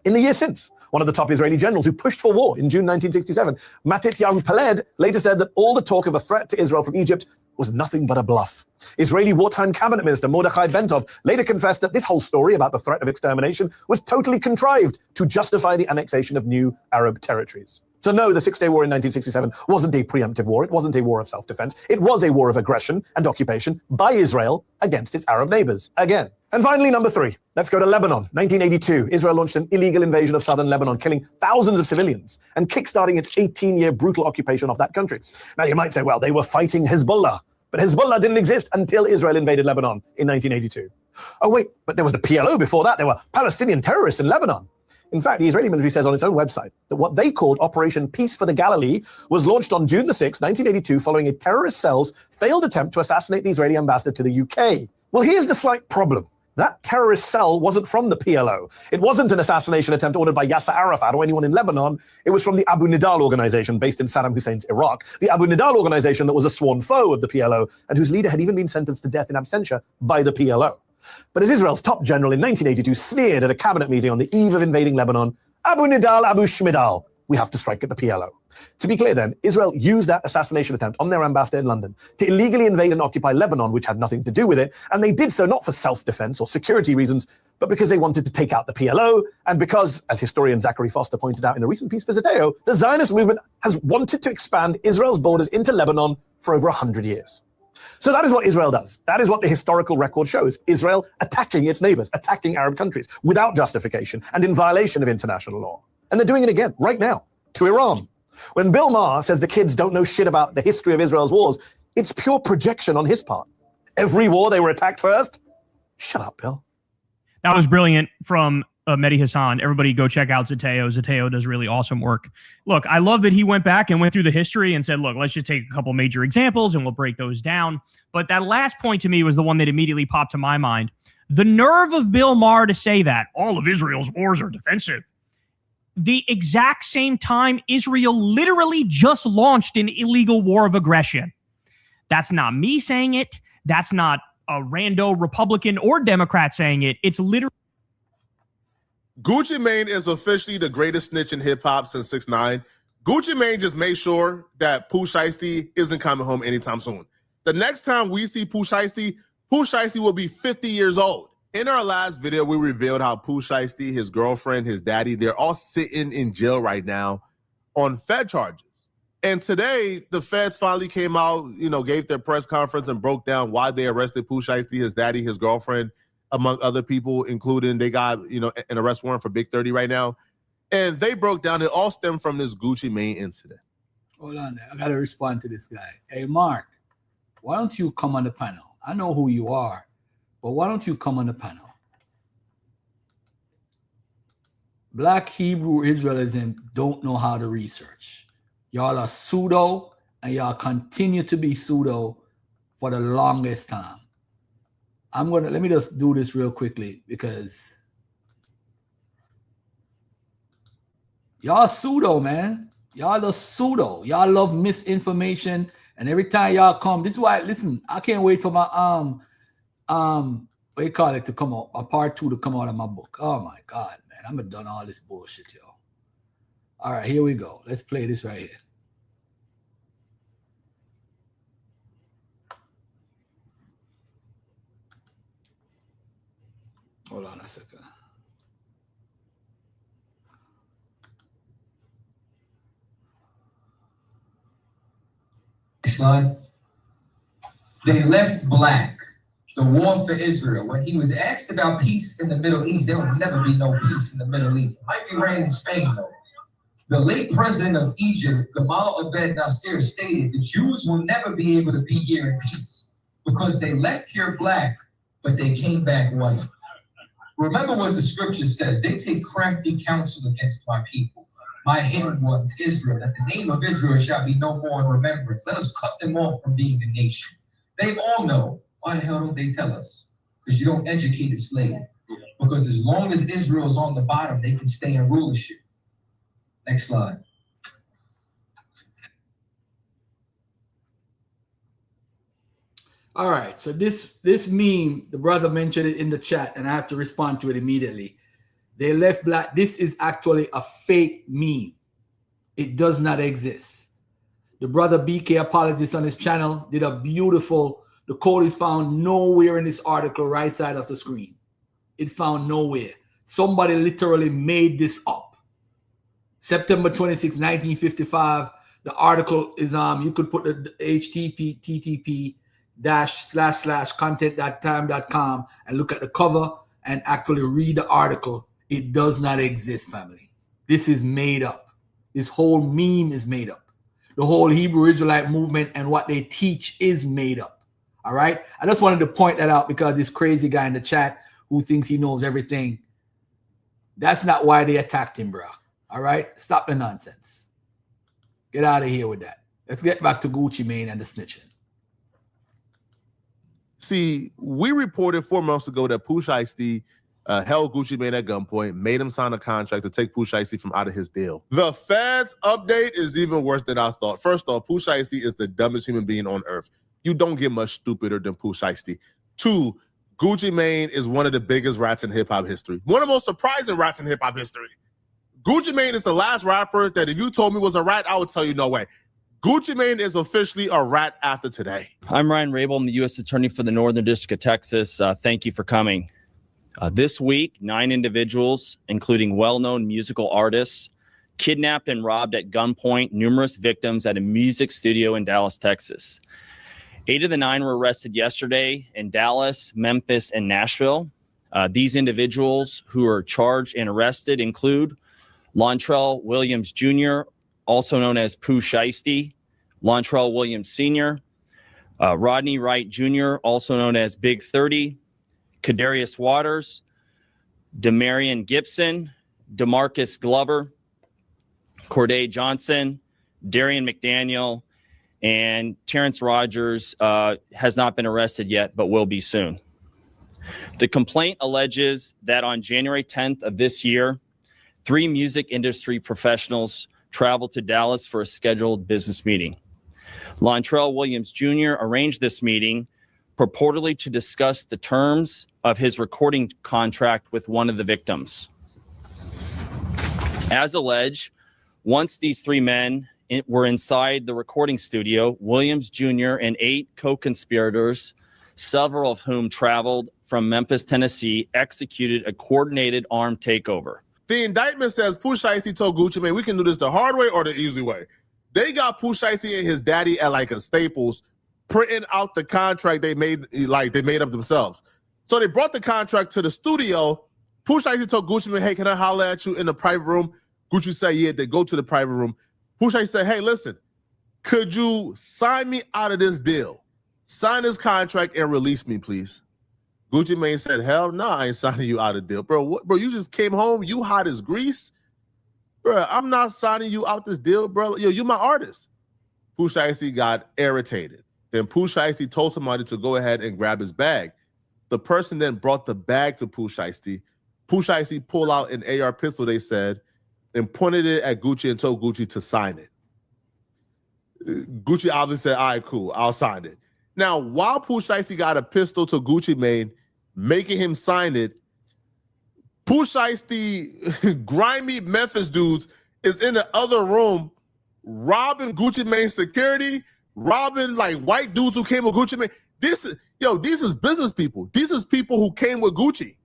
In the years since, one of the top Israeli generals who pushed for war in June 1967, Matityahu Peled, later said that all the talk of a threat to Israel from Egypt was nothing but a bluff. Israeli wartime cabinet minister Mordechai Bentov later confessed that this whole story about the threat of extermination was totally contrived to justify the annexation of new Arab territories. So no, the Six-Day War in 1967 wasn't a preemptive war. It wasn't a war of self-defense. It was a war of aggression and occupation by Israel against its Arab neighbors, again. And finally, number 3, let's go to Lebanon. 1982, Israel launched an illegal invasion of southern Lebanon, killing thousands of civilians and kickstarting its 18-year brutal occupation of that country. Now, you might say, well, they were fighting Hezbollah. But Hezbollah didn't exist until Israel invaded Lebanon in 1982. Oh, wait, but there was the PLO before that. There were Palestinian terrorists in Lebanon. In fact, the Israeli military says on its own website that what they called Operation Peace for the Galilee was launched on June the 6th, 1982, following a terrorist cell's failed attempt to assassinate the Israeli ambassador to the UK. Well, here's the slight problem. That terrorist cell wasn't from the PLO. It wasn't an assassination attempt ordered by Yasser Arafat or anyone in Lebanon. It was from the Abu Nidal organization based in Saddam Hussein's Iraq. The Abu Nidal organization that was a sworn foe of the PLO and whose leader had even been sentenced to death in absentia by the PLO. But as Israel's top general in 1982 sneered at a cabinet meeting on the eve of invading Lebanon, Abu Nidal, Abu Shmidal, we have to strike at the PLO. To be clear then, Israel used that assassination attempt on their ambassador in London to illegally invade and occupy Lebanon, which had nothing to do with it, and they did so not for self-defense or security reasons, but because they wanted to take out the PLO, and because, as historian Zachary Foster pointed out in a recent piece for Zeteo, the Zionist movement has wanted to expand Israel's borders into Lebanon for over 100 years. So that is what Israel does. That is what the historical record shows. Israel attacking its neighbors, attacking Arab countries without justification and in violation of international law. And they're doing it again, right now, to Iran. When Bill Maher says the kids don't know shit about the history of Israel's wars, it's pure projection on his part. Every war they were attacked first? Shut up, Bill. That was brilliant from Mehdi Hassan. Everybody go check out Zateo. Zateo does really awesome work. Look, I love that he went back and went through the history and said, look, let's just take a couple major examples and we'll break those down. But that last point to me was the one that immediately popped to my mind. The nerve of Bill Maher to say that all of Israel's wars are defensive. The exact same time Israel literally just launched an illegal war of aggression. That's not me saying it. That's not a rando Republican or Democrat saying it. It's literally. Gucci Mane is officially the greatest snitch in hip hop since 6ix9ine. Gucci Mane just made sure that Pooh Shiesty isn't coming home anytime soon. The next time we see Pooh Shiesty will be 50 years old. In our last video, we revealed how Pooh Shiesty, his girlfriend, his daddy, they're all sitting in jail right now on Fed charges. And today, the feds finally came out, gave their press conference and broke down why they arrested Pooh Shiesty, his daddy, his girlfriend, among other people, including they got, an arrest warrant for Big 30 right now. And they broke down, it all stemmed from this Gucci Mane incident. Hold on there. I got to respond to this guy. Hey, Mark, why don't you come on the panel? I know who you are, but why don't you come on the panel? Black Hebrew Israelism don't know how to research. Y'all are pseudo, and y'all continue to be pseudo for the longest time. Let me just do this real quickly because y'all pseudo, man. Y'all are pseudo. Y'all love misinformation, and every time y'all come, this is why. Listen, I can't wait for my what you call it to come out, a part 2 to come out of my book. Oh my God, man, I'm done all this bullshit, yo. All right, here we go. Let's play this right here. Hold on a second. Slide. They left black. The war for Israel. When he was asked about peace in the Middle East, there will never be no peace in the Middle East. It might be rain in Spain, though. The late president of Egypt, Gamal Abed Nasser, stated the Jews will never be able to be here in peace because they left here black, but they came back white. Remember what the scripture says. They take crafty counsel against my people. My hidden ones, Israel, that the name of Israel shall be no more in remembrance. Let us cut them off from being a nation. They all know. Why the hell don't they tell us? Because you don't educate a slave. Because as long as Israel's on the bottom, they can stay in rulership. Next slide. All right, so this meme, the brother mentioned it in the chat, and I have to respond to it immediately. They left black. This is actually a fake meme. It does not exist. The brother BK Apologist on his channel did a beautiful, the code is found nowhere in this article, right side of the screen. It's found nowhere. Somebody literally made this up. September 26, 1955. The article is you could put the http://content.time.com and look at the cover and actually read the article. It does not exist, family. This is made up. This whole meme is made up. The whole Hebrew Israelite movement and what they teach is made up. All right. I just wanted to point that out because this crazy guy in the chat who thinks he knows everything. That's not why they attacked him, bro. All right. Stop the nonsense. Get out of here with that. Let's get back to Gucci Mane and the snitching. See, we reported 4 months ago that Pooh Shiesty held Gucci Mane at gunpoint, made him sign a contract to take Pooh Shiesty from out of his deal. The feds update is even worse than I thought. First off, Pooh Shiesty is the dumbest human being on earth. You don't get much stupider than Pooh Shiesty. 2, Gucci Mane is one of the biggest rats in hip-hop history. One of the most surprising rats in hip-hop history. Gucci Mane is the last rapper that if you told me was a rat, I would tell you no way. Gucci Mane is officially a rat after today. I'm Ryan Rabel. I'm the U.S. Attorney for the Northern District of Texas. Thank you for coming. This week, 9 individuals, including well-known musical artists, kidnapped and robbed at gunpoint numerous victims at a music studio in Dallas, Texas. 8 of the 9 were arrested yesterday in Dallas, Memphis, and Nashville. These individuals who are charged and arrested include Lontrell Williams Jr., also known as Pooh Shiesty, Lontrell Williams Sr., Rodney Wright Jr., also known as Big 30, Kadarius Waters, Demarion Gibson, DeMarcus Glover, Corday Johnson, Darian McDaniel, and Terrence Rogers has not been arrested yet, but will be soon. The complaint alleges that on January 10th of this year, 3 music industry professionals traveled to Dallas for a scheduled business meeting. Lontrell Williams Jr. arranged this meeting purportedly to discuss the terms of his recording contract with one of the victims. As alleged, once these 3 men were inside the recording studio, Williams Jr. and 8 co-conspirators, several of whom traveled from Memphis, Tennessee, executed a coordinated armed takeover. The indictment says Pooh Shiesty told Gucci Mane, we can do this the hard way or the easy way. They got Pooh Shiesty and his daddy at like a Staples printing out the contract they made up themselves. So they brought the contract to the studio. Pooh Shiesty told Gucci Mane, hey, can I holler at you in the private room? Gucci said, yeah, they go to the private room. Pooh Shiesty said, hey, listen, could you sign me out of this deal? Sign this contract and release me, please. Gucci Mane said, hell no, I ain't signing you out of the deal. Bro, bro, you just came home, you hot as grease. Bro, I'm not signing you out this deal, bro. Yo, you my artist. Pooh Shiesty got irritated. Then Pooh Shiesty told somebody to go ahead and grab his bag. The person then brought the bag to Pooh Shiesty. Pooh Shiesty pulled out an AR pistol, they said, and pointed it at Gucci and told Gucci to sign it. Gucci obviously said, all right, cool, I'll sign it. Now, while Pooh Shiesty got a pistol to Gucci Mane, making him sign it, Pooh Shiesty, grimy Memphis dudes, is in the other room robbing Gucci Mane's security, robbing like white dudes who came with Gucci Mane. These is business people. These is people who came with Gucci.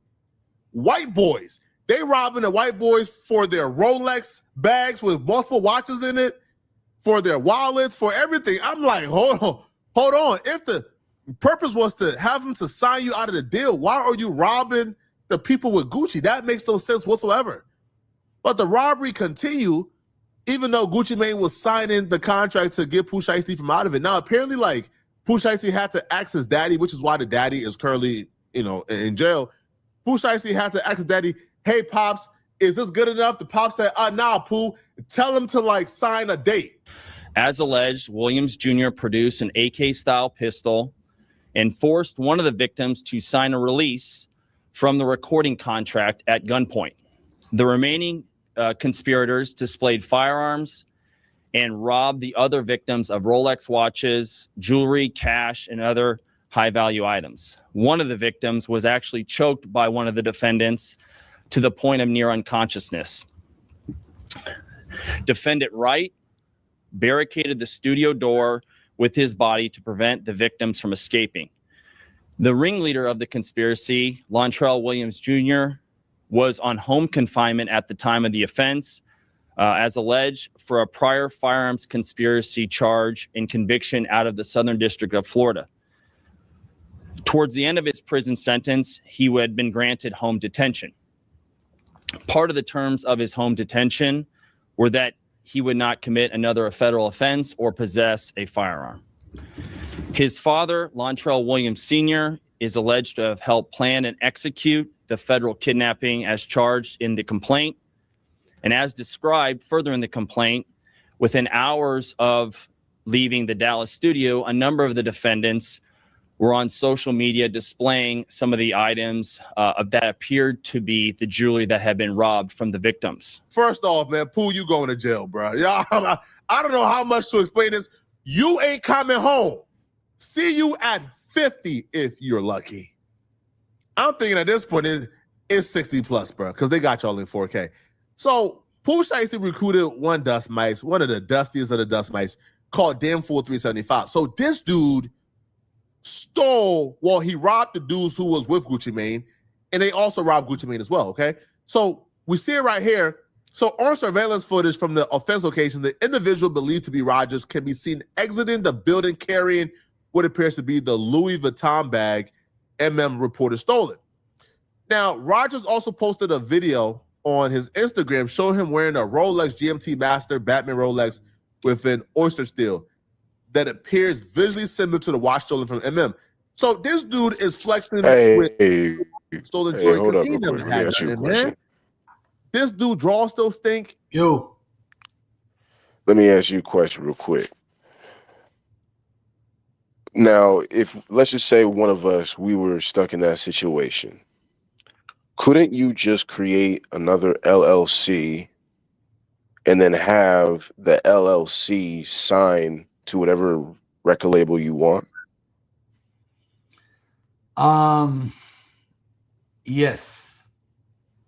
White boys. They robbing the white boys for their Rolex bags with multiple watches in it, for their wallets, for everything. I'm like, hold on. If the purpose was to have them to sign you out of the deal, why are you robbing the people with Gucci? That makes no sense whatsoever. But the robbery continued, even though Gucci Mane was signing the contract to get Pooh Shiesty from out of it. Now, apparently, like, Pooh Shiesty had to ask his daddy, which is why the daddy is currently, in jail. Pooh Shiesty had to ask his daddy, hey, Pops, is this good enough? The Pops said, nah, Pooh, tell him to, like, sign a date. As alleged, Williams Jr. produced an AK-style pistol and forced one of the victims to sign a release from the recording contract at gunpoint. The remaining conspirators displayed firearms and robbed the other victims of Rolex watches, jewelry, cash, and other high-value items. One of the victims was actually choked by one of the defendants to the point of near unconsciousness. Defendant Wright barricaded the studio door with his body to prevent the victims from escaping. The ringleader of the conspiracy, Lontrell Williams Jr., was on home confinement at the time of the offense, as alleged, for a prior firearms conspiracy charge and conviction out of the Southern District of Florida. Towards the end of his prison sentence, he had been granted home detention. Part of the terms of his home detention were that he would not commit another federal offense or possess a firearm. His father, Lontrell Williams Sr., is alleged to have helped plan and execute the federal kidnapping as charged in the complaint. And as described further in the complaint, within hours of leaving the Dallas studio, a number of the defendants were on social media displaying some of the items that appeared to be the jewelry that had been robbed from the victims. First off, man, Pooh, you going to jail, bro. Yeah, I don't know how much to explain this. You ain't coming home. See you at 50 if you're lucky. I'm thinking at this point it's 60 plus, bro, because they got y'all in 4K. So Pooh Shiesty recruited one dust mice, one of the dustiest of the dust mice, called Damn Fool 375. So this dude he robbed the dudes who was with Gucci Mane, and they also robbed Gucci Mane as well, okay? So we see it right here. So on surveillance footage from the offense location, the individual believed to be Rogers can be seen exiting the building carrying what appears to be the Louis Vuitton bag reported stolen. Now, Rogers also posted a video on his Instagram showing him wearing a Rolex GMT Master Batman Rolex with an oyster steel that appears visually similar to the watch stolen from So this dude is flexing with Hey, stolen hey, jewelry hold because up he real never quick. Let me had ask you a nothing, question. man. This dude draws still stink. Yo, Let me ask you a question real quick. Now, if let's just say one of us, we were stuck in that situation, couldn't you just create another LLC and then have the LLC sign to whatever record label you want? yes,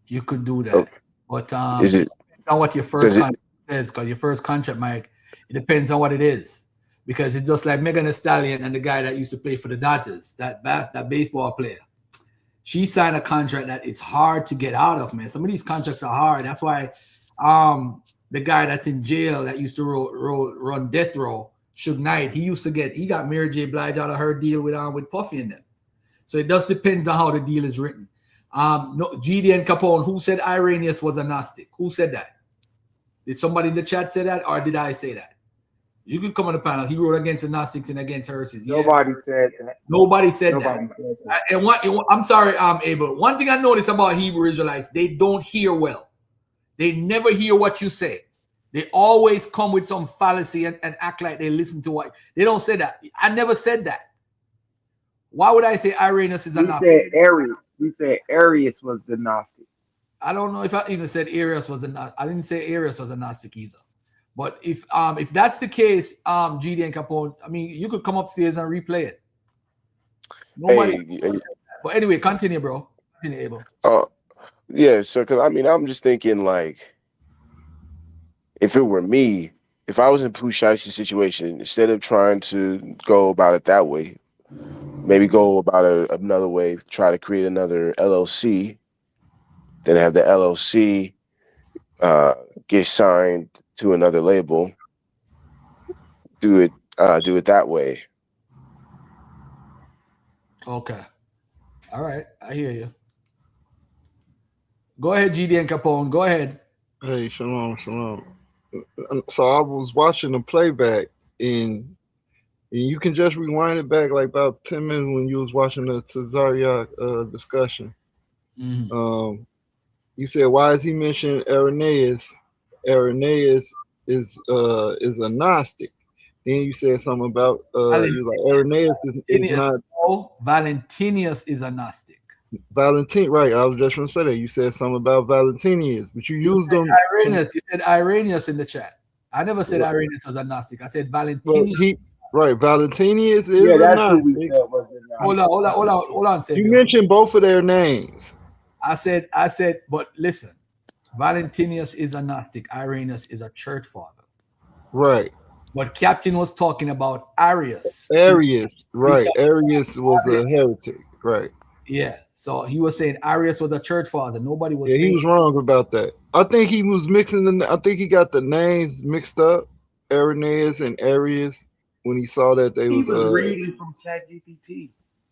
you could do Oh, that, but is it it? depends on what your first Does it? contract says. Because your first contract, Mike, it depends on what it is. Because it's just like Megan Thee Stallion and the guy that used to play for the Dodgers, that baseball player. She signed a contract that it's hard to get out of, man. Some of these contracts are hard. That's why the guy that's in jail that used to run death row, Suge Knight, he got Mary J. Blige out of her deal with Puffy and them. So it does depends on how the deal is written. No, GD and Capone, who said Irenaeus was a Gnostic? Who said that? Did somebody in the chat say that, or did I say that? You could come on the panel. He wrote against the Gnostics and against heresies. Yeah. Nobody said that. Nobody said Nobody that. said that. And I'm sorry, Abel. One thing I noticed about Hebrew Israelites, they don't hear well. They never hear what you say. They always come with some fallacy and act like they listen to what they don't say that. I never said that. Why would I say Irenaeus is a Gnostic? We said Arius was the Gnostic. I don't know if I even said Arius was a Gnostic. I didn't say Arius was a Gnostic either. But if that's the case, GD and Capone, I mean, you could come upstairs and replay it. Nobody said that. But anyway, continue, bro. Continue, Abel. Yeah. So, because I mean, I'm just thinking like, if it were me, if I was in Pooh Shiesty's situation, instead of trying to go about it that way, maybe go about it another way, try to create another LLC, then have the LLC get signed to another label, do it that way. Okay. All right. I hear you. Go ahead, GD and Capone. Go ahead. Hey, shalom. So I was watching the playback, and you can just rewind it back like about 10 minutes when you was watching the Tazaria discussion. Mm-hmm. You said, why is he mentioning Irenaeus? Irenaeus is a Gnostic. Then you said something about you like Irenaeus is not. No, Valentinius is a Gnostic. Valentin, right? I was just going to say that. You said something about Valentinius, but you used them. Irenaeus. You said Irenaeus in the chat. I never said Irenaeus was a Gnostic. I said Valentinius. Right, Valentinius is a Gnostic. Hold on. You mentioned both of their names. I said, but listen, Valentinius is a Gnostic. Irenaeus is a church father. Right. But Captain was talking about Arius. Arius, right. Arius was a heretic, right. Yeah. So he was saying Arius was a church father. Nobody was saying. He was wrong about that. I think he was I think he got the names mixed up, Irenaeus and Arius, when he saw that they was reading from ChatGPT.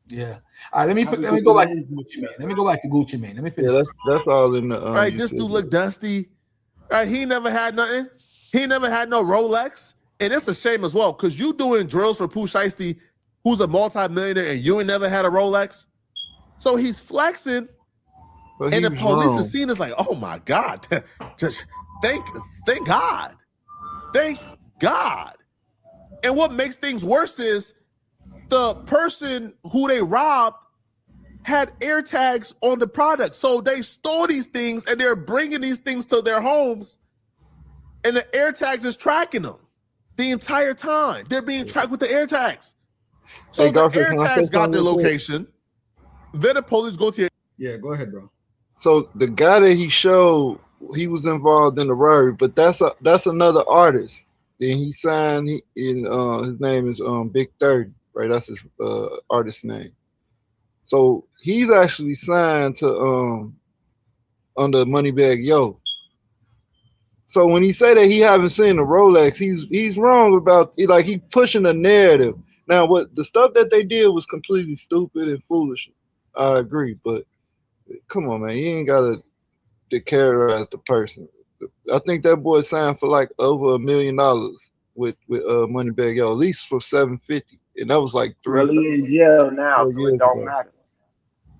Yeah. All right, let me go back to Gucci Mane. Let me go back to Gucci Mane. Let me finish. Yeah, that's all in the Right, this dude look dusty. Right, he never had nothing. He never had no Rolex. And it's a shame as well, because you doing drills for Pooh Shiesty, who's a multi-millionaire, and you ain't never had a Rolex. So he's flexing, and the police is seeing this like, oh my God. Just thank God. Thank God. And what makes things worse is the person who they robbed had air tags on the product. So they stole these things and they're bringing these things to their homes, and the air tags is tracking them the entire time. They're being tracked with the air tags. So the air tags got their location. Then the police go to your... Yeah, go ahead, bro. So the guy that he showed, he was involved in the robbery, but that's another artist. Then he signed. His name is Big 30, right? That's his artist name. So he's actually signed to under Moneybag Yo. So when he say that he haven't seen a Rolex, he's wrong about it. Like, he pushing a narrative. Now, what the stuff that they did was completely stupid and foolish. I agree, but come on, man, you ain't gotta characterize the person. I think that boy signed for like over $1 million with Moneybag Yo, at least for $750. and that was like Well, he in jail now, 4 so years it don't ago. matter.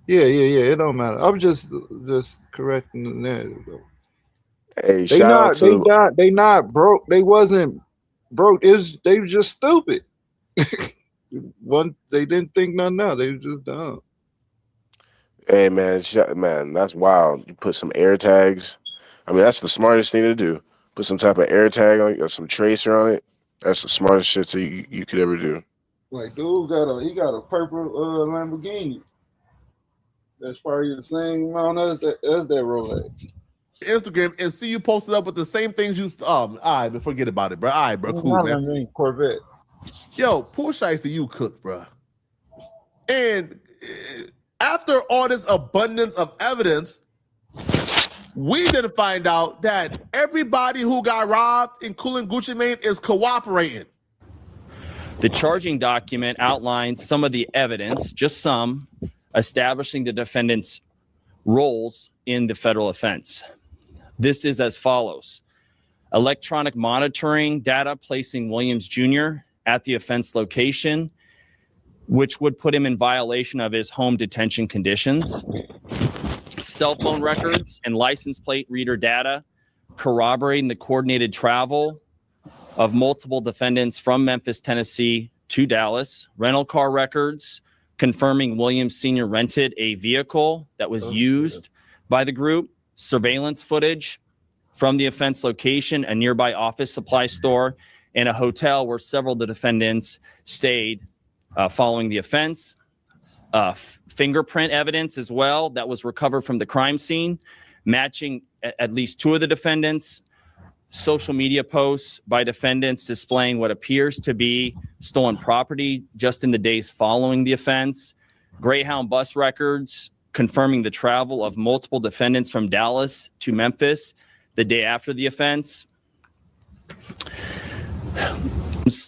Yeah, it don't matter. I'm just correcting the narrative though. Hey, shout out to They not broke. They wasn't broke. They was just stupid. They didn't think nothing out. They was just dumb. hey man, that's wild. You put some air tags. I mean, that's the smartest thing to do. Put some type of air tag on it or some tracer on it. That's the smartest shit you could ever do. Like dude got a purple Lamborghini. That's probably the same amount as that Rolex. Instagram and see you posted up with the same things you. All right, but forget about it, bro. All right, bro, cool, man. Corvette. Yo, Pooh Shiesty, you cook, bro. And after all this abundance of evidence, we didn't find out that everybody who got robbed, including Gucci Mane, is cooperating. The charging document outlines some of the evidence, just some, establishing the defendant's roles in the federal offense. This is as follows. Electronic monitoring data placing Williams Jr. at the offense location, which would put him in violation of his home detention conditions. Cell phone records and license plate reader data corroborating the coordinated travel of multiple defendants from Memphis, Tennessee to Dallas. Rental car records confirming Williams Sr. rented a vehicle that was used by the group. Surveillance footage from the offense location, a nearby office supply store, and a hotel where several of the defendants stayed following the offense. Fingerprint evidence as well that was recovered from the crime scene, matching at least two of the defendants. Social media posts by defendants displaying what appears to be stolen property just in the days following the offense. Greyhound bus records confirming the travel of multiple defendants from Dallas to Memphis the day after the offense.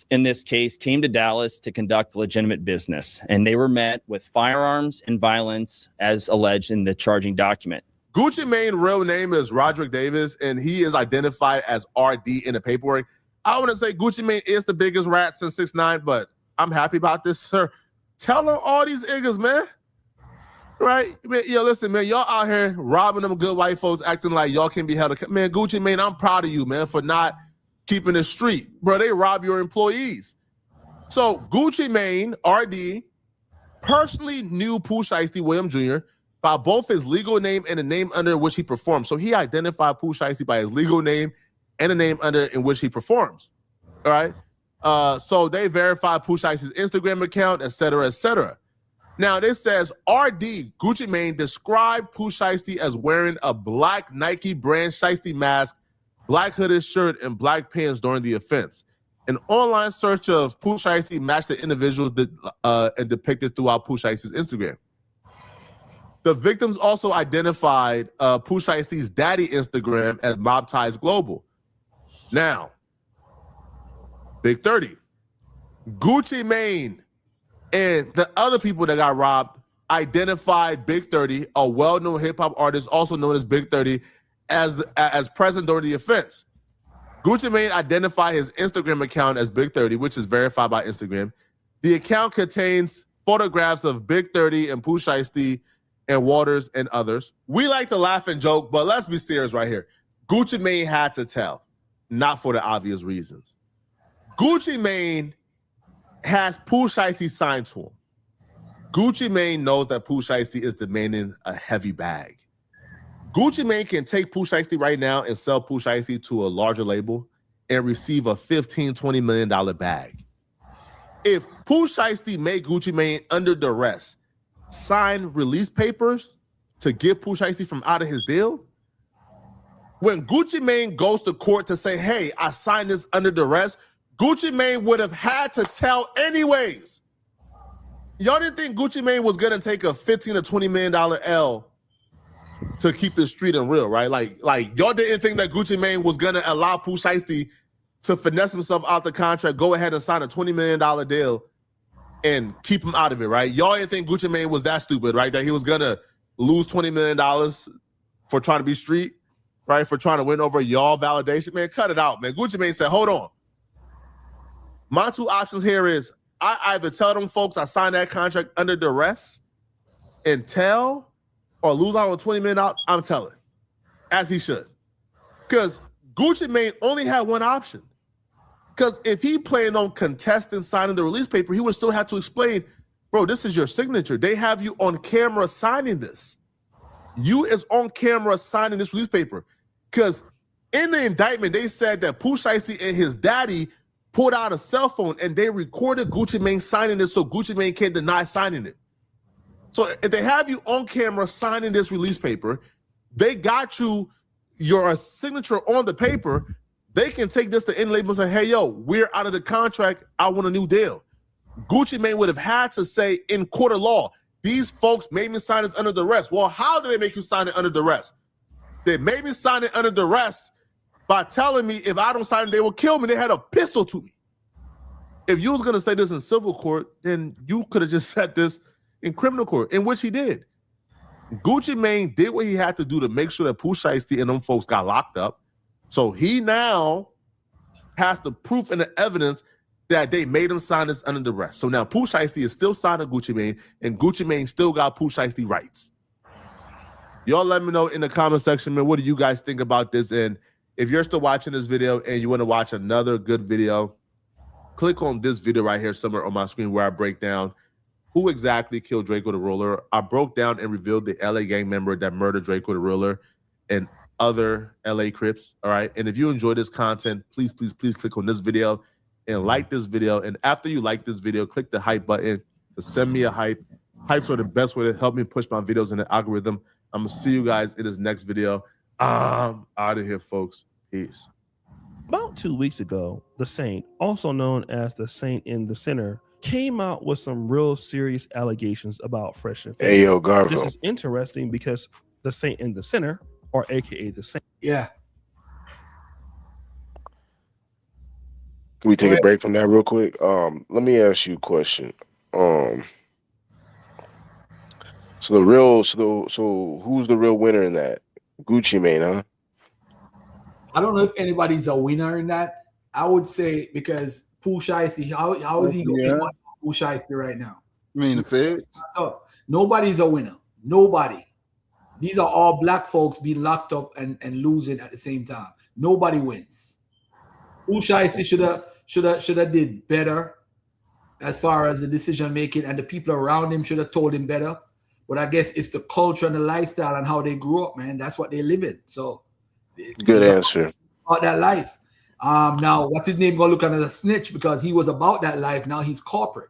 In this case, came to Dallas to conduct legitimate business, and they were met with firearms and violence as alleged in the charging document. Gucci Mane's real name is Roderick Davis, and he is identified as RD in the paperwork. I want to say Gucci Mane is the biggest rat since 6ix9ine, but I'm happy about this, sir. Tell them all these niggas, man. Right? Man, yo, listen, man, y'all out here robbing them good white folks, acting like y'all can be held accountable. Man, Gucci Mane, I'm proud of you, man, for not keeping it street. Bro, they rob your employees. So Gucci Mane, RD, personally knew Pooh Shiesty William Jr. by both his legal name and the name under which he performs. So he identified Pooh Shiesty by his legal name and the name under in which he performs. All right? So they verified Pooh Shiesty's Instagram account, et cetera, et cetera. Now, this says RD, Gucci Mane, described Pooh Shiesty as wearing a black Nike brand Shiesty mask, black hooded shirt, and black pants during the offense. An online search of Pooh Shiesty matched the individuals and depicted throughout Pooh Shiesty's Instagram. The victims also identified Pooh Shiesty's daddy Instagram as Mob Ties Global. Now, Big 30, Gucci Mane and the other people that got robbed identified Big 30, a well-known hip-hop artist also known as Big 30, as present during the offense. Gucci Mane identified his Instagram account as Big 30, which is verified by Instagram. The account contains photographs of Big 30 and Pooh Shiesty and Waters and others. We like to laugh and joke, but let's be serious right here. Gucci Mane had to tell, not for the obvious reasons. Gucci Mane has Pooh Shiesty signed to him. Gucci Mane knows that Pooh Shiesty is demanding a heavy bag. Gucci Mane can take Pooh Shiesty right now and sell Pooh Shiesty to a larger label and receive a $15-20 million bag. If Pooh Shiesty made Gucci Mane under duress sign release papers to get Pooh Shiesty from out of his deal, when Gucci Mane goes to court to say, hey, I signed this under duress, Gucci Mane would have had to tell anyways. Y'all didn't think Gucci Mane was gonna take a $15 or $20 million L to keep it street and real, right? Like y'all didn't think that Gucci Mane was gonna allow Pooh Shiesty to finesse himself out the contract, go ahead and sign a $20 million deal and keep him out of it, right? Y'all didn't think Gucci Mane was that stupid, right? That he was gonna lose $20 million for trying to be street, right? For trying to win over y'all validation. Man, cut it out, man. Gucci Mane said, hold on. My two options here is I either tell them folks I signed that contract under duress and tell, or lose out on $20 million, I'm telling, as he should. Because Gucci Mane only had one option. Because if he planned on contesting signing the release paper, he would still have to explain, bro, this is your signature. They have you on camera signing this. You is on camera signing this release paper. Because in the indictment, they said that Pooh Shiesty and his daddy pulled out a cell phone and they recorded Gucci Mane signing it so Gucci Mane can't deny signing it. So if they have you on camera signing this release paper, they got you your signature on the paper, they can take this to end label and say, hey, yo, we're out of the contract. I want a new deal. Gucci Mane would have had to say in court of law, these folks made me sign this under duress. Well, how did they make you sign it under duress? They made me sign it under duress by telling me if I don't sign it, they will kill me. They had a pistol to me. If you was going to say this in civil court, then you could have just said this in criminal court, in which he did. Gucci Mane did what he had to do to make sure that Pooh Shiesty and them folks got locked up. So he now has the proof and the evidence that they made him sign this under duress. So now Pooh Shiesty is still signing Gucci Mane, and Gucci Mane still got Pooh Shiesty rights. Y'all let me know in the comment section, man, what do you guys think about this? And if you're still watching this video and you want to watch another good video, click on this video right here somewhere on my screen where I break down who exactly killed Draco the Ruler. I broke down and revealed the LA gang member that murdered Draco the Ruler and other LA Crips. All right. And if you enjoy this content, please, please, please click on this video and like this video. And after you like this video, click the hype button to send me a hype. Hypes are the best way to help me push my videos in the algorithm. I'm going to see you guys in this next video. I'm out of here, folks. Peace. About 2 weeks ago, the Saint, also known as the Saint in the Center, came out with some real serious allegations about Fresh and Fit. Hey, yo, Garbo. This is interesting because the Saint in the Center, or AKA the Saint. Yeah. Can we take a break from that real quick? Let me ask you a question. So who's the real winner in that? Gucci Mane, huh? I don't know if anybody's a winner in that. I would say because Pooh Shiesty, how is he going to make money on Pooh Shiesty right now? I mean the feds? Nobody's a winner. Nobody. These are all black folks being locked up and losing at the same time. Nobody wins. Pooh Shiesty should have did better as far as the decision making, and the people around him should have told him better. But I guess it's the culture and the lifestyle and how they grew up, man. That's what they live in. So good answer. About that life. Now, what's his name gonna look at as a snitch because he was about that life. Now he's corporate.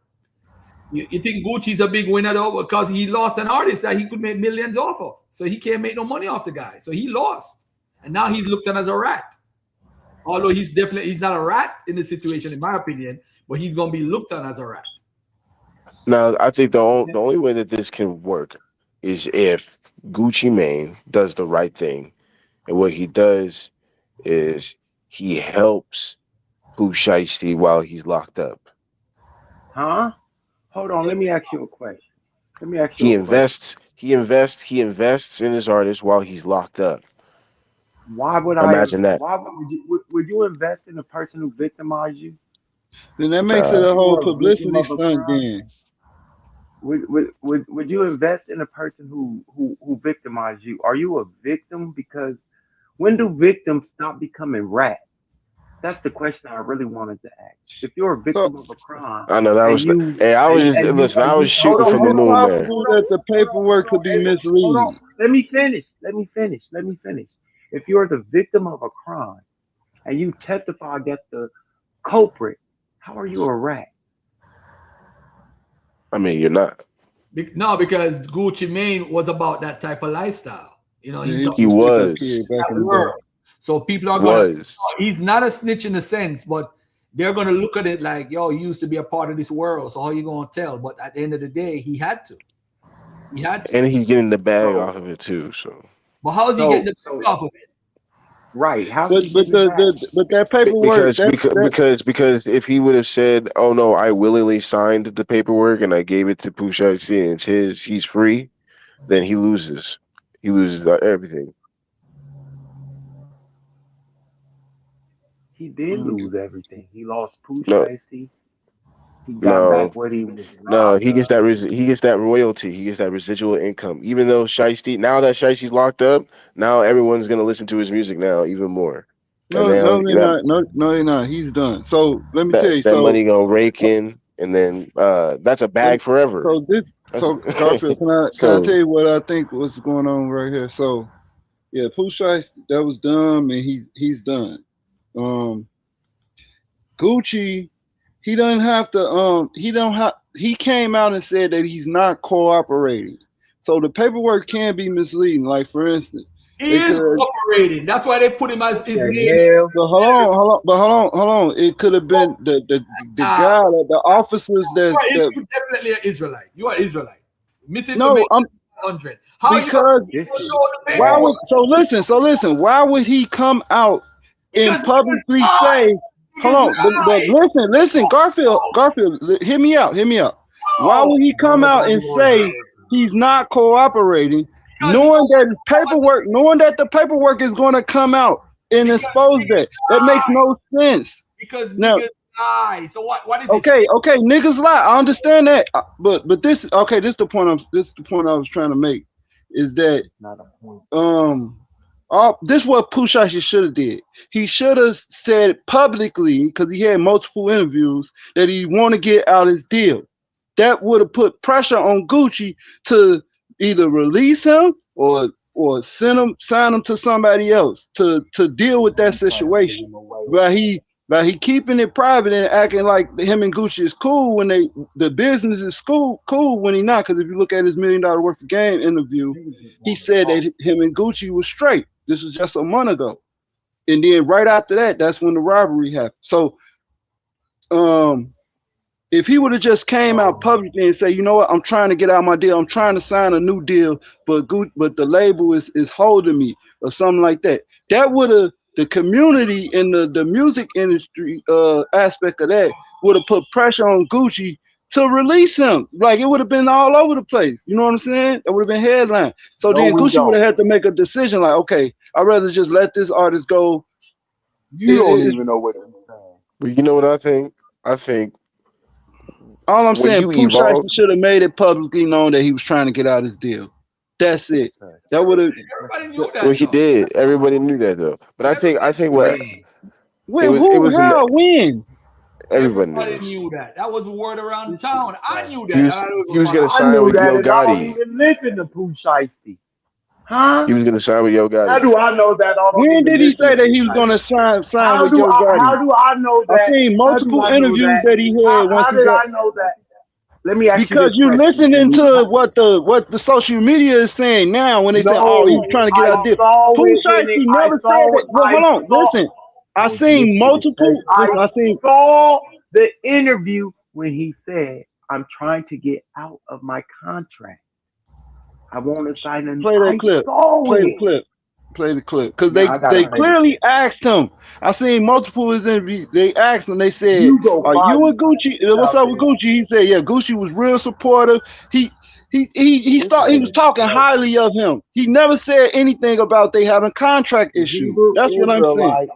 You think Gucci's a big winner though because he lost an artist that he could make millions off of, so he can't make no money off the guy. So he lost, and now he's looked at as a rat. Although he's not a rat in this situation, in my opinion, but he's gonna be looked at as a rat. Now, I think the only way that this can work is if Gucci Mane does the right thing, and what he does is he helps Pooh Shiesty while he's locked up. Huh? Hold on, let me ask you a question. He invests in his artist while he's locked up. Why would Imagine that. Why would you invest in a person who victimized you? Then that makes it a whole publicity stunt then. Would you invest in a person who victimized you? Are you a victim? Because when do victims stop becoming rats? That's the question I really wanted to ask. If you're a victim of a crime, I know that was. I was shooting from the moon, man. That the paperwork could be misleading. Let me finish. If you're the victim of a crime and you testify against the culprit, how are you a rat? I mean, you're not. No, because Gucci Mane was about that type of lifestyle. You know, he was. So people are going to, he's not a snitch in a sense, but they're going to look at it like, yo, you used to be a part of this world. So how you going to tell? But at the end of the day, he had to. And he's getting the bag off of it too. So. But how is he getting the bag off of it? Right. How? But that paperwork. Because if he would have said, "Oh no, I willingly signed the paperwork and I gave it to Pooh Shiesty and it's his, he's free," then he loses. He loses everything. He did lose everything. He lost Pooh Shiesty. He got No, back what he was no, robbed he gets of. that he gets that royalty. He gets that residual income. Even though Shiesty, now that Shiesty's locked up, now everyone's gonna listen to his music now even more. And No, now no, they're not. No, no, they're not. He's done. So let me tell you. that So money gonna rake in, and then that's a bag forever. That's, So Garfield, can I tell so you what I think was going on right here? So yeah, Pooh Shiesty, that was dumb, and he's done. Gucci, he doesn't have to. He came out and said that he's not cooperating. So the paperwork can be misleading. Like for instance, He is cooperating. That's why they put him as his name. Hell, But hold on. It could have been the guy, the officers You that definitely an Israelite. You are Israelite. no, Misinformation. I'm 100. How you because gonna show the why paperwork? would so listen, why would he come out and Because publicly he is say, hold on, but lying. listen, Garfield, hear me out. Why would he come out and say he's not cooperating, knowing that the paperwork is going to come out and expose that? That makes no sense. Because Now, niggas lie. So what is okay, it? niggas lie. I understand that, but this is the point I was trying to make, is that not a point. this is what Pooh Shiesty should have did. He should have said publicly, because he had multiple interviews, that he want to get out his deal. That would have put pressure on Gucci to either release him or sign him to somebody else to deal with that situation. But he keeping it private and acting like him and Gucci is cool when the business is cool when he not. Because if you look at his $1 million worth of game interview, he said that him and Gucci was straight. This was just a month ago, and then right after that, that's when the robbery happened. So, if he would have just came out publicly and say, you know what, I'm trying to get out my deal, I'm trying to sign a new deal, but the label is holding me, or something like that, that would have, the community and the music industry aspect of that would have put pressure on Gucci to release him. Like, it would have been all over the place. You know what I'm saying? It would have been headline. So No, then we Gucci would don't. have had to make a decision like, okay, I'd rather just let this artist go. You don't even know what I'm saying. but you know what I think? I think All I'm when saying, you Pooh evolve, Shiesty should have made it publicly known that he was trying to get out his deal. That's it. That would have. Everybody knew that. well, he did. Everybody knew that though. But I think what When? it was How? When? everybody knew Everybody this. knew that. That was a word around town. I knew that. He was gonna I sign knew with that, Yo and I don't Gotti. even listen to Pooh Shiesty. Huh? He was gonna sign with Yo How Gotti. do I know that? I don't When even did he listen say to that Pooh he was Shiesty. going to sign How with do Yo Gotti? I know I've that? seen How do multiple I know interviews that? that he had once How he did got. I know that? Let me ask you Because this you question. listening to what the social media is saying now when they say, "Oh, he's No, trying to get I out of deal." saw Pooh it in it. Shiesty I never said saw that. it. Well, I hold on, saw. listen. I Well, seen listen, because multiple. Listen, I seen. saw the interview when he said, "I'm trying to get out of my contract. I want to sign a." Play that I clip. saw Play the it. clip. Play the clip. Because Now I gotta they play the clearly clip. asked him. I seen multiple of his interviews. They asked him. They said, You go "Are find you me. and Gucci? Get What's out up with there. Gucci?" He said, "Yeah, Gucci was real supportive. He This was man talking knows. highly of him. He never said anything about they having contract The issues. Hebrew That's what I'm saying." Israelite,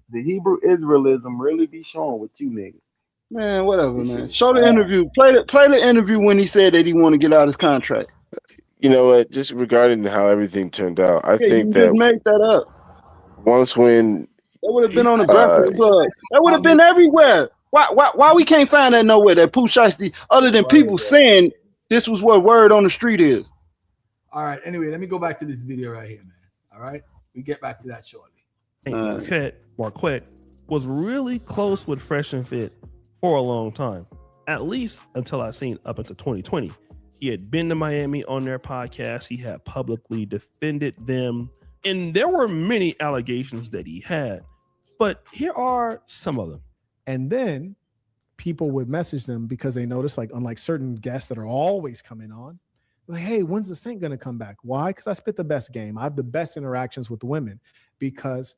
the Hebrew Israelism really be showing with you niggas. Man, whatever, This shit man. is Show the bad. interview. Play the interview when he said that he want to get out his contract. You know what? Just regarding how everything turned out, I Yeah, think you just that make that up. once when That would have been He's on the not Breakfast Club. That would have been everywhere. Why we can't find that nowhere, that Pooh Shiesty, other than people saying this was what word on the street is? All right. Anyway, let me go back to this video right here, man. All right. We get back to that shortly. Marquette was really close with Fresh and Fit for a long time, at least until I seen up until 2020. He had been to Miami on their podcast. He had publicly defended them, and there were many allegations that he had, but here are some of them. And then people would message them because they noticed, like, unlike certain guests that are always coming on, like, hey, when's the Saint going to come back? Why? Because I spit the best game. I have the best interactions with women because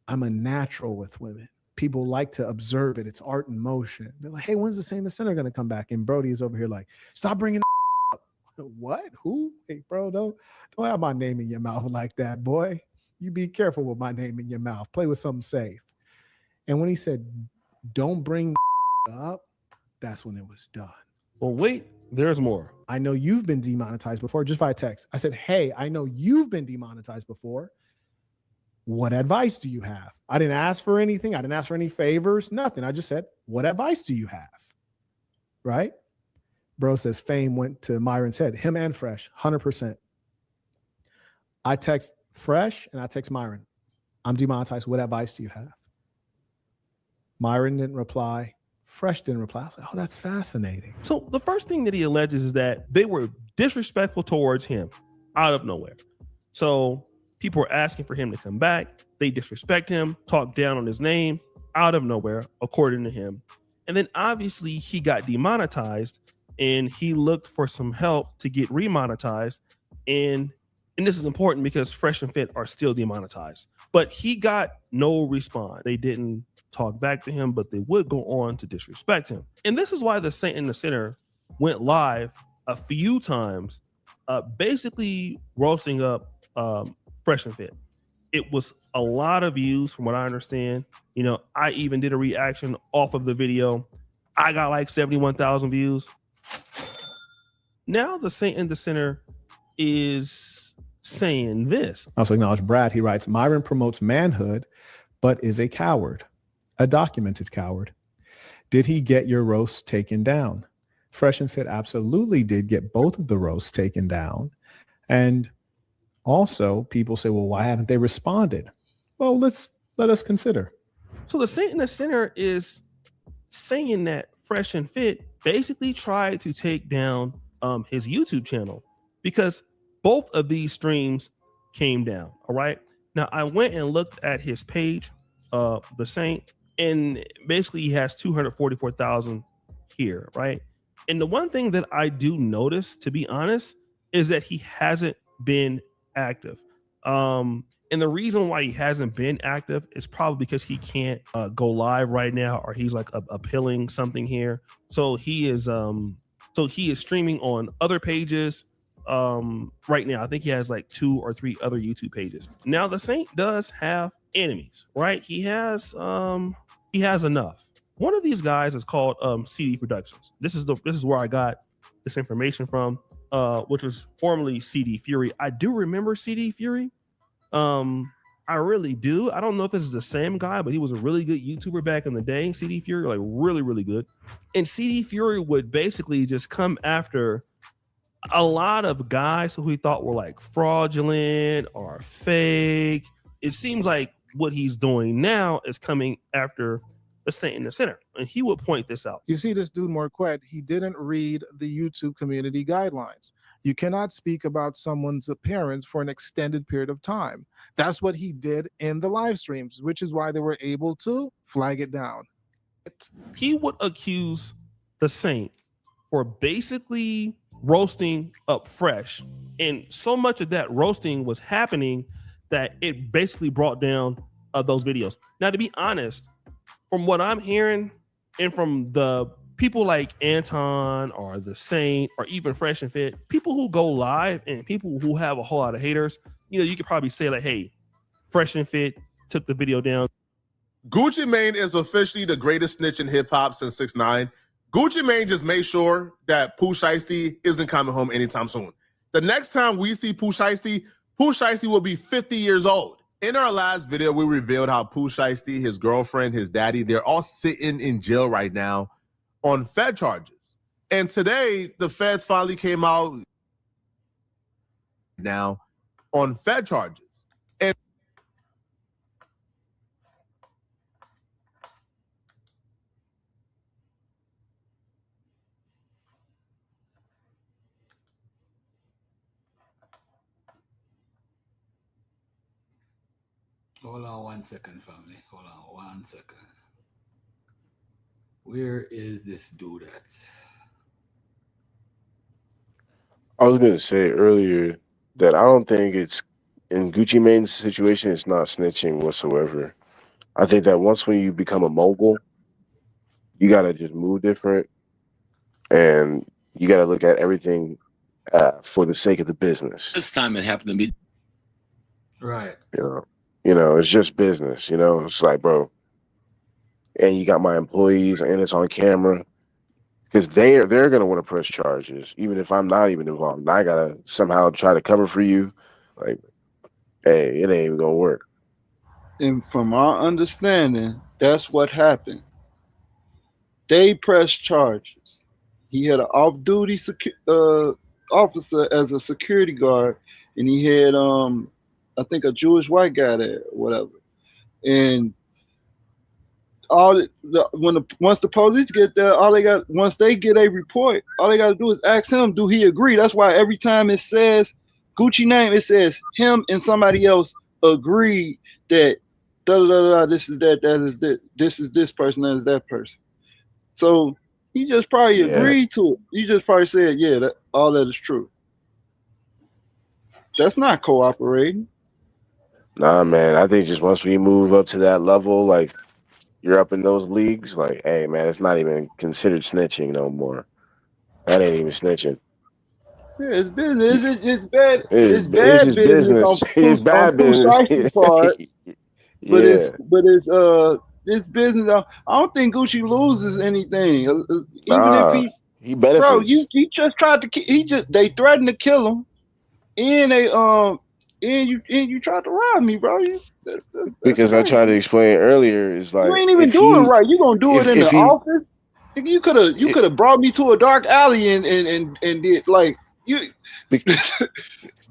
I'm a natural with women. People like to observe it. It's art in motion. They're like, hey, when's the Saint the Sinner going to come back? And Brody is over here like, stop bringing up. What? Who? Hey, bro, don't have my name in your mouth like that, boy. You be careful with my name in your mouth. Play with something safe. And when he said, don't bring up, that's when it was done. Well, wait, there's more. I know you've been demonetized before, just via text. I said, hey, I know you've been demonetized before. What advice do you have? I didn't ask for anything. I didn't ask for any favors, nothing. I just said, what advice do you have? Right? Bro says fame went to Myron's head, him and Fresh, 100%. I text Fresh and I text Myron. I'm demonetized. What advice do you have? Myron didn't reply. Fresh didn't reply. I was like, oh, that's fascinating. So the first thing that he alleges is that they were disrespectful towards him out of nowhere. So people were asking for him to come back. They disrespect him, talk down on his name out of nowhere, according to him. And then obviously he got demonetized and he looked for some help to get remonetized. And this is important because Fresh and Fit are still demonetized. But he got no response. They didn't talk back to him, but they would go on to disrespect him. And this is why the Saint and the Sinner went live a few times, basically roasting up Fresh and Fit. It was a lot of views from what I understand. You know, I even did a reaction off of the video. I got like 71,000 views. Now the Saint and the Sinner is saying this. I also acknowledge Brad. He writes, Myron promotes manhood, but is a coward, a documented coward. Did he get your roasts taken down? Fresh and Fit absolutely did get both of the roasts taken down. And also people say, well, why haven't they responded? Well, let us consider. So the Saint and the Sinner is saying that Fresh and Fit basically tried to take down his YouTube channel because both of these streams came down. All right. Now I went and looked at his page, the Saint, and basically he has 244,000 here. Right. And the one thing that I do notice, to be honest, is that he hasn't been active. And the reason why he hasn't been active is probably because he can't go live right now, or he's like appealing something here. So he is streaming on other pages right now. I think he has like 2 or 3 other YouTube pages. Now the Saint does have enemies, right? He has enough. One of these guys is called CD Productions. This is where I got this information from, which was formerly CD Fury. I do remember CD Fury. I really do. I don't know if this is the same guy, but he was a really good YouTuber back in the day. CD Fury, like really, really good. And CD Fury would basically just come after a lot of guys who he thought were like fraudulent or fake. It seems like what he's doing now is coming after the Saint and the Sinner, and he would point this out. You see, this dude Marquette, he didn't read the YouTube community guidelines. You cannot speak about someone's appearance for an extended period of time. That's what he did in the live streams, which is why they were able to flag it down. He would accuse the Saint for basically roasting up Fresh, and so much of that roasting was happening that it basically brought down those videos. Now, to be honest, from what I'm hearing, and from the people like Anton or the Saint or even Fresh and Fit, people who go live and people who have a whole lot of haters, you know, you could probably say like, hey, Fresh and Fit took the video down. Gucci Mane is officially the greatest snitch in hip hop since 6ix9ine. Gucci Mane just made sure that Pooh Shiesty isn't coming home anytime soon. The next time we see Pooh Shiesty will be 50 years old. In our last video, we revealed how Pooh Shiesty, his girlfriend, his daddy, they're all sitting in jail right now on Fed charges. And today, the feds finally came out now on Fed charges. And Hold on 1 second, family. Hold on 1 second. Where is this dude at? I was gonna say earlier that I don't think it's in Gucci Mane's situation. It's not snitching whatsoever. I think that when you become a mogul, you gotta just move different, and you gotta look at everything for the sake of the business. This time it happened to me. Right. You know, it's just business. You know, it's like, bro, and you got my employees, and it's on camera. because they're gonna want to press charges, even if I'm not even involved. And I gotta somehow try to cover for you. Like, hey, it ain't even gonna work. And from our understanding, that's what happened. They pressed charges. He had an off-duty officer as a security guard, and he had I think a Jewish white guy there, or whatever. And once the police get there, once they get a report, all they got to do is ask him, do he agree? That's why every time it says Gucci name, it says him and somebody else agreed that this is that is this is this person, that is that person. So he just probably agreed to it. He just probably said, yeah, all that is true. That's not cooperating. Nah, man. I think just once we move up to that level, like you're up in those leagues, like, hey, man, it's not even considered snitching no more. That ain't even snitching. Yeah, it's business. It's bad. It's bad just business. It's bad business. Part, but Yeah. it's business. I don't think Gucci loses anything. Even if he benefits. Bro, he just tried to. They threatened to kill him, and you tried to rob me, bro. Because I tried to explain earlier, is like you ain't even doing it right. You gonna do it in the office? You could have brought me to a dark alley and did like you. Because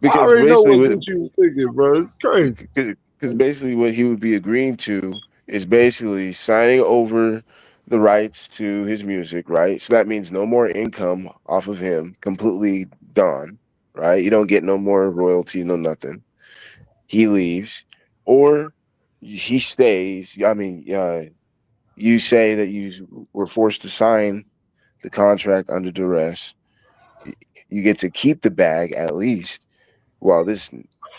I already know what Gucci was thinking, bro. It's crazy. Because basically, what he would be agreeing to is basically signing over the rights to his music, right? So that means no more income off of him, completely done, right? You don't get no more royalties, no nothing. He leaves, or he stays. I mean, you say that you were forced to sign the contract under duress. You get to keep the bag at least while this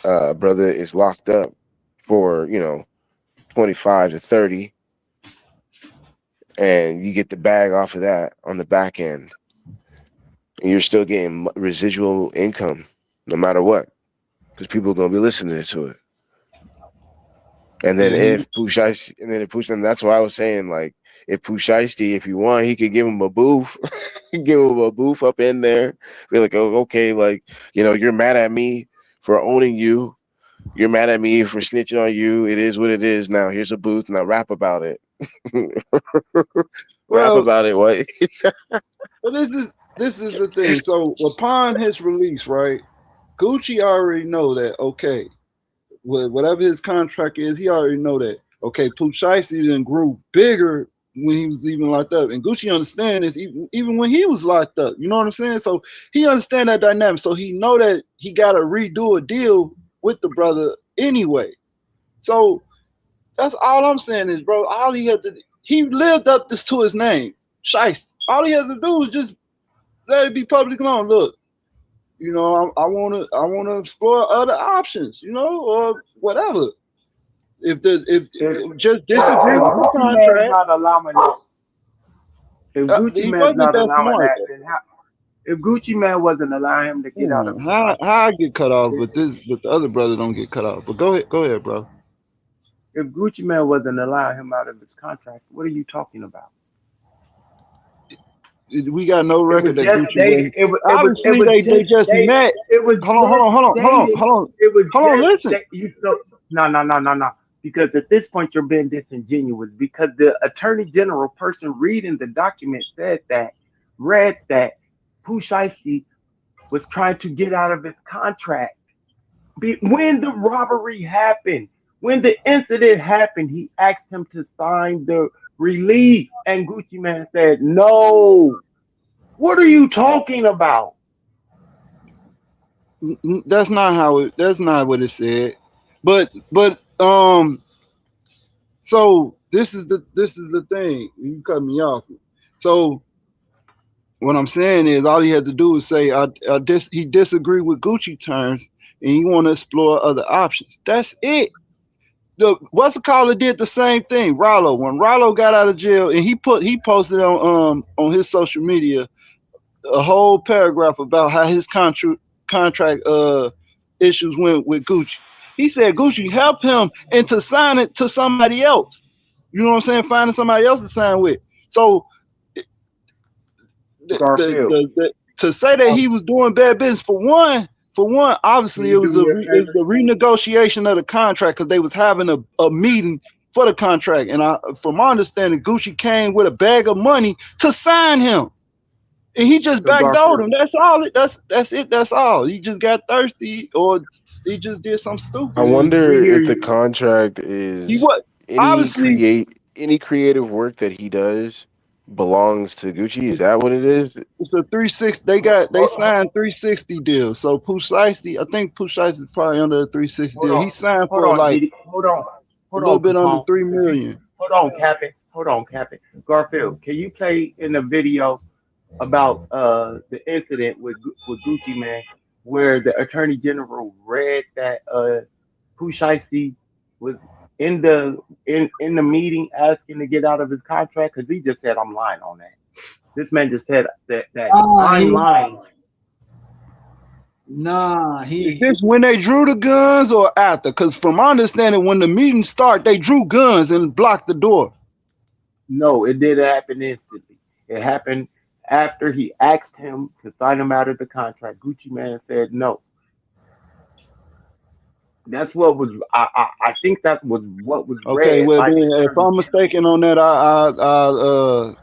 brother is locked up for 25 to 30, and you get the bag off of that on the back end, and you're still getting residual income no matter what, because people are gonna be listening to it. And then if Pooh Shiesty, that's why I was saying, like, if Pooh Shiesty, if you want, he could give him a booth, give him a booth up in there. Be like, oh, okay, like, you're mad at me for owning you. You're mad at me for snitching on you. It is what it is. Now here's a booth. Now rap about it. Rap about it. What? Well, this is the thing. So upon his release, right, Gucci already know that, okay, whatever his contract is, he already know that, okay, Pooh Shiesty then grew bigger when he was even locked up. And Gucci understand this even when he was locked up. You know what I'm saying? So he understand that dynamic. So he know that he got to redo a deal with the brother anyway. So that's all I'm saying is, bro, all he had to, he lived up to his name, Shiesty. All he had to do was just let it be public known. Look, I wanna explore other options, or whatever. If just disagree with the contract, not allowing that. If Gucci Man's not allowing that, then how? If Gucci Man wasn't allowing him to get out of how I get cut off, but the other brother don't get cut off. But go ahead, bro. If Gucci Man wasn't allowing him out of his contract, what are you talking about? We got no record that Gucci. Obviously, they just met. It was hold on. Listen. No. Because at this point you're being disingenuous. Because the Attorney General person reading the document read that Pooh Shiesty was trying to get out of his contract. When the robbery happened, when the incident happened, he asked him to sign the release, and Gucci Man said no. What are you talking about? That's not what it said. But so this is the thing. You cut me off. So what I'm saying is, all he had to do is say he disagreed with Gucci terms and he want to explore other options. That's it. What's it called? It did the same thing. Rollo, when Rollo got out of jail, and he posted on his social media a whole paragraph about how his contract issues went with Gucci. He said Gucci helped him into sign it to somebody else. You know what I'm saying? Finding somebody else to sign with. So to say that he was doing bad business for one, obviously it was the renegotiation of the contract because they was having a meeting for the contract, and from my understanding, Gucci came with a bag of money to sign him, and he just backdoored him. That's all. That's it. That's all. He just got thirsty, or he just did something stupid. I wonder if the contract is any creative work that he does belongs to Gucci. Is that what it is? It's a 360. They signed 360 deal. So Pooh Shiesty, I think Pooh Shiesty is probably under a 360 deal. He signed for like a little bit under $3 million. Hold on, Captain. Garfield, can you play in the video about the incident with Gucci Man, where the Attorney General read that Pooh Shiesty was in the meeting asking to get out of his contract? Because he just said, I'm lying on that. This man just said that I'm lying. Nah, is this when they drew the guns or after? Because from my understanding, when the meeting started, they drew guns and blocked the door. No, it didn't happen instantly. It happened after he asked him to sign him out of the contract. Gucci Man said no. That's what was. I think that was what was. Okay, well then, if I'm mistaken on that, I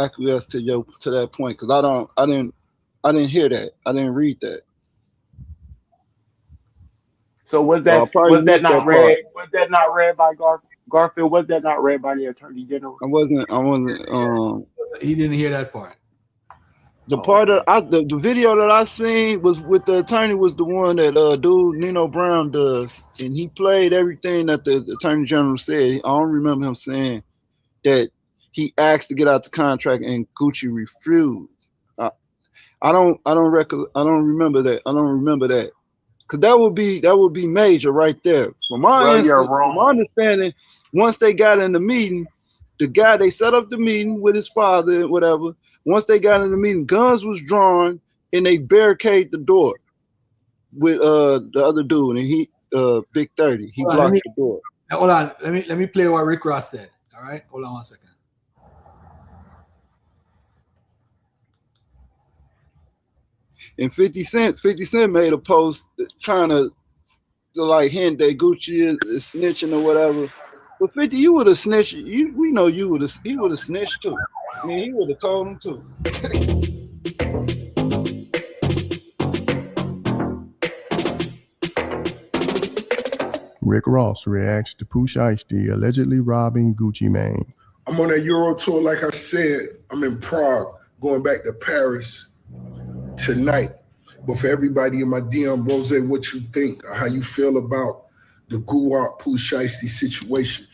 acquiesce to that point because I didn't hear that. I didn't read that. So was that not read? Was that not read by Garfield? Was that not read by the Attorney General? I wasn't. He didn't hear that part. The part that the video that I seen was with the attorney was the one that dude Nino Brown does, and he played everything that the Attorney General said. I don't remember him saying that he asked to get out the contract and Gucci refused. I don't remember that. I don't remember that because that would be major right there. From my understanding, once they got in the meeting, the guy they set up the meeting with his father and whatever. Once they got in the meeting, guns was drawn and they barricaded the door with the other dude, and he Big 30. He blocked the door. Hold on, let me play what Rick Ross said. All right, hold on 1 second. And 50 Cent made a post trying to like hint that Gucci is snitching or whatever. But 50, you would have snitched. We know he would have snitched too. I mean, he would have told him too. Rick Ross reacts to Pooh Shiesty allegedly robbing Gucci Mane. I'm on a Euro tour, like I said. I'm in Prague, going back to Paris tonight. But for everybody in my DM, Rose, what you think, or how you feel about the Guwap Pooh Shiesty situation?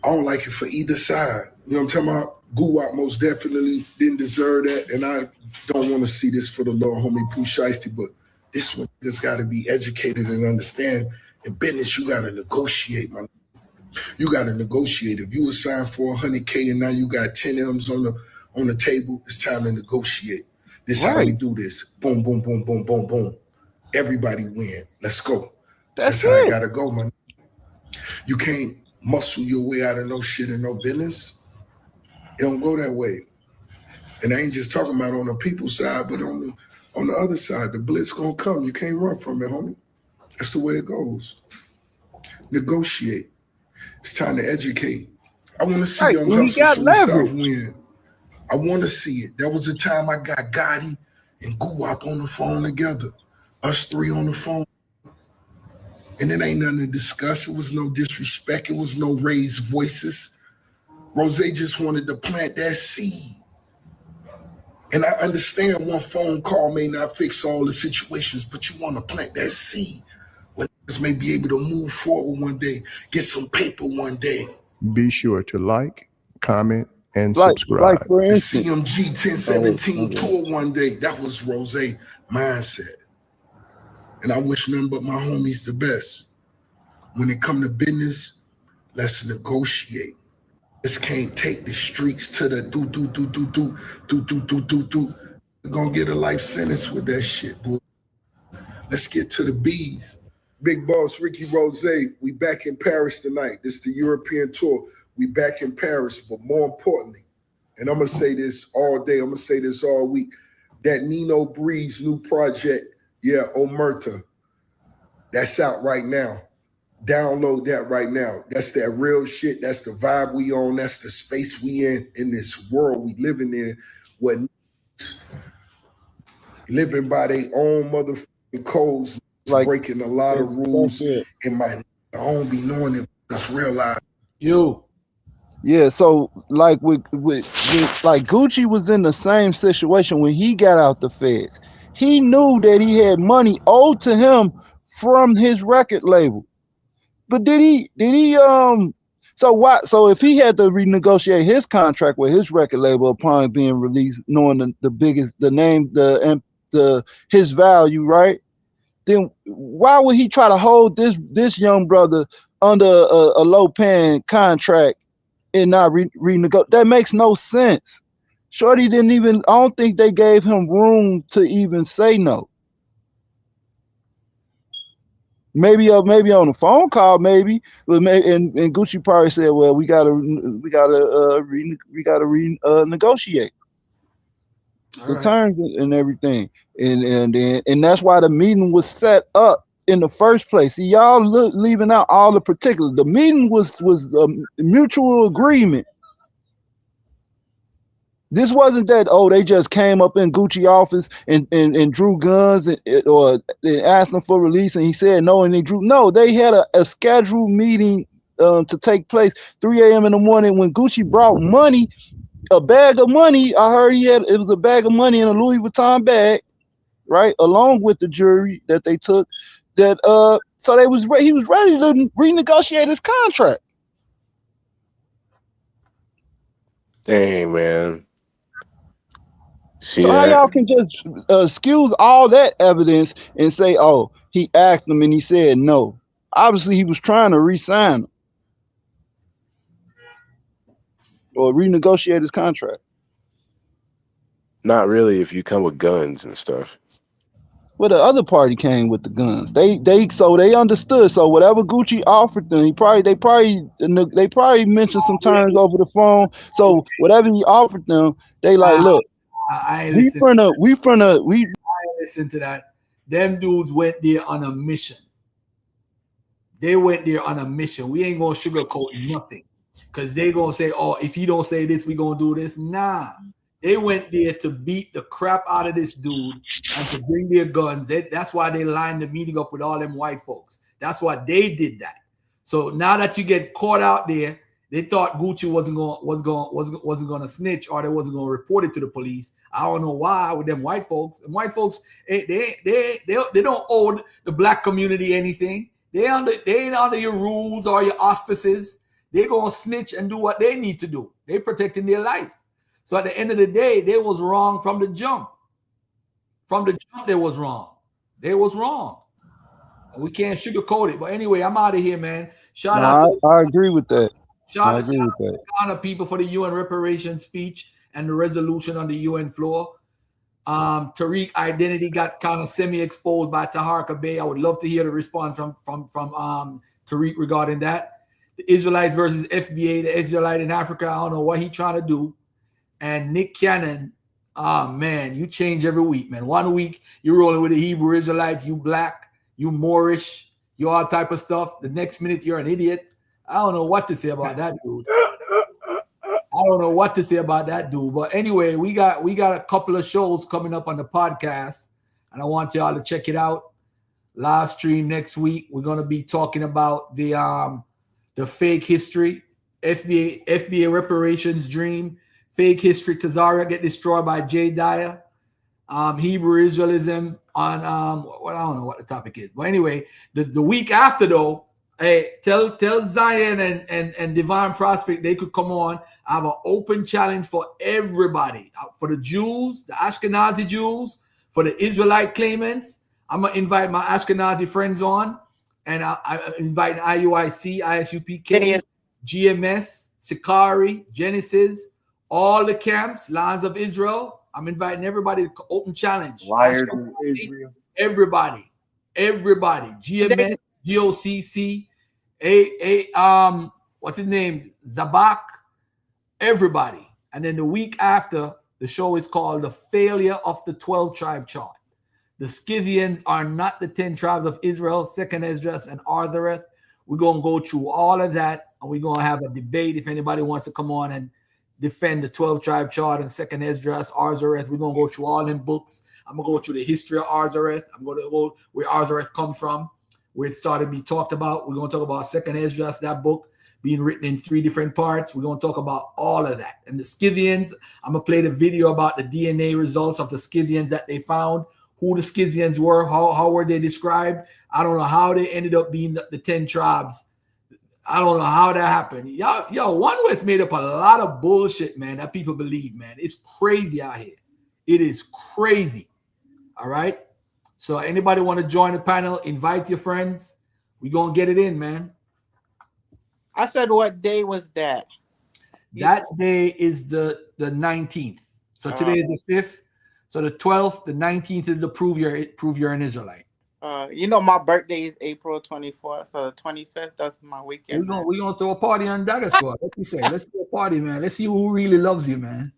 I don't like it for either side. You know what I'm talking about? Guwap most definitely didn't deserve that, and I don't want to see this for the little homie Pooh Shiesty, but this one just got to be educated and understand. In business, you got to negotiate, man. You got to negotiate. If you were signed for $100K and now you got 10 M's on the table, it's time to negotiate. This is how we do this. Boom, boom, boom, boom, boom, boom. Everybody win. Let's go. That's how it gotta go, man. You can't muscle your way out of no shit and no business. It don't go that way. And I ain't just talking about on the people's side, but on the other side, the blitz gonna come. You can't run from it, homie. That's the way it goes. Negotiate. It's time to educate. I want to see Young Hustle from the South win. I want to see it. That was the time I got Gotti and Guwap on the phone together. Us three on the phone. And it ain't nothing to discuss. It was no disrespect. It was no raised voices. Rose just wanted to plant that seed. And I understand one phone call may not fix all the situations, but you want to plant that seed. Where this may be able to move forward one day, get some paper one day. Be sure to like, comment, and subscribe. The CMG 1017 tour one day. That was Rose mindset. And I wish nothing but my homies the best. When it come to business, let's negotiate. Just can't take the streets to the do. We're gonna get a life sentence with that shit, boy. Let's get to the B's. Big Boss Ricky Rose, we back in Paris tonight. This is the European tour. We back in Paris, but more importantly, and I'm gonna say this all day, I'm gonna say this all week. That Nino Breeze new project, yeah, Omerta, that's out right now. Download that right now. That's that real shit. That's the vibe we on. That's the space we in this world we living in. What living by their own motherfucking codes, like, breaking a lot of rules. And my I don't be knowing it, just realize. Yeah, so like with like Gucci was in the same situation when he got out the feds. He knew that he had money owed to him from his record label. But did he so if he had to renegotiate his contract with his record label upon being released, knowing his value, right? Then why would he try to hold this young brother under a low paying contract and not renegotiate? That makes no sense. Shorty didn't even, I don't think they gave him room to even say no. Maybe on a phone call, maybe, but and Gucci probably said, "Well, we gotta negotiate the terms and everything," and that's why the meeting was set up in the first place. See, y'all leaving out all the particulars. The meeting was a mutual agreement. This wasn't that, oh, they just came up in Gucci office and drew guns or they asked him for release and he said no and they drew. No, they had a scheduled meeting to take place 3 a.m. in the morning when Gucci brought money, a bag of money. I heard it was a bag of money in a Louis Vuitton bag, right? Along with the jewelry that they took. So he was ready to renegotiate his contract. Dang, man. So how y'all can just excuse all that evidence and say, oh, he asked him and he said no? Obviously, he was trying to re-sign him or renegotiate his contract. Not really if you come with guns and stuff. Well, the other party came with the guns. They understood. So whatever Gucci offered them, they probably mentioned some terms over the phone. So whatever he offered them, they like, look, I we listen to that. Them dudes went there on a mission. They went there on a mission. We ain't gonna sugarcoat nothing, because they gonna say, oh, if you don't say this, we gonna do this. Nah, they went there to beat the crap out of this dude and to bring their guns. That's why they lined the meeting up with all them white folks. That's why they did that. So now that you get caught out there, they thought Gucci wasn't gonna snitch, or they wasn't gonna report it to the police. I don't know why with them white folks. And white folks, they don't owe the black community anything. They ain't under your rules or your auspices. They gonna snitch and do what they need to do. They protecting their life. So at the end of the day, they was wrong from the jump. From the jump, they was wrong. They was wrong. We can't sugarcoat it. But anyway, I'm out of here, man. I agree with that. Shout out to the Ghana people for the UN reparations speech and the resolution on the UN floor. Tariq identity got kind of semi-exposed by Taharqa Bey. I would love to hear the response from Tariq regarding that. The Israelites versus FBA, the Israelite in Africa. I don't know what he trying to do. And Nick Cannon, man, you change every week, man. 1 week you're rolling with the Hebrew Israelites, you black, you Moorish, you all type of stuff. The next minute you're an idiot. I don't know what to say about that dude. But anyway, we got a couple of shows coming up on the podcast, and I want y'all to check it out. Live stream next week. We're gonna be talking about the fake history, FBA reparations dream, fake history. Taharqa get destroyed by Jay Dyer. Hebrew Israelism on I don't know what the topic is, but anyway, the week after though. Hey, tell Zion and Divine Prospect they could come on. I have an open challenge for everybody. For the Jews, the Ashkenazi Jews, for the Israelite claimants. I'm going to invite my Ashkenazi friends on. And I invite IUIC, ISUPK, GMS, Sikari, Genesis, all the camps, Lands of Israel. I'm inviting everybody to open challenge. Liars in Israel. Everybody. GMS. GOCC, what's his name? Zabak, everybody. And then the week after, the show is called The Failure of the 12 Tribe Chart. The Scythians are not the 10 tribes of Israel, Second Esdras and Arthareth. We're going to go through all of that, and we're going to have a debate if anybody wants to come on and defend the 12 tribe chart and Second Esdras, Arthareth. We're going to go through all them books. I'm going to go through the history of Arthareth. I'm going to go where Arthareth come from, where it started to be talked about. We're going to talk about Second Esdras, that book being written in 3 different parts. We're going to talk about all of that. And the Scythians, I'm going to play the video about the DNA results of the Scythians that they found, who the Scythians were, how were they described. I don't know how they ended up being the 10 tribes. I don't know how that happened. Yo, One West made up a lot of bullshit, man, that people believe, man. It's crazy out here. It is crazy. All right? So anybody want to join the panel, invite your friends. We're going to get it in, man. I said, what day was that? That day is the 19th. So today is the 5th. So the 12th, the 19th is the prove you're an Israelite. You know, my birthday is April 24th, so the 25th, that's my weekend. We're gonna throw a party on that as well. What you say? Let's do a party, man. Let's see who really loves you, man.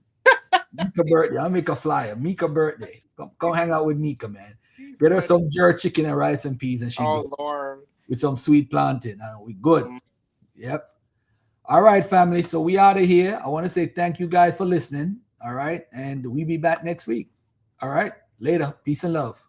Mika birthday. I'll make a flyer. Mika birthday. Come hang out with Mika, man. Get her some jerk chicken and rice and peas, and she Lord. With some sweet plantain. We good. Yep. All right, family. So we out of here. I want to say thank you guys for listening. All right, and we'll be back next week. All right. Later. Peace and love.